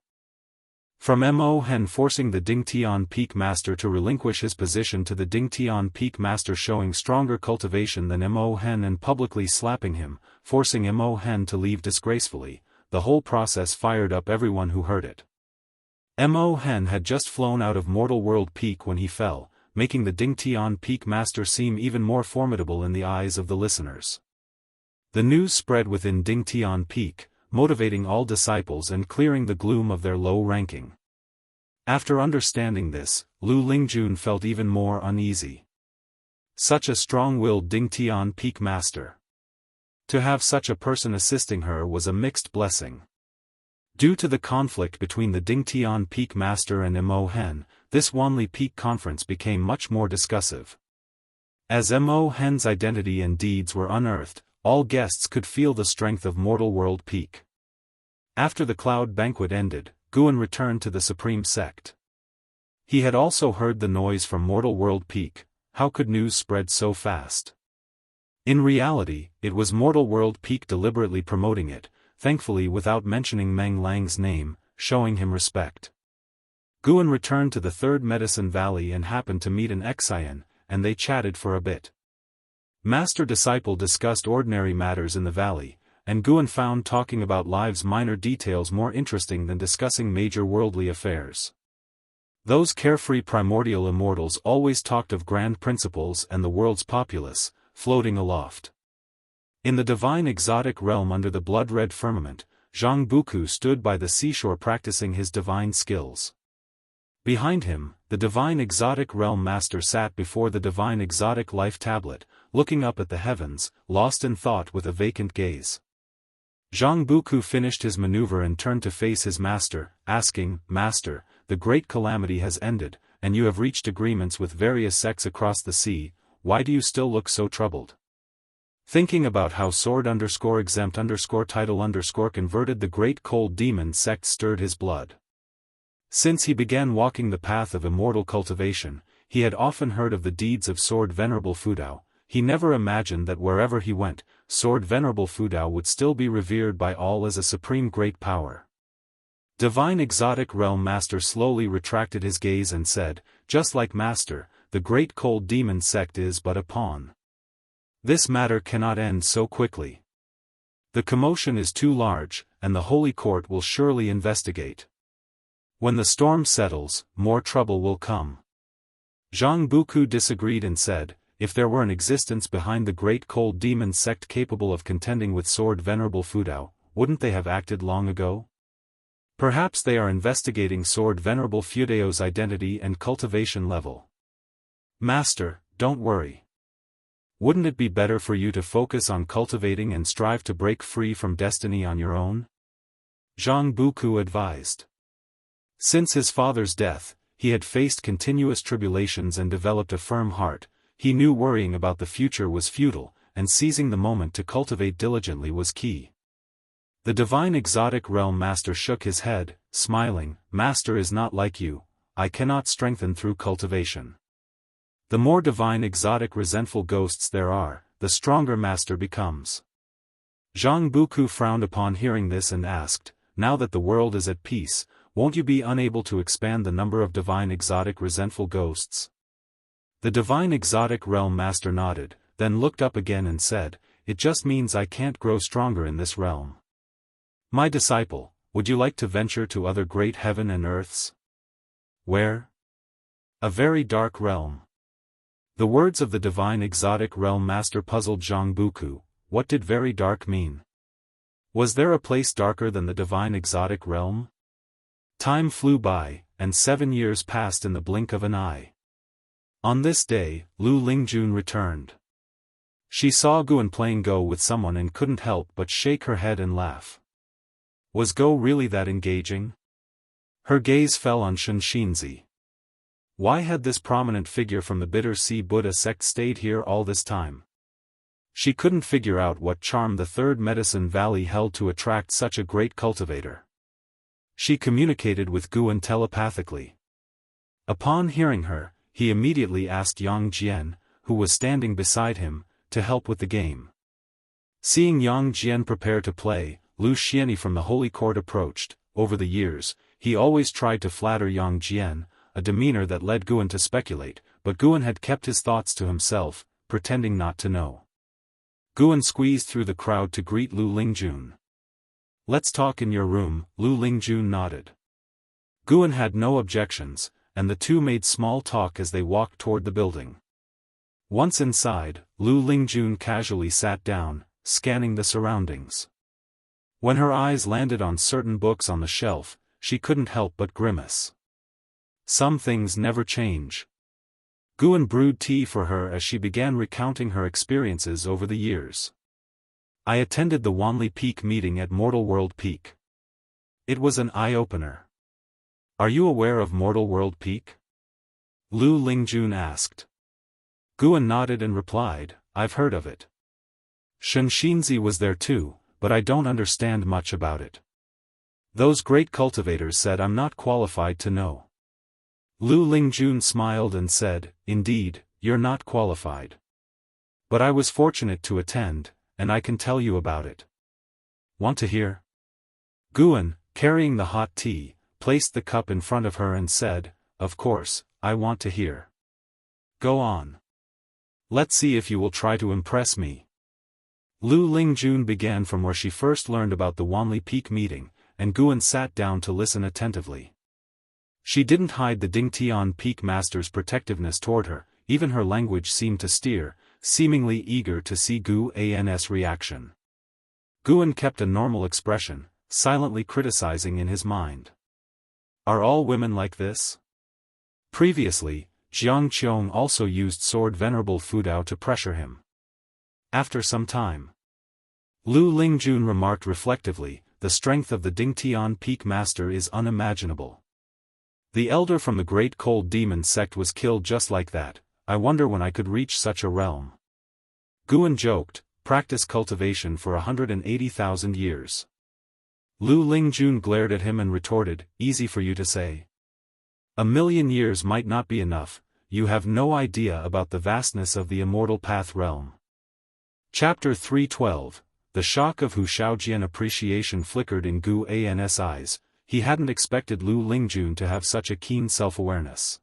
From Mo Hen forcing the Dingtian Peak Master to relinquish his position to the Dingtian Peak Master showing stronger cultivation than Mo Hen and publicly slapping him, forcing Mo Hen to leave disgracefully, the whole process fired up everyone who heard it. Mo Hen had just flown out of Mortal World Peak when he fell, making the Dingtian Peak Master seem even more formidable in the eyes of the listeners. The news spread within Dingtian Peak, motivating all disciples and clearing the gloom of their low ranking. After understanding this, Lu Lingjun felt even more uneasy. Such a strong-willed Dingtian Peak Master. To have such a person assisting her was a mixed blessing. Due to the conflict between the Dingtian Peak Master and Mo Hen, this Wanli Peak Conference became much more discussive. As Mo Hen's identity and deeds were unearthed, all guests could feel the strength of Mortal World Peak. After the Cloud Banquet ended, Guan returned to the Supreme Sect. He had also heard the noise from Mortal World Peak. How could news spread so fast? In reality, it was Mortal World Peak deliberately promoting it, thankfully without mentioning Meng Lang's name, showing him respect. Guan returned to the Third Medicine Valley and happened to meet an Xian, and they chatted for a bit. Master-disciple discussed ordinary matters in the valley, and Guan found talking about lives' minor details more interesting than discussing major worldly affairs. Those carefree primordial immortals always talked of grand principles and the world's populace, floating aloft. In the divine exotic realm under the blood-red firmament, Zhang Buku stood by the seashore practicing his divine skills. Behind him, the divine exotic realm master sat before the divine exotic life tablet, looking up at the heavens, lost in thought with a vacant gaze. Zhang Buku finished his maneuver and turned to face his master, asking, "Master, the great calamity has ended, and you have reached agreements with various sects across the sea, why do you still look so troubled?" Thinking about how sword_exempt_title_converted the Great Cold Demon sect stirred his blood. Since he began walking the path of immortal cultivation, he had often heard of the deeds of Sword Venerable Fudao. He never imagined that wherever he went, Sword Venerable Fudao would still be revered by all as a supreme great power. Divine Exotic Realm Master slowly retracted his gaze and said, "Just like Master, the Great Cold Demon sect is but a pawn. This matter cannot end so quickly. The commotion is too large, and the Holy Court will surely investigate. When the storm settles, more trouble will come." Zhang Buku disagreed and said, "If there were an existence behind the Great Cold Demon sect capable of contending with Sword Venerable Fudao, wouldn't they have acted long ago? Perhaps they are investigating Sword Venerable Fudao's identity and cultivation level." "Master, don't worry. Wouldn't it be better for you to focus on cultivating and strive to break free from destiny on your own?" Zhang Buku advised. Since his father's death, he had faced continuous tribulations and developed a firm heart. He knew worrying about the future was futile, and seizing the moment to cultivate diligently was key. The divine exotic realm master shook his head, smiling, "Master is not like you, I cannot strengthen through cultivation. The more divine exotic resentful ghosts there are, the stronger Master becomes." Zhang Buku frowned upon hearing this and asked, "Now that the world is at peace, won't you be unable to expand the number of divine exotic resentful ghosts?" The divine exotic realm master nodded, then looked up again and said, it just means I can't grow stronger in this realm. My disciple, would you like to venture to other great heaven and earths? Where? A very dark realm. The words of the divine exotic realm master puzzled Jianghu. What did very dark mean? Was there a place darker than the divine exotic realm? Time flew by, and 7 years passed in the blink of an eye. On this day, Lu Lingjun returned. She saw Guan playing Go with someone and couldn't help but shake her head and laugh. Was Go really that engaging? Her gaze fell on Xianxia. Why had this prominent figure from the Bitter Sea Buddha sect stayed here all this time? She couldn't figure out what charm the Third Medicine Valley held to attract such a great cultivator. She communicated with Guan telepathically. Upon hearing her, he immediately asked Yang Jian, who was standing beside him, to help with the game. Seeing Yang Jian prepare to play, Lu Xianxia from the Holy Court approached. Over the years, he always tried to flatter Yang Jian, a demeanor that led Guan to speculate, but Guan had kept his thoughts to himself, pretending not to know. Guan squeezed through the crowd to greet Lu Lingjun. Let's talk in your room, Lu Lingjun nodded. Guan had no objections, and the two made small talk as they walked toward the building. Once inside, Lu Lingjun casually sat down, scanning the surroundings. When her eyes landed on certain books on the shelf, she couldn't help but grimace. Some things never change. Guan brewed tea for her as she began recounting her experiences over the years. I attended the Wanli Peak meeting at Mortal World Peak. It was an eye-opener. Are you aware of Mortal World Peak? Lu Lingjun asked. Guan nodded and replied, I've heard of it. Xianxia was there too, but I don't understand much about it. Those great cultivators said I'm not qualified to know. Lu Lingjun smiled and said, Indeed, you're not qualified. But I was fortunate to attend, and I can tell you about it. Want to hear? Guan, carrying the hot tea, placed the cup in front of her and said, Of course, I want to hear. Go on. Let's see if you will try to impress me. Lu Lingjun began from where she first learned about the Wanli Peak meeting, and Guan sat down to listen attentively. She didn't hide the Dingtian Peak Master's protectiveness toward her, even her language seemed to steer, seemingly eager to see Guan's reaction. Guan kept a normal expression, silently criticizing in his mind. Are all women like this? Previously, Jiang Qiong also used sword Venerable Fudao to pressure him. After some time, Lu Lingjun remarked reflectively, the strength of the Dingtian Peak Master is unimaginable. The elder from the Great Cold Demon sect was killed just like that. I wonder when I could reach such a realm. Guan joked, practice cultivation for 180,000 years. Lu Lingjun glared at him and retorted, easy for you to say. 1,000,000 years might not be enough, you have no idea about the vastness of the Immortal Path realm. Chapter 312, The shock of Hu Shaojian appreciation flickered in Guan's eyes. He hadn't expected Lu Lingjun to have such a keen self-awareness.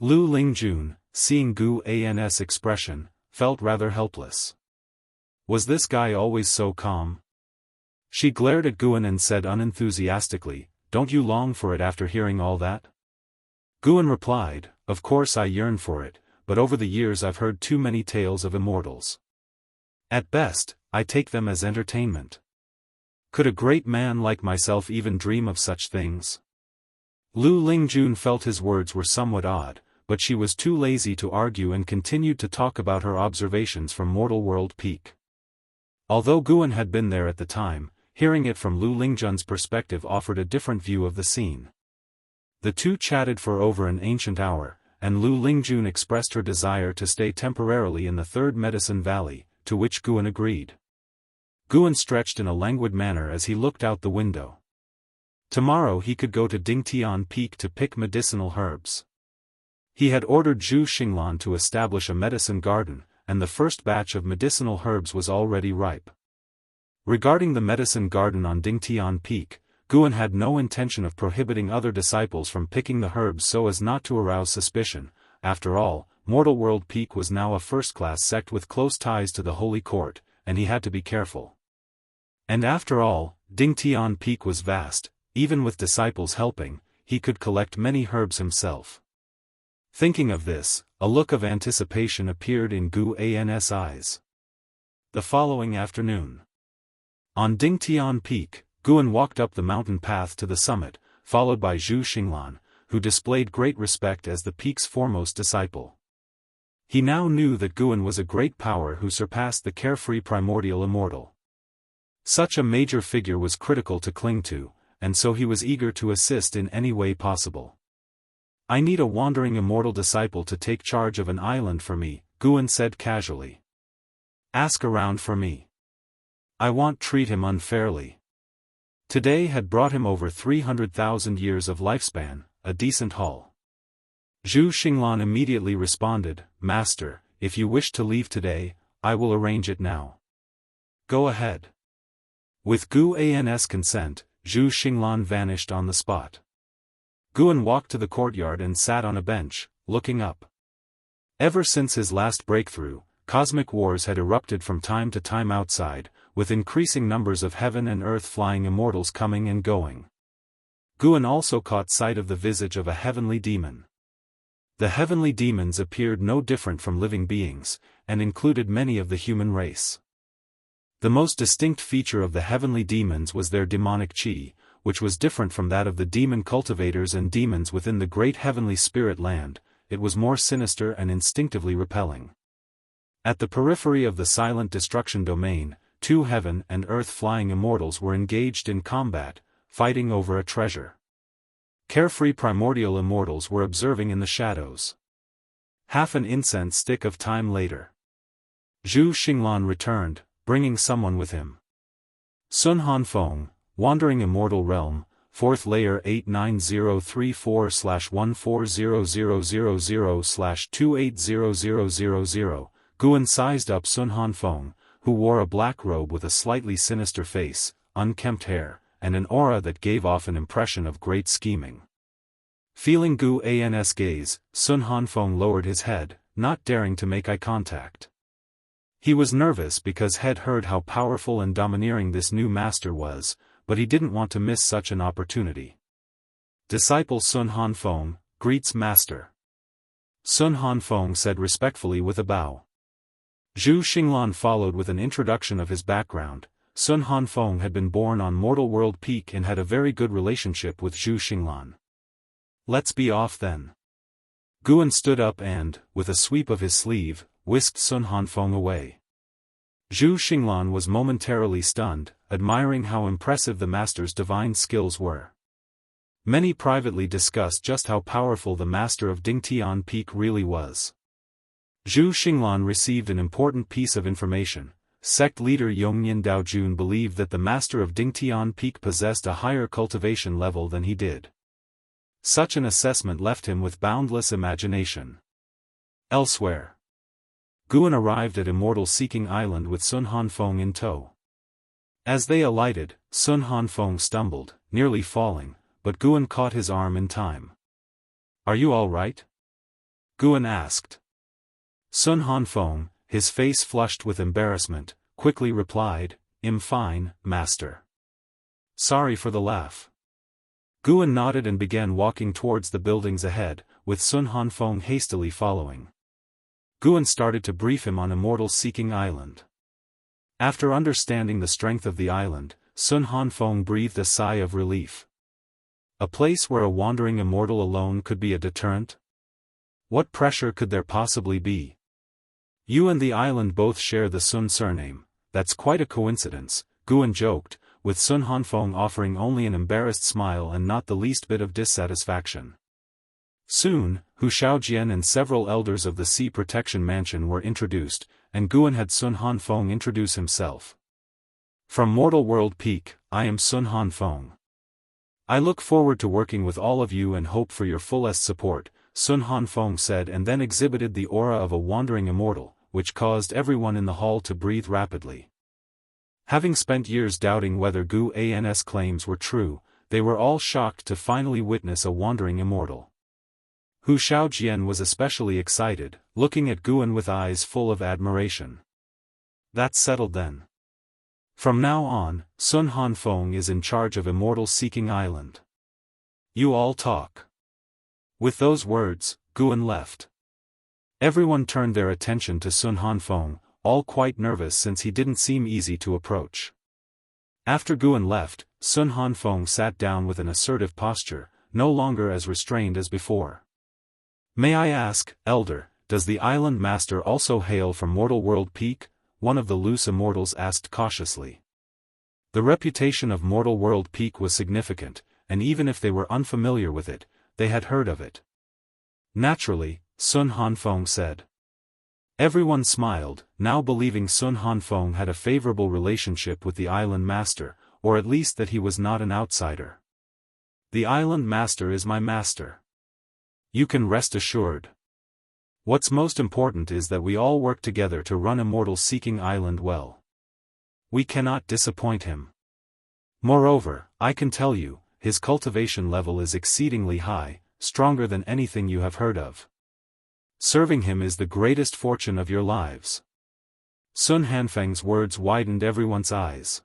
Lu Lingjun, seeing Guan's expression, felt rather helpless. Was this guy always so calm? She glared at Guan and said unenthusiastically, Don't you long for it after hearing all that? Guan replied, Of course I yearn for it, but over the years I've heard too many tales of immortals. At best, I take them as entertainment. Could a great man like myself even dream of such things? Lu Lingjun felt his words were somewhat odd, but she was too lazy to argue and continued to talk about her observations from Mortal World Peak. Although Guan had been there at the time, hearing it from Lu Lingjun's perspective offered a different view of the scene. The two chatted for over an ancient hour, and Lu Lingjun expressed her desire to stay temporarily in the Third Medicine Valley, to which Guan agreed. Guan stretched in a languid manner as he looked out the window. Tomorrow he could go to Dingtian Peak to pick medicinal herbs. He had ordered Zhu Xinglan to establish a medicine garden, and the first batch of medicinal herbs was already ripe. Regarding the medicine garden on Dingtian Peak, Guan had no intention of prohibiting other disciples from picking the herbs so as not to arouse suspicion. After all, Mortal World Peak was now a first-class sect with close ties to the Holy Court, and he had to be careful. And after all, Dingtian Peak was vast. Even with disciples helping, he could collect many herbs himself. Thinking of this, a look of anticipation appeared in Gu An's eyes. The following afternoon, on Dingtian Peak, Guan walked up the mountain path to the summit, followed by Zhu Xinglan, who displayed great respect as the peak's foremost disciple. He now knew that Guan was a great power who surpassed the carefree primordial immortal. Such a major figure was critical to cling to, and so he was eager to assist in any way possible. "I need a wandering immortal disciple to take charge of an island for me," Guan said casually. "Ask around for me. I won't treat him unfairly." Today had brought him over 300,000 years of lifespan, a decent haul. Zhu Xinglan immediately responded, "Master, if you wish to leave today, I will arrange it now." "Go ahead." With Gu An's consent, Zhu Xinglan vanished on the spot. Guan walked to the courtyard and sat on a bench, looking up. Ever since his last breakthrough, cosmic wars had erupted from time to time outside, with increasing numbers of heaven and earth flying immortals coming and going. Guan also caught sight of the visage of a heavenly demon. The heavenly demons appeared no different from living beings, and included many of the human race. The most distinct feature of the heavenly demons was their demonic chi, which was different from that of the demon cultivators and demons within the great heavenly spirit land. It was more sinister and instinctively repelling. At the periphery of the silent destruction domain, two heaven and earth flying immortals were engaged in combat, fighting over a treasure. Carefree primordial immortals were observing in the shadows. Half an incense stick of time later, Zhu Xinglan returned, bringing someone with him. Sun Hanfeng, Wandering Immortal Realm, 4th Layer 89034/14000/280000. Guan sized up Sun Hanfeng, who wore a black robe with a slightly sinister face, unkempt hair, and an aura that gave off an impression of great scheming. Feeling Gu An's gaze, Sun Hanfeng lowered his head, not daring to make eye contact. He was nervous because he had heard how powerful and domineering this new master was, but he didn't want to miss such an opportunity. Disciple Sun Hanfeng, greets master. Sun Hanfeng said respectfully with a bow. Zhu Xinglan followed with an introduction of his background. Sun Hanfeng had been born on Mortal World Peak and had a very good relationship with Zhu Xinglan. "Let's be off then." Guan stood up and, with a sweep of his sleeve, whisked Sun Hanfeng away. Zhu Xinglan was momentarily stunned, admiring how impressive the master's divine skills were. Many privately discussed just how powerful the master of Dingtian Peak really was. Zhu Xinglan received an important piece of information. Sect leader Yongnian Daojun believed that the master of Dingtian Peak possessed a higher cultivation level than he did. Such an assessment left him with boundless imagination. Elsewhere, Guan arrived at Immortal Seeking Island with Sun Hanfeng in tow. As they alighted, Sun Hanfeng stumbled, nearly falling, but Guan caught his arm in time. "Are you all right?" Guan asked. Sun Hanfeng, his face flushed with embarrassment, quickly replied, "I'm fine, master. Sorry for the laugh." Guan nodded and began walking towards the buildings ahead, with Sun Hanfeng hastily following. Guan started to brief him on Immortal Seeking Island. After understanding the strength of the island, Sun Hanfeng breathed a sigh of relief. A place where a wandering immortal alone could be a deterrent? What pressure could there possibly be? "You and the island both share the Sun surname, that's quite a coincidence," Guan joked, with Sun Hanfeng offering only an embarrassed smile and not the least bit of dissatisfaction. Soon, Hu Shaojian and several elders of the Sea Protection Mansion were introduced, and Guan had Sun Hanfeng introduce himself. "From Mortal World Peak, I am Sun Hanfeng. I look forward to working with all of you and hope for your fullest support," Sun Hanfeng said, and then exhibited the aura of a wandering immortal, which caused everyone in the hall to breathe rapidly. Having spent years doubting whether Gu An's claims were true, they were all shocked to finally witness a wandering immortal. Hu Shaojian was especially excited, looking at Guan with eyes full of admiration. That's settled then. From now on, Sun Hanfeng is in charge of Immortal Seeking Island. You all talk. With those words, Guan left. Everyone turned their attention to Sun Hanfeng, all quite nervous since he didn't seem easy to approach. After Guan left, Sun Hanfeng sat down with an assertive posture, no longer as restrained as before. May I ask, Elder, does the island master also hail from Mortal World Peak? One of the loose immortals asked cautiously. The reputation of Mortal World Peak was significant, and even if they were unfamiliar with it, they had heard of it. Naturally, Sun Hanfeng said. Everyone smiled, now believing Sun Hanfeng had a favorable relationship with the island master, or at least that he was not an outsider. The island master is my master. You can rest assured. What's most important is that we all work together to run Immortal Seeking Island well. We cannot disappoint him. Moreover, I can tell you, his cultivation level is exceedingly high, stronger than anything you have heard of. Serving him is the greatest fortune of your lives. Sun Hanfeng's words widened everyone's eyes.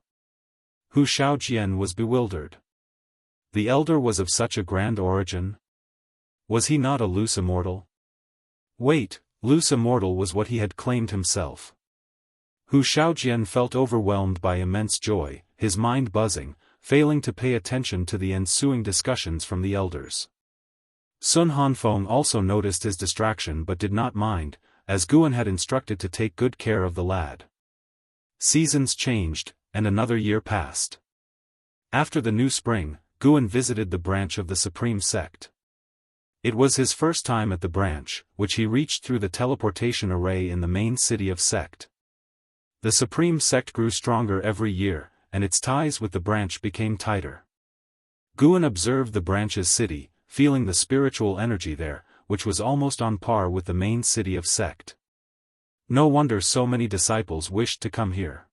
Hu Shaojian was bewildered. The elder was of such a grand origin? Was he not a loose immortal? Wait, loose immortal was what he had claimed himself. Hu Shaojian felt overwhelmed by immense joy, his mind buzzing, failing to pay attention to the ensuing discussions from the elders. Sun Hanfeng also noticed his distraction but did not mind, as Guan had instructed to take good care of the lad. Seasons changed, and another year passed. After the new spring, Guan visited the branch of the Supreme Sect. It was his first time at the branch, which he reached through the teleportation array in the main city of Sect. The Supreme Sect grew stronger every year, and its ties with the branch became tighter. Guan observed the branch's city, feeling the spiritual energy there, which was almost on par with the main city of Sect. No wonder so many disciples wished to come here.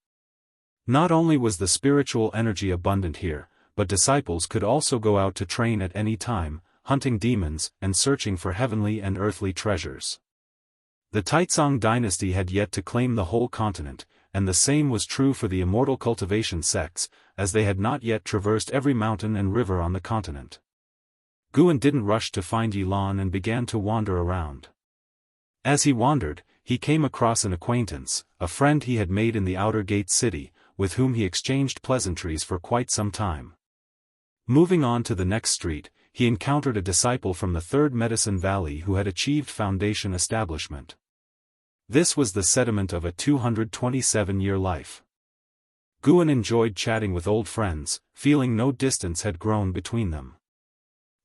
Not only was the spiritual energy abundant here, but disciples could also go out to train at any time, hunting demons and searching for heavenly and earthly treasures. The Taizong dynasty had yet to claim the whole continent, and the same was true for the immortal cultivation sects, as they had not yet traversed every mountain and river on the continent. Guan didn't rush to find Yilan and began to wander around. As he wandered, he came across an acquaintance, a friend he had made in the outer gate city, with whom he exchanged pleasantries for quite some time. Moving on to the next street, he encountered a disciple from the Third Medicine Valley who had achieved foundation establishment. This was the sediment of a 227-year life. Guan enjoyed chatting with old friends, feeling no distance had grown between them.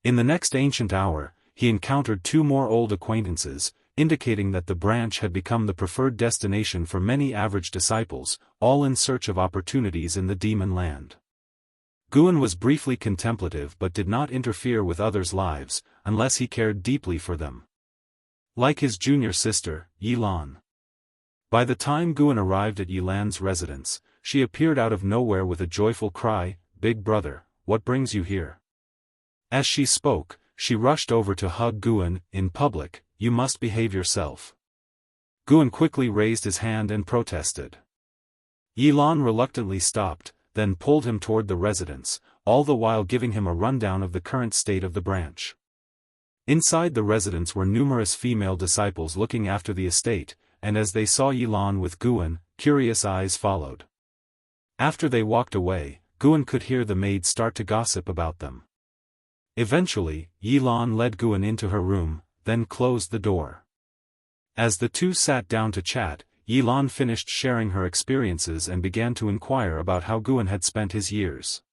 In the next ancient hour, he encountered two more old acquaintances, indicating that the branch had become the preferred destination for many average disciples, all in search of opportunities in the demon land. Guan was briefly contemplative but did not interfere with others' lives, unless he cared deeply for them. Like his junior sister, Yilan. By the time Guan arrived at Yilan's residence, she appeared out of nowhere with a joyful cry, "Big brother, what brings you here?" As she spoke, she rushed over to hug Guan. "In public, you must behave yourself." Guan quickly raised his hand and protested. Yilan reluctantly stopped, then pulled him toward the residence, all the while giving him a rundown of the current state of the branch. Inside the residence were numerous female disciples looking after the estate, and as they saw Yilan with Guan, curious eyes followed. After they walked away, Guan could hear the maids start to gossip about them. Eventually, Yilan led Guan into her room, then closed the door. As the two sat down to chat, Yilan finished sharing her experiences and began to inquire about how Guan had spent his years.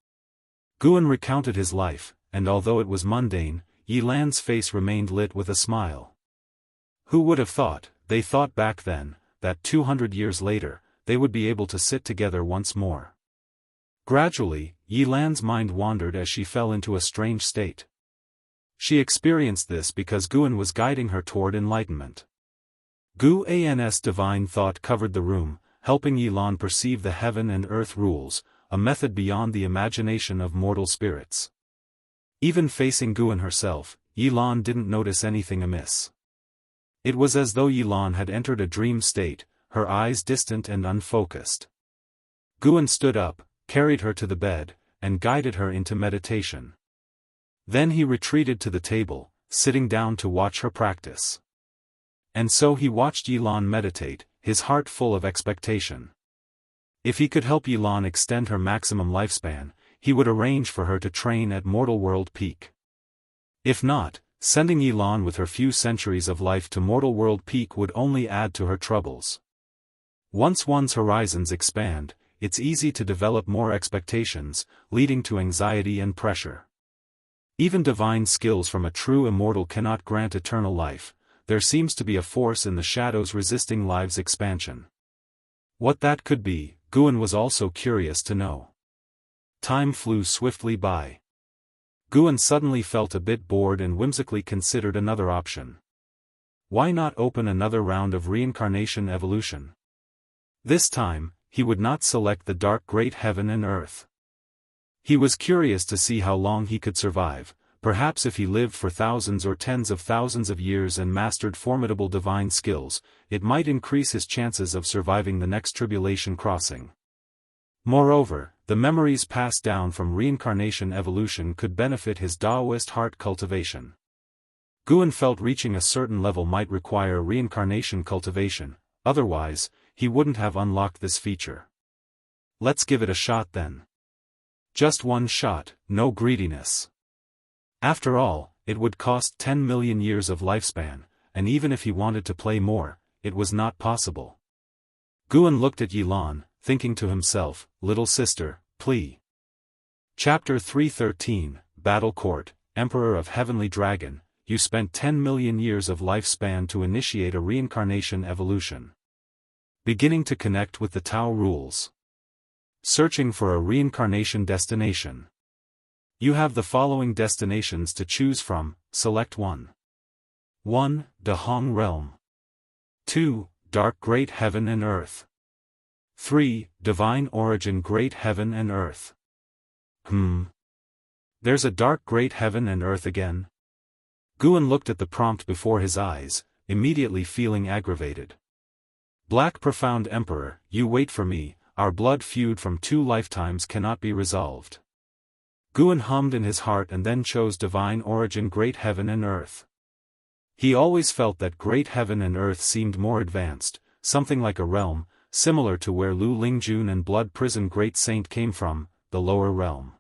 Guan recounted his life, and although it was mundane, Yilan's face remained lit with a smile. Who would have thought, they thought back then, that 200 years later, they would be able to sit together once more. Gradually, Yilan's mind wandered as she fell into a strange state. She experienced this because Guan was guiding her toward enlightenment. Guan's divine thought covered the room, helping Yilan perceive the heaven and earth rules, a method beyond the imagination of mortal spirits. Even facing Guan herself, Yilan didn't notice anything amiss. It was as though Yilan had entered a dream state, her eyes distant and unfocused. Guan stood up, carried her to the bed, and guided her into meditation. Then he retreated to the table, sitting down to watch her practice. And so he watched Yilan meditate, his heart full of expectation. If he could help Yilan extend her maximum lifespan, he would arrange for her to train at mortal world peak. If not, sending Yilan with her few centuries of life to mortal world peak would only add to her troubles. Once one's horizons expand, it's easy to develop more expectations, leading to anxiety and pressure. Even divine skills from a true immortal cannot grant eternal life. There seems to be a force in the shadows resisting life's expansion. What that could be, Guan was also curious to know. Time flew swiftly by. Guan suddenly felt a bit bored and whimsically considered another option. Why not open another round of reincarnation evolution? This time, he would not select the dark great heaven and earth. He was curious to see how long he could survive. Perhaps if he lived for thousands or tens of thousands of years and mastered formidable divine skills, it might increase his chances of surviving the next tribulation crossing. Moreover, the memories passed down from reincarnation evolution could benefit his Daoist heart cultivation. Guan felt reaching a certain level might require reincarnation cultivation, otherwise, he wouldn't have unlocked this feature. Let's give it a shot then. Just one shot, no greediness. After all, it would cost 10 million years of lifespan, and even if he wanted to play more, it was not possible. Guan looked at Yilan, thinking to himself, "Little sister, plea." Chapter 313, Battle Court, Emperor of Heavenly Dragon, you spent 10 million years of lifespan to initiate a reincarnation evolution. Beginning to connect with the Tao rules. Searching for a reincarnation destination. You have the following destinations to choose from, select one. 1. De Hong Realm. 2. Dark Great Heaven and Earth. 3. Divine Origin Great Heaven and Earth. There's a dark great heaven and earth again? Guan looked at the prompt before his eyes, immediately feeling aggravated. Black Profound Emperor, you wait for me, our blood feud from 2 lifetimes cannot be resolved. Guan hummed in his heart and then chose Divine Origin Great Heaven and Earth. He always felt that Great Heaven and Earth seemed more advanced, something like a realm, similar to where Lu Lingjun and Blood Prison Great Saint came from, the lower realm.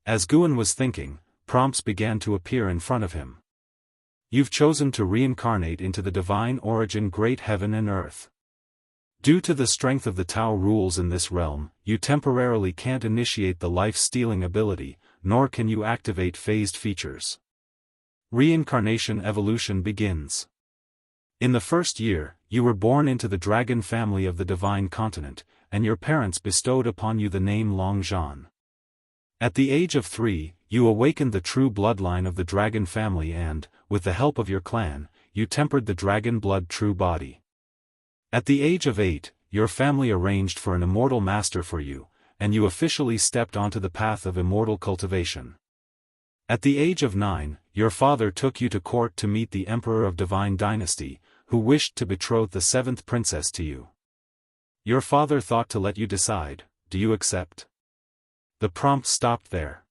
As Guan was thinking, prompts began to appear in front of him. You've chosen to reincarnate into the Divine Origin Great Heaven and Earth. Due to the strength of the Tao rules in this realm, you temporarily can't initiate the life-stealing ability, nor can you activate phased features. Reincarnation evolution begins. In the first year, you were born into the dragon family of the Divine Continent, and your parents bestowed upon you the name Longzhan. At the age of 3, you awakened the true bloodline of the dragon family and, with the help of your clan, you tempered the dragon blood true body. At the age of 8, your family arranged for an immortal master for you, and you officially stepped onto the path of immortal cultivation. At the age of 9, your father took you to court to meet the Emperor of Divine Dynasty, who wished to betroth the 7th princess to you. Your father thought to let you decide, do you accept? The prompt stopped there.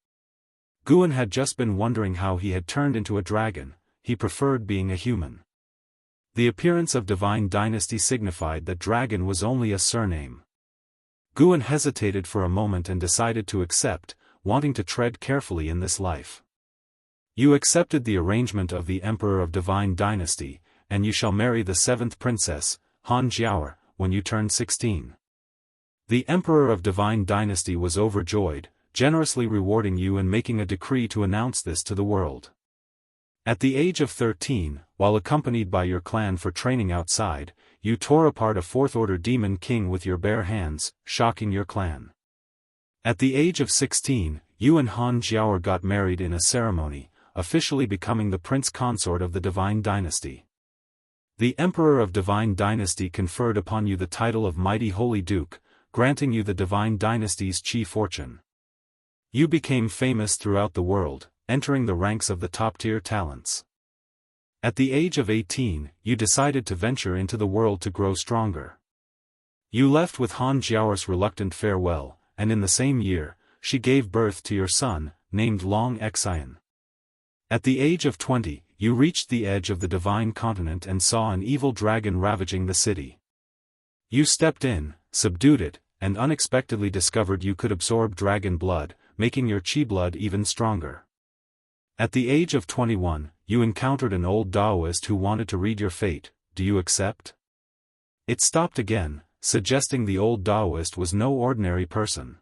Guan had just been wondering how he had turned into a dragon, he preferred being a human. The appearance of Divine Dynasty signified that dragon was only a surname. Guan hesitated for a moment and decided to accept, wanting to tread carefully in this life. You accepted the arrangement of the Emperor of Divine Dynasty, and you shall marry the 7th princess, Han Jiao, when you turn 16. The Emperor of Divine Dynasty was overjoyed, generously rewarding you and making a decree to announce this to the world. At the age of 13, while accompanied by your clan for training outside, you tore apart a 4th-order demon king with your bare hands, shocking your clan. At the age of 16, you and Han Jiao got married in a ceremony, officially becoming the prince consort of the Divine Dynasty. The Emperor of Divine Dynasty conferred upon you the title of Mighty Holy Duke, granting you the Divine Dynasty's chief fortune. You became famous throughout the world, entering the ranks of the top-tier talents. At the age of 18, you decided to venture into the world to grow stronger. You left with Han Jiao's reluctant farewell, and in the same year, she gave birth to your son, named Long Xian. At the age of 20, you reached the edge of the divine continent and saw an evil dragon ravaging the city. You stepped in, subdued it, and unexpectedly discovered you could absorb dragon blood, making your chi blood even stronger. At the age of 21, you encountered an old Daoist who wanted to read your fate. Do you accept? It stopped again, suggesting the old Daoist was no ordinary person.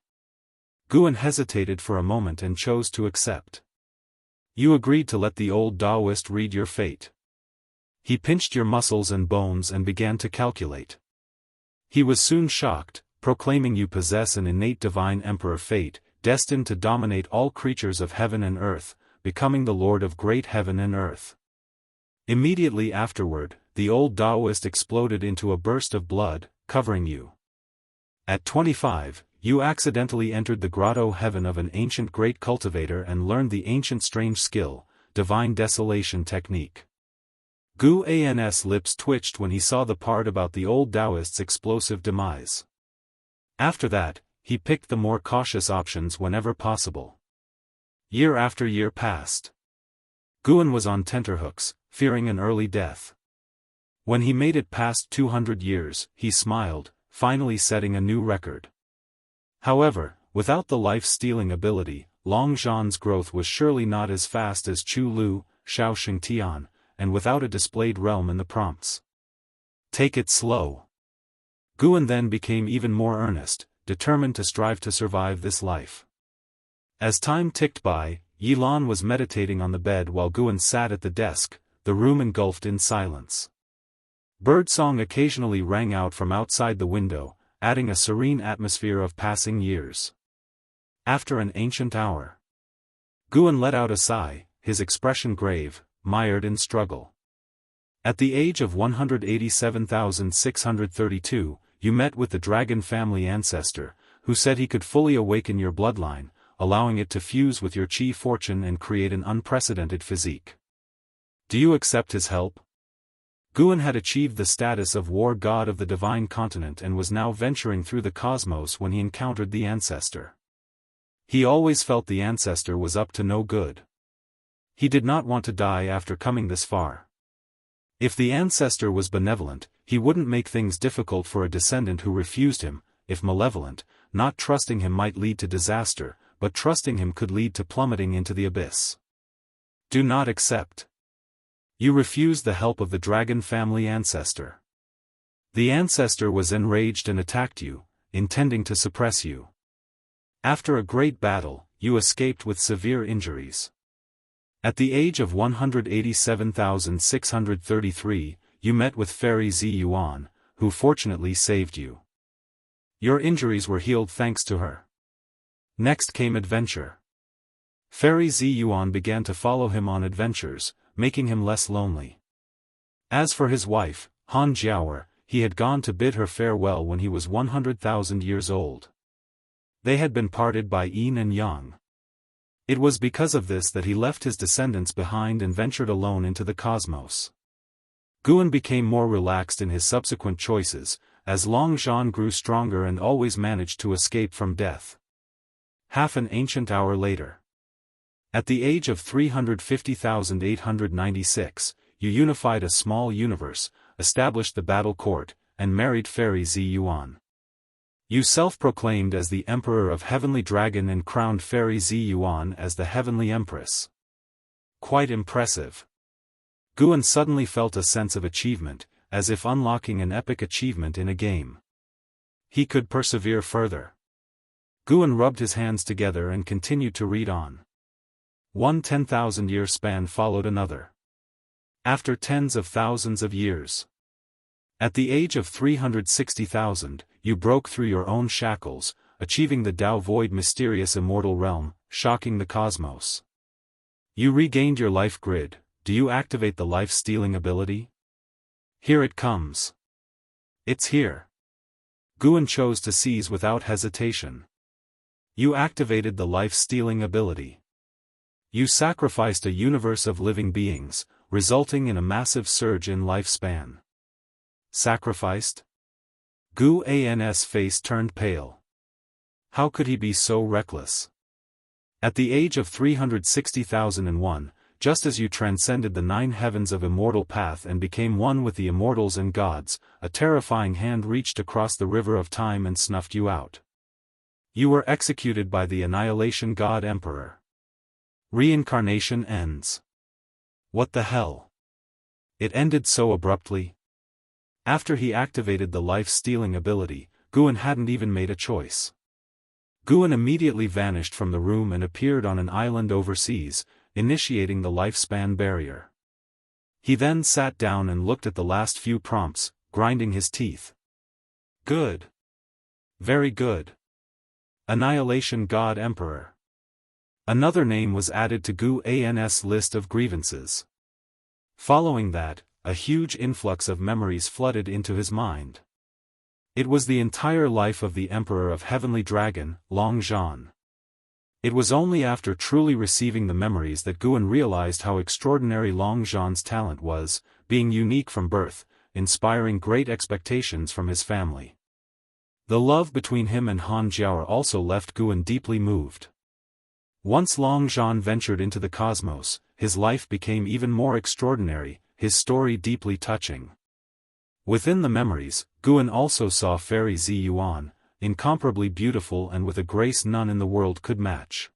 Guan hesitated for a moment and chose to accept. You agreed to let the old Daoist read your fate. He pinched your muscles and bones and began to calculate. He was soon shocked, proclaiming you possess an innate divine emperor fate, destined to dominate all creatures of heaven and earth, becoming the lord of great heaven and earth. Immediately afterward, the old Daoist exploded into a burst of blood, covering you. At 25, you accidentally entered the grotto heaven of an ancient great cultivator and learned the ancient strange skill, divine desolation technique. Gu An's lips twitched when he saw the part about the old Daoist's explosive demise. After that, he picked the more cautious options whenever possible. Year after year passed. Guan was on tenterhooks, fearing an early death. When he made it past 200 years, he smiled, finally setting a new record. However, without the life-stealing ability, Long Zhan's growth was surely not as fast as Chu Lu, Xiao Xingtian, and without a displayed realm in the prompts. Take it slow. Guan then became even more earnest, determined to strive to survive this life. As time ticked by, Yilan was meditating on the bed while Guan sat at the desk, the room engulfed in silence. Birdsong occasionally rang out from outside the window, adding a serene atmosphere of passing years. After an ancient hour, Guan let out a sigh, his expression grave, mired in struggle. At the age of 187,632, you met with the dragon family ancestor, who said he could fully awaken your bloodline, allowing it to fuse with your chi fortune and create an unprecedented physique. Do you accept his help? Guan had achieved the status of war god of the divine continent and was now venturing through the cosmos when he encountered the ancestor. He always felt the ancestor was up to no good. He did not want to die after coming this far. If the ancestor was benevolent, he wouldn't make things difficult for a descendant who refused him. If malevolent, not trusting him might lead to disaster, but trusting him could lead to plummeting into the abyss. Do not accept. You refused the help of the dragon family ancestor. The ancestor was enraged and attacked you, intending to suppress you. After a great battle, you escaped with severe injuries. At the age of 187,633, you met with Fairy Ziyuan, who fortunately saved you. Your injuries were healed thanks to her. Next came adventure. Fairy Ziyuan began to follow him on adventures, making him less lonely. As for his wife, Han Jiao, he had gone to bid her farewell when he was 100,000 years old. They had been parted by yin and yang. It was because of this that he left his descendants behind and ventured alone into the cosmos. Guan became more relaxed in his subsequent choices, as Long Zhan grew stronger and always managed to escape from death. Half an ancient hour later. At the age of 350,896, you unified a small universe, established the battle court, and married Fairy Ziyuan. You self-proclaimed as the Emperor of Heavenly Dragon and crowned Fairy Ziyuan as the Heavenly Empress. Quite impressive. Guan suddenly felt a sense of achievement, as if unlocking an epic achievement in a game. He could persevere further. Guan rubbed his hands together and continued to read on. One 10,000-year span followed another. After tens of thousands of years. At the age of 360,000, you broke through your own shackles, achieving the Tao Void mysterious immortal realm, shocking the cosmos. You regained your life grid. Do you activate the life-stealing ability? Here it comes. It's here. Guan chose to seize without hesitation. You activated the life-stealing ability. You sacrificed a universe of living beings, resulting in a massive surge in lifespan. Sacrificed? Gu An's face turned pale. How could he be so reckless? At the age of 360,001, just as you transcended the 9 heavens of immortal path and became one with the immortals and gods, a terrifying hand reached across the river of time and snuffed you out. You were executed by the Annihilation God Emperor. Reincarnation ends. What the hell? It ended so abruptly. After he activated the life-stealing ability, Guan hadn't even made a choice. Guan immediately vanished from the room and appeared on an island overseas, initiating the lifespan barrier. He then sat down and looked at the last few prompts, grinding his teeth. Good. Very good. Annihilation God Emperor. Another name was added to Gu An's list of grievances. Following that, a huge influx of memories flooded into his mind. It was the entire life of the Emperor of Heavenly Dragon, Long Zhan. It was only after truly receiving the memories that Guan realized how extraordinary Long Zhan's talent was, being unique from birth, inspiring great expectations from his family. The love between him and Han Jiao also left Guan deeply moved. Once Long Zhan ventured into the cosmos, his life became even more extraordinary, his story deeply touching. Within the memories, Guan also saw Fairy Ziyuan, incomparably beautiful and with a grace none in the world could match.